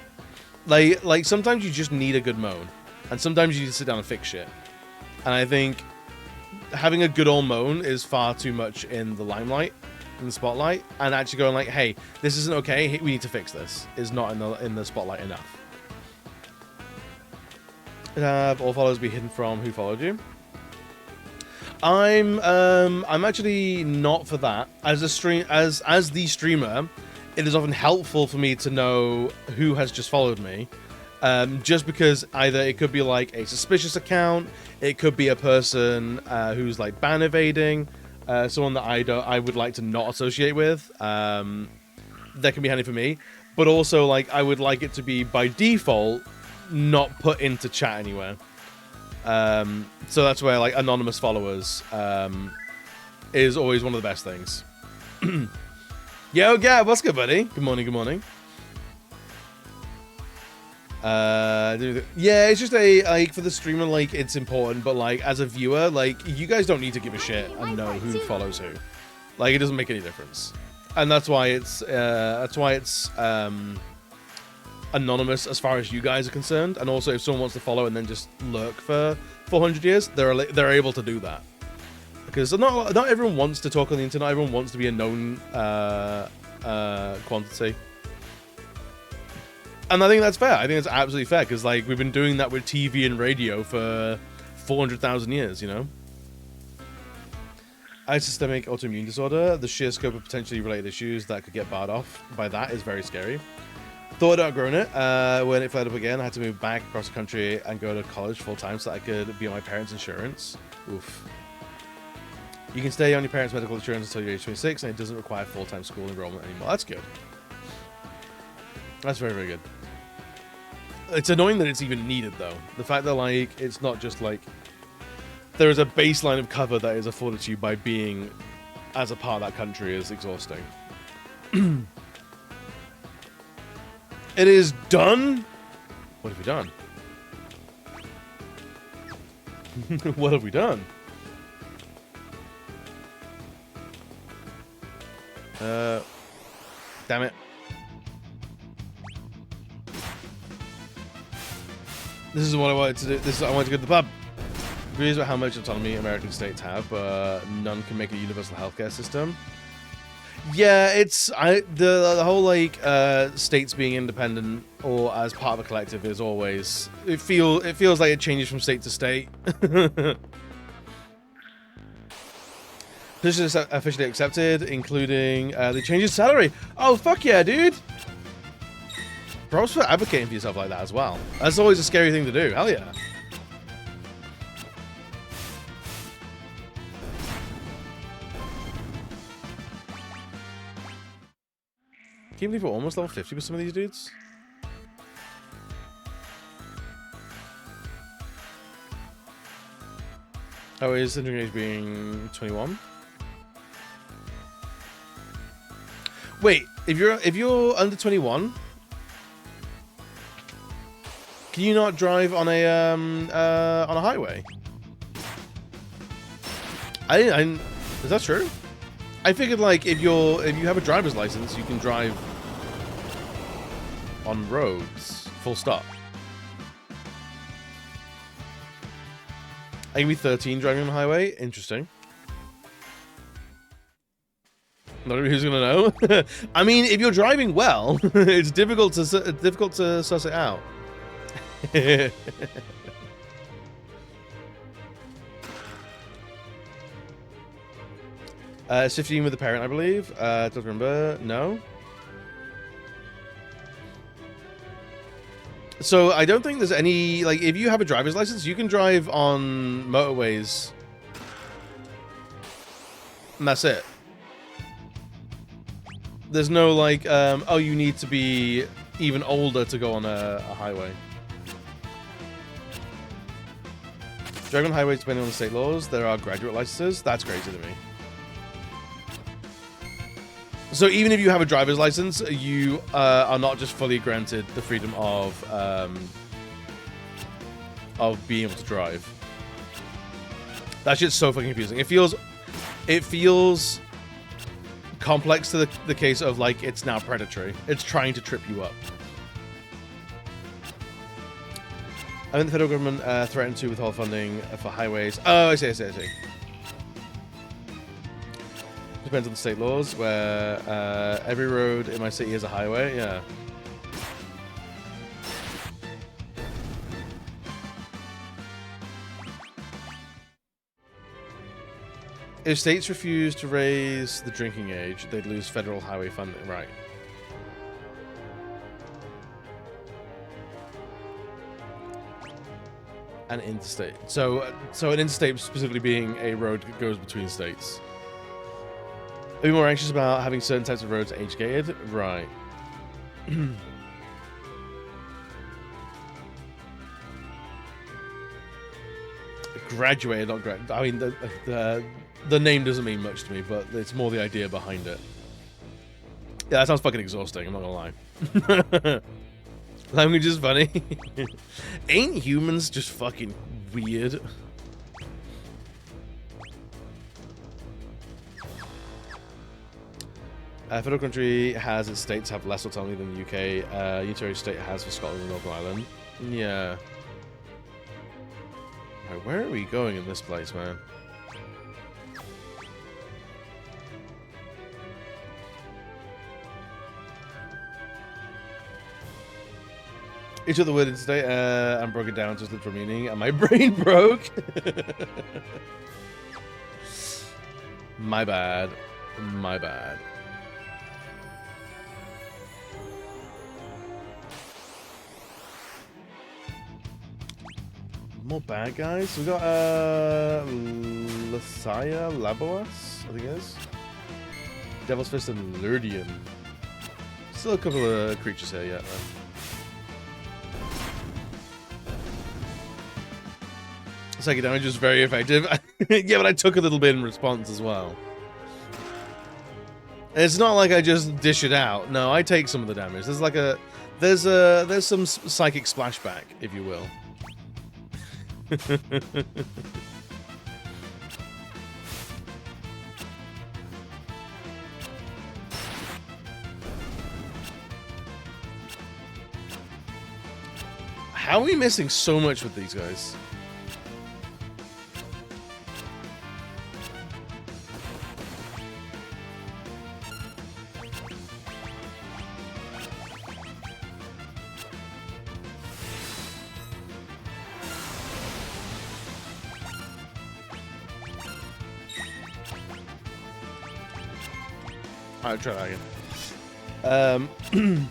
Like sometimes you just need a good moan. And sometimes you need to sit down and fix shit. And I think having a good old moan is far too much in the limelight, in the spotlight, and actually going like, hey, this isn't okay, we need to fix this, is not in the spotlight enough. Have all followers be hidden from who followed you? I'm actually not for that. As the streamer, it is often helpful for me to know who has just followed me. Just because either it could be like a suspicious account, it could be a person who's like ban evading, someone that I would like to not associate with. That can be handy for me, but also like I would like it to be by default not put into chat anywhere. So that's where like anonymous followers is always one of the best things. Yo, Gab, what's good, buddy? Good morning, good morning. Yeah, it's just like for the streamer, like it's important, but like as a viewer, like you guys don't need to give a shit and know who follows who. Like it doesn't make any difference, and that's why it's anonymous as far as you guys are concerned. And also, if someone wants to follow and then just lurk for 400 years, they're able to do that, because not everyone wants to talk on the internet. Everyone wants to be a known quantity. And I think that's fair. I think it's absolutely fair, because like we've been doing that with TV and radio for 400,000 years, you know. I have systemic autoimmune disorder. The sheer scope of potentially related issues that could get barred off by that is very scary. Thought I'd outgrown it. When it flared up again, I had to move back across the country and go to college full time so that I could be on my parents' insurance. Oof. You can stay on your parents' medical insurance until you're age 26, and it doesn't require full-time school enrollment anymore. That's good. That's very, very good. It's annoying that it's even needed, though. The fact that, like, it's not just, like, there is a baseline of cover that is afforded to you by being as a part of that country is exhausting. It is done? What have we done? What have we done? Damn it. This is what I wanted to do. I wanted to go to the pub. Agrees about how much autonomy American states have, but none can make a universal healthcare system. Yeah, it's the whole like states being independent or as part of a collective is always it feels like it changes from state to state. This is officially accepted, including the change in salary. Oh fuck yeah, dude! Props for advocating for yourself like that as well. That's always a scary thing to do. Hell yeah. Can you believe we're almost level 50 with some of these dudes? Oh, is the drinking age being 21? Wait, if you're under 21, Can you not drive on a highway? Is that true? I figured like if you have a driver's license, you can drive on roads. Full stop. I can be 13 driving on the highway. Interesting. Not everybody's gonna know. I mean, if you're driving well, it's difficult to suss it out. It's 15 with the parent, I believe. Don't remember. No. So I don't think there's any, like, if you have a driver's license, you can drive on motorways. And that's it. There's no, like, oh, you need to be even older to go on a highway. Driving on highways, depending on the state laws, there are graduate licenses. That's crazy to me. So even if you have a driver's license, you are not just fully granted the freedom of being able to drive. That shit's so fucking confusing. It feels complex to the case of like it's now predatory. It's trying to trip you up. I think the federal government threatened to withhold funding for highways. Oh, I see. Depends on the state laws, where every road in my city is a highway. Yeah. If states refuse to raise the drinking age, they'd lose federal highway funding. Right. An interstate. So an interstate specifically being a road that goes between states. Are you more anxious about having certain types of roads age-gated? Right. Graduated, not grad. I mean, the name doesn't mean much to me, but it's more the idea behind it. Yeah, that sounds fucking exhausting, I'm not gonna lie. Language is funny. Ain't humans just fucking weird? Federal country has its states have less autonomy than the UK. Unitary state has for Scotland and Northern Ireland. Yeah. Right, where are we going in this place, man? He took the word interstate and broke it down to its literal meaning, and my brain broke. My bad. My bad. More bad guys. We got Lasaya Laboas, I think it is. Devil's Fist and Lurdian. Still a couple of creatures here yet, though. Psychic damage is very effective. Yeah, but I took a little bit in response as well. It's not like I just dish it out. No, I take some of the damage. There's like there's some psychic splashback, if you will. How are we missing so much with these guys? I'll try that again.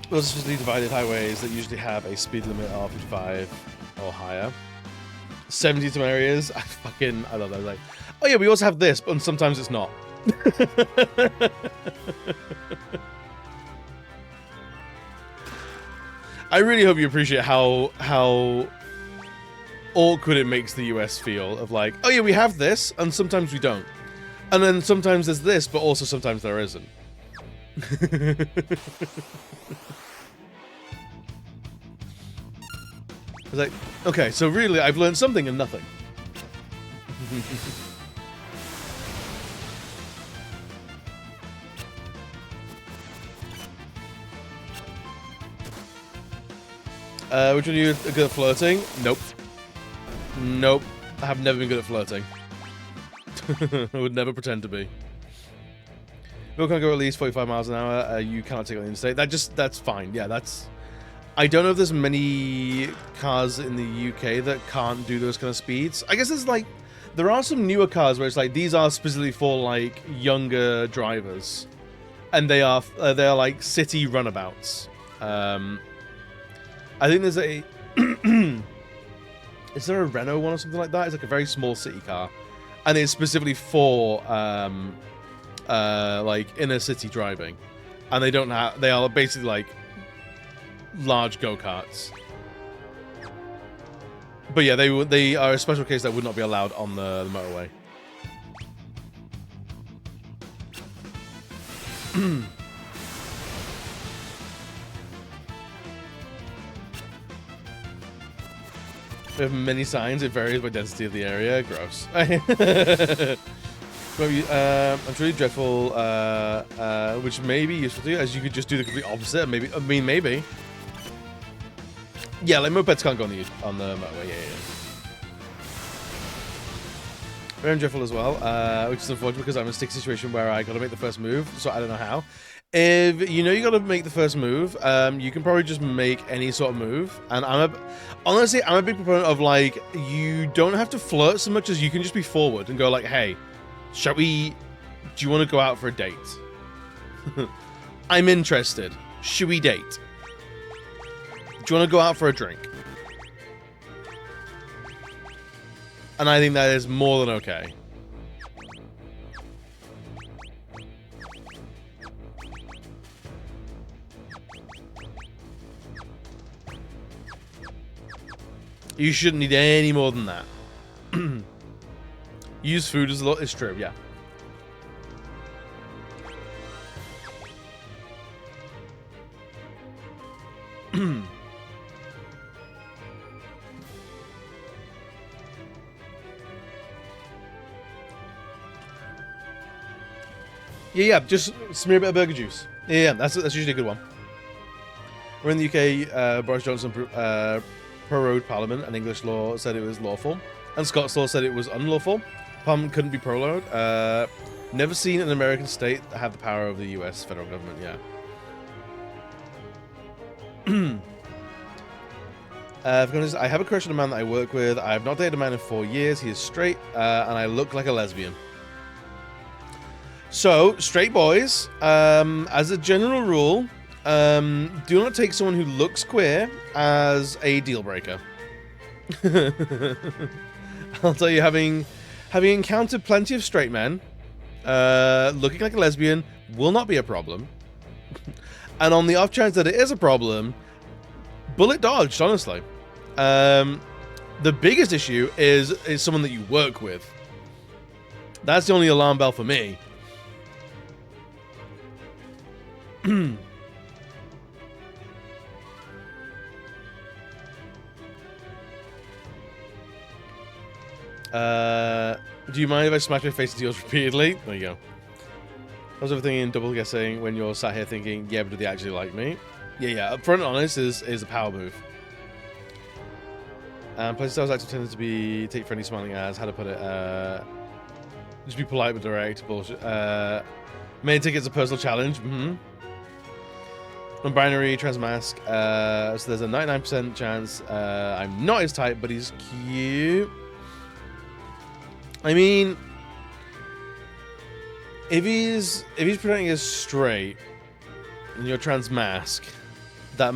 Those specifically divided highways that usually have a speed limit of 55 or higher. 70 some areas. I love that. Like, oh yeah, we also have this, but sometimes it's not. I really hope you appreciate how awkward it makes the US feel of like, oh yeah, we have this, and sometimes we don't. And then sometimes there's this, but also sometimes there isn't. was like, okay, so really, I've learned something and nothing. Which one are you good at flirting? Nope. Nope. I have never been good at flirting. I would never pretend to be. Bill can't go at least 45 miles an hour. You cannot take on the interstate. That's fine. Yeah, that's... I don't know if there's many cars in the UK that can't do those kind of speeds. I guess there's like... There are some newer cars where it's like, these are specifically for like younger drivers. And they're like city runabouts. I think there's a... Is there a Renault one or something like that? It's like a very small city car. And it's specifically for like inner city driving. And they don't have... They are basically like large go-karts. But yeah, they are a special case that would not be allowed on the motorway. We have many signs. It varies by density of the area. Gross. I'm truly dreadful, which may be useful to you, as you could just do the complete opposite. Maybe. I mean, maybe. Yeah, like mopeds can't go on the motorway. Yeah. Very dreadful as well, which is unfortunate because I'm in a stick situation where I got to make the first move, so I don't know how. If you know you got to make the first move, you can probably just make any sort of move. And honestly, I'm a big proponent of like, you don't have to flirt so much as you can just be forward and go like, hey, do you want to go out for a date? I'm interested. Should we date? Do you want to go out for a drink? And I think that is more than okay. You shouldn't need any more than that. Use food as a lot. It's true, yeah. Yeah, just smear a bit of burger juice. Yeah, that's usually a good one. We're in the UK. Boris Johnson prorogued Parliament, and English law said it was lawful, and Scots law said it was unlawful. Parliament couldn't be prorogued. Never seen an American state have the power of the US federal government. Yeah. I have a crush on a man that I work with. I have not dated a man in 4 years. He is straight, and I look like a lesbian. So, straight boys, as a general rule, do not take someone who looks queer as a deal breaker. I'll tell you, having encountered plenty of straight men, looking like a lesbian will not be a problem. And on the off chance that it is a problem, bullet dodged, honestly. The biggest issue is someone that you work with. That's the only alarm bell for me. Do you mind if I smash my face into yours repeatedly? There you go. How's everything double guessing when you're sat here thinking, yeah, but do they actually like me? Yeah, upfront and honest is a power move. Places styles active tended to be take friendly smiling as, how to put it, just be polite but direct, bullshit. Main ticket's a personal challenge, Non-binary, transmask, so there's a 99% chance I'm not his type, but he's cute. I mean, if he's presenting as straight and you're transmask, that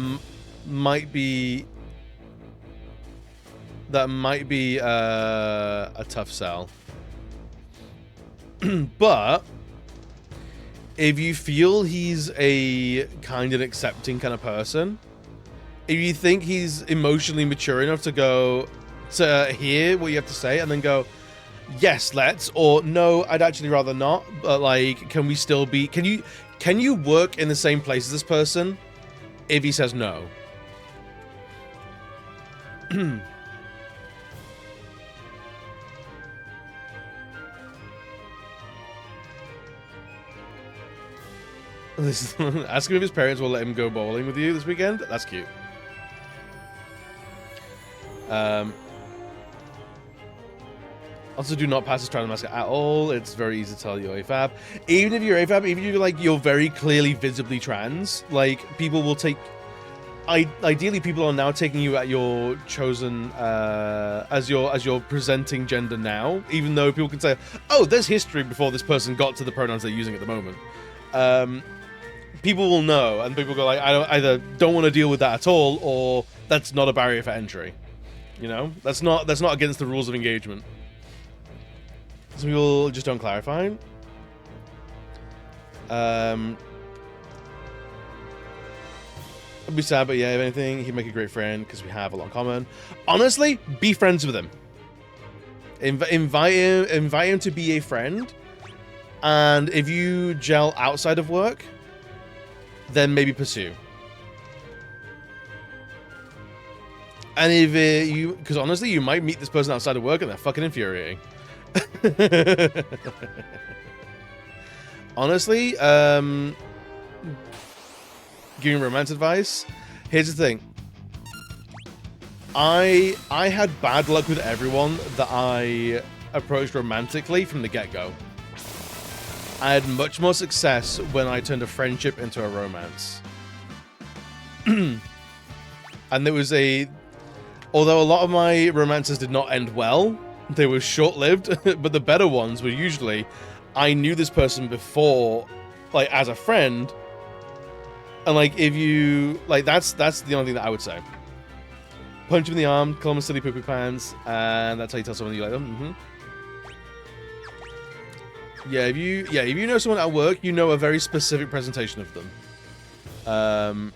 might be a tough sell. But if you feel he's a kind and accepting kind of person, if you think he's emotionally mature enough to hear what you have to say and then go, yes, let's, or no, I'd actually rather not, but like, can we still be, can you work in the same place as this person if he says no? Ask him if his parents will let him go bowling with you this weekend. That's cute. Also, do not pass as trans mask at all. It's very easy to tell you're AFAB. Even if you're AFAB, even if you're like you're very clearly visibly trans, like people will take. Ideally, people are now taking you at your chosen as your presenting gender now. Even though people can say, "Oh, there's history before this person got to the pronouns they're using at the moment." People will know, and people go like, "I either don't want to deal with that at all, or that's not a barrier for entry." You know, that's not against the rules of engagement. So people just don't clarify. I'd be sad, but yeah, if anything, he'd make a great friend because we have a lot in common. Honestly, be friends with him. Invite him to be a friend, and if you gel outside of work, then maybe pursue. And if because honestly, you might meet this person outside of work and they're fucking infuriating. Honestly, giving romance advice. Here's the thing. I had bad luck with everyone that I approached romantically from the get-go. I had much more success when I turned a friendship into a romance. And there was although a lot of my romances did not end well, they were short-lived, but the better ones were usually, I knew this person before, like, as a friend, and, like, if you, like, that's the only thing that I would say. Punch him in the arm, call him a silly poopy pants, and that's how you tell someone you like them. Yeah, if you know someone at work, you know a very specific presentation of them.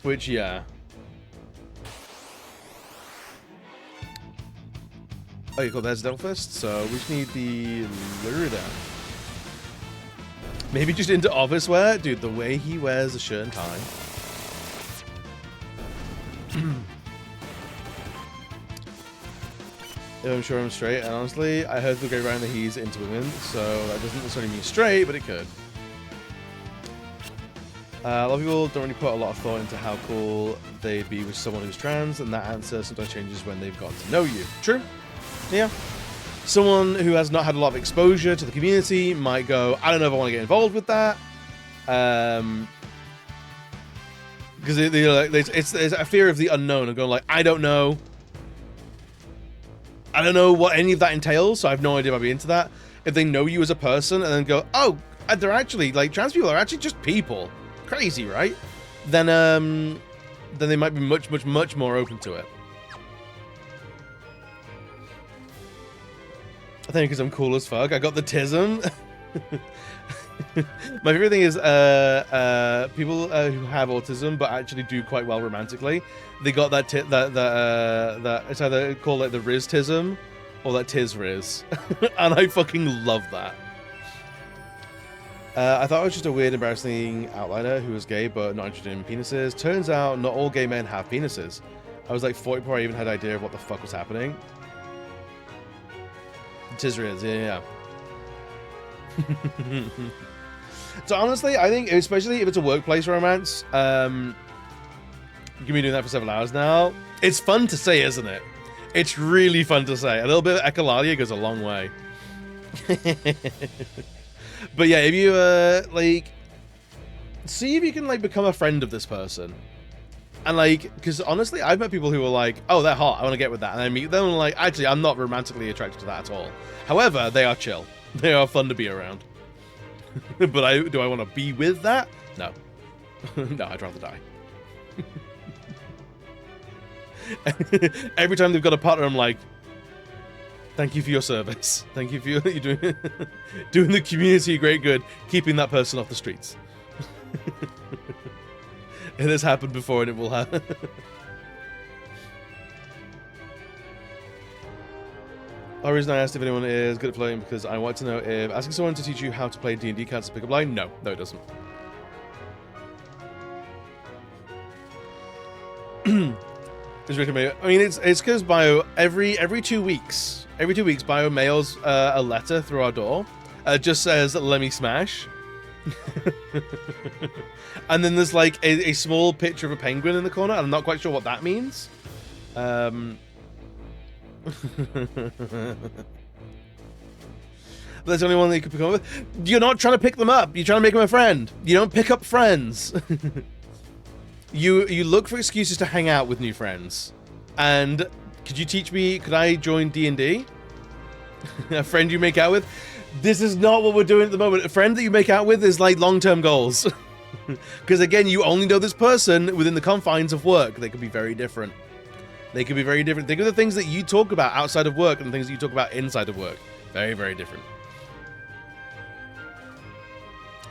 Which, yeah. Oh, cool, there's Delphist, so we just need the lure down. Maybe just into office wear? Dude, the way he wears a shirt and tie. I'm sure I'm straight, and honestly, I heard the grapevine that he's into women, so that doesn't necessarily mean straight, but it could. A lot of people don't really put a lot of thought into how cool they'd be with someone who's trans, and that answer sometimes changes when they've gotten to know you. True. Yeah. Someone who has not had a lot of exposure to the community might go, I don't know if I want to get involved with that. Because it's a fear of the unknown and going like, I don't know what any of that entails, so I have no idea if I'd be into that. If they know you as a person and then go, oh, they're actually, like, trans people are actually just people. Crazy, right? Then they might be much more open to it. I think because I'm cool as fuck. I got the tism. My favorite thing is people who have autism but actually do quite well romantically. They got that it's either called like the Riztism or that Tiz Riz, and I fucking love that. I thought I was just a weird, embarrassing outsider who was gay but not interested in penises. Turns out not all gay men have penises. I was like 40 before I even had an idea of what the fuck was happening. Tiz Riz, yeah. So honestly, I think, especially if it's a workplace romance, you've been doing that for several hours now. It's fun to say, isn't it? It's really fun to say. A little bit of echolalia goes a long way. But yeah, if you like, see if you can like become a friend of this person, and like, because honestly, I've met people who are like, oh, they're hot, I want to get with that, and I meet them and like, actually, I'm not romantically attracted to that at all. However, they are chill. They are fun to be around. But do I want to be with that? No. No, I'd rather die. Every time they've got a partner, I'm like, thank you for your service. Thank you for you're doing the community a great good, keeping that person off the streets. It has happened before and it will happen. The reason I asked if anyone is good at playing because I want to know if asking someone to teach you how to play D&D counts as a pickup line. No, it doesn't. It's Rick and Mayo. I mean, it's because Bio every 2 weeks, Bio mails a letter through our door. Just says, "Let me smash." And then there's like a small picture of a penguin in the corner, and I'm not quite sure what that means. That's the only one that you could pick up with. You're not trying to pick them up. You're trying to make them a friend. You don't pick up friends. You look for excuses to hang out with new friends. And could you teach me? Could I join D&D? A friend you make out with? This is not what we're doing at the moment. A friend that you make out with is like long-term goals. Because again, you only know this person within the confines of work. They could be very different. They could be very different. Think of the things that you talk about outside of work and the things that you talk about inside of work. Very, very different.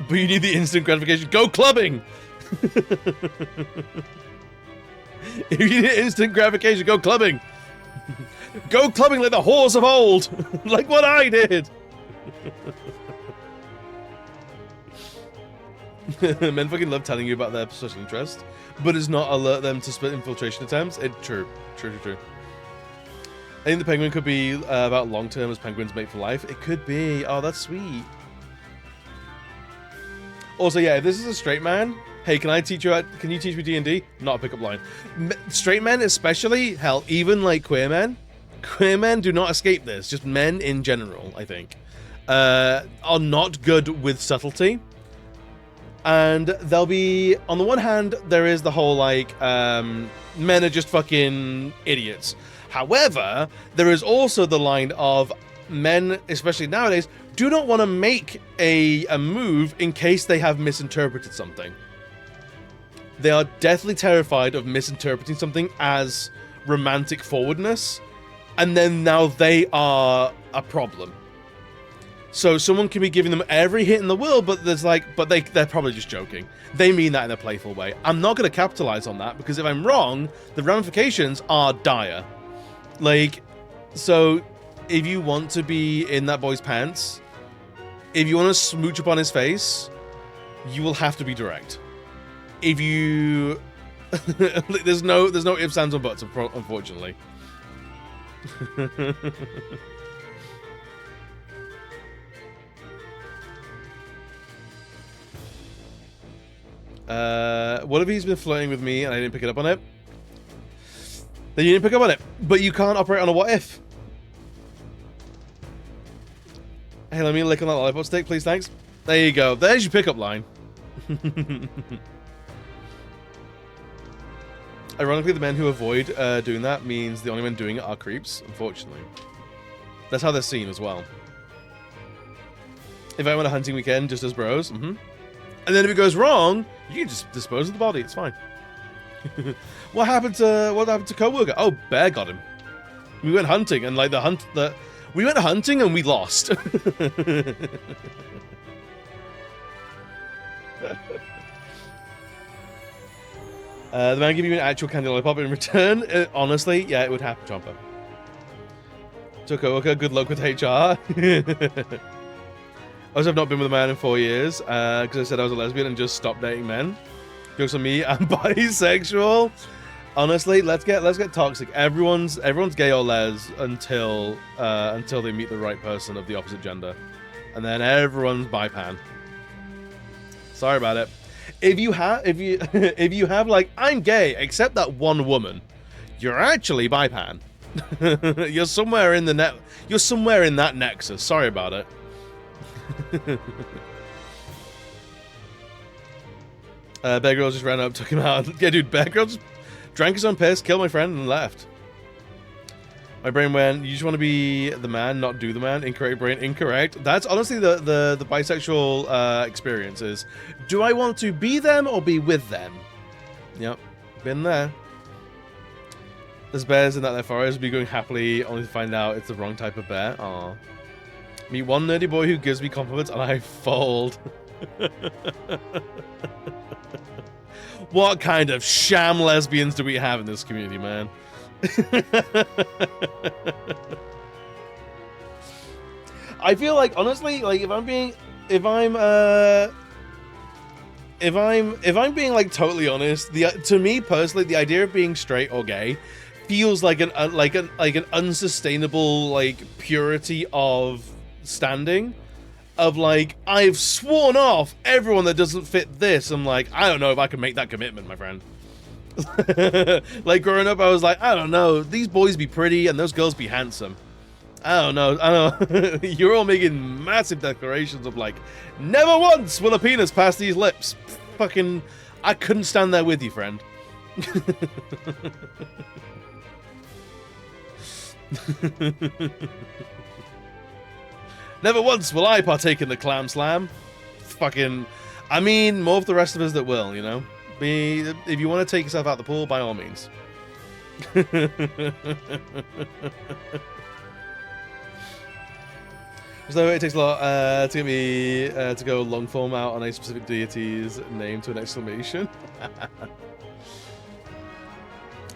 But you need the instant gratification. Go clubbing! If you need instant gratification, go clubbing! Go clubbing like the whores of old! Like what I did! Men fucking love telling you about their social interest, but it's not alert them to split infiltration attempts. True. I think the penguin could be about long term as penguins mate for life. It could be. Oh, that's sweet. Also, yeah, if this is a straight man, hey, can you teach me D&D? Not a pickup line. Straight men especially, hell, even like queer men do not escape this. Just men in general, I think, are not good with subtlety. And they'll be, on the one hand, there is the whole like, men are just fucking idiots. However, there is also the line of men, especially nowadays, do not want to make a move in case they have misinterpreted something. They are deathly terrified of misinterpreting something as romantic forwardness, and then now they are a problem. So someone can be giving them every hit in the world, but they're probably just joking. They mean that in a playful way. I'm not going to capitalize on that, because if I'm wrong, the ramifications are dire. Like, so if you want to be in that boy's pants, if you want to smooch upon his face, you will have to be direct. If you... there's no ifs, ands, or buts, unfortunately. What if he's been flirting with me and I didn't pick it up on it? Then you didn't pick up on it. But you can't operate on a what if. Hey, let me lick on that lollipop stick, please, thanks. There you go. There's your pickup line. Ironically, the men who avoid doing that means the only men doing it are creeps, unfortunately. That's how they're seen as well. If I went a hunting weekend just as bros, And then if it goes wrong, you can just dispose of the body, it's fine. What happened to coworker? Oh, Bear got him. We went hunting and like we went hunting and we lost. The man give you an actual candy lollipop in return? Honestly, yeah, it would happen, Chomper. So coworker, good luck with HR. I also have not been with a man in 4 years, because I said I was a lesbian and just stopped dating men. Jokes on me, I'm bisexual. Honestly, let's get toxic. Everyone's gay or les until they meet the right person of the opposite gender, and then everyone's bi-pan. Sorry about it. If you have like, I'm gay except that one woman, you're actually bi-pan. You're somewhere in that nexus. Sorry about it. Bear Grylls just ran up, took him out. Yeah, dude, Bear Grylls just drank his own piss, killed my friend, and left. My brain went, you just want to be the man, not do the man. Incorrect brain, incorrect. That's honestly the bisexual experience is, do I want to be them or be with them? Yep, been there. There's bears in that forest, be going happily, only to find out it's the wrong type of bear. Aww. Meet one nerdy boy who gives me compliments and I fold. What kind of sham lesbians do we have in this community, man? I feel like, honestly, like if I'm if I'm being like totally honest, to me personally, the idea of being straight or gay feels like an unsustainable like purity of standing. Of like, I've sworn off everyone that doesn't fit this. I'm like, I don't know if I can make that commitment, my friend. Like growing up, I was like, I don't know, these boys be pretty and those girls be handsome. I don't know. You're all making massive declarations of like, never once will a penis pass these lips. Fucking, I couldn't stand there with you, friend. Never once will I partake in the clam slam. Fucking, I mean, more of the rest of us that will, you know? If you want to take yourself out the pool, by all means. So it takes a lot to get me to go long form out on a specific deity's name to an exclamation.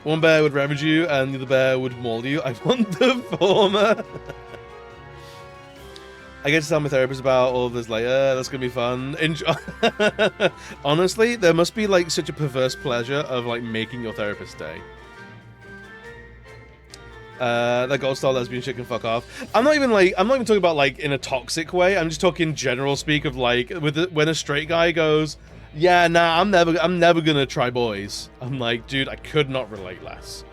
One bear would ravage you and the other bear would maul you. I want the former. I get to tell my therapist about all of this later. That's gonna be fun. Honestly, there must be like such a perverse pleasure of like making your therapist day. That gold star lesbian shit can fuck off. I'm not even talking about like in a toxic way. I'm just talking general speak of like when a straight guy goes, yeah, nah, I'm never gonna try boys. I'm like, dude, I could not relate less.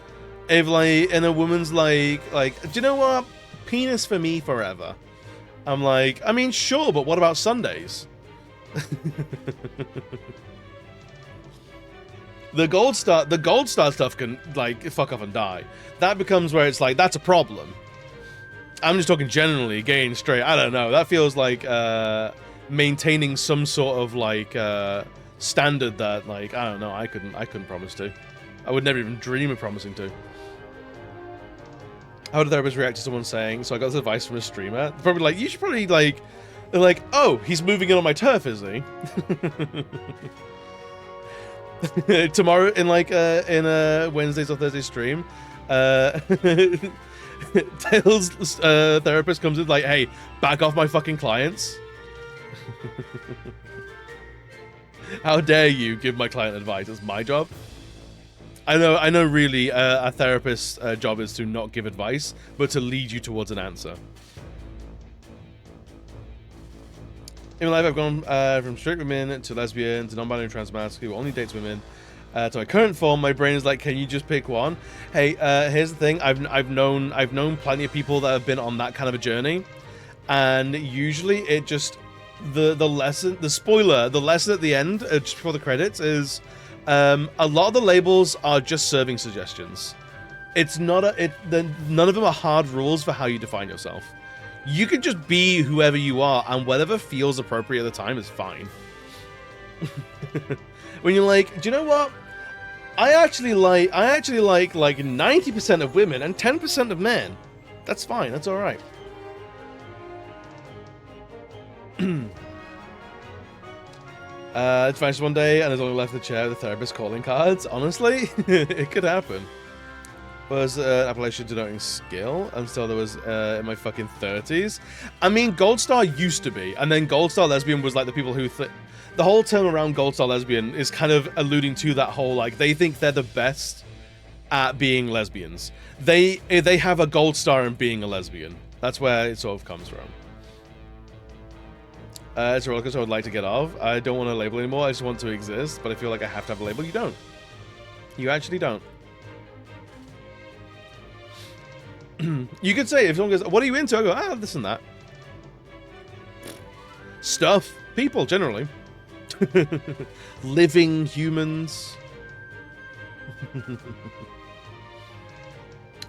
If like, and a woman's like, do you know what? Penis for me forever. I'm like, I mean, sure, but what about Sundays? The gold star stuff can like fuck off and die. That becomes where it's like that's a problem. I'm just talking generally, gay and straight. I don't know. That feels like maintaining some sort of like standard that like I don't know. I couldn't promise to. I would never even dream of promising to. How would a therapist react to someone saying, so I got this advice from a streamer? Probably like, you should probably like, they're like, oh, he's moving in on my turf, is he? Tomorrow in like in a Wednesdays or Thursday stream, Tails therapist comes in like, hey, back off my fucking clients. How dare you give my client advice? It's my job. I know really a therapist's job is to not give advice, but to lead you towards an answer. In my life, I've gone from straight women to lesbian to non-binary trans masc who only dates women to my current form. My brain is like, can you just pick one? Hey, here's the thing. I've known plenty of people that have been on that kind of a journey, and usually it just the lesson at the end just before the credits is a lot of the labels are just serving suggestions. It's not none of them are hard rules for how you define yourself. You can just be whoever you are, and whatever feels appropriate at the time is fine. When you're like, do you know what? I actually like 90% of women and 10% of men. That's fine. That's all right. It's finished one day, and there's only left the chair with the therapist calling cards. Honestly, it could happen. Was an appellation denoting skill until there was in my fucking 30s. I mean, Gold Star used to be, and then Gold Star Lesbian was like the people who the whole term around Gold Star Lesbian is kind of alluding to that whole like they think they're the best at being lesbians. They have a gold star in being a lesbian. That's where it sort of comes from. It's a roller coaster I would like to get off. I don't want a label anymore. I just want to exist, but I feel like I have to have a label. You don't. You actually don't. You could say, if someone goes, what are you into? I go, this and that. Stuff. People, generally. Living humans.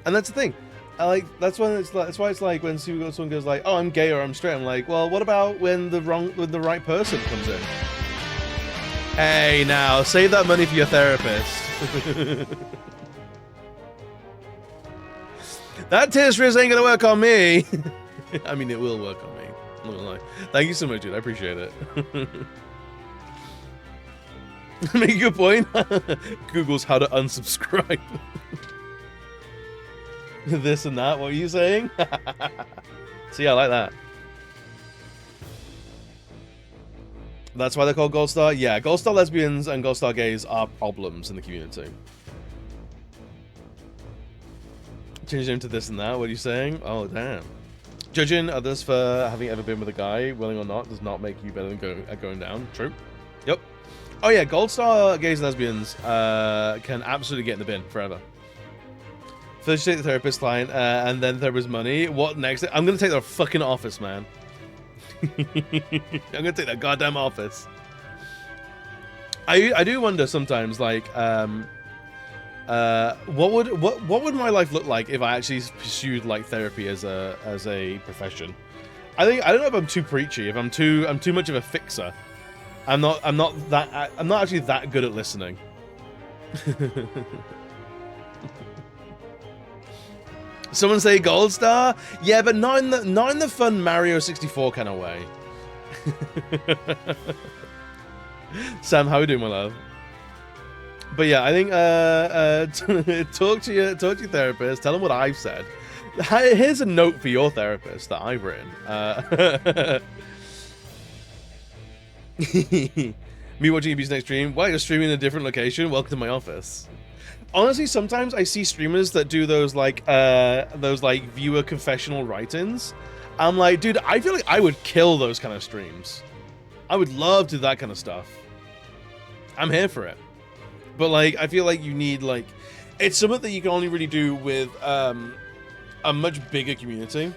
And that's the thing. That's why it's like when someone goes like, oh, I'm gay or I'm straight. I'm like, well, what about when the right person comes in? Hey, now, save that money for your therapist. That tear stress ain't gonna work on me. I mean, it will work on me. I'm not gonna lie. Thank you so much, dude. I appreciate it. Make a good point. Google's how to unsubscribe. This and that. What are you saying? See, I like that. That's why they're called Gold Star? Yeah, Gold Star lesbians and Gold Star gays are problems in the community. Change them to this and that, what are you saying? Oh, damn. Judging others for having ever been with a guy, willing or not, does not make you better than going down. True. Yep. Oh yeah, Gold Star gays and lesbians can absolutely get in the bin forever. First you take the therapist line, and then therapist money. What next? I'm gonna take their fucking office, man. I'm gonna take that goddamn office. I do wonder sometimes, like, what would my life look like if I actually pursued like therapy as a profession? I don't know if I'm too preachy, if I'm too much of a fixer. I'm not actually that good at listening. Someone say Gold Star? Yeah, but not in the fun Mario 64 kind of way. Sam, how are you doing, my love? But yeah, I think talk to your therapist. Tell them what I've said. Here's a note for your therapist that I've written. Me watching Abuse next stream. Why you're streaming in a different location? Welcome to my office. Honestly, sometimes I see streamers that do those like viewer confessional write-ins. I'm like, dude, I feel like I would kill those kind of streams. I would love to do that kind of stuff. I'm here for it. But like, I feel like you need like, it's something that you can only really do with a much bigger community.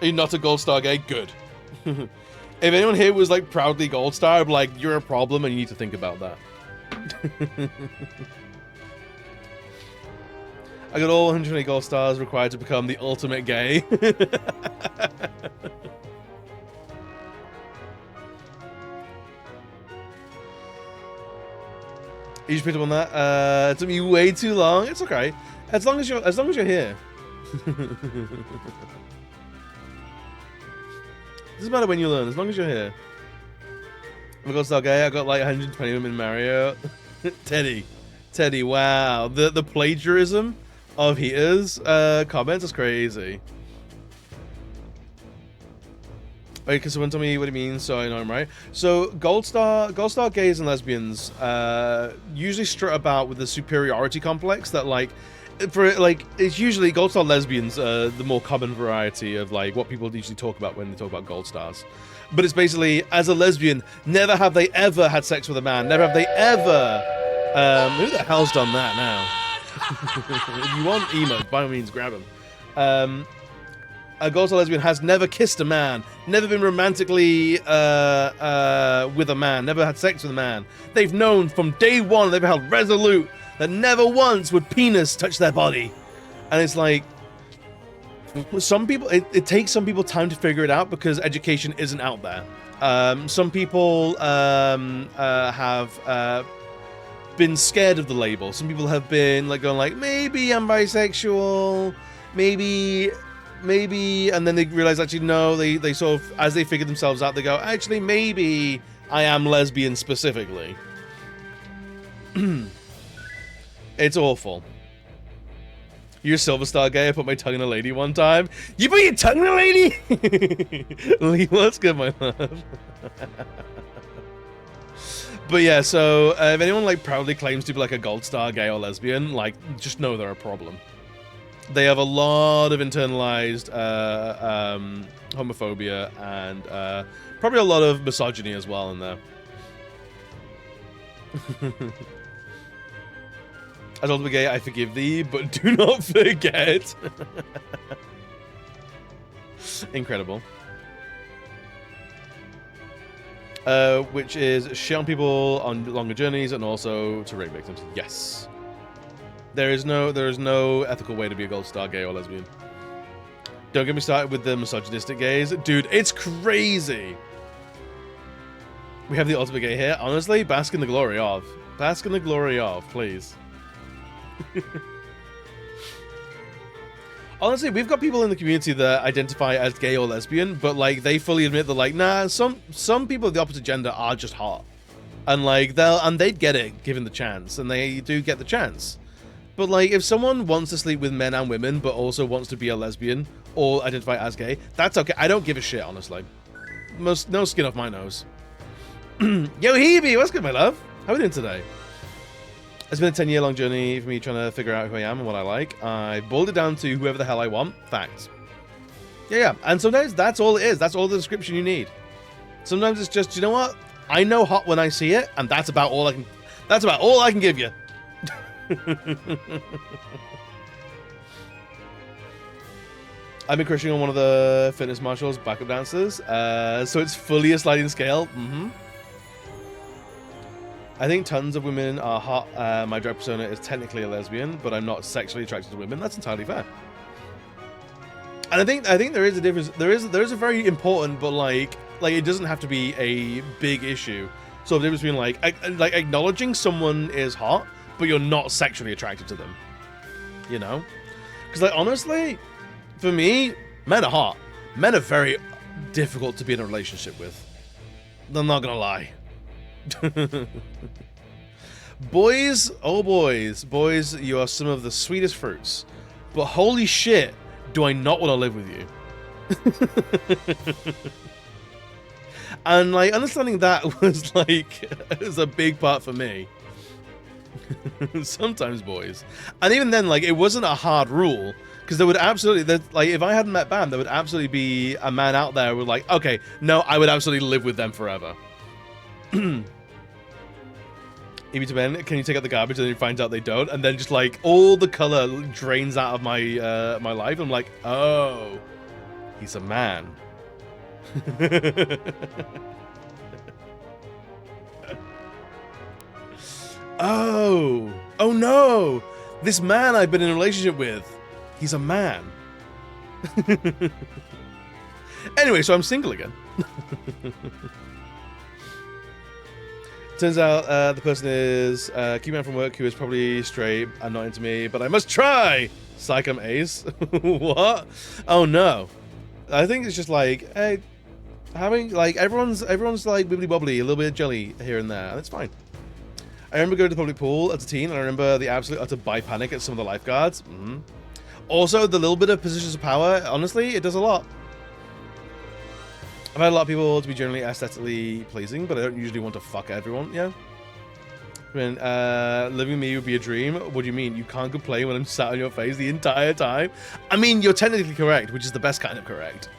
Are you not a Gold Star gay? Good. If anyone here was like proudly Gold Star, I'd be like, you're a problem and you need to think about that. I got all 120 Gold Stars required to become the ultimate gay. You just picked up on that. It took me way too long. It's okay. As long as you're here. Doesn't matter when you learn, as long as you're here. I'm a Gold Star gay. I got like 120 of them in Mario. Teddy, wow. The plagiarism of Heater's comments is crazy. Wait, can someone tell me what it means so I know I'm right? So Gold Star gays and lesbians usually strut about with the superiority complex that like, it's usually Gold Star lesbians the more common variety of like what people usually talk about when they talk about Gold Stars. But it's basically, as a lesbian, never have they ever had sex with a man. Never have they ever. Who the hell's done that now? If you want emote, by all means, grab him. A Gold Star lesbian has never kissed a man, never been romantically with a man, never had sex with a man. They've known from day one, they've held resolute that never once would penis touch their body. And it's like, some people, it takes some people time to figure it out because education isn't out there. Some people have been scared of the label. Some people have been like going like, maybe I'm bisexual, maybe, and then they realize actually no, they sort of, as they figure themselves out, they go, actually maybe I am lesbian specifically. It's awful. You're a Silver Star gay. I put my tongue in a lady one time. You put your tongue in a lady? Lee, what's good, my love? But yeah, so if anyone like proudly claims to be like a Gold Star gay or lesbian, like just know they're a problem. They have a lot of internalized homophobia and probably a lot of misogyny as well in there. As ultimate gay, I forgive thee, but do not forget. Incredible. Which is shit on people on longer journeys and also to rape victims. Yes. There is no ethical way to be a Gold Star gay or lesbian. Don't get me started with the misogynistic gays. Dude, it's crazy. We have the ultimate gay here. Honestly, bask in the glory of. Bask in the glory of, please. Honestly, we've got people in the community that identify as gay or lesbian, but like they fully admit that like, nah, some people of the opposite gender are just hot. And like they'd get it given the chance, and they do get the chance. But like, if someone wants to sleep with men and women, but also wants to be a lesbian or identify as gay, that's okay. I don't give a shit, honestly. No skin off my nose. Yo, Hebe, what's good, my love? How are we doing today? It's been a 10-year-long journey for me trying to figure out who I am and what I like. I boiled it down to whoever the hell I want. Facts. Yeah. And sometimes that's all it is. That's all the description you need. Sometimes it's just, you know what? I know hot when I see it, and that's about all I can. That's about all I can give you. I've been crushing on one of the Fitness Marshall's backup dancers, so it's fully a sliding scale. I think tons of women are hot. My drag persona is technically a lesbian, but I'm not sexually attracted to women. That's entirely fair. And I think there is a difference. There is a very important, but like it doesn't have to be a big issue. So the difference between like acknowledging someone is hot, but you're not sexually attracted to them. You know? Because like honestly, for me, men are hot. Men are very difficult to be in a relationship with. I'm not gonna lie. Boys, oh boys, you are some of the sweetest fruits. But holy shit, do I not want to live with you. And like understanding that was like a big part for me. Sometimes boys. And even then, like, it wasn't a hard rule. Because there would absolutely, like, if I hadn't met Bam, there would absolutely be a man out there who would like, okay, no, I would absolutely live with them forever. Evie to Ben, can you take out the garbage? And then he finds out they don't, and then just like all the color drains out of my my life. I'm like, oh, he's a man. Oh no, this man I've been in a relationship with, he's a man. Anyway, so I'm single again. Turns out the person is a key man from work who is probably straight and not into me, but I must try. Psych, I'm ace. What? Oh no. I think it's just like, hey, having like everyone's like wibbly wobbly, a little bit of jelly here and there, and it's fine. I remember going to the public pool as a teen, and I remember the absolute utter bi-panic at some of the lifeguards. Also, the little bit of positions of power, honestly, it does a lot. I've had a lot of people to be generally aesthetically pleasing, but I don't usually want to fuck everyone, yeah? I mean, living with me would be a dream. What do you mean? You can't complain when I'm sat on your face the entire time? I mean, you're technically correct, which is the best kind of correct.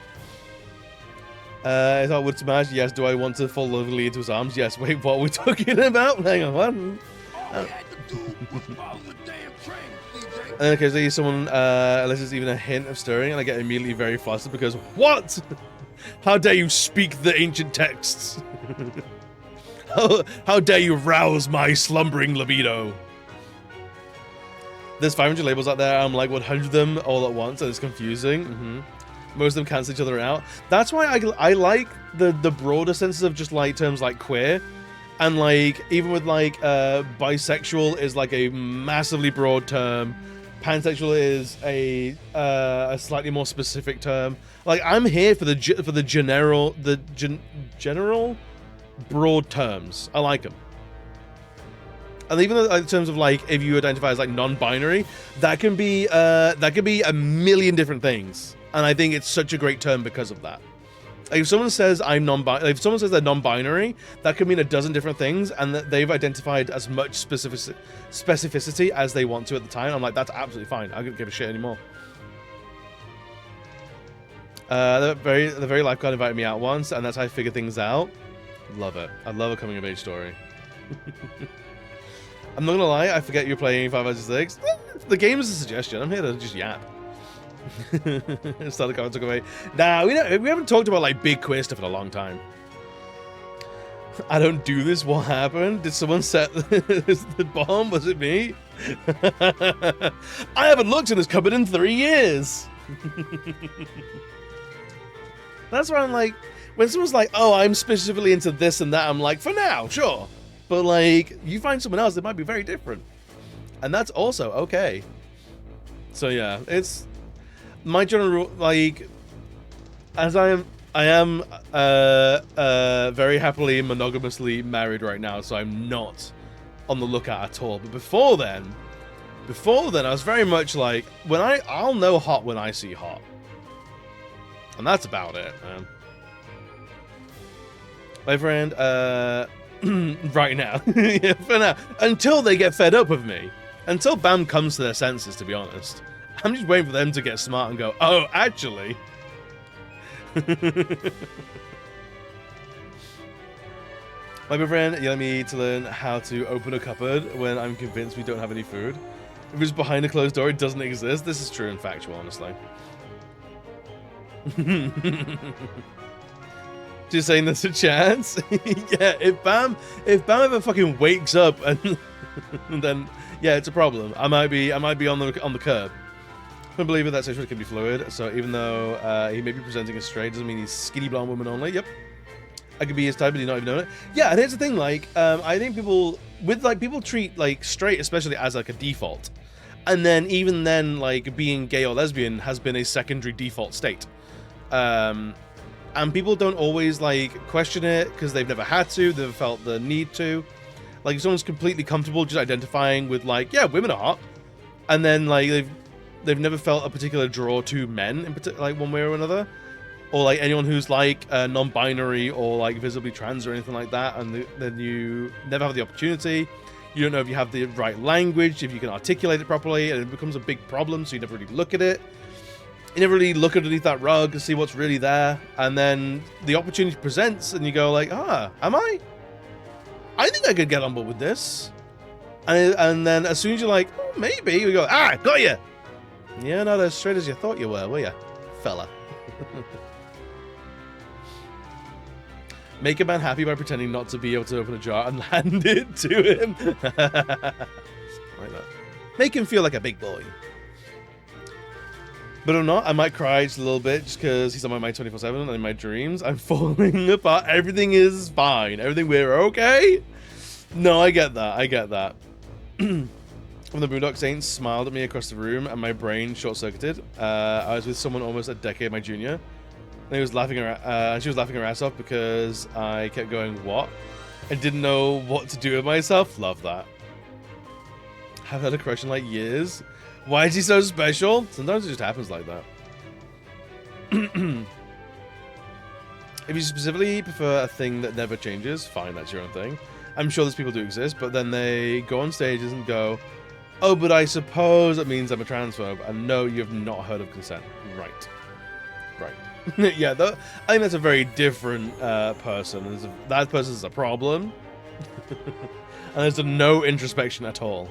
I thought, would smash? Yes. Do I want to fall lovingly into his arms? Yes. Wait, what are we talking about? Hang on, what? And then occasionally someone elicits even a hint of stirring, and I get immediately very flustered because, what? How dare you speak the ancient texts? How dare you rouse my slumbering libido? There's 500 labels out there. I'm like 100 of them all at once, and it's confusing. Most of them cancel each other out. That's why I like the broader senses of just like terms like queer, and like even with like bisexual is like a massively broad term. Pansexual is a slightly more specific term. Like I'm here for the general broad terms. I like them. And even in terms of like if you identify as like non-binary, that can be a million different things. And I think it's such a great term because of that. Like if someone says if someone says they're non-binary, that could mean a dozen different things, and that they've identified as much specificity as they want to at the time. I'm like, that's absolutely fine. I don't give a shit anymore. The very lifeguard invited me out once, and that's how I figured things out. Love it. I love a coming of age story. I'm not gonna lie, I forget you're playing Five Nights at Freddy's. The game is a suggestion. I'm here to just yap. Start the comment took away. Nah, we haven't talked about like big queer stuff in a long time. I don't do this. What happened? Did someone set the bomb? Was it me? I haven't looked in this cupboard in 3 years. That's why I'm like, when someone's like, oh, I'm specifically into this and that, I'm like, for now, sure. But like, you find someone else that might be very different, and that's also okay. So yeah, it's my general rule. Like, as I am very happily monogamously married right now, so I'm not on the lookout at all. But before then, Before then, I was very much like, I'll know hot when I see hot. And that's about it, man. My friend, right now. Yeah, for now. Until they get fed up with me. Until BAM comes to their senses, to be honest. I'm just waiting for them to get smart and go, oh, actually. My boyfriend yelling at me to learn how to open a cupboard when I'm convinced we don't have any food. If it's behind a closed door, it doesn't exist. This is true and factual, honestly. Just saying there's a chance. Yeah, if Bam ever fucking wakes up and then yeah, it's a problem. I might be on the curb. I believe that sexuality can be fluid. So even though he may be presenting as straight, doesn't mean he's skinny blonde woman only. Yep. I could be his type, but he's not even knowing it. Yeah, and here's the thing, like, I think people treat, like, straight especially as, like, a default. And then, even then, like, being gay or lesbian has been a secondary default state. And people don't always, like, question it, because they've never had to, they've felt the need to. Like, if someone's completely comfortable just identifying with, like, yeah, women are hot, and then, like, they've never felt a particular draw to men, in like, one way or another. Or like anyone who's like non-binary or like visibly trans or anything like that, and then you never have the opportunity. You don't know if you have the right language, if you can articulate it properly, and it becomes a big problem. So you never really look at it. You never really look underneath that rug and see what's really there. And then the opportunity presents, and you go like, am I? I think I could get on board with this. And then as soon as you're like, oh, maybe, you go, got you. Yeah, not as straight as you thought you were you, fella? Make a man happy by pretending not to be able to open a jar and hand it to him. Like that. Make him feel like a big boy. But I'm not. I might cry just a little bit just because he's on my mind 24/7 and in my dreams. I'm falling apart. Everything is fine. We're okay. No, I get that. I get that. When the Boondock Saints smiled at me across the room and my brain short-circuited. I was with someone almost a decade my junior. And she was laughing her ass off because I kept going, what? I didn't know what to do with myself. Love that. Haven't had a crush in like years. Why is he so special? Sometimes it just happens like that. If you specifically prefer a thing that never changes, fine, that's your own thing. I'm sure those people do exist, but then they go on stages and go, oh, but I suppose it means I'm a transphobe. And no, you have not heard of consent. Right. Yeah, I think that's a very different person. That person's a problem. And there's no introspection at all.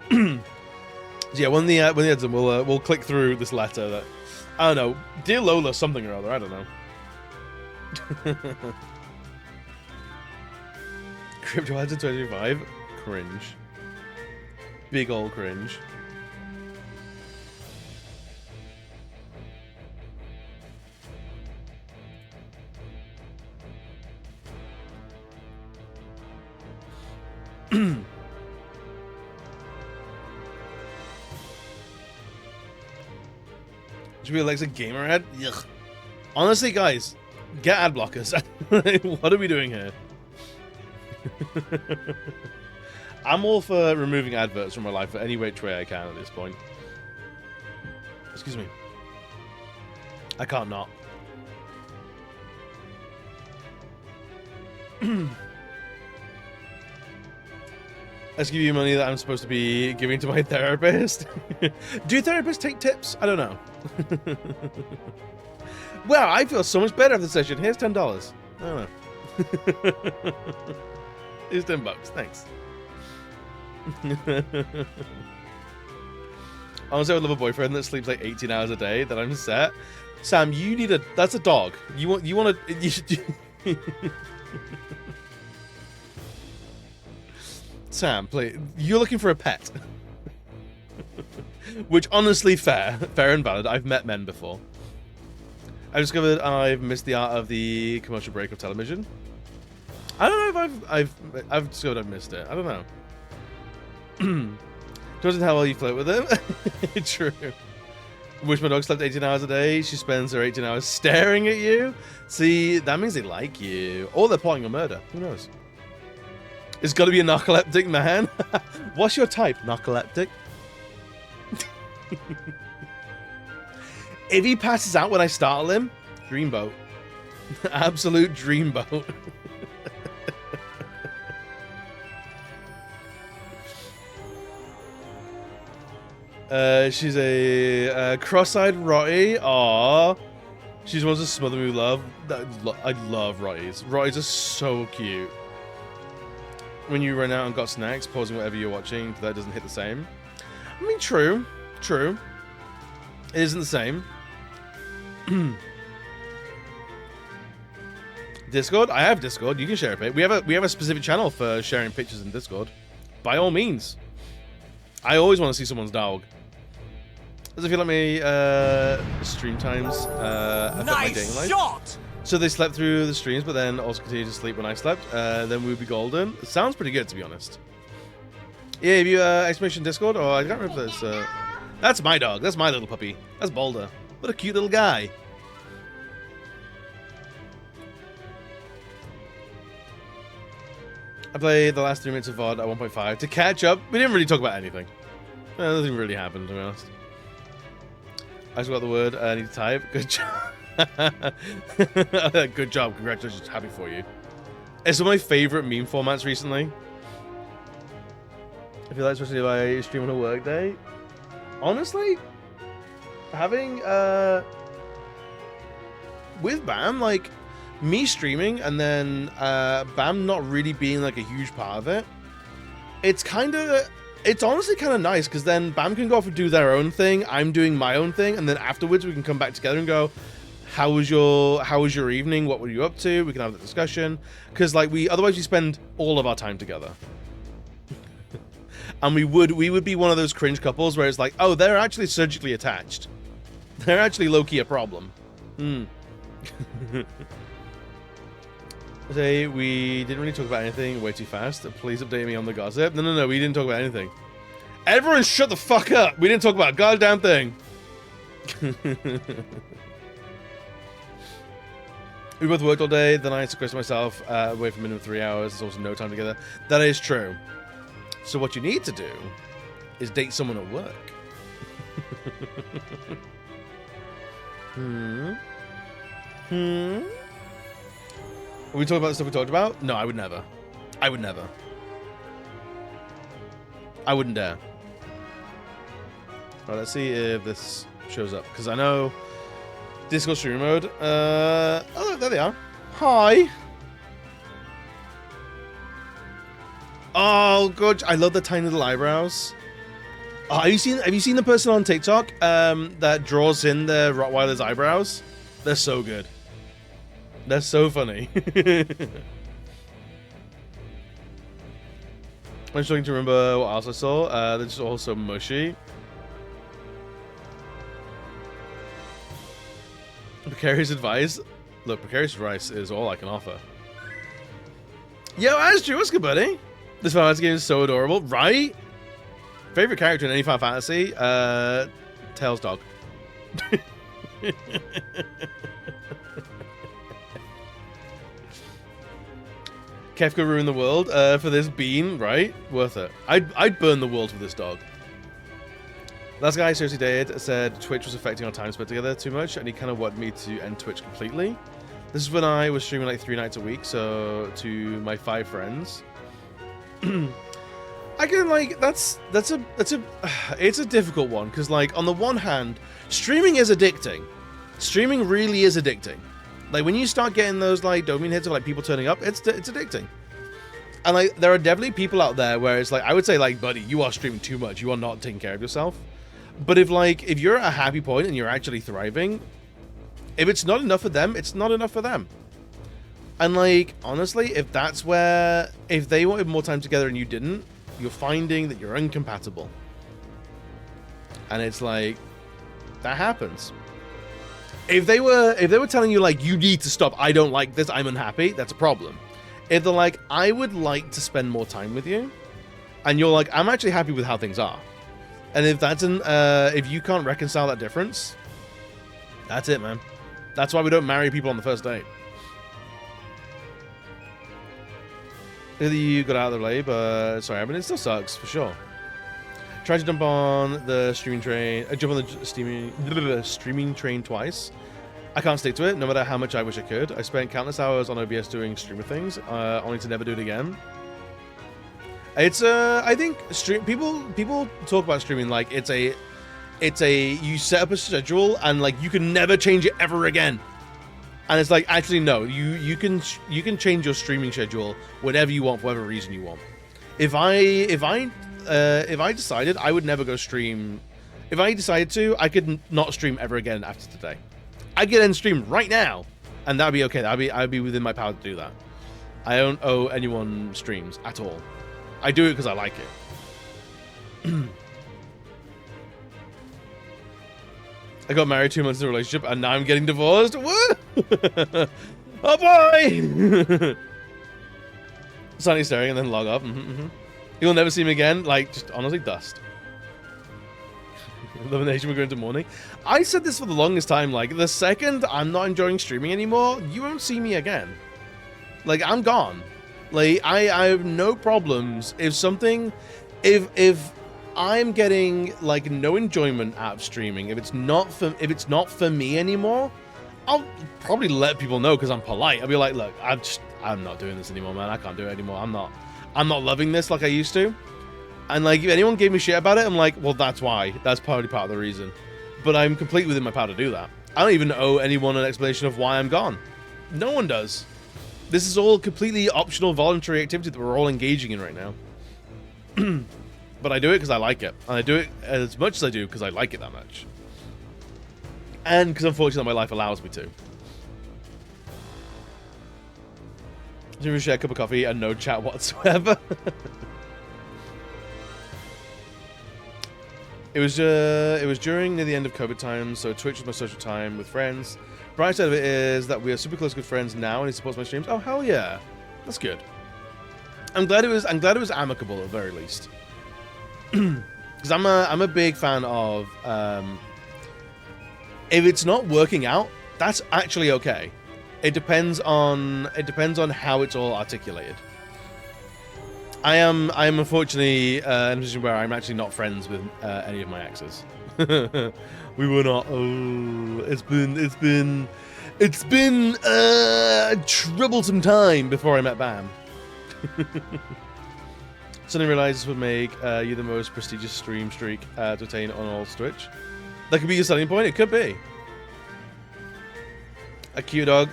So yeah, when the ed's done, we'll click through this letter that, I don't know, Dear Lola something or other, I don't know. Crypto ads in 2025? Cringe. Big ol' cringe. Should be Alexa gamer ad? Yuck. Honestly, guys, get ad blockers. What are we doing here? I'm all for removing adverts from my life any which way I can at this point. Excuse me. I can't not. Let's give you money that I'm supposed to be giving to my therapist. Do therapists take tips? I don't know. Wow, I feel so much better after the session. Here's $10. I don't know. Here's $10. Thanks. Honestly, I would love a boyfriend that sleeps like 18 hours a day. That I'm set. Sam, you need a. That's a dog. You want to. You should. Sam, please. You're looking for a pet. Which, honestly, fair and valid. I've met men before. I discovered I've missed the art of the commercial break of television. I don't know if I've discovered I've missed it. I don't know. Depends on how well you flirt with him. True. Wish my dog slept 18 hours a day. She spends her 18 hours staring at you. See, that means they like you. Or they're plotting a murder. Who knows? It's got to be a narcoleptic man. What's your type? Narcoleptic. If he passes out when I startle him, dreamboat. Absolute dreamboat. She's a cross-eyed Rotty. Aww. She's one to smother me with love. I love Rotties. Rotties are so cute. When you run out and got snacks, pausing whatever you're watching, that doesn't hit the same. I mean, true. True. It isn't the same. Discord? I have Discord. You can share a pic. We have a specific channel for sharing pictures in Discord. By all means. I always want to see someone's dog. Does it feel like my stream times affect my dating life? Shot! So they slept through the streams, but then also continued to sleep when I slept. Then we'd be golden. It sounds pretty good, to be honest. Yeah, have you exclamation Discord? Oh, I can't remember if that's... That's my dog. That's my little puppy. That's Boulder. What a cute little guy. I played the last 3 minutes of VOD at 1.5 to catch up. We didn't really talk about anything. Nothing really happened, to be honest. I just got the word I need to type. Good job. Good job. Congratulations. Happy for you. It's one of my favorite meme formats recently. I feel like, especially if I stream on a work day. Honestly, having with BAM, like me streaming and then BAM not really being like a huge part of it, it's honestly kind of nice because then BAM can go off and do their own thing, I'm doing my own thing, and then afterwards we can come back together and go, how was your evening, what were you up to, we can have that discussion, because like otherwise we spend all of our time together. And we would be one of those cringe couples where it's like, oh, they're actually surgically attached. They're actually low-key a problem. Say we didn't really talk about anything way too fast. Please update me on the gossip. No, we didn't talk about anything. Everyone shut the fuck up. We didn't talk about a goddamn thing. We both worked all day. Then I sequestered myself away for a minimum of 3 hours. There's also no time together. That is true. So what you need to do is date someone at work. Are we talking about the stuff we talked about? No, I would never. I would never. I wouldn't dare. Alright, let's see if this shows up. Because I know Discord stream mode. Oh, there they are. Hi. Oh, God. I love the tiny little eyebrows. Oh, have you seen the person on TikTok that draws in the Rottweiler's eyebrows? They're so good. They're so funny. I'm struggling to remember what else I saw. They're just all so mushy. Precarious advice. Look, precarious advice is all I can offer. Yo, Astro, what's good, buddy? This Final Fantasy game is so adorable, right? Favorite character in any Final Fantasy? Tails dog. Kefka ruined the world for this bean, right? Worth it. I'd burn the world for this dog. Last guy I seriously dated said Twitch was affecting our time spent together too much, and he kind of wanted me to end Twitch completely. This is when I was streaming like 3 nights a week, so to my 5 friends. I can like it's a difficult one because like on the one hand, streaming is addicting. Streaming really is addicting. Like when you start getting those like dopamine hits of like people turning up, it's addicting. And like there are definitely people out there where it's like I would say like, buddy, you are streaming too much. You are not taking care of yourself. But if you're at a happy point and you're actually thriving, if it's not enough for them, it's not enough for them. And like honestly, if they wanted more time together and you didn't, you're finding that you're incompatible. And it's like that happens. If they were telling you like you need to stop, I don't like this, I'm unhappy, that's a problem. If they're like, I would like to spend more time with you, and you're like, I'm actually happy with how things are. And if if you can't reconcile that difference, that's it, man. That's why we don't marry people on the first date. Either you got out of the way, but sorry, I mean, it still sucks for sure. Tried to jump on the streaming train, streaming train twice. I can't stick to it, no matter how much I wish I could. I spent countless hours on OBS doing streamer things, only to never do it again. It's I think people talk about streaming like it's a you set up a schedule and like you can never change it ever again. And it's like, actually no, you can change your streaming schedule whenever you want for whatever reason you want. If I decided I would never go stream, if I decided to, I could not stream ever again after today. I could end stream right now, and that'd be okay. I'd be within my power to do that. I don't owe anyone streams at all. I do it because I like it. I got married 2 months in a relationship, and now I'm getting divorced. What? Oh boy! Sunny staring and then log off. You'll never see me again. Like, just honestly, dust. Elimination, we're going to mourning. I said this for the longest time. Like, the second I'm not enjoying streaming anymore, you won't see me again. Like, I'm gone. Like, I have no problems if something, if I'm getting like no enjoyment out of streaming, if it's not for me anymore, I'll probably let people know because I'm polite. I'll be like, look, I'm not doing this anymore, man. I can't do it anymore. I'm not loving this like I used to. And like, if anyone gave me shit about it, I'm like, well, that's why. That's probably part of the reason. But I'm completely within my power to do that. I don't even owe anyone an explanation of why I'm gone. No one does. This is all completely optional, voluntary activity that we're all engaging in right now. But I do it because I like it. And I do it as much as I do because I like it that much. And because unfortunately my life allows me to. So we share a cup of coffee and no chat whatsoever. It was during near the end of COVID times, so Twitch was my social time with friends. Bright side of it is that we are super close good friends now, and he supports my streams. Oh hell yeah, that's good. I'm glad it was amicable at the very least. Because I'm a big fan of if it's not working out, that's actually okay. It depends on how it's all articulated. I am unfortunately in a position where I'm actually not friends with any of my exes. We were not. Oh, it's been a troublesome time before I met Bam. Suddenly realized this would make you the most prestigious stream streak to attain on all Twitch. That could be your selling point. It could be. A cute dog.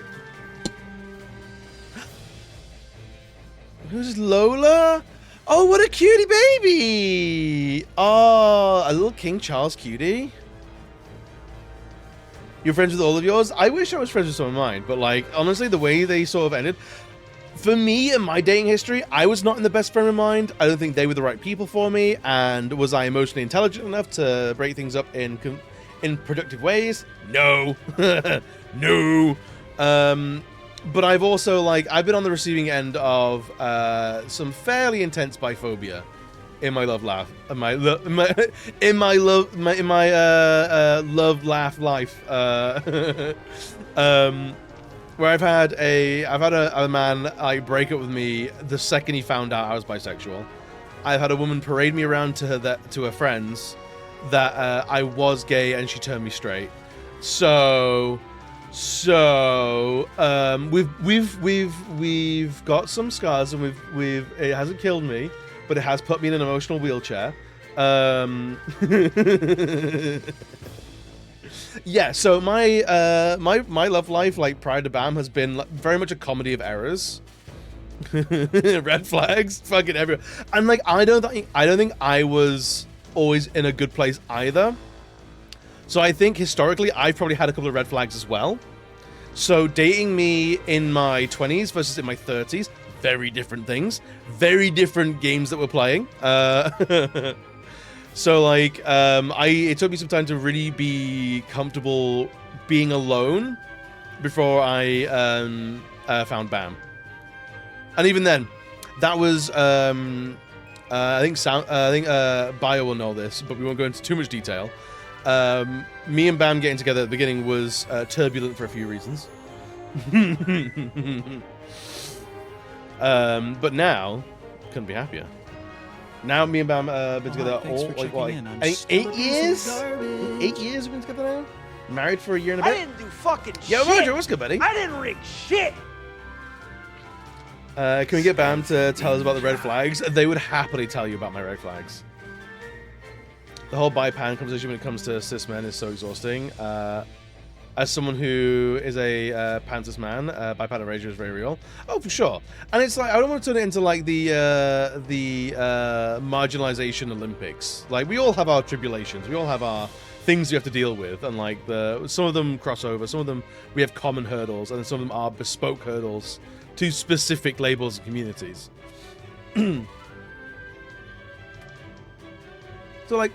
Who's Lola? Oh, what a cutie baby! Oh, a little King Charles cutie. You're friends with all of yours? I wish I was friends with some of mine, but like, honestly, the way they sort of ended, for me in my dating history, I was not in the best frame of mind. I don't think they were the right people for me, and was I emotionally intelligent enough to break things up in productive ways? No. No. But I've also, like, I've been on the receiving end of some fairly intense biphobia in my love laugh, love laugh life. Where I've had a man like break up with me the second he found out I was bisexual. I've had a woman parade me around to her friends that I was gay and she turned me straight. So we've got some scars and we've it hasn't killed me, but it has put me in an emotional wheelchair. Yeah, so my love life, like prior to Bam, has been very much a comedy of errors. Red flags, fucking everywhere. And like I don't think I was always in a good place either. So I think historically I've probably had a couple of red flags as well. So dating me in my 20s versus in my 30s, very different things, very different games that we're playing. So like it took me some time to really be comfortable being alone before I found Bam. And even then, that was I think Bio will know this, but we won't go into too much detail. Me and Bam getting together at the beginning was turbulent for a few reasons. But now, couldn't be happier. Now me and Bam been together thanks all for like checking what, in. I'm eight still a piece of years? garbage. 8 years we've been together now? Married for a year and a I bit? didn't do fucking Yo, shit. Mojo, what's good, buddy? I didn't rig shit. Can we get Bam to tell us about the red flags? They would happily tell you about my red flags. The whole bi-pan conversation when it comes to cis men is so exhausting. As someone who is a pan-cis man, bi-pan erasure is very real. Oh, for sure. And it's like, I don't want to turn it into like the marginalization Olympics. Like, we all have our tribulations. We all have our things we have to deal with. And like, some of them cross over. Some of them, we have common hurdles. And some of them are bespoke hurdles to specific labels and communities. So like,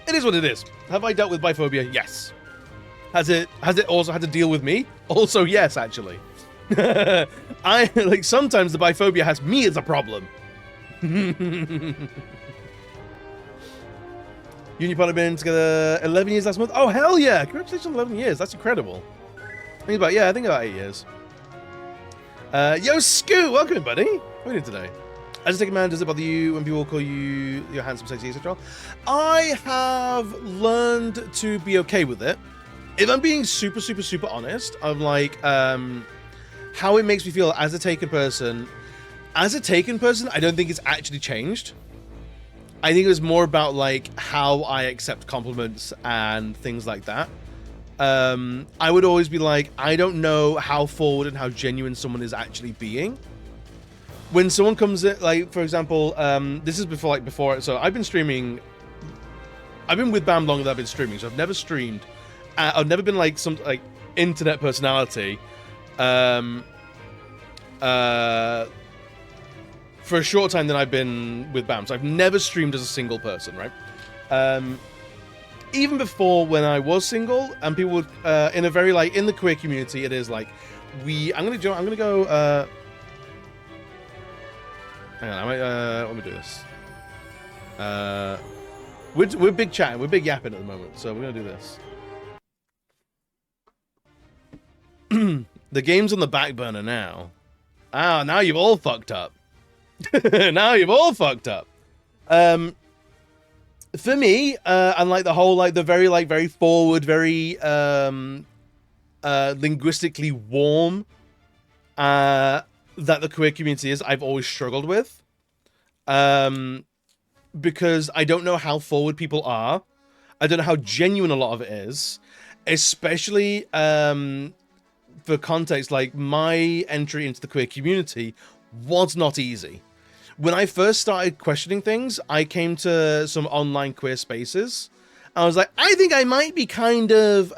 it is what it is. Have I dealt with biphobia? Yes. Has it also had to deal with me? Also yes, actually. I like sometimes the biphobia has me as a problem. Unipod have been together 11 years last month. Oh hell yeah! Congratulations on 11 years. That's incredible. I think about 8 years. Yo, Scoo, welcome, buddy. What are you doing today? As a second man, does it bother you when people call you your handsome, sexy, etc.? I have learned to be okay with it. If I'm being super, super, super honest, of like how it makes me feel as a taken person. As a taken person, I don't think it's actually changed. I think it was more about like how I accept compliments and things like that. I would always be like, I don't know how forward and how genuine someone is actually being. When someone comes in, like, for example, this is before, so I've been streaming, I've been with BAM longer than I've been streaming, so I've never streamed, I've never been, like, some, like, internet personality, for a short time than I've been with BAM, so I've never streamed as a single person, right? Even before when I was single, and people would, in a very, like, in the queer community, it is, like, I'm gonna go, hang on, let me do this. We're big chatting, we're big yapping at the moment, so we're gonna do this. The game's on the back burner now. Ah, now you've all fucked up. Now you've all fucked up. For me, and like the whole, like the very forward, very linguistically warm, that the queer community is, I've always struggled with. Because I don't know how forward people are. I don't know how genuine a lot of it is. Especially for context, like my entry into the queer community was not easy. When I first started questioning things, I came to some online queer spaces. I was like, I think I might be kind of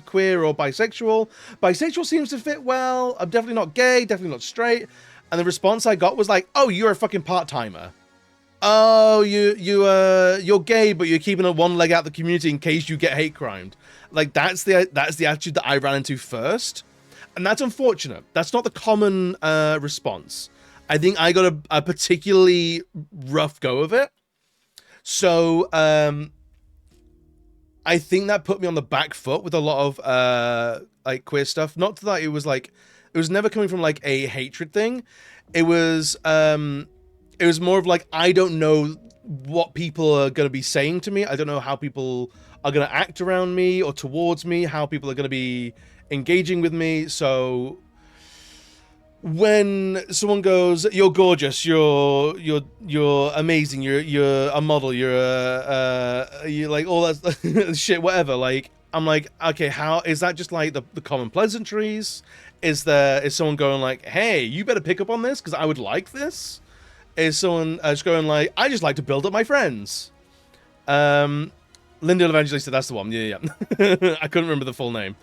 queer or bisexual. Bisexual seems to fit well. I'm definitely not gay, definitely not straight. And the response I got was like, oh, you're a fucking part-timer. Oh, you're gay, but you're keeping one leg out the community in case you get hate crimed. Like, that's the attitude that I ran into first. And that's unfortunate. That's not the common response. I think I got a particularly rough go of it. So, I think that put me on the back foot with a lot of like queer stuff. Not that it was like, it was never coming from like a hatred thing. It was more of like, I don't know what people are going to be saying to me. I don't know how people are going to act around me or towards me, how people are going to be engaging with me. So when someone goes, you're gorgeous, you're amazing, you're a model, you're like all that shit, whatever. Like, I'm like, okay, how is that just like the common pleasantries? Is someone going like, hey, you better pick up on this because I would like this? Is someone just going like, I just like to build up my friends? Linda Evangelista, that's the one. Yeah. I couldn't remember the full name.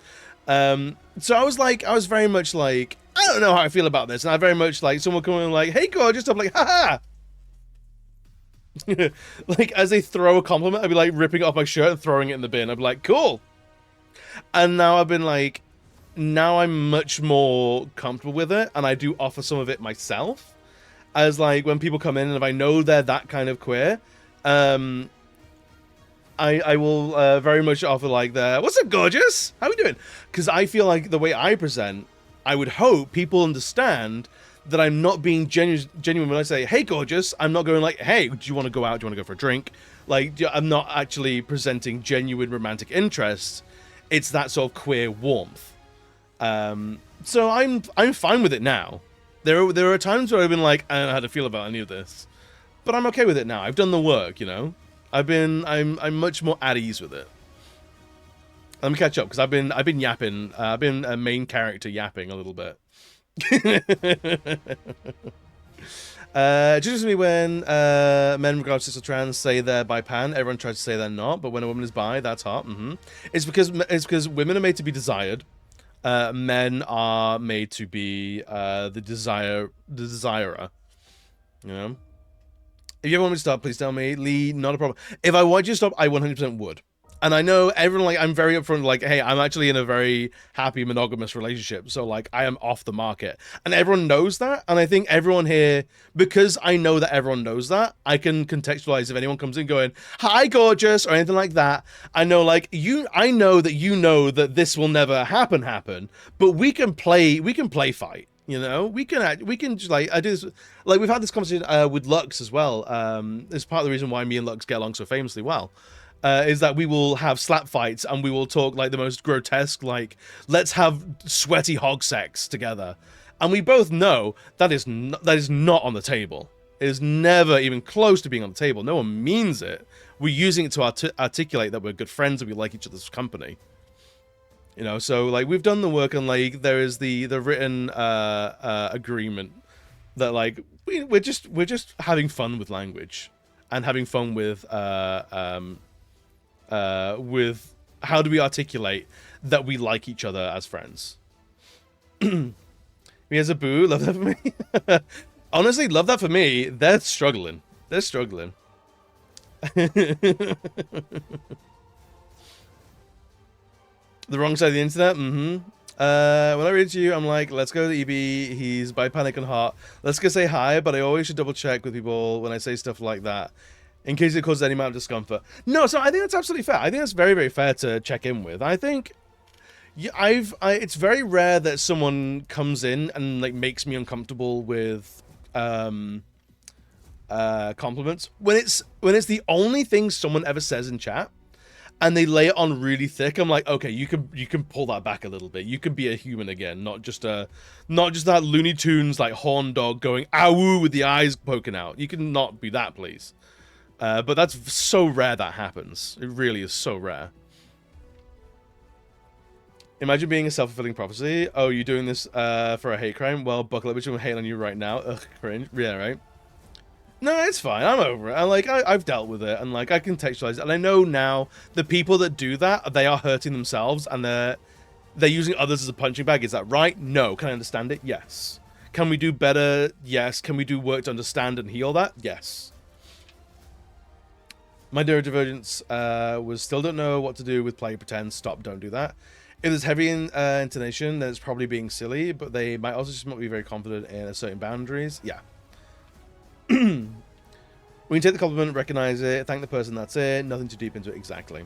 So I was very much like, I don't know how I feel about this. And I very much like someone coming like, hey, gorgeous. I'm like, haha. Like, as they throw a compliment, I'd be like ripping it off my shirt and throwing it in the bin. I'd be like, cool. And now I've been like, now I'm much more comfortable with it. And I do offer some of it myself. As like when people come in and if I know they're that kind of queer, I will very much offer like the, what's up, gorgeous? How we doing? Because I feel like the way I present, I would hope people understand that I'm not being genuine when I say, hey, gorgeous. I'm not going like, hey, do you want to go out? Do you want to go for a drink? Like, I'm not actually presenting genuine romantic interest. It's that sort of queer warmth. So I'm fine with it now. There are times where I've been like, I don't know how to feel about any of this, but I'm okay with it now. I've done the work, you know. I'm much more at ease with it. Let me catch up because I've been yapping. I've been a main character yapping a little bit. Just me when men regardless cis or trans say they're bi pan, everyone tries to say they're not, but when a woman is bi, that's hot. It's because women are made to be desired. Men are made to be the desirer. You know. If you ever want me to stop, please tell me. Lee, not a problem. If I want you to stop, I 100% would. And I know everyone, like, I'm very upfront, like, hey, I'm actually in a very happy monogamous relationship. So, like, I am off the market. And everyone knows that. And I think everyone here, because I know that everyone knows that, I can contextualize if anyone comes in going, hi, gorgeous, or anything like that. I know, like, I know that this will never happen. But we can play fight. You know, we can just, like, I do this, like, we've had this conversation with Lux as well. It's part of the reason why me and Lux get along so famously well, is that we will have slap fights and we will talk like the most grotesque, like, let's have sweaty hog sex together. And we both know that is not on the table. It is never even close to being on the table. No one means it. We're using it to articulate that we're good friends and we like each other's company. You know, so, like, we've done the work and, like, there is the written agreement that, like, we're just having fun with language and having fun with how do we articulate that we like each other as friends. Me as a boo, love that for me. Honestly, love that for me. They're struggling. The wrong side of the internet? When I read to you, I'm like, let's go to EB, he's by Panic and Heart. Let's go say hi, but I always should double check with people when I say stuff like that, in case it causes any amount of discomfort. No, so I think that's absolutely fair. I think that's very, very fair to check in with. I think it's very rare that someone comes in and, like, makes me uncomfortable with compliments. When it's the only thing someone ever says in chat, and they lay it on really thick, I'm like, okay, you can pull that back a little bit. You can be a human again, not just that Looney Tunes, like, horn dog going ow with the eyes poking out. You can not be that, please. But that's so rare that happens. It really is so rare. Imagine being a self-fulfilling prophecy. Oh, you're doing this for a hate crime? Well, buckle up, which I'm hating on you right now. Ugh, cringe. Yeah, right. No, it's fine. I'm over it. I've dealt with it, and, like, I contextualize it. And I know now the people that do that, they are hurting themselves, and they're using others as a punching bag. Is that right? No. Can I understand it? Yes. Can we do better? Yes. Can we do work to understand and heal that? Yes. My neurodivergence was still don't know what to do with play pretend. Stop. Don't do that. If there's heavy intonation, then it's probably being silly, but they might also just not be very confident in asserting boundaries. Yeah. When you take the compliment, recognize it, thank the person, that's it. Nothing too deep into it. Exactly.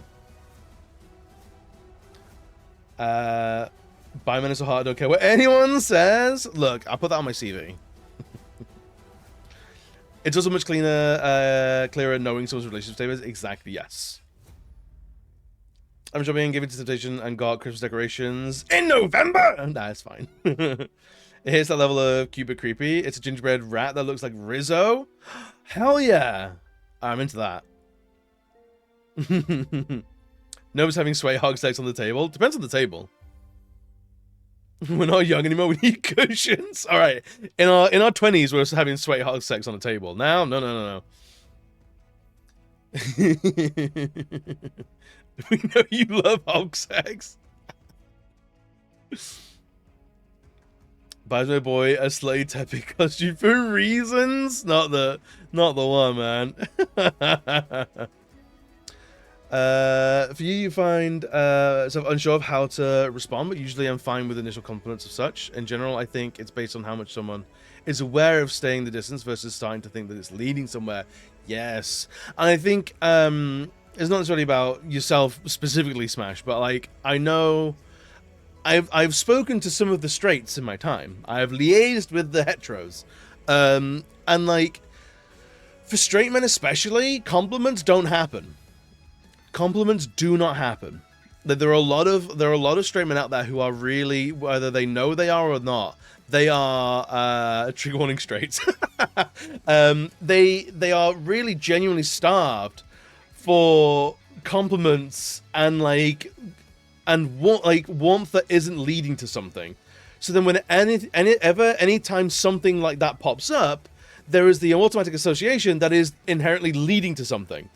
Biomenace or heart, I don't care what anyone says. Look, I'll put that on my CV. It's also much clearer knowing someone's relationship status. Exactly, yes. I'm shopping, giving to temptation, and got Christmas decorations in November! Nah, it's fine. It hits that level of cute but creepy. It's a gingerbread rat that looks like Rizzo. Hell yeah. I'm into that. Nobody's having sweat hog sex on the table. Depends on the table. We're not young anymore. We need cushions. All right. In our 20s, we're having sweat hog sex on the table. Now, no. We know you love hog sex. Buys my boy a slutty Teppy costume for reasons. Not the one, man. For you find sort of unsure of how to respond, but usually I'm fine with initial compliments of such. In general, I think it's based on how much someone is aware of staying the distance versus starting to think that it's leading somewhere. Yes. And I think it's not necessarily about yourself specifically, Smash, but, like, I know I've spoken to some of the straights in my time. I've liaised with the heteros, and like for straight men especially, compliments don't happen. Compliments do not happen. There are a lot of straight men out there who are really, whether they know they are or not, they are trigger warning straights. They are really genuinely starved for compliments and warmth that isn't leading to something. So then when anytime something like that pops up, there is the automatic association that is inherently leading to something.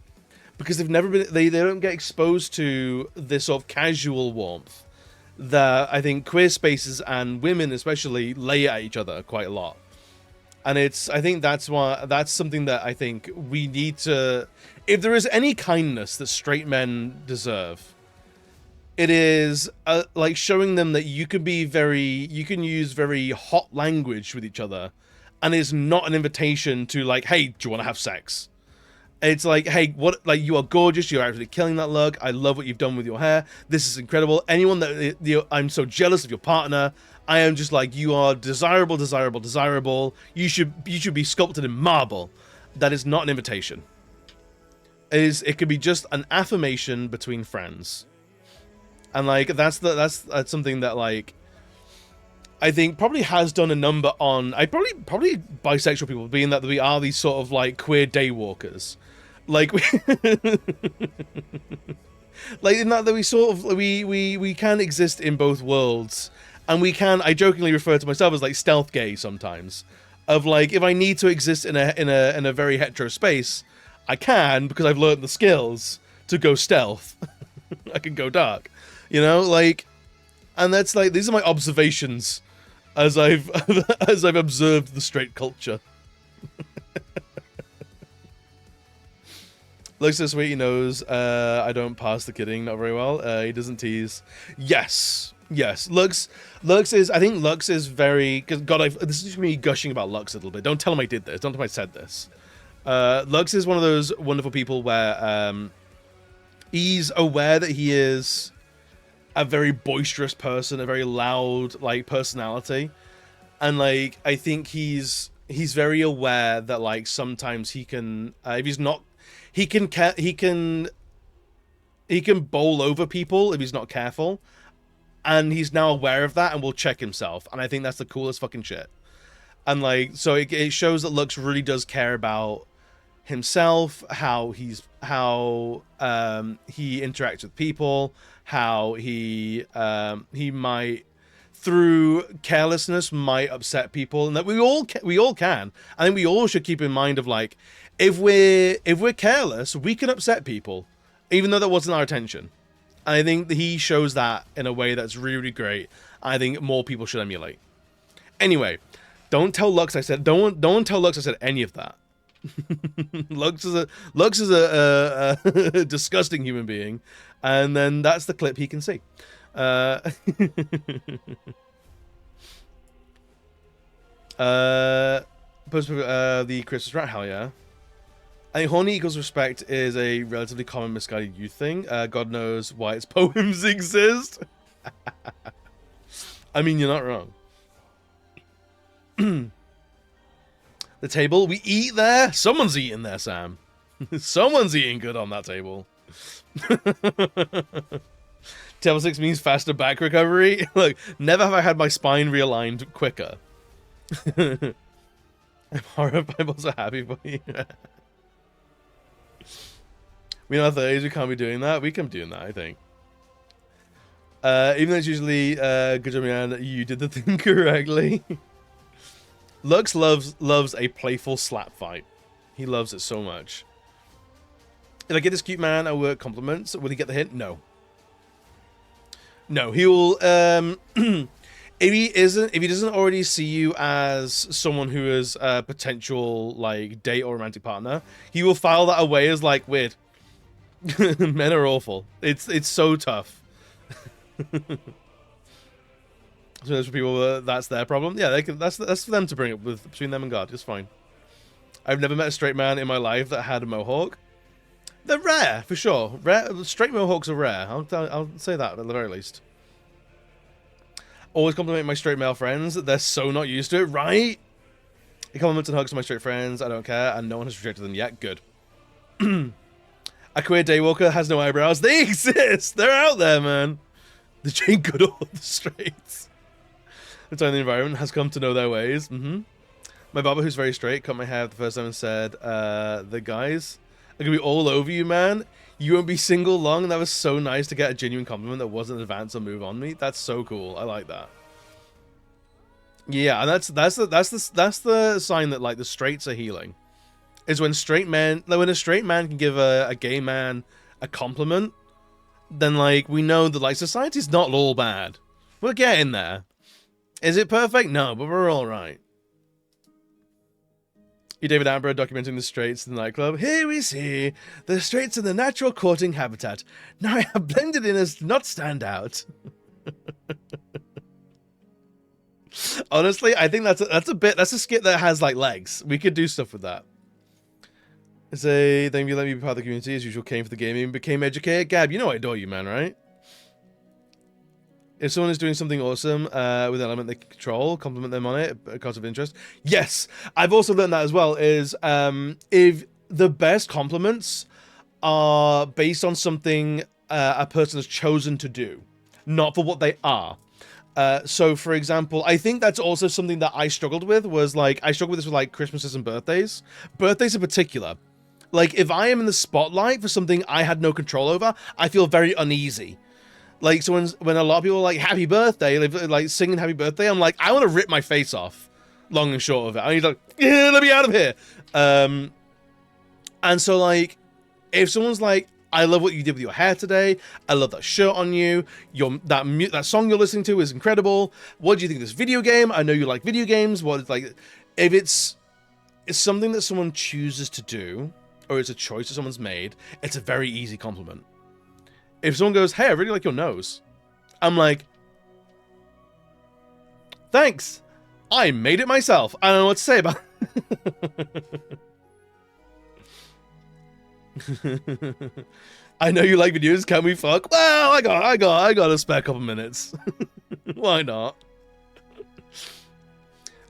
Because they've never been, they don't get exposed to this sort of casual warmth that I think queer spaces and women especially lay at each other quite a lot. And I think that's something that I think we need to, if there is any kindness that straight men deserve, it is like showing them that you can use very hot language with each other, and it's not an invitation to like, hey, do you want to have sex? It's like, hey, you are gorgeous. You're actually killing that look. I love what you've done with your hair. This is incredible. Anyone I'm so jealous of your partner. I am just like, you are desirable, desirable, desirable. You should be sculpted in marble. That is not an invitation. It could be just an affirmation between friends. And like, that's something that like, I think probably has done a number on, probably bisexual people, being that we are these sort of like queer day walkers. Like, like in that we sort of, we can exist in both worlds. And I jokingly refer to myself as like stealth gay sometimes. Of like, if I need to exist in a very hetero space, I can, because I've learned the skills to go stealth. I can go dark, you know, like, and that's like, these are my observations as I've observed the straight culture. Looks so sweet, he knows I don't pass the kidding not very well. He doesn't tease. Yes. Lux is, I think Lux is very, cause God, this is just me gushing about Lux a little bit. Don't tell him I did this. Don't tell him I said this. Lux is one of those wonderful people where he's aware that he is a very boisterous person, a very loud like personality, and like I think he's very aware that like sometimes he can, if he's not, he can bowl over people if he's not careful, and he's now aware of that and will check himself, and I think that's the coolest fucking shit. And like, so it shows that Lux really does care about himself, how he interacts with people, how he might, through carelessness, might upset people, and that we all can. I think we all should keep in mind of like, if we're careless, we can upset people, even though that wasn't our intention. And I think that he shows that in a way that's really, really great. I think more people should emulate. Anyway, don't tell Lux I said, don't tell Lux I said any of that. Lux is a disgusting human being, and then that's the clip he can see. The Christmas rat, hell yeah. I think horny equals respect is a relatively common misguided youth thing. God knows why its poems exist. I mean, you're not wrong. The table, we eat there? Someone's eating there, Sam. Someone's eating good on that table. Table 6 means faster back recovery. Look, never have I had my spine realigned quicker. I'm horrified, I'm also happy for you. We know 30s, we can't be doing that. We can be doing that, I think. Even though it's usually good job, man, you did the thing correctly. Lux loves a playful slap fight. He loves it so much. If I get this cute man at work compliments, will he get the hint? No. No, he will. If he doesn't already see you as someone who is a potential like date or romantic partner, he will file that away as like weird. Men are awful. It's so tough. So there's for people that's their problem. Yeah, they can. That's for them to bring it with between them and God. It's fine. I've never met a straight man in my life that had a mohawk. They're rare for sure. Rare straight mohawks are rare. I'll say that at the very least. Always compliment my straight male friends. They're so not used to it, right? Compliments and hugs to my straight friends. I don't care, and no one has rejected them yet. Good. A queer daywalker has no eyebrows. They exist. They're out there, man. The Jane Goodall of the straights. The time the environment has come to know their ways. My barber, who's very straight, cut my hair the first time and said, the guys are going to be all over you, man. You won't be single long. And that was so nice to get a genuine compliment that wasn't an advance or move on me. That's so cool. I like that. Yeah, and that's the sign that, like, the straights are healing. Is when when a straight man can give a gay man a compliment, then, like, we know that, like, society's not all bad. We're getting there. Is it perfect? No, but we're all right. You David Attenborough documenting the straights in the nightclub. Here we see the straights in the natural courting habitat. Now I have blended in as to not stand out. Honestly, I think that's a skit that has, like, legs. We could do stuff with that. Thank you, let me be part of the community. As usual, came for the gaming and became educated. Gab, you know I adore you, man, right? If someone is doing something awesome with an element they can control, compliment them on it because of interest. Yes, I've also learned that as well, is if the best compliments are based on something a person has chosen to do, not for what they are. So, for example, I think that's also something that I struggled with, was, like, I struggled with this with, like, Christmases and birthdays. Birthdays in particular. Like, if I am in the spotlight for something I had no control over, I feel very uneasy. Like, so when a lot of people are like, happy birthday, like singing happy birthday, I'm like, I want to rip my face off, long and short of it. I need to, like, yeah, let me out of here. And so, like, if someone's like, I love what you did with your hair today, I love that shirt on you, that song you're listening to is incredible, what do you think of this video game? I know you like video games. Like, if it's something that someone chooses to do, or it's a choice that someone's made, it's a very easy compliment. If someone goes, hey, I really like your nose, I'm like, thanks. I made it myself. I don't know what to say about it. I know you like videos. Can we fuck? Well, I got a spare couple minutes. Why not?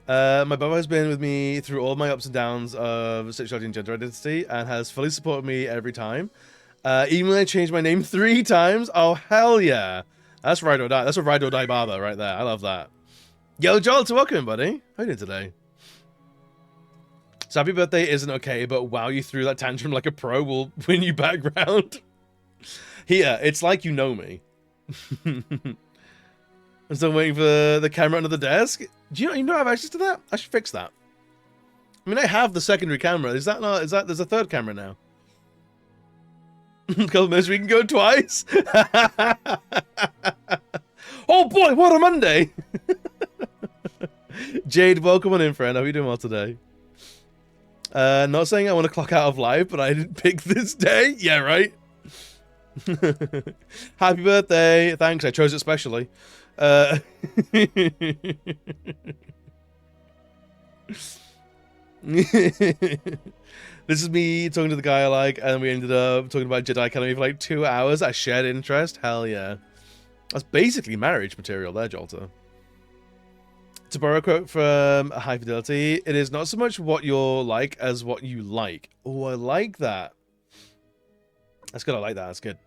My brother has been with me through all my ups and downs of sexuality and gender identity and has fully supported me every time. Even when I changed my name 3 times. Oh, hell yeah. That's ride or die. That's a ride or die barber right there. I love that. Yo, Joel, welcome, buddy. How you doing today? So happy birthday isn't okay, but wow, you threw that tantrum like a pro will win you back round. Here, it's like you know me. I'm still waiting for the camera under the desk. Do you not have access to that? I should fix that. I mean, I have the secondary camera. Is that not? There's a third camera now. Couple minutes, we can go twice. Oh boy, what a Monday! Jade, welcome on in, friend. How are you doing well today? Not saying I want to clock out of live, but I didn't pick this day. Yeah, right. Happy birthday! Thanks, I chose it specially. This is me talking to the guy I like, and we ended up talking about Jedi Academy for like 2 hours. I shared interest. Hell yeah. That's basically marriage material there, Jolter. To borrow a quote from High Fidelity, it is not so much what you're like as what you like. Oh, I like that. That's good. I like that. That's good.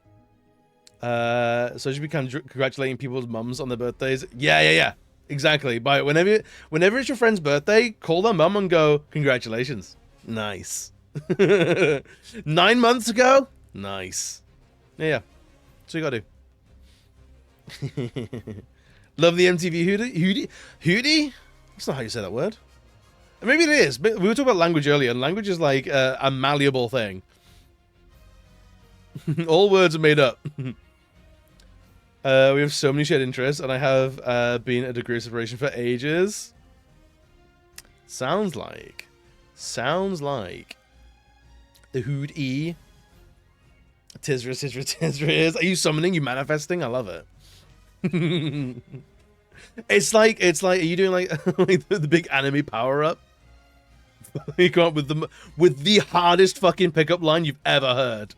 So you should be congratulating people's mums on their birthdays. Yeah. Exactly. But whenever it's your friend's birthday, call their mum and go, congratulations. Nice. 9 months ago? Nice. Yeah. So you gotta do. Love the MTV Hootie? That's not how you say that word. Maybe it is. But we were talking about language earlier, and language is like a malleable thing. All words are made up. We have so many shared interests, and I have been at a degree of separation for ages. Sounds like the Hootie. Tisra. Are you summoning? You manifesting? I love it. It's like, are you doing like, like the big anime power up? You come up with the hardest fucking pickup line you've ever heard.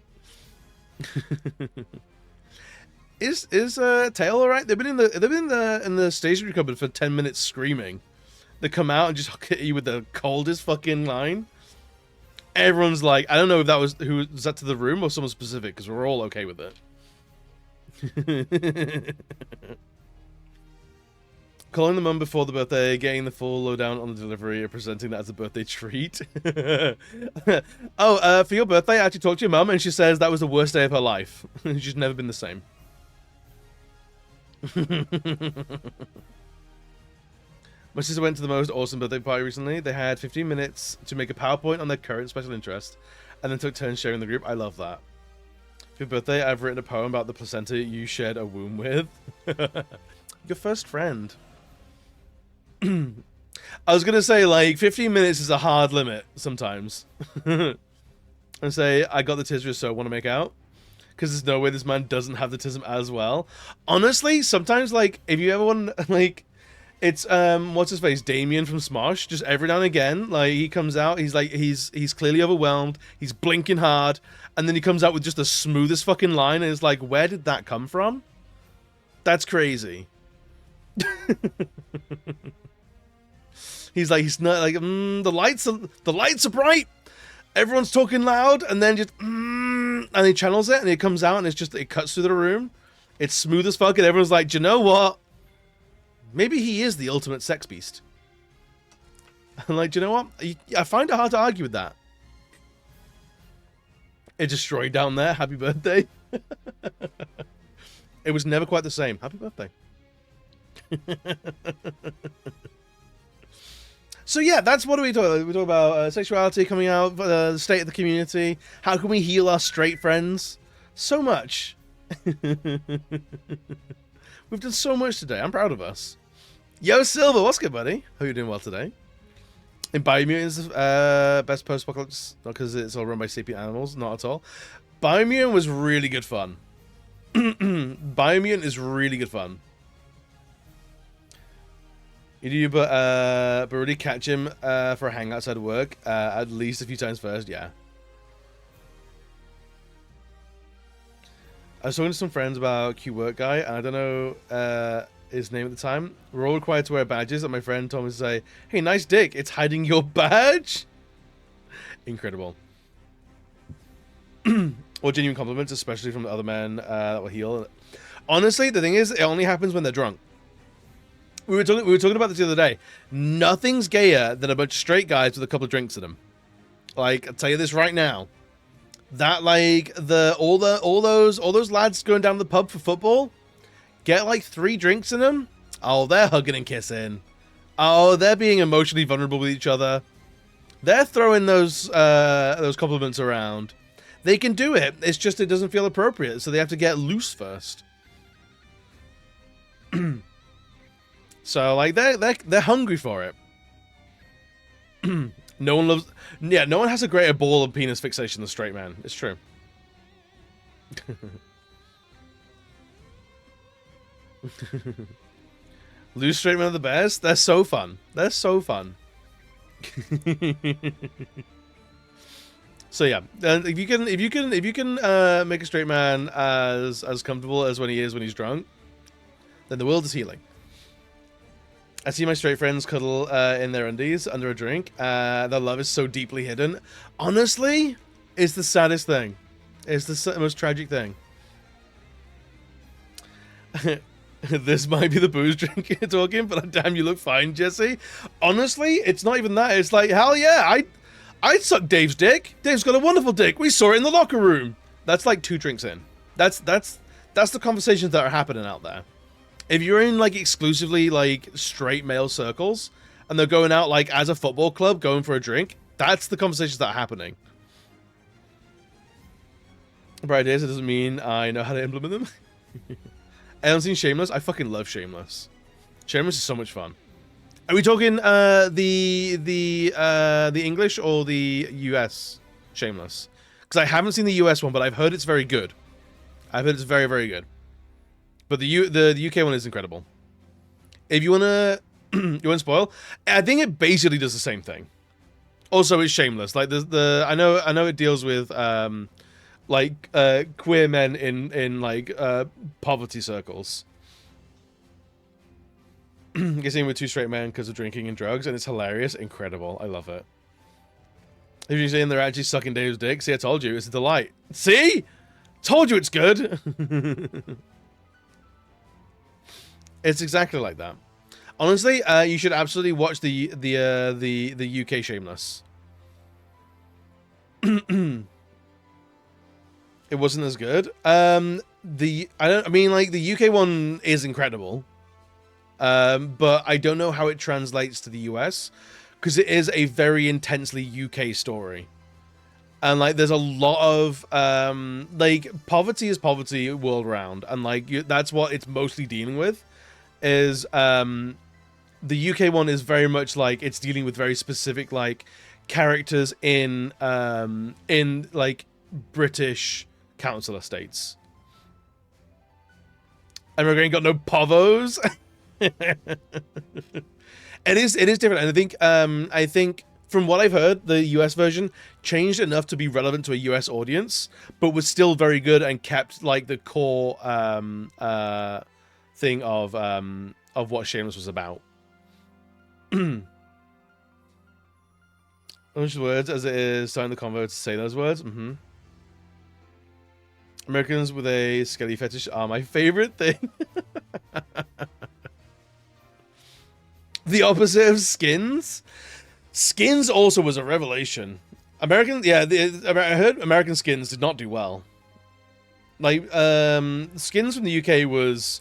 Is Tail alright? They've been in the stationery cupboard for 10 minutes screaming. They come out and just hit you with the coldest fucking line. Everyone's like, I don't know if that was that to the room or someone specific, because we're all okay with it. Calling the mum before the birthday, getting the full lowdown on the delivery, and presenting that as a birthday treat. Oh, for your birthday, I actually talked to your mum, and she says that was the worst day of her life. She's never been the same. My sister went to the most awesome birthday party recently. They had 15 minutes to make a PowerPoint on their current special interest, and then took turns sharing the group. I love that. For your birthday, I've written a poem about the placenta you shared a womb with. Your first friend. I was gonna say, like, 15 minutes is a hard limit sometimes. And say, I got the tism, so I want to make out. Because there's no way this man doesn't have the tism as well. Honestly, sometimes, like, if you ever want, like, it's, what's his face? Damien from Smosh. Just every now and again, like, he comes out, he's like, he's clearly overwhelmed, he's blinking hard, and then he comes out with just the smoothest fucking line, and it's like, where did that come from? That's crazy. He's like, he's not like, the lights are bright, everyone's talking loud, and then just, and he channels it, and it comes out, and it's just, it cuts through the room, it's smooth as fuck, and everyone's like, do you know what? Maybe he is the ultimate sex beast. I'm like, do you know what? I find it hard to argue with that. It destroyed down there. Happy birthday. It was never quite the same. Happy birthday. So yeah, that's what we talk about. We talk about sexuality coming out, the state of the community. How can we heal our straight friends? So much. We've done so much today. I'm proud of us. Yo, Silver, what's good, buddy? Hope you're doing well today. In Biomutant's best post-apocalypse, not because it's all run by sapient animals, not at all. Biomutant was really good fun. Biomutant is really good fun. You do, but really catch him for a hang outside of work at least a few times first, yeah. I was talking to some friends about Q Work Guy, and I don't know his name at the time. We're all required to wear badges, and my friend told me to say, hey, nice dick, it's hiding your badge? Incredible. Or genuine compliments, especially from the other men that will heal. Honestly, the thing is, it only happens when they're drunk. We were talking about this the other day. Nothing's gayer than a bunch of straight guys with a couple of drinks in them. Like, I'll tell you this right now. That, like, all those lads going down to the pub for football get like 3 drinks in them. Oh, they're hugging and kissing. Oh, they're being emotionally vulnerable with each other. They're throwing those compliments around. They can do it. It's just it doesn't feel appropriate, so they have to get loose first. So like they're hungry for it. No one loves. Yeah, no one has a greater ball of penis fixation than straight man. It's true. Loose straight men are the best. They're so fun. They're so fun. So yeah, and if you can make a straight man as comfortable as when he's drunk, then the world is healing. I see my straight friends cuddle in their undies under a drink. Their love is so deeply hidden. Honestly, it's the saddest thing. It's the most tragic thing. This might be the booze drink you're talking, but damn, you look fine, Jesse. Honestly, it's not even that. It's like, hell yeah, I'd suck Dave's dick. Dave's got a wonderful dick. We saw it in the locker room. That's like 2 drinks in. That's the conversations that are happening out there. If you're in like exclusively like straight male circles and they're going out like as a football club going for a drink, that's the conversations that are happening. Bright ideas, it doesn't mean I know how to implement them. I haven't seen Shameless. I fucking love Shameless. Shameless is so much fun. Are we talking the English or the US Shameless? Because I haven't seen the US one, but I've heard it's very good. I've heard it's very, very good. But the UK one is incredible. If you wanna you wanna spoil, I think it basically does the same thing. Also, it's Shameless. Like I know it deals with like queer men in like poverty circles. Gets in with two straight men because of drinking and drugs, and it's hilarious, incredible. I love it. If you're saying they're actually sucking Dave's dick, see, I told you, it's a delight. See, told you it's good. It's exactly like that. Honestly, you should absolutely watch the UK Shameless. It wasn't as good. I mean, like, the UK one is incredible. But I don't know how it translates to the US, because it is a very intensely UK story. And, like, there's a lot of, like, poverty is poverty world round. And, like, that's what it's mostly dealing with, is, the UK one is very much, like, it's dealing with very specific, like, characters in like, British council estates. And we're got no povos. It is different, and I think from what I've heard, the US version changed enough to be relevant to a US audience, but was still very good and kept like the core thing of what Shameless was about. Much words as it is starting the convo to say those words. Americans with a skelly fetish are my favorite thing. The opposite of Skins. Skins also was a revelation. I heard American Skins did not do well. Like, Skins from the UK was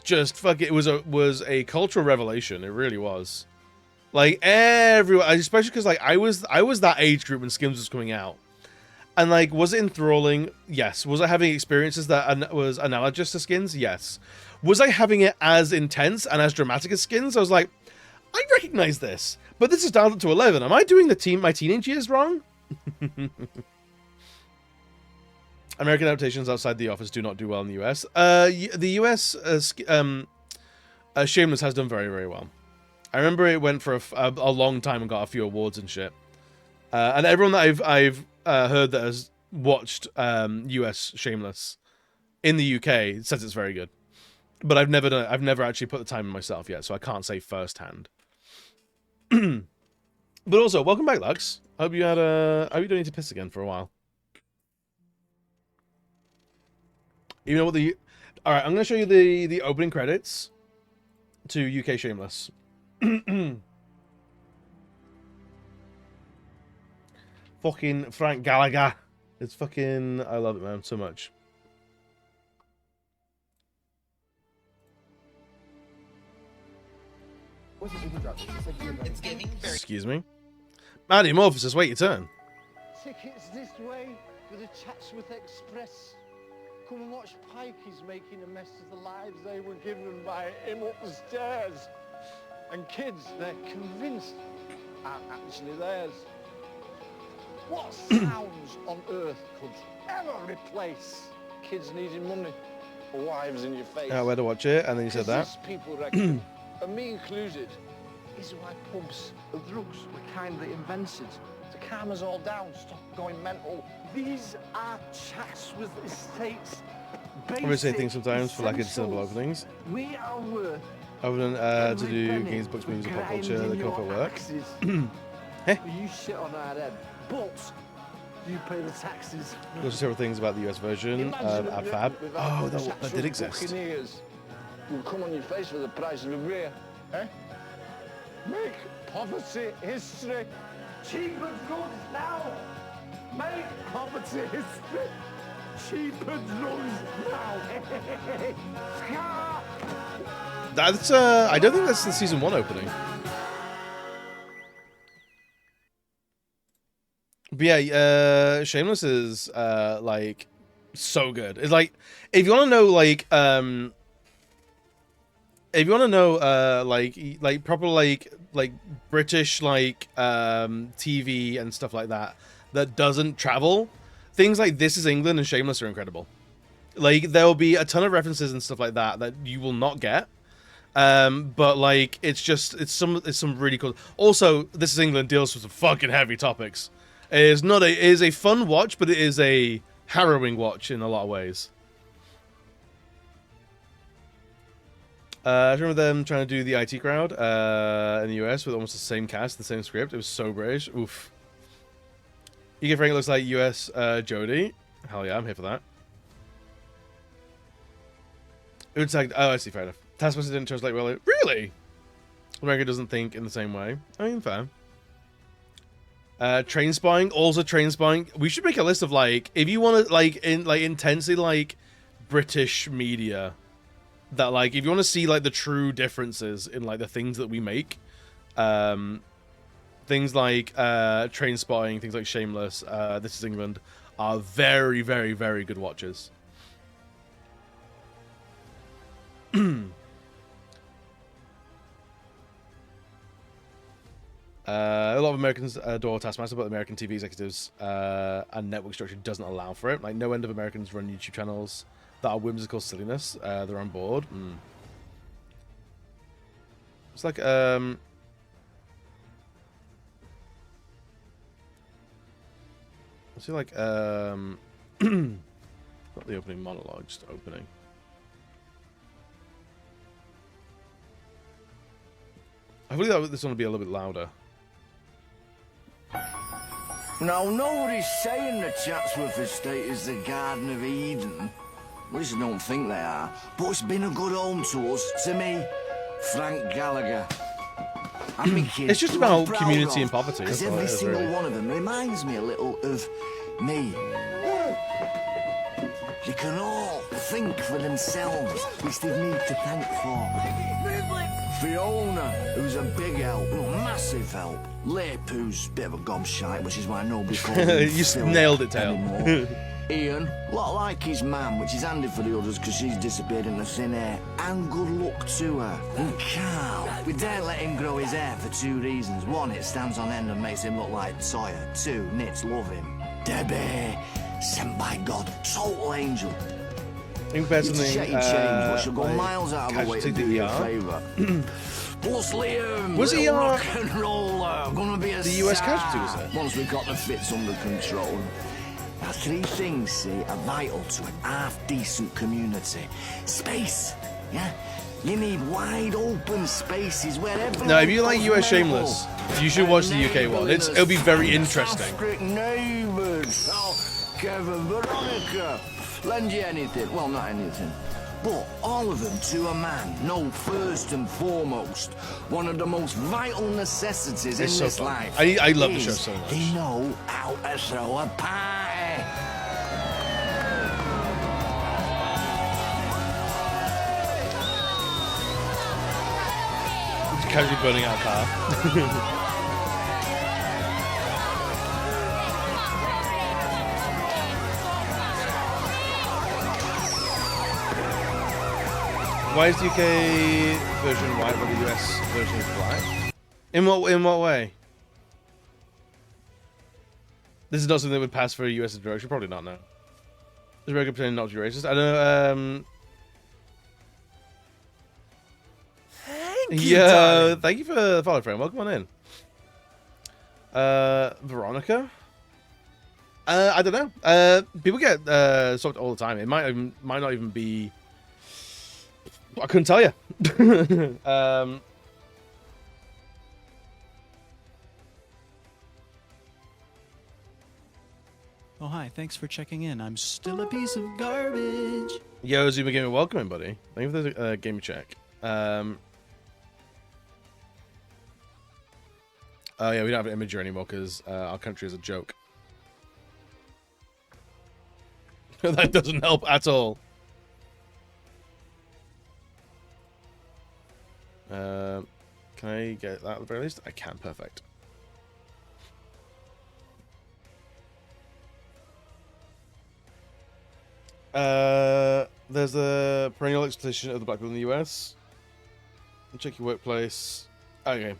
just it was a cultural revelation. It really was. Like, everyone, especially because, like, I was that age group when Skins was coming out. And, like, was it enthralling? Yes. Was I having experiences that was analogous to Skins? Yes. Was I having it as intense and as dramatic as Skins? I was like, I recognize this, but this is dialed up to 11. Am I doing my teenage years wrong? American adaptations outside The Office do not do well in the US. The US, Shameless has done very, very well. I remember it went for a long time and got a few awards and shit. And everyone that I've heard that has watched US Shameless in the UK says it's very good. But I've never actually put the time in myself yet, so I can't say firsthand. But also, welcome back, Lux. Hope you don't need to piss again for a while. You know what all right, I'm gonna show you the opening credits to UK Shameless. Fucking Frank Gallagher. It's fucking, I love it, man, so much. Excuse me. Maddie Morphosis, wait your turn. Tickets this way for the Chatsworth Express. Come and watch Pikey's making a mess of the lives they were given by him up the stairs. And kids, they're convinced, aren't actually theirs. What sounds on earth could ever replace kids needing money or wives in your face? Where to watch it, and then you said that. People reckon, and me included, is why pubs and drugs were kindly invented to calm us all down, stop going mental. These are Chatsworth Estates. I'm gonna say things sometimes for like cinema openings. We are worth other than to do games, books, movies, and pop culture, the corporate work. You shit on our head, but you pay the taxes. There's several things about the US version of AbFab. Oh, that did exist. Will come on your face for the price of a beer, eh? Make poverty history. Cheaper drugs now. Make poverty history. Cheaper drugs now. That's I don't think that's the season 1 opening. But yeah, Shameless is like so good. It's like, if you want to know like if you want to know like proper like British like TV and stuff like that doesn't travel, things like This Is England and Shameless are incredible. Like, there will be a ton of references and stuff like that you will not get. But like it's some really cool. Also, This Is England deals with some fucking heavy topics. It is a fun watch, but it is a harrowing watch in a lot of ways. I remember them trying to do the IT crowd in the US with almost the same cast, the same script. It was so British. Oof. EK Frank looks like US Jodie. Hell yeah, I'm here for that. It would like, oh, I see, fair enough. Taskmaster didn't translate well. Really? America doesn't think in the same way. I mean, fair. Train spying, also train spying. We should make a list of like, if you want to like intensely like British media, that like if you want to see like the true differences in like the things that we make, things like Train Spotting, things like Shameless, This Is England are very, very, very good watches. A lot of Americans adore Taskmaster, but American TV executives and network structure doesn't allow for it. Like, no end of Americans run YouTube channels that are whimsical silliness. They're on board. It's like, let's see, like, not the opening monologue, just opening. I believe that this one will be a little bit louder. Now, nobody's saying the Chatsworth Estate is the Garden of Eden. At least I don't think they are. But it's been a good home to us, to me, Frank Gallagher. And me kids, It's just who I'm about proud community of, and poverty. Because That's all every it is, single really. one of them reminds me a little of me. They can all think for themselves, which they need to thank for. Fiona, who's a big help, a massive help. Lip, who's a bit of a gobshite, which is why nobody calls him You Phil nailed it, Tail. anymore. Ian, lot like his mum, which is handy for the others because she's disappeared into thin air. And good luck to her. And Carl, we daren't let him grow his hair for two reasons. One, it stands on end and makes him look like Sawyer. Two, nits love him. Debbie, sent by God, total angel. Compared to It's a something, shitty change, but she'll go like miles out of her way to Casualty do you a DR. favour. Plus Liam, Was he, little rock and roller, gonna be a the US star. Casualty, was it? Once we've got the fits under control. Now, three things, see, are vital to an half-decent community. Space, yeah? You need wide open spaces where everyone No, if you like feels US Shameless, mental. you should watch the UK one. It'll be very interesting. South neighbours. Oh, Kevin, Veronica. Lend you anything. Well, not anything. But all of them, to a man, know first and foremost, one of the most vital necessities in It's so this fun. life. I love the show is so much. They know how to throw a party. Casually burning out a car. Why is the UK version white while the US version is black? In what way? This is not something that would pass for a US direction. Probably not. No. Is America pretending not to be racist? I don't know. Yeah, thank you for the follow, friend. Welcome on in. Veronica? I don't know. People get stalked all the time. It might not even be. I couldn't tell you. Oh, hi. Thanks for checking in. I'm still a piece of garbage. Yo, Zuma Gamer, welcome in, buddy. Thank you for the game check. Oh yeah, we don't have an imager anymore because our country is a joke. That doesn't help at all. Can I get that at the very least? I can, perfect. There's the perennial exploitation of the black people in the US. Check your workplace. Okay.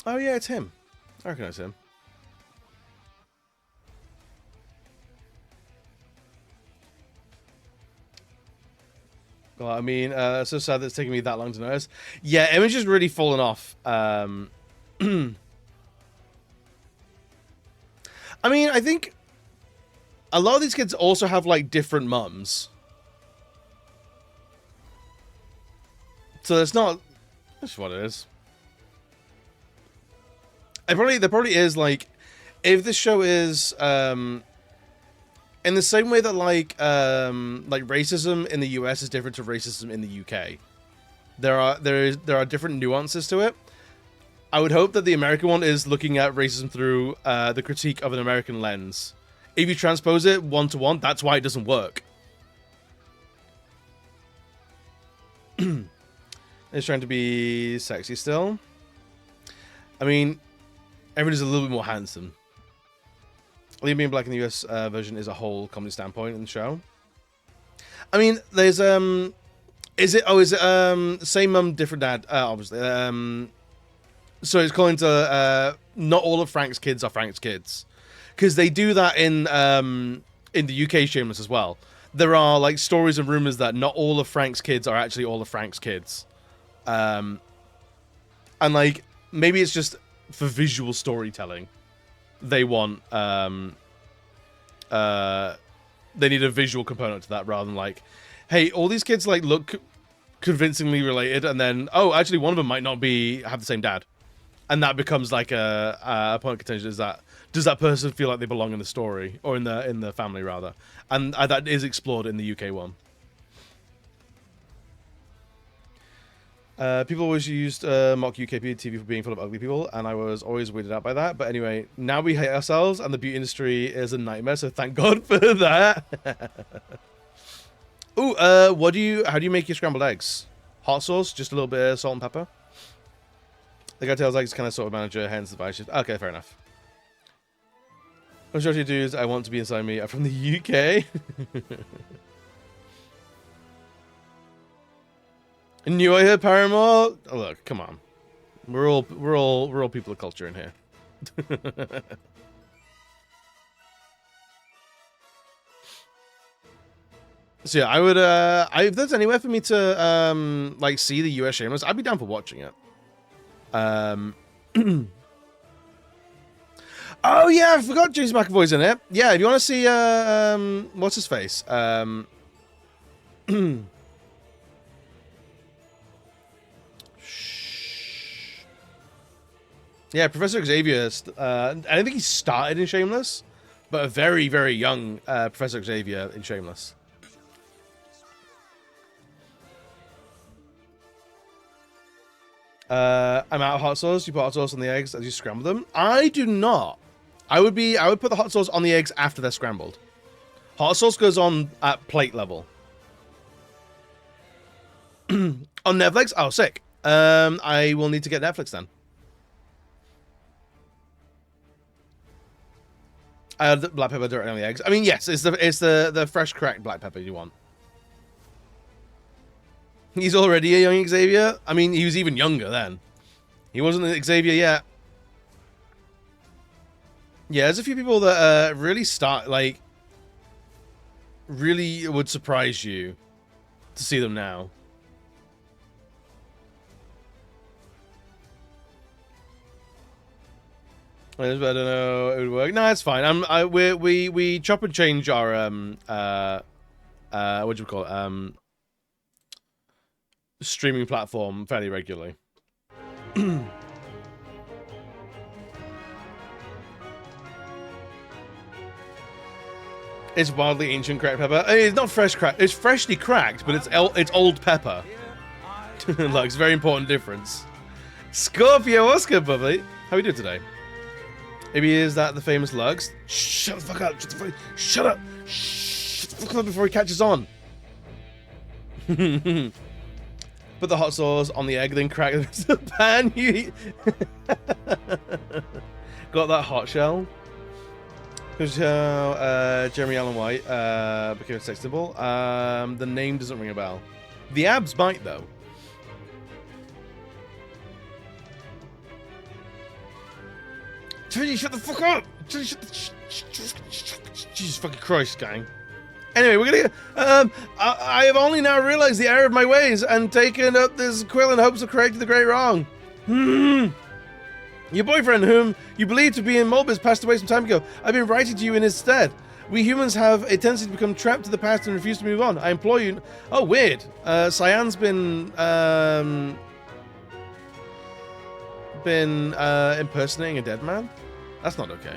Oh yeah, it's him. I recognize him. Well, I mean, so sad that it's taking me that long to notice. Yeah, Image has really fallen off. I mean, I think a lot of these kids also have, like, different mums. So it's not... That's what it is. There probably is, like... If this show is... in the same way that, like racism in the US is different to racism in the UK. There are different nuances to it. I would hope that the American one is looking at racism through the critique of an American lens. If you transpose it one-to-one, that's why it doesn't work. It's trying to be sexy still. I mean, everybody's a little bit more handsome. Liam being black in the US version is a whole comedy standpoint in the show. I mean, there's is it same mum, different dad? Obviously. So it's calling to not all of Frank's kids are Frank's kids, because they do that in the UK Shameless as well. There are like stories and rumors that not all of Frank's kids are actually all of Frank's kids, and like maybe it's just for visual storytelling. They want they need a visual component to that rather than like, hey, all these kids like look convincingly related, and then oh, actually one of them might not have the same dad, and that becomes like a point of contention. Is that does that person feel like they belong in the story or in the family rather? And that is explored in the UK one. People always used mock UKP TV for being full of ugly people, and I was always weirded out by that. But anyway, now we hate ourselves, and the beauty industry is a nightmare. So thank God for that. Ooh, how do you make your scrambled eggs? Hot sauce, just a little bit of salt and pepper. The guy tells eggs kind of sort of manager, hence the vice. Okay, fair enough. Majority of dudes I want to be inside me are from the UK. Knew I heard Paramore? Oh, look, come on. We're all people of culture in here. So yeah, I would if there's anywhere for me to like see the US Shameless, I'd be down for watching it. Oh yeah, I forgot James McAvoy's in it. Yeah, if you want to see what's his face? Yeah, Professor Xavier. I don't think he started in Shameless, but a very, very young Professor Xavier in Shameless. I'm out of hot sauce. You put hot sauce on the eggs as you scramble them. I do not. I would put the hot sauce on the eggs after they're scrambled. Hot sauce goes on at plate level. On Netflix? Oh, sick. I will need to get Netflix then. I had black pepper directly on the eggs. I mean, yes, it's the fresh cracked black pepper you want. He's already a young Xavier. I mean, he was even younger then. He wasn't an Xavier yet. Yeah, there's a few people that really really would surprise you to see them now. I don't know. It would work. No, it's fine. We chop and change our what do you call it? Streaming platform fairly regularly. It's wildly ancient cracked pepper. It's not fresh cracked. It's freshly cracked, but it's old pepper. Look, it's a very important difference. Scorpio, what's good, bubbly? How are we doing today? Maybe is that the famous Lugs? Shut the fuck up! Shut up! Shut the fuck up before he catches on. Put the hot sauce on the egg, then crack it into the pan. You got that hot shell? Because Jeremy Allen White became a sex symbol. The name doesn't ring a bell. The abs might though. Trinity, shut the fuck up! Jesus fucking Christ, gang. Anyway, we're gonna. I have only now realized the error of my ways and taken up this quill in hopes of correcting the great wrong. Your boyfriend, whom you believe to be in Mulbis, passed away some time ago. I've been writing to you in his stead. We humans have a tendency to become trapped to the past and refuse to move on. I implore you. Oh, weird. Cyan's been impersonating a dead man. That's not okay.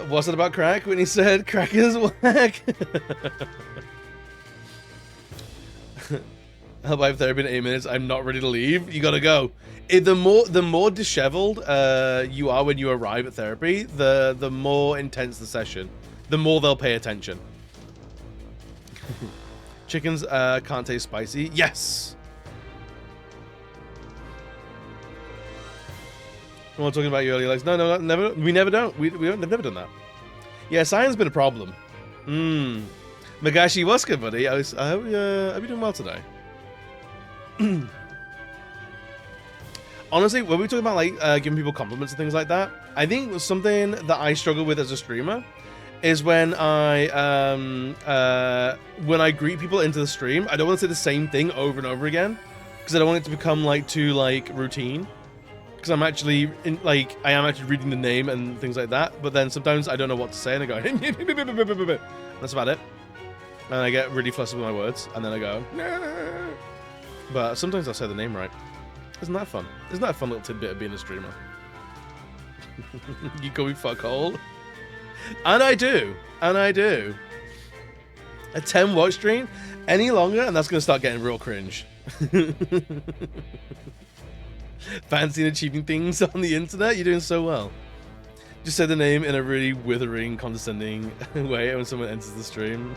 What's it about crack? When he said crack is whack. I'll buy therapy in 8 minutes. I'm not ready to leave. You gotta go. The more disheveled you are when you arrive at therapy, the more intense the session. The more they'll pay attention. Chickens can't taste spicy. Yes. We were talking about you earlier. Like, no, never. We never don't. We've never done that. Yeah, science been a problem. Magashi, what's good, buddy? I hope you're doing well today. Honestly, when we talk about like giving people compliments and things like that, I think something that I struggle with as a streamer is when I greet people into the stream, I don't want to say the same thing over and over again because I don't want it to become like too like routine. Because I'm actually I am actually reading the name and things like that, but then sometimes I don't know what to say and I go that's about it, and I get really flustered with my words, and then I go nah. But sometimes I'll say the name right. Isn't that fun? Isn't that a fun little tidbit of being a streamer? You call me fuckhole, and I do. A 10 watch stream any longer, and that's gonna start getting real cringe. Fancy and achieving things on the internet? You're doing so well. Just say the name in a really withering, condescending way when someone enters the stream.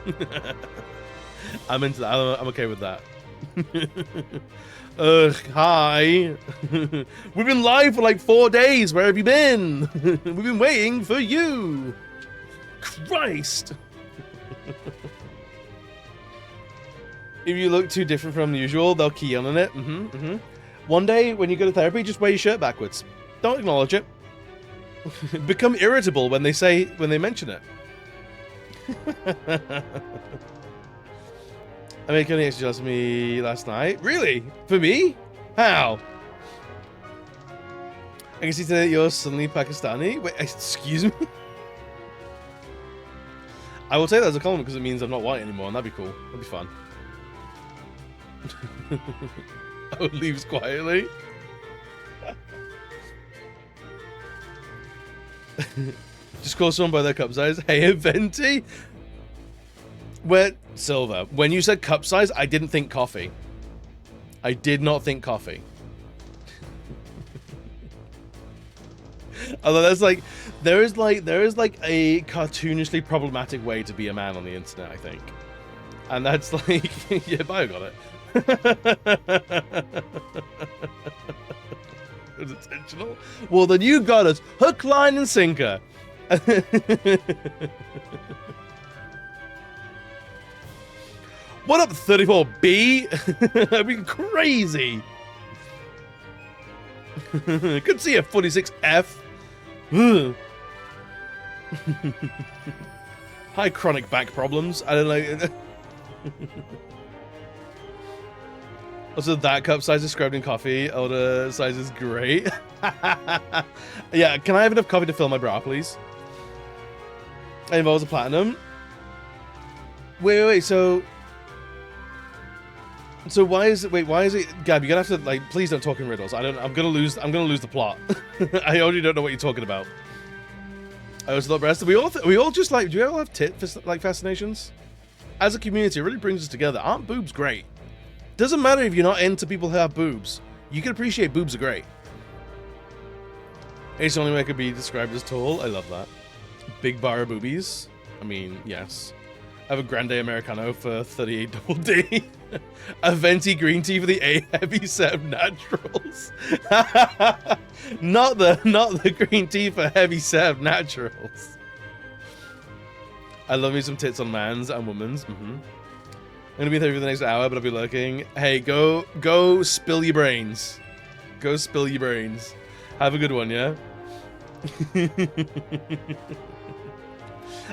I'm into that. I'm okay with that. Hi. We've been live for like 4 days. Where have you been? We've been waiting for you. Christ. If you look too different from usual, they'll key on it. One day, when you go to therapy, just wear your shirt backwards. Don't acknowledge it. Become irritable when they mention it. I made Kenny extra jealous of me last night. Really? For me? How? I can see today that you're suddenly Pakistani. Wait, excuse me? I will take that as a compliment because it means I'm not white anymore, and that'd be cool. That'd be fun. Oh, leaves quietly. Just call someone by their cup size. Hey, Venti. Where Silver? When you said cup size, I didn't think coffee. I did not think coffee. Although there is like a cartoonishly problematic way to be a man on the internet, I think, and that's like yeah, Bio got it. It was intentional. Well, then you got us hook, line, and sinker. What up, 34B? That'd be crazy. Good to see you, 46F. Hi, chronic back problems. I don't know. Also, that cup size described in coffee. Older size is great. Yeah, can I have enough coffee to fill my bra, please? It involves a platinum. Wait, so why is it Gab, you're gonna have to like please don't talk in riddles. I'm gonna lose the plot. I already don't know what you're talking about. I was a lot breast. We all just like, do you all have tit like fascinations? As a community, it really brings us together. Aren't boobs great? Doesn't matter if you're not into people who have boobs. You can appreciate boobs are great. It's the only way I could be described as tall. I love that. Big bar of boobies. I mean, yes. I have a Grande Americano for 38 double D. A venti green tea for the A heavy set of naturals. not the green tea for heavy set of naturals. I love me some tits on mans and women's. I'm gonna be there for the next hour, but I'll be lurking. Hey, go spill your brains. Go spill your brains. Have a good one, yeah?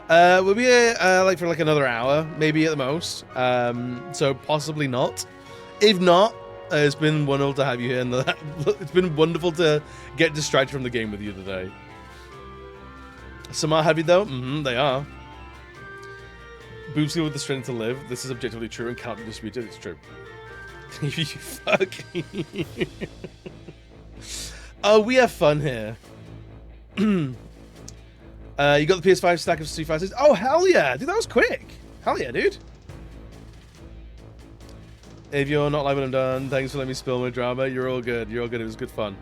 We'll be here like for like another hour, maybe at the most. So possibly not. If not, it's been wonderful to have you here, and it's been wonderful to get distracted from the game with you today. Some are heavy though. They are. Boobs with the strength to live. This is objectively true and cannot be disputed. It's true. You fuck. Oh, we have fun here. You got the PS5 stack of Street Fighters. Oh, hell yeah. Dude, that was quick. Hell yeah, dude. If you're not live when I'm done, thanks for letting me spill my drama. You're all good. You're all good. It was good fun.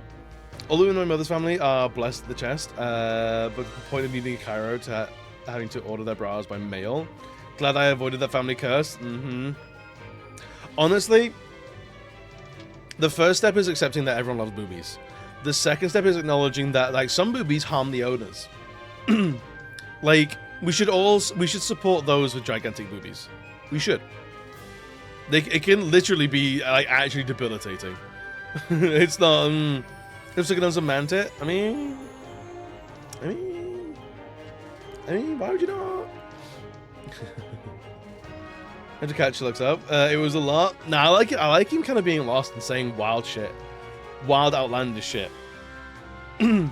All of my mother's family are blessed at the chest, but the point of needing a Cairo to having to order their bras by mail. Glad I avoided that family curse. Honestly, the first step is accepting that everyone loves boobies. The second step is acknowledging that like some boobies harm the owners. Like we should support those with gigantic boobies. We should. It can literally be like actually debilitating. It's not. If sticking on some man tit, I mean, why would you not? Had to catch looks up. It was a lot. Nah, I like it. I like him kind of being lost and saying wild shit, wild outlandish shit. Did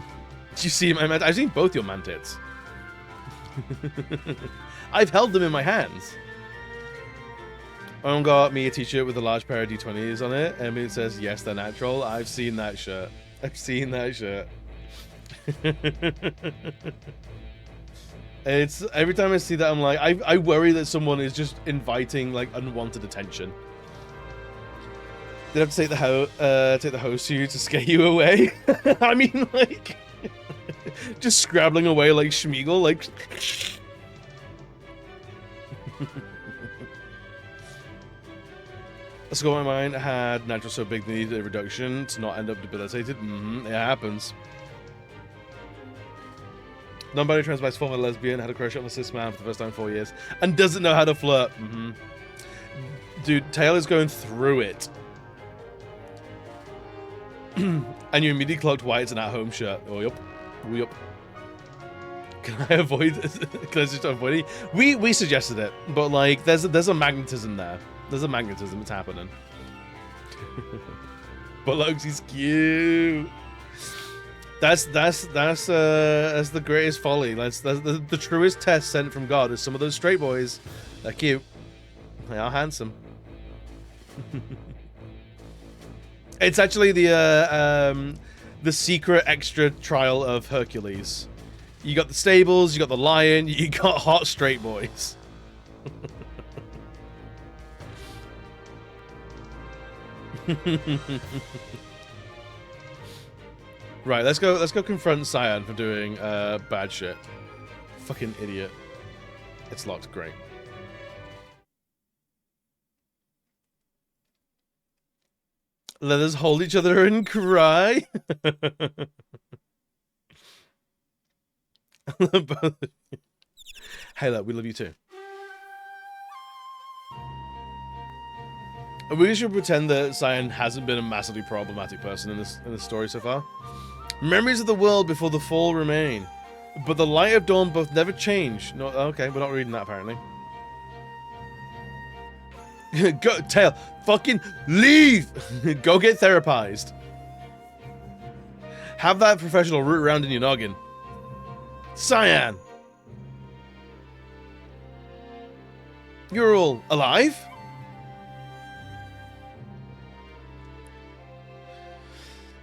you see my man? I've seen both your man tits. I've held them in my hands. Owen got me a t-shirt with a large pair of D20s on it, and it says, yes, they're natural. I've seen that shirt. I've seen that shirt. It's every time I see that, I'm like, I worry that someone is just inviting like unwanted attention. They'd have to take the host to you to scare you away. I mean, like, just scrabbling away like Schmeagol, like. Let's go. My mind had natural so big they needed a reduction to not end up debilitated. It happens. Non-binary trans former lesbian had a crush on a cis man for the first time in 4 years and doesn't know how to flirt. Dude, Taylor's going through it. And you immediately clocked why it's an at-home shirt. Oh, yup. Yup. Can I avoid this? Can I just avoid it? We suggested it, but like there's a magnetism there. There's a magnetism. It's happening. But looks, he's cute. That's the greatest folly. That's the truest test sent from God. Is some of those straight boys, they're cute. They are handsome. It's actually the secret extra trial of Hercules. You got the stables, you got the lion, you got hot straight boys. Right, let's go confront Cyan for doing bad shit. Fucking idiot. It's locked, great. Let us hold each other and cry. Hey, look, we love you too. We should pretend that Cyan hasn't been a massively problematic person in this story so far. Memories of the world before the fall remain, but the light of dawn both never change. No, okay, we're not reading that apparently. Go, Tail, fucking leave! Go get therapized. Have that professional root around in your noggin. Cyan! You're all alive?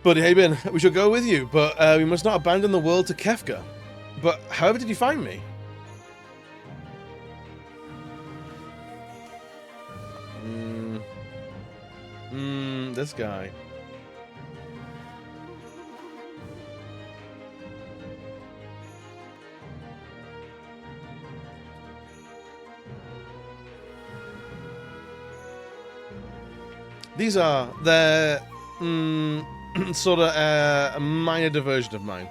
Buddy, hey Ben, we shall go with you, but we must not abandon the world to Kefka. But however did you find me? This guy. These are the sort of a minor diversion of mine.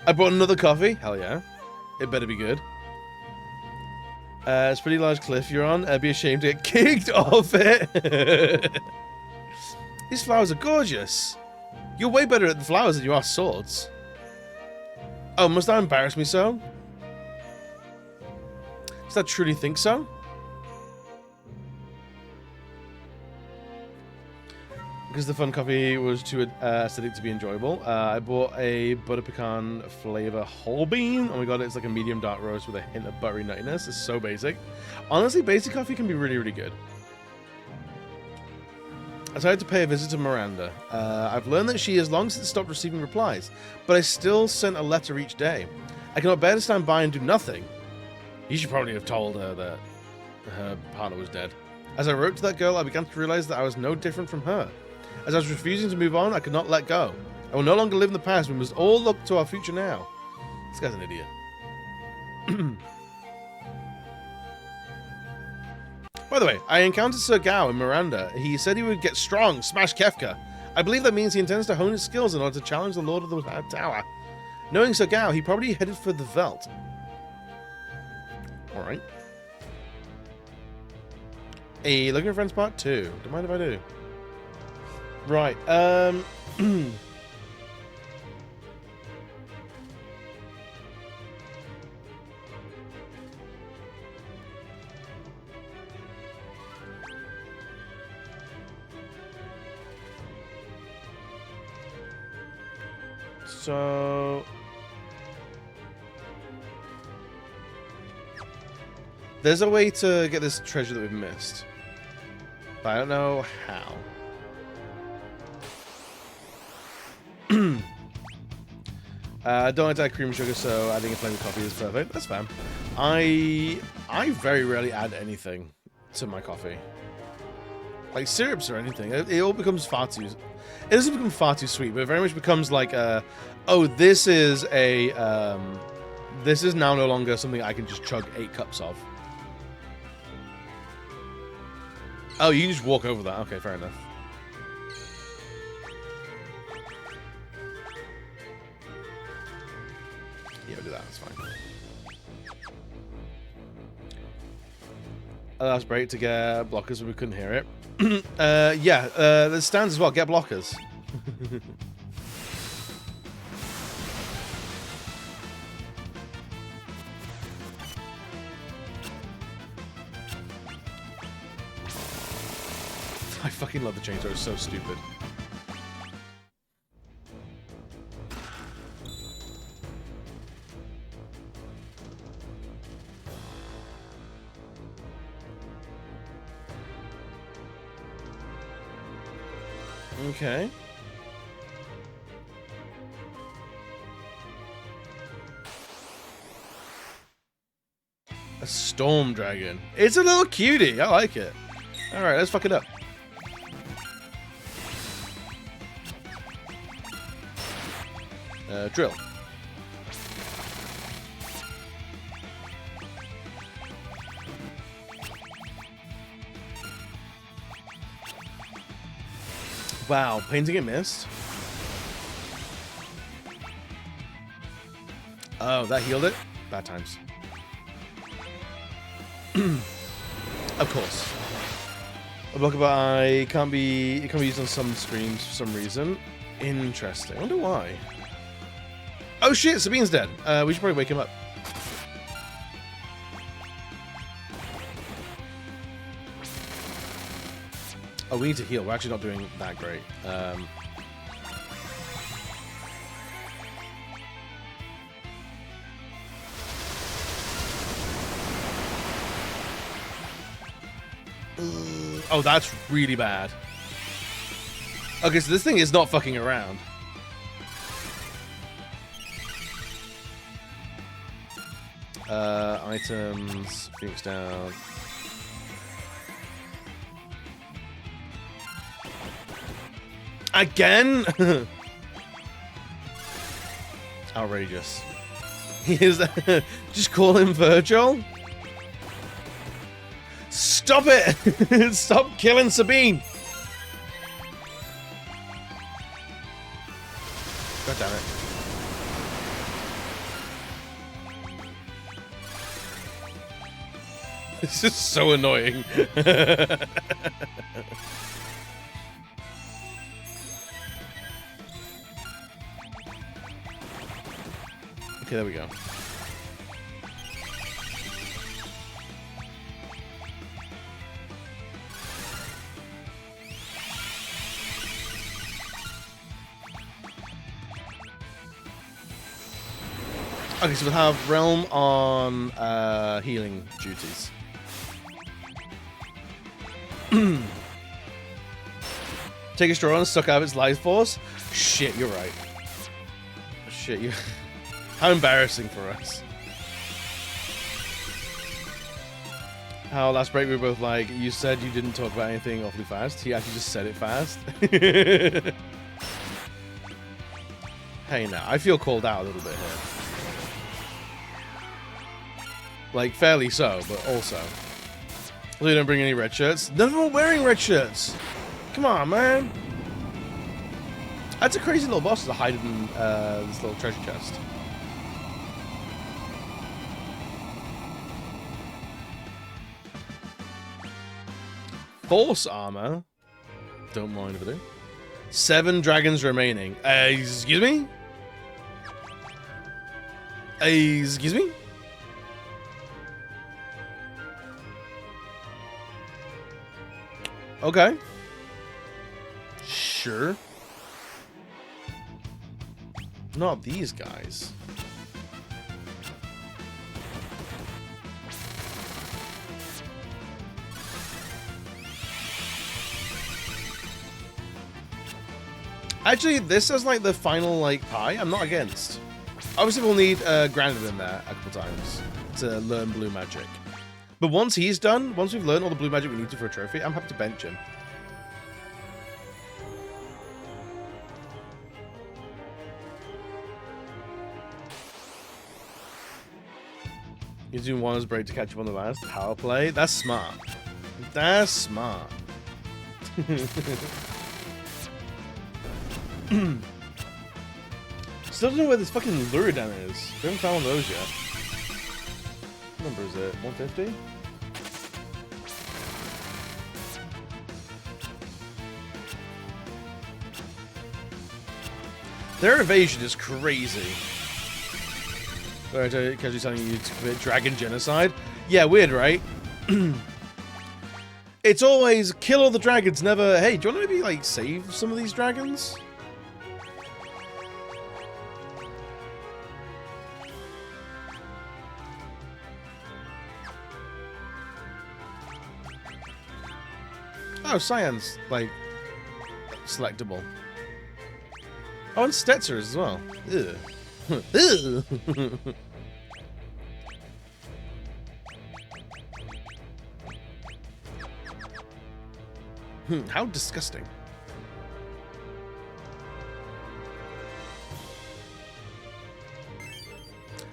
I bought another coffee. Hell yeah. It better be good. It's a pretty large cliff you're on. I'd be ashamed to get kicked off it. These flowers are gorgeous. You're way better at the flowers than you are swords. Oh, must that embarrass me so? Does that truly think so? Because the fun coffee was too acidic to be enjoyable. I bought a butter pecan flavor whole bean. Oh my god, it's like a medium dark roast with a hint of buttery nuttiness. It's so basic. Honestly, basic coffee can be really, really good. I decided to pay a visit to Miranda. I've learned that she has long since stopped receiving replies, but I still sent a letter each day. I cannot bear to stand by and do nothing. You should probably have told her that her partner was dead. As I wrote to that girl, I began to realize that I was no different from her. As I was refusing to move on, I could not let go. I will no longer live in the past. We must all look to our future now. This guy's an idiot. By the way, I encountered Sir Gao in Miranda. He said he would get strong, smash Kefka. I believe that means he intends to hone his skills in order to challenge the Lord of the Tower. Knowing Sir Gao, he probably headed for the Veldt. Alright. Hey, looking for friends part 2. Don't mind if I do. Right, so there's a way to get this treasure that we've missed, but I don't know how. Don't like to add cream and sugar, so adding a flavor coffee is perfect. That's fine. I very rarely add anything to my coffee, like syrups or anything. It all becomes far too. It doesn't become far too sweet, but it very much becomes like oh, this is a this is now no longer something I can just chug 8 cups of. Oh, you can just walk over that. Okay, fair enough. Yeah, we'll do that. That's fine. That's great to get blockers when we couldn't hear it. Yeah, there's stands as well. Get blockers. I fucking love the chainsaw. It's so stupid. Okay. A storm dragon. It's a little cutie. I like it. All right, let's fuck it up. Drill. Wow, painting it missed. Oh, that healed it? Bad times. Of course. A blocker eye can't be used on some streams for some reason. Interesting. I wonder why. Oh shit, Sabine's dead. We should probably wake him up. Oh, we need to heal. We're actually not doing that great. Oh, that's really bad. Okay, so this thing is not fucking around. Items, Phoenix down. Again? Outrageous. He is. Just call him Virgil. Stop it! Stop killing Sabine! God damn it. This is so annoying. Okay, there we go. Okay, so we'll have Realm on healing duties. Take a straw and suck out its life force? Shit, you're right. Shit, you. How embarrassing for us. How last break we were both like, you said you didn't talk about anything awfully fast. He actually just said it fast. Hey, now, I feel called out a little bit here. Like, fairly so, but also. So you don't bring any red shirts? None of them are wearing red shirts! Come on, man! That's a crazy little boss to hide in this little treasure chest. Force armor? Don't mind if I do. 7 dragons remaining. Excuse me? Excuse me? Okay. Sure. Not these guys. Actually, this is like the final like pie. I'm not against. Obviously, we'll need Granite in there a couple times to learn blue magic. But once he's done, once we've learned all the blue magic we need to for a trophy, I'm happy to bench him. Using Wanna's break to catch up on the last power play. That's smart. That's smart. Still don't know where this fucking Luridan is. We haven't found one of those yet. What number is it? 150? Their evasion is crazy. Because he's telling you to commit dragon genocide. Yeah, weird, right? It's always kill all the dragons, never, hey, do you want to maybe, like, save some of these dragons? Oh, Cyan's, like, selectable. Oh, and Stetzer's as well. Ugh. Ugh. How disgusting.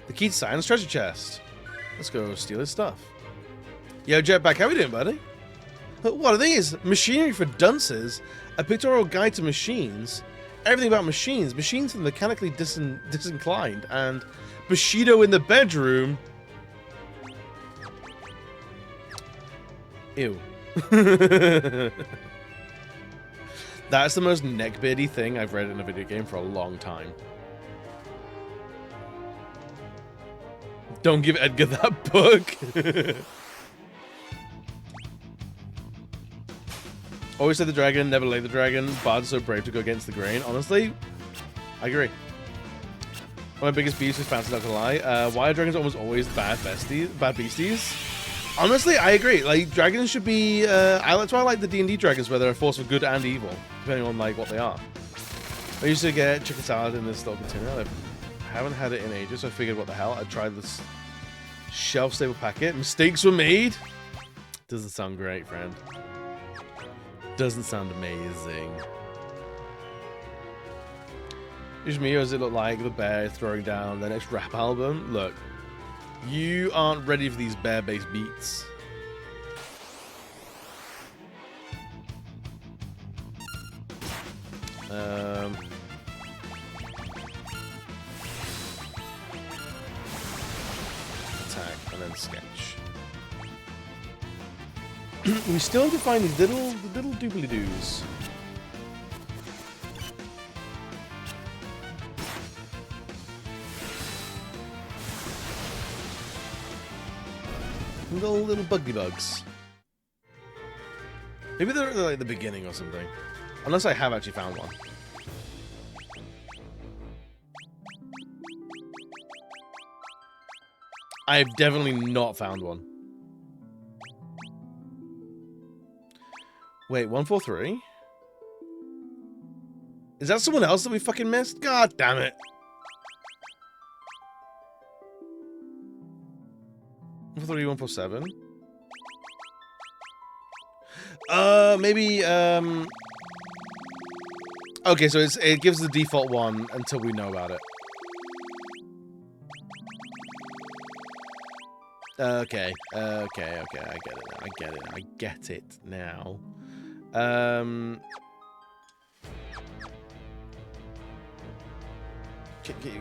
The key to Cyan's treasure chest. Let's go steal his stuff. Yo, Jetpack, how we doing, buddy? What are these? Machinery for dunces? A pictorial guide to machines? Everything about machines. Machines for the mechanically disinclined. And Bushido in the bedroom. Ew. That's the most neckbeardy thing I've read in a video game for a long time. Don't give Edgar that book. Always say the dragon, never lay the dragon. Bard's so brave to go against the grain. Honestly, I agree. One of my biggest beefs with fantasy, not gonna lie. Why are dragons almost always bad beasties? Honestly, I agree. Like, dragons should be... that's why I like the D&D dragons, where they're a force of good and evil, depending on, like, what they are. I used to get chicken salad in this little container. I haven't had it in ages, so I figured, what the hell? I'd try this shelf-stable packet. Mistakes were made! Doesn't sound great, friend. Doesn't sound amazing. Is me, or does it look like the bear throwing down their next rap album? Look. You aren't ready for these bear-based beats. Attack and then sketch. We still have to find these little doobly-doos. Little buggy bugs. Maybe they're at like the beginning or something. Unless I have actually found one. I've definitely not found one. Wait, 143? Is that someone else that we fucking missed? God damn it. 143, 147. Maybe, okay, so it gives the default one until we know about it. Okay, I get it now.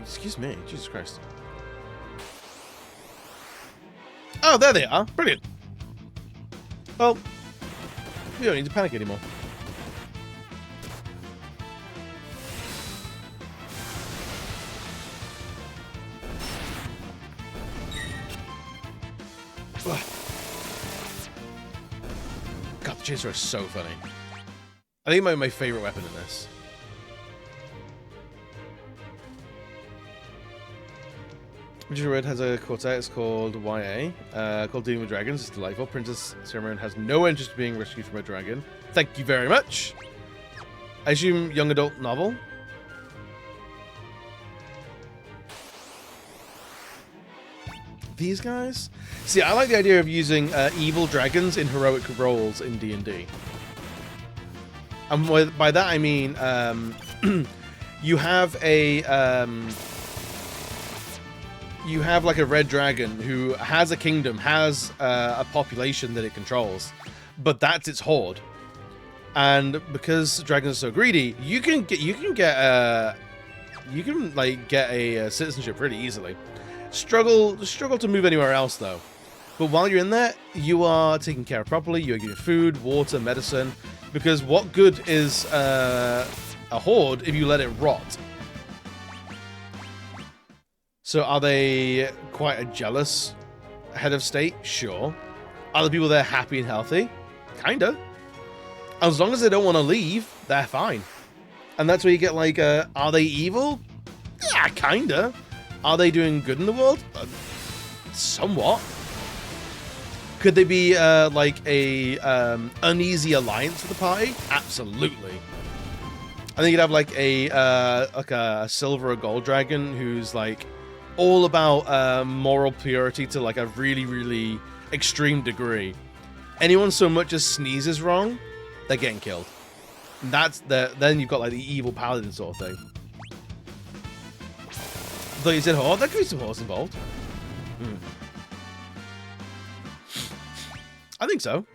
Excuse me, Jesus Christ. Oh, there they are. Brilliant. Well, we don't need to panic anymore. Ugh. God, the chainsaw is so funny. I think my favorite weapon in this. Witcher Red has a quartet, it's called YA, called Dealing with Dragons. It's delightful. Princess Cimarron has no interest in being rescued from a dragon. Thank you very much. I assume young adult novel. These guys? See, I like the idea of using evil dragons in heroic roles in D&D. And by that I mean, you have a... you have like a red dragon who has a kingdom, has a population that it controls, but that's its horde. And because dragons are so greedy, you can get a citizenship pretty easily. Struggle to move anywhere else though. But while you're in there, you are taken care of properly. You're given food, water, medicine. Because what good is a horde if you let it rot? So are they quite a jealous head of state? Sure. Are the people there happy and healthy? Kinda. As long as they don't want to leave, they're fine. And that's where you get like, are they evil? Yeah, kinda. Are they doing good in the world? Somewhat. Could they be like a uneasy alliance for the party? Absolutely. I think you'd have like a silver or gold dragon who's like all about moral purity to like a really, really extreme degree. Anyone so much as sneezes wrong, they're getting killed. And then you've got like the evil paladin sort of thing. Though you said horde, there could be some horse involved. I think so.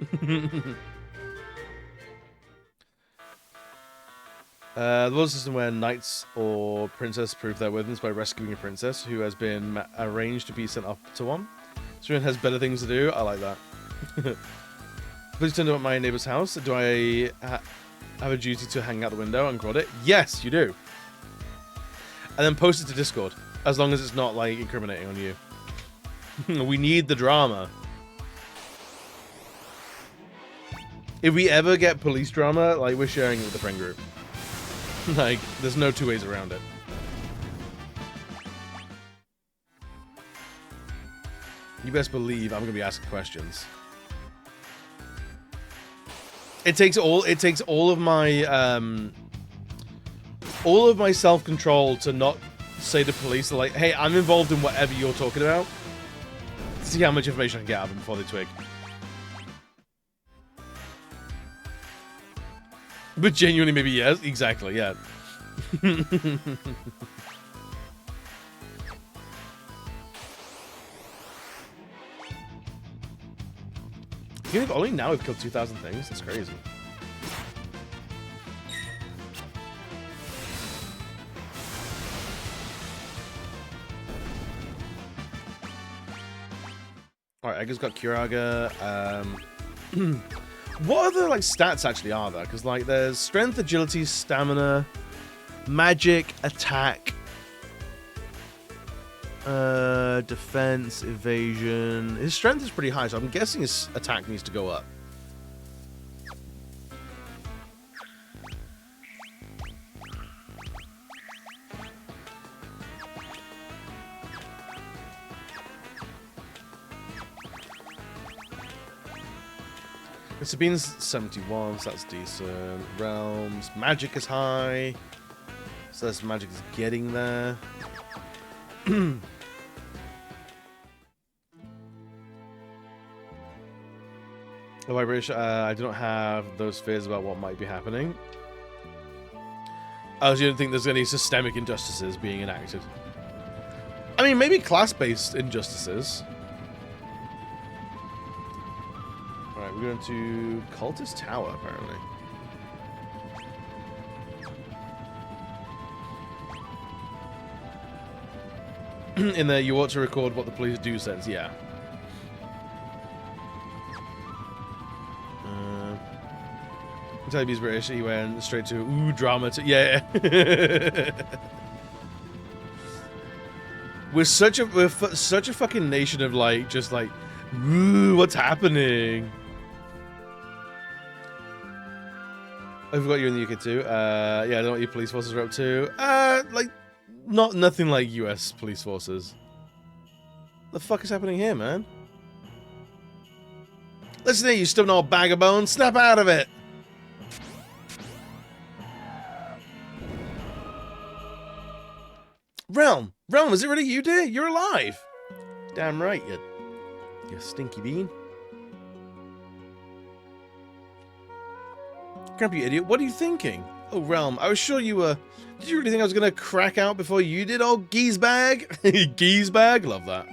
The world system where knights or princess prove their worthiness by rescuing a princess who has been arranged to be sent up to one. So has better things to do. I like that. Please turn to my neighbor's house. Do I have a duty to hang out the window and record it? Yes, you do. And then post it to Discord, as long as it's not like incriminating on you. We need the drama. If we ever get police drama, like, we're sharing it with the friend group. Like, there's no two ways around it. You best believe I'm gonna be asking questions. It takes all of my self-control to not say to police, like, hey, I'm involved in whatever you're talking about. See how much information I can get out of them before they twig. But genuinely, maybe yes. Exactly, yeah. Only now we've killed 2,000 things. That's crazy. Alright, Edgar's got Curaga. What other like stats actually are there? Because like there's strength, agility, stamina, magic, attack. Defense, evasion. His strength is pretty high, so I'm guessing his attack needs to go up. Sabine's 71, so that's decent. Realms, magic is high, so this magic is getting there. The vibration, I do not have those fears about what might be happening. Oh, so you don't think there's any systemic injustices being enacted? I mean, maybe class-based injustices. Alright, we're going to Cultist Tower, apparently. In there, you ought to record what the police do sense, yeah. Tell you he's British, he went straight to, ooh, drama, yeah. We're such a fucking nation of, like, just like, ooh, what's happening? I forgot you're in the UK too. Yeah, I don't know what your police forces are up to. Like, nothing like US police forces. The fuck is happening here, man? Listen here, you stubborn old bag of bones. Snap out of it. Realm, is it really you, dear? You're alive. Damn right, you stinky bean. Grandpa, you idiot. What are you thinking? Oh, Realm, I was sure you were... Did you really think I was going to crack out before you did, old geezebag? Geezebag? Love that.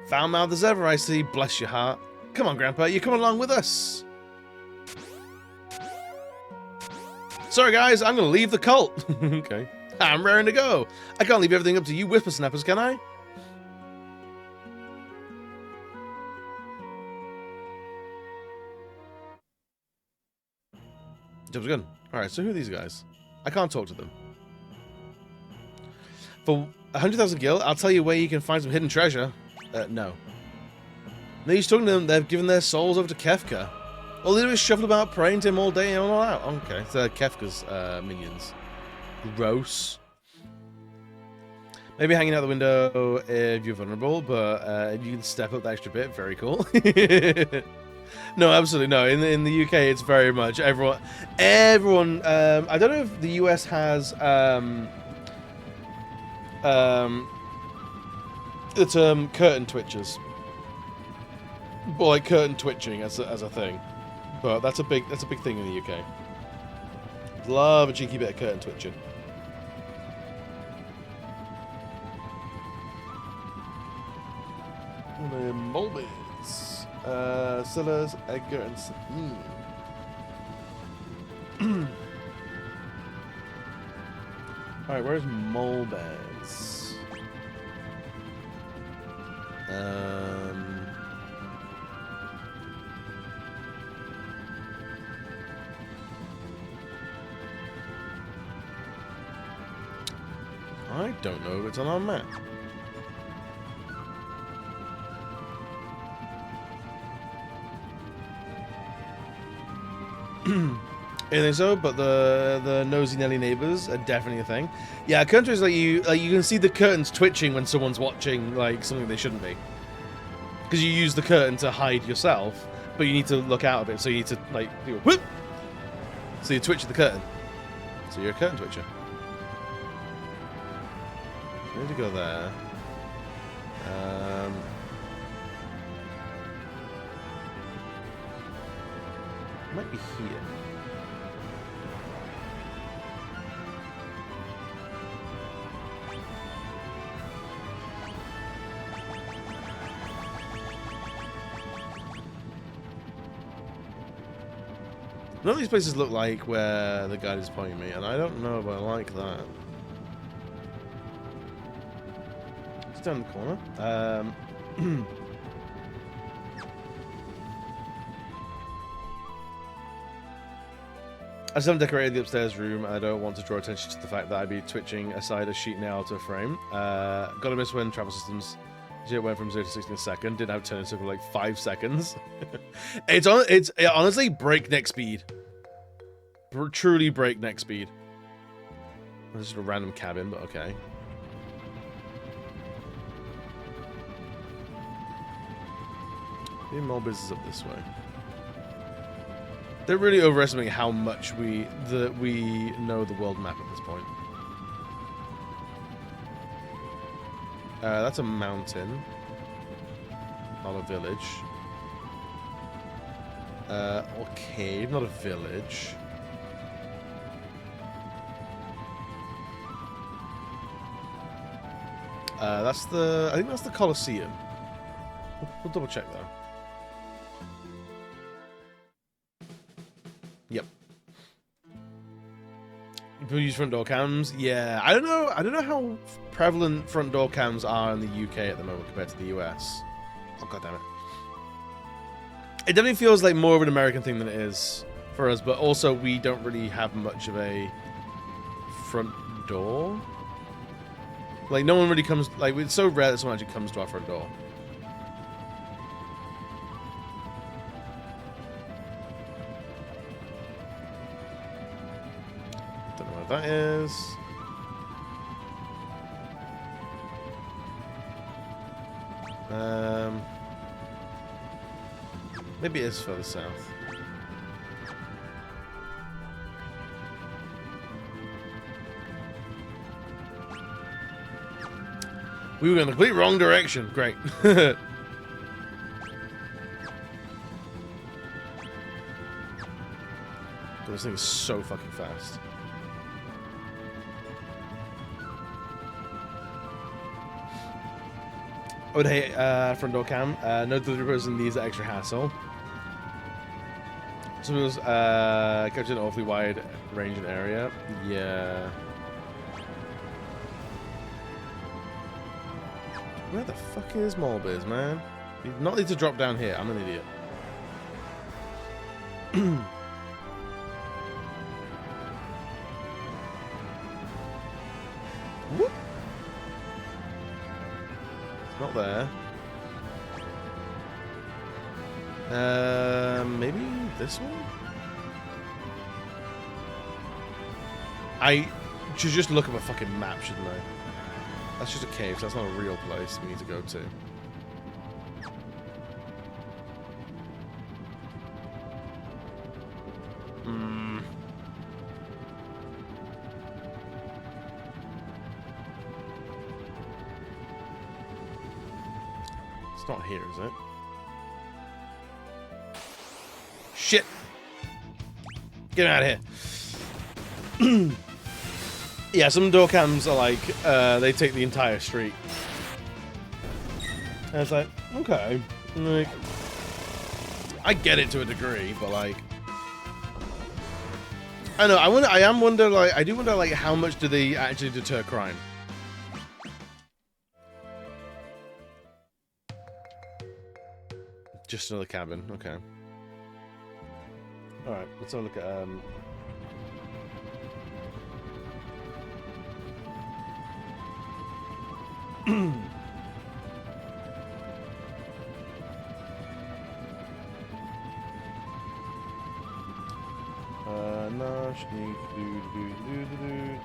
Foul mouth as ever, I see. Bless your heart. Come on, Grandpa, you come along with us. Sorry, guys, I'm going to leave the cult. Okay. I'm raring to go. I can't leave everything up to you whippersnappers, can I? Job's good. Alright, so who are these guys? I can't talk to them. For 100,000 gil, I'll tell you where you can find some hidden treasure. No. No use talking to them, they've given their souls over to Kefka. All they do is shuffle about praying to him all day and all out. Okay, so Kefka's minions. Gross. Maybe hanging out the window if you're vulnerable, but if you can step up the extra bit, very cool. No, absolutely no. In the UK, it's very much everyone. I don't know if the US has the term curtain twitchers, or like curtain twitching as a thing. But that's a big thing in the UK. Love a cheeky bit of curtain twitching. The Mulbys, Silas, Edgar, and Sabine. Alright, where's Mulbys? I don't know if it's on our map. Anything so, but the nosy Nelly neighbors are definitely a thing. Yeah, countries like you can see the curtains twitching when someone's watching like something they shouldn't be, because you use the curtain to hide yourself, but you need to look out of it, so you need to like do a whoop. So you twitch the curtain, so you're a curtain twitcher. I need to go there. Might be here. None of these places look like where the guide is pointing me, and I don't know if I like that. It's down the corner. I still haven't decorated the upstairs room, and I don't want to draw attention to the fact that I'd be twitching aside a sheet nail to a frame. Gotta miss when travel systems it went from 0 to 60 in a second. Didn't have turn, it took like 5 seconds. It's honestly breakneck speed. Truly breakneck speed. This is just a random cabin, but okay. Maybe more business up this way. They're really overestimating how much we know the world map at this point. That's a mountain, not a village. Or cave, not a village. I think that's the Colosseum. We'll double check though. Yep. People use front door cams. Yeah, I don't know how prevalent front door cams are in the UK at the moment compared to the US. Oh god damn it. It definitely feels like more of an American thing than it is for us, but also we don't really have much of a front door. Like no one really comes, like it's so rare that someone actually comes to our front door. Don't know what that is. Maybe it is further south. We were in the complete wrong direction. Great. God, this thing is so fucking fast. Oh, hey, front door cam. No delivery person needs that extra hassle. Some of those capture an awfully wide range and area. Yeah. Where the fuck is Mulbiz, man? You not need to drop down here. I'm an idiot. Whoop. It's not there. Maybe this one? I should just look up a fucking map, shouldn't I? That's just a cave, so that's not a real place we need to go to. It's not here, is it? Shit! Get out of here. Yeah, some door cams are like, they take the entire street. And it's like, okay. Like, I get it to a degree, but like... I know, I do wonder, like, how much do they actually deter crime? Just another cabin, okay. Alright, let's have a look at,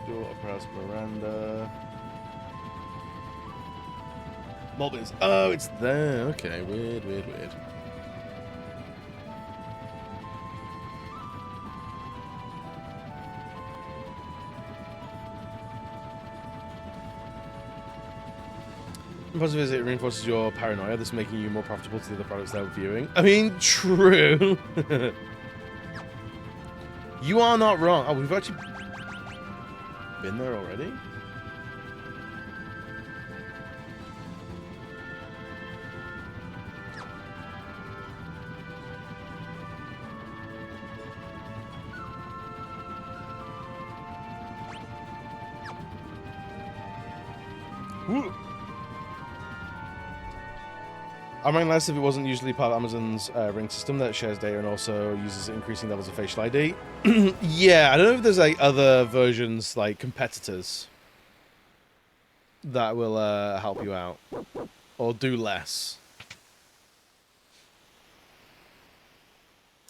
door across Miranda. Mulbiz. Oh, it's there. Okay, weird. Positive is it reinforces your paranoia, thus making you more profitable to the other products they're viewing. I mean, true. You are not wrong. Oh, we've actually been there already? Woo. I might less if it wasn't usually part of Amazon's Ring system that shares data and also uses increasing levels of facial ID. Yeah, I don't know if there's like other versions, like competitors, that will help you out or do less.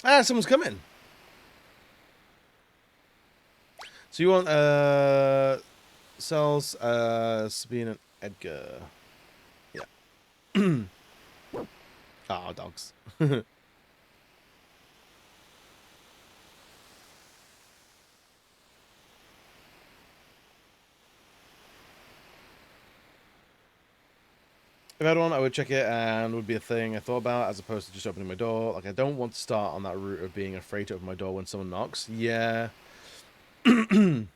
Ah, someone's coming. So you want Cells, Sabine and Edgar. Yeah. Ah, dogs. If I had one, I would check it and would be a thing I thought about as opposed to just opening my door. Like, I don't want to start on that route of being afraid to open my door when someone knocks. Yeah. We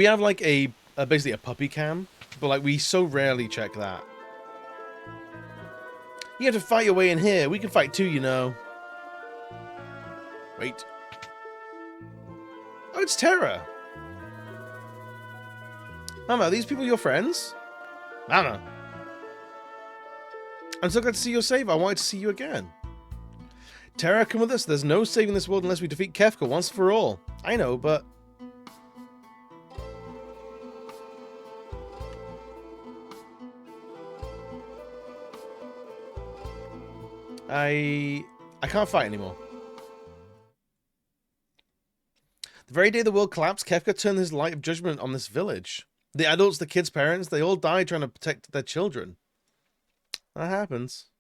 have, like, basically a puppy cam, but, like, we so rarely check that. You have to fight your way in here. We can fight too, you know. Wait. Oh, it's Terra. Mama, are these people your friends? Mama. I'm so glad to see you're safe. I wanted to see you again. Terra, come with us. There's no saving this world unless we defeat Kefka once for all. I know, but... I can't fight anymore. The very day the world collapsed, Kefka turned his light of judgment on this village. The adults, the kids' parents, they all died trying to protect their children. That happens.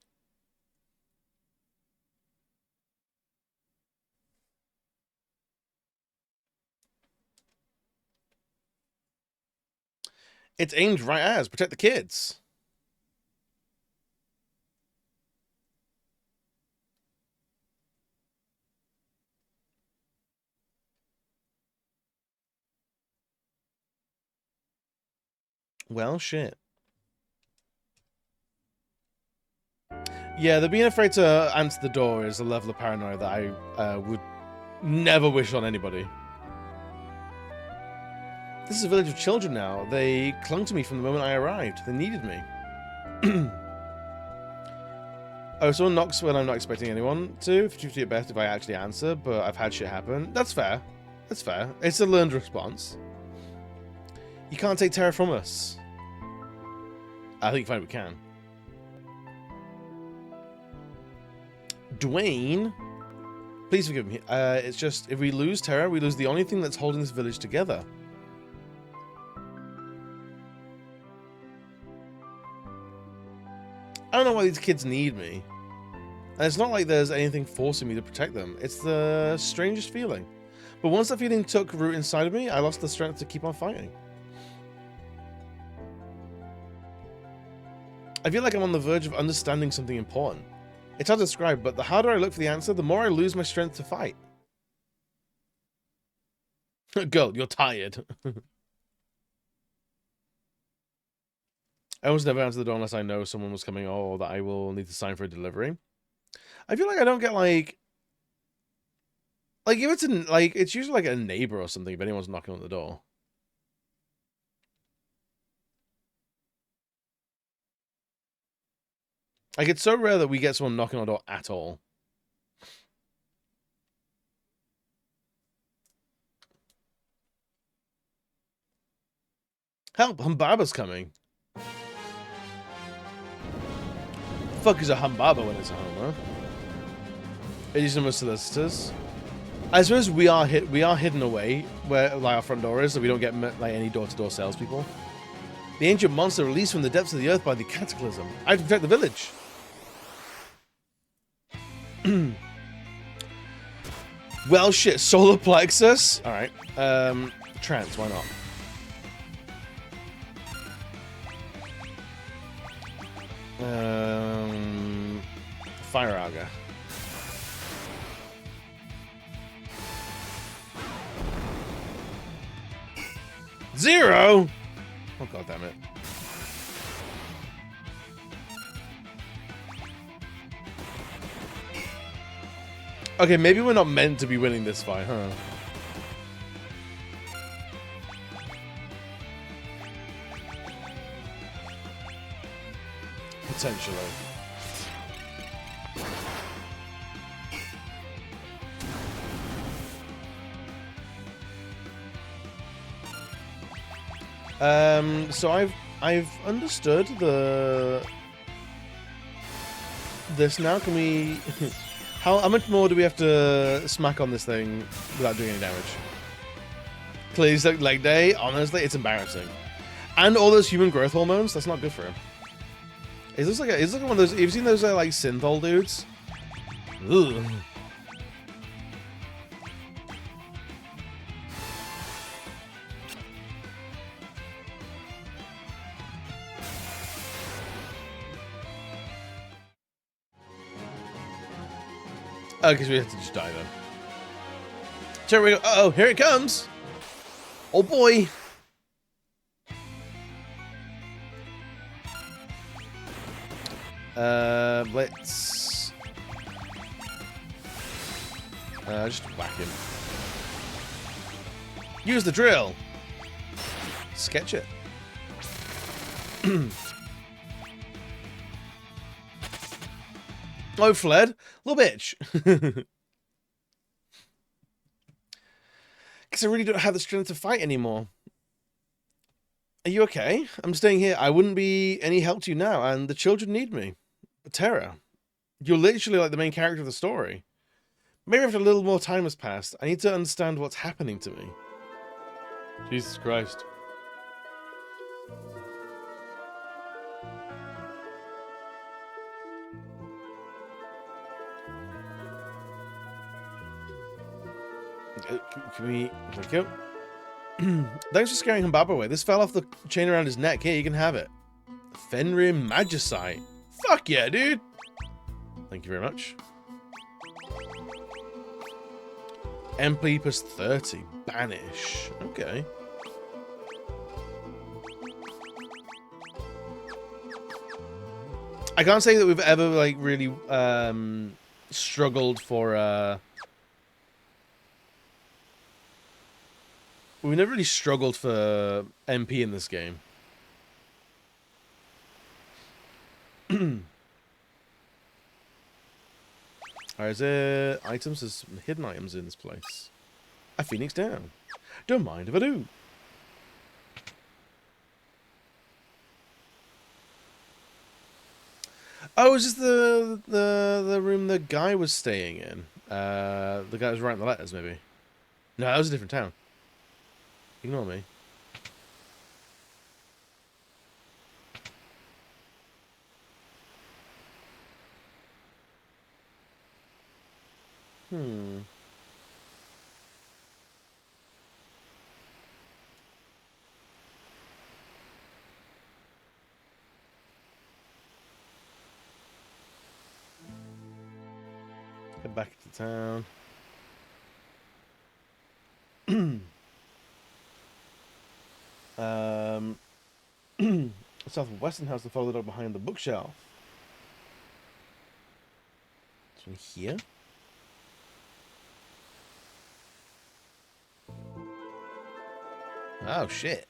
It's aimed right at us. Protect the kids. Well, shit. Yeah, the being afraid to answer the door is a level of paranoia that I would never wish on anybody. This is a village of children now. They clung to me from the moment I arrived. They needed me. Oh, someone knocks when I'm not expecting anyone to. 50 at best if I actually answer, but I've had shit happen. That's fair. That's fair. It's a learned response. You can't take Terra from us. I think fine we can. Dwayne, please forgive me. It's just, if we lose Terra, we lose the only thing that's holding this village together. I don't know why these kids need me. And it's not like there's anything forcing me to protect them. It's the strangest feeling. But once that feeling took root inside of me, I lost the strength to keep on fighting. I feel like I'm on the verge of understanding something important. It's hard to describe, but the harder I look for the answer, the more I lose my strength to fight. Girl, you're tired. I almost never answer the door unless I know someone was coming or that I will need to sign for a delivery. I feel like I don't get like if it's usually like a neighbor or something if anyone's knocking on the door. Like, it's so rare that we get someone knocking on the door at all. Help! Humbaba's coming. Fuck is a humbaba when it's a home, huh? Idiosyncratic solicitors. I suppose we are hidden away where like our front door is, so we don't get like any door-to-door salespeople. The ancient monster released from the depths of the earth by the cataclysm. I have to protect the village. Well, shit. Solar plexus. All right. Trance. Why not? Fire Auger. Zero. Oh god damn it. Okay, maybe we're not meant to be winning this fight, huh? Potentially. So I've understood this now. Can we? How much more do we have to smack on this thing without doing any damage? Please, leg day. Honestly, it's embarrassing. And all those human growth hormones. That's not good for him. Is this like one of those? You've seen those like synthol dudes? Ugh. Oh, because we have to just die then. So here we go. Uh-oh, here it comes. Oh boy. Let's just whack him. Use the drill. Sketch it. Oh, fled. Little bitch. Because I really don't have the strength to fight anymore. Are you okay? I'm staying here. I wouldn't be any help to you now, and the children need me. Terra, you're literally like the main character of the story. Maybe after a little more time has passed, I need to understand what's happening to me. Jesus Christ. Can we... Thank you. Thanks for scaring Humbaba away. This fell off the chain around his neck. Here, you can have it. Fenrir Magicite. Fuck yeah, dude. Thank you very much. MP plus 30. Banish. Okay. I can't say that we've ever, like, really struggled for... We've never really struggled for MP in this game. Alright, is there items? There's some hidden items in this place. A phoenix down. Don't mind if I do. Oh, is this the room the guy was staying in? The guy was writing the letters, maybe. No, that was a different town. Ignore me. Head back to town. South of Western House to follow the dog behind the bookshelf. This one here. Oh shit.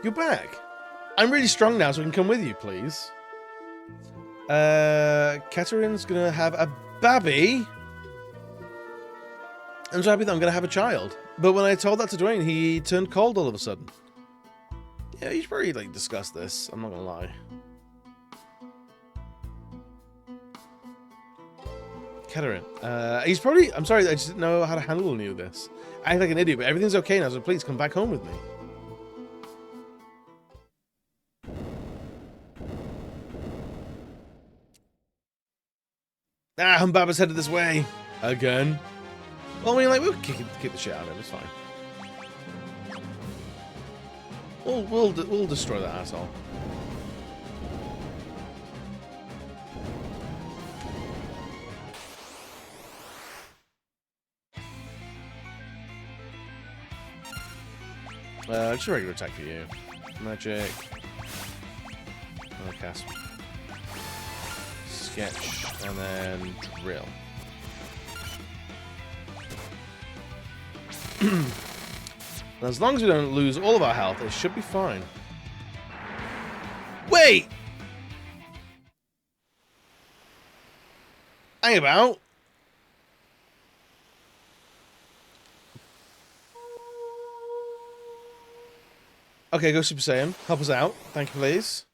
You're back. I'm really strong now, so I can come with you, please. Katerin's gonna have a baby. I'm so happy that I'm gonna have a child. But when I told that to Dwayne, he turned cold all of a sudden. Yeah, you should probably like discuss this. I'm not gonna lie. Katerin, he's probably. I'm sorry, I just didn't know how to handle any of this. I act like an idiot, but everything's okay now, so please come back home with me. Ah, Humbaba's headed this way. Again. Well, I mean, like, we'll kick the shit out of him. It's fine. We'll destroy that asshole. Just a regular attack for you. Magic. I'll cast Sketch, and then Drill. As long as we don't lose all of our health, it should be fine. Wait! Hang about. Okay, go Super Saiyan. Help us out. Thank you, please.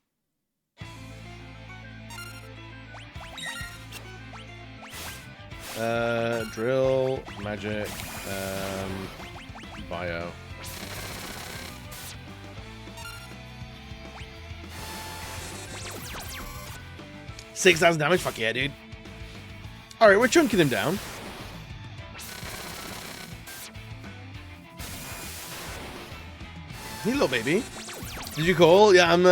Drill, magic, bio. 6,000 damage? Fuck yeah, dude. Alright, we're chunking him down. Hey, little baby. Did you call? Yeah, I'm,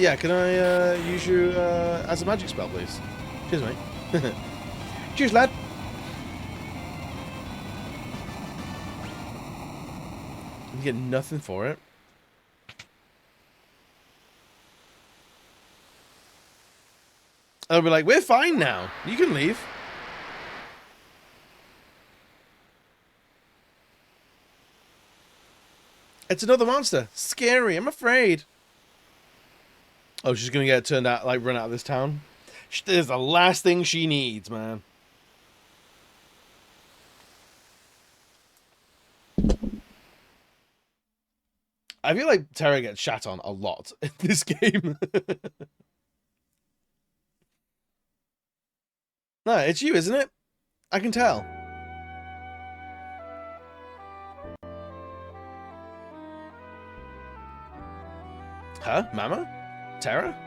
yeah, can I, use you, as a magic spell, please? Cheers, mate. Cheers, lad. You get nothing for it. I'll be like, we're fine now. You can leave. It's another monster. Scary. I'm afraid. Oh, she's gonna get turned out, like, run out of this town. There's the last thing she needs, man. I feel like Terra gets shat on a lot in this game. No, it's you, isn't it? I can tell. Huh? Mama? Terra?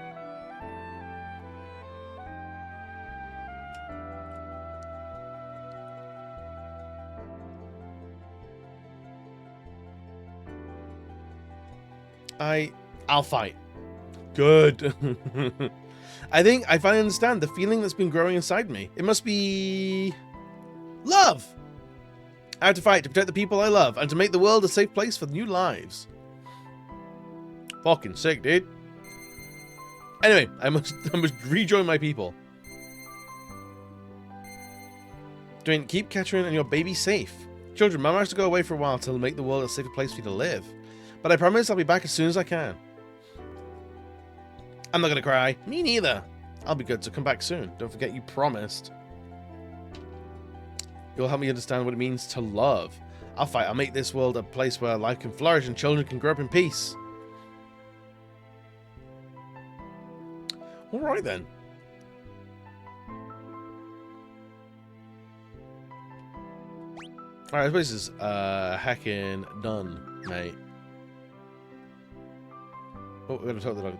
I'll fight. Good. I think I finally understand the feeling that's been growing inside me. It must be... love! I have to fight to protect the people I love and to make the world a safe place for new lives. Fucking sick, dude. Anyway, I must rejoin my people. Dwayne, keep Catherine and your baby safe. Children, Mama has to go away for a while to make the world a safer place for you to live. But I promise I'll be back as soon as I can. I'm not gonna cry. Me neither. I'll be good, so come back soon. Don't forget you promised. You'll help me understand what it means to love. I'll fight. I'll make this world a place where life can flourish and children can grow up in peace. Alright then. Alright, this place is hacking done, mate. Oh, we're gonna talk to the dog.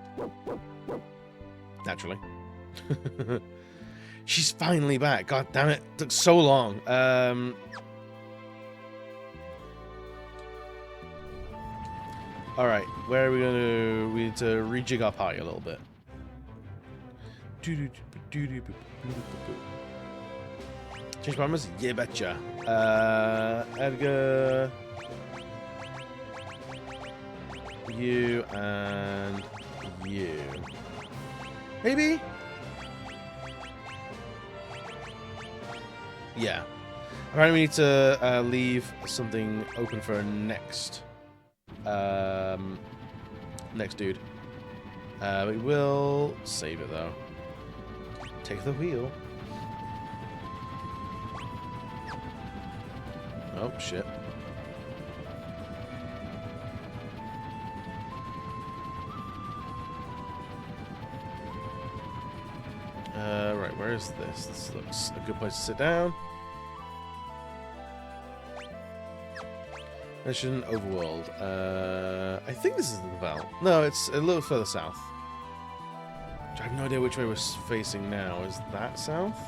Naturally. She's finally back. God damn it. It took so long. Alright, where are we gonna... we need to rejig our party a little bit. Change promise? Yeah, betcha. Edgar... you and you. Maybe? Yeah. Apparently we need to leave something open for next. Next dude. We will save it though. Take the wheel. Oh, shit. Right, where is this? This looks a good place to sit down. Mission Overworld. I think this is the Val. No, it's a little further south. I have no idea which way we're facing now. Is that south?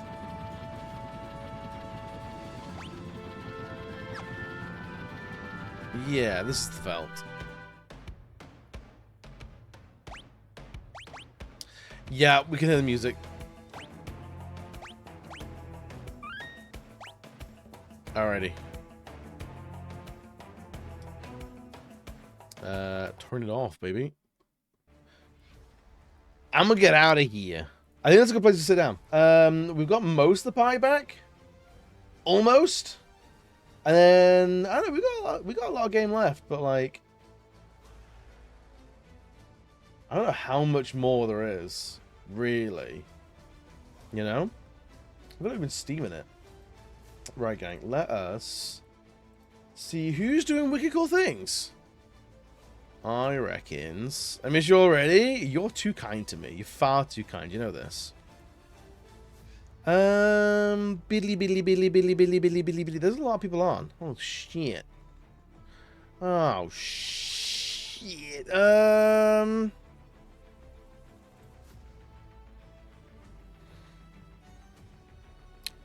Yeah, this is the Veld. Yeah, we can hear the music. Alrighty. Turn it off, baby. I'm gonna get out of here. I think that's a good place to sit down. We've got most of the pie back. Almost. And then, I don't know, we got a lot of game left, but like... I don't know how much more there is, really. You know? I've not even steaming it. Right, gang. Let us see who's doing wicked cool things. I reckons. I miss you already. You're too kind to me. You're far too kind. You know this. Billy. There's a lot of people on. Oh shit. Oh shit.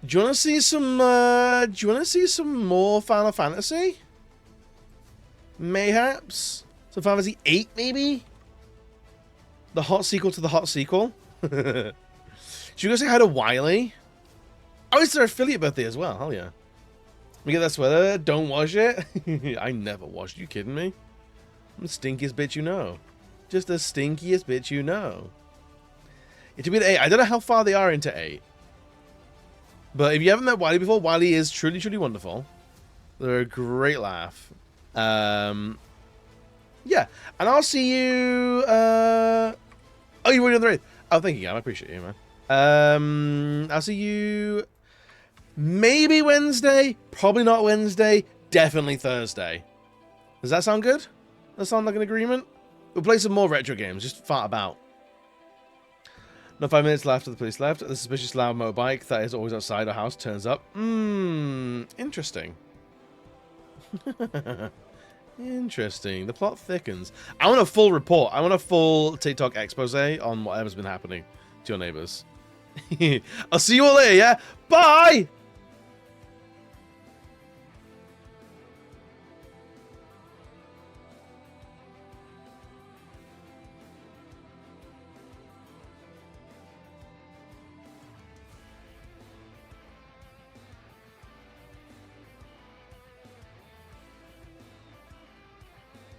Do you want to see some? Do you want to see some more Final Fantasy? Mayhaps some Final Fantasy 8, maybe. The hot sequel to the hot sequel. Should we go say hi to Wiley? Oh, it's their affiliate birthday as well. Hell yeah. Let me get that sweater. Don't wash it. I never washed. You kidding me? I'm the stinkiest bitch you know. Just the stinkiest bitch you know. It should be the 8. I don't know how far they are into 8. But if you haven't met Wiley before, Wiley is truly, truly wonderful. They're a great laugh. Yeah. And I'll see you... Oh, you're already on the raid. Oh, thank you, Gam. I appreciate you, man. I'll see you... Maybe Wednesday. Probably not Wednesday. Definitely Thursday. Does that sound good? Does that sound like an agreement? We'll play some more retro games. Just fart about. Not 5 minutes left. The police left. The suspicious loud motorbike that is always outside our house turns up. Interesting. Interesting. The plot thickens. I want a full report. I want a full TikTok expose on whatever's been happening to your neighbors. I'll see you all later, yeah? Bye!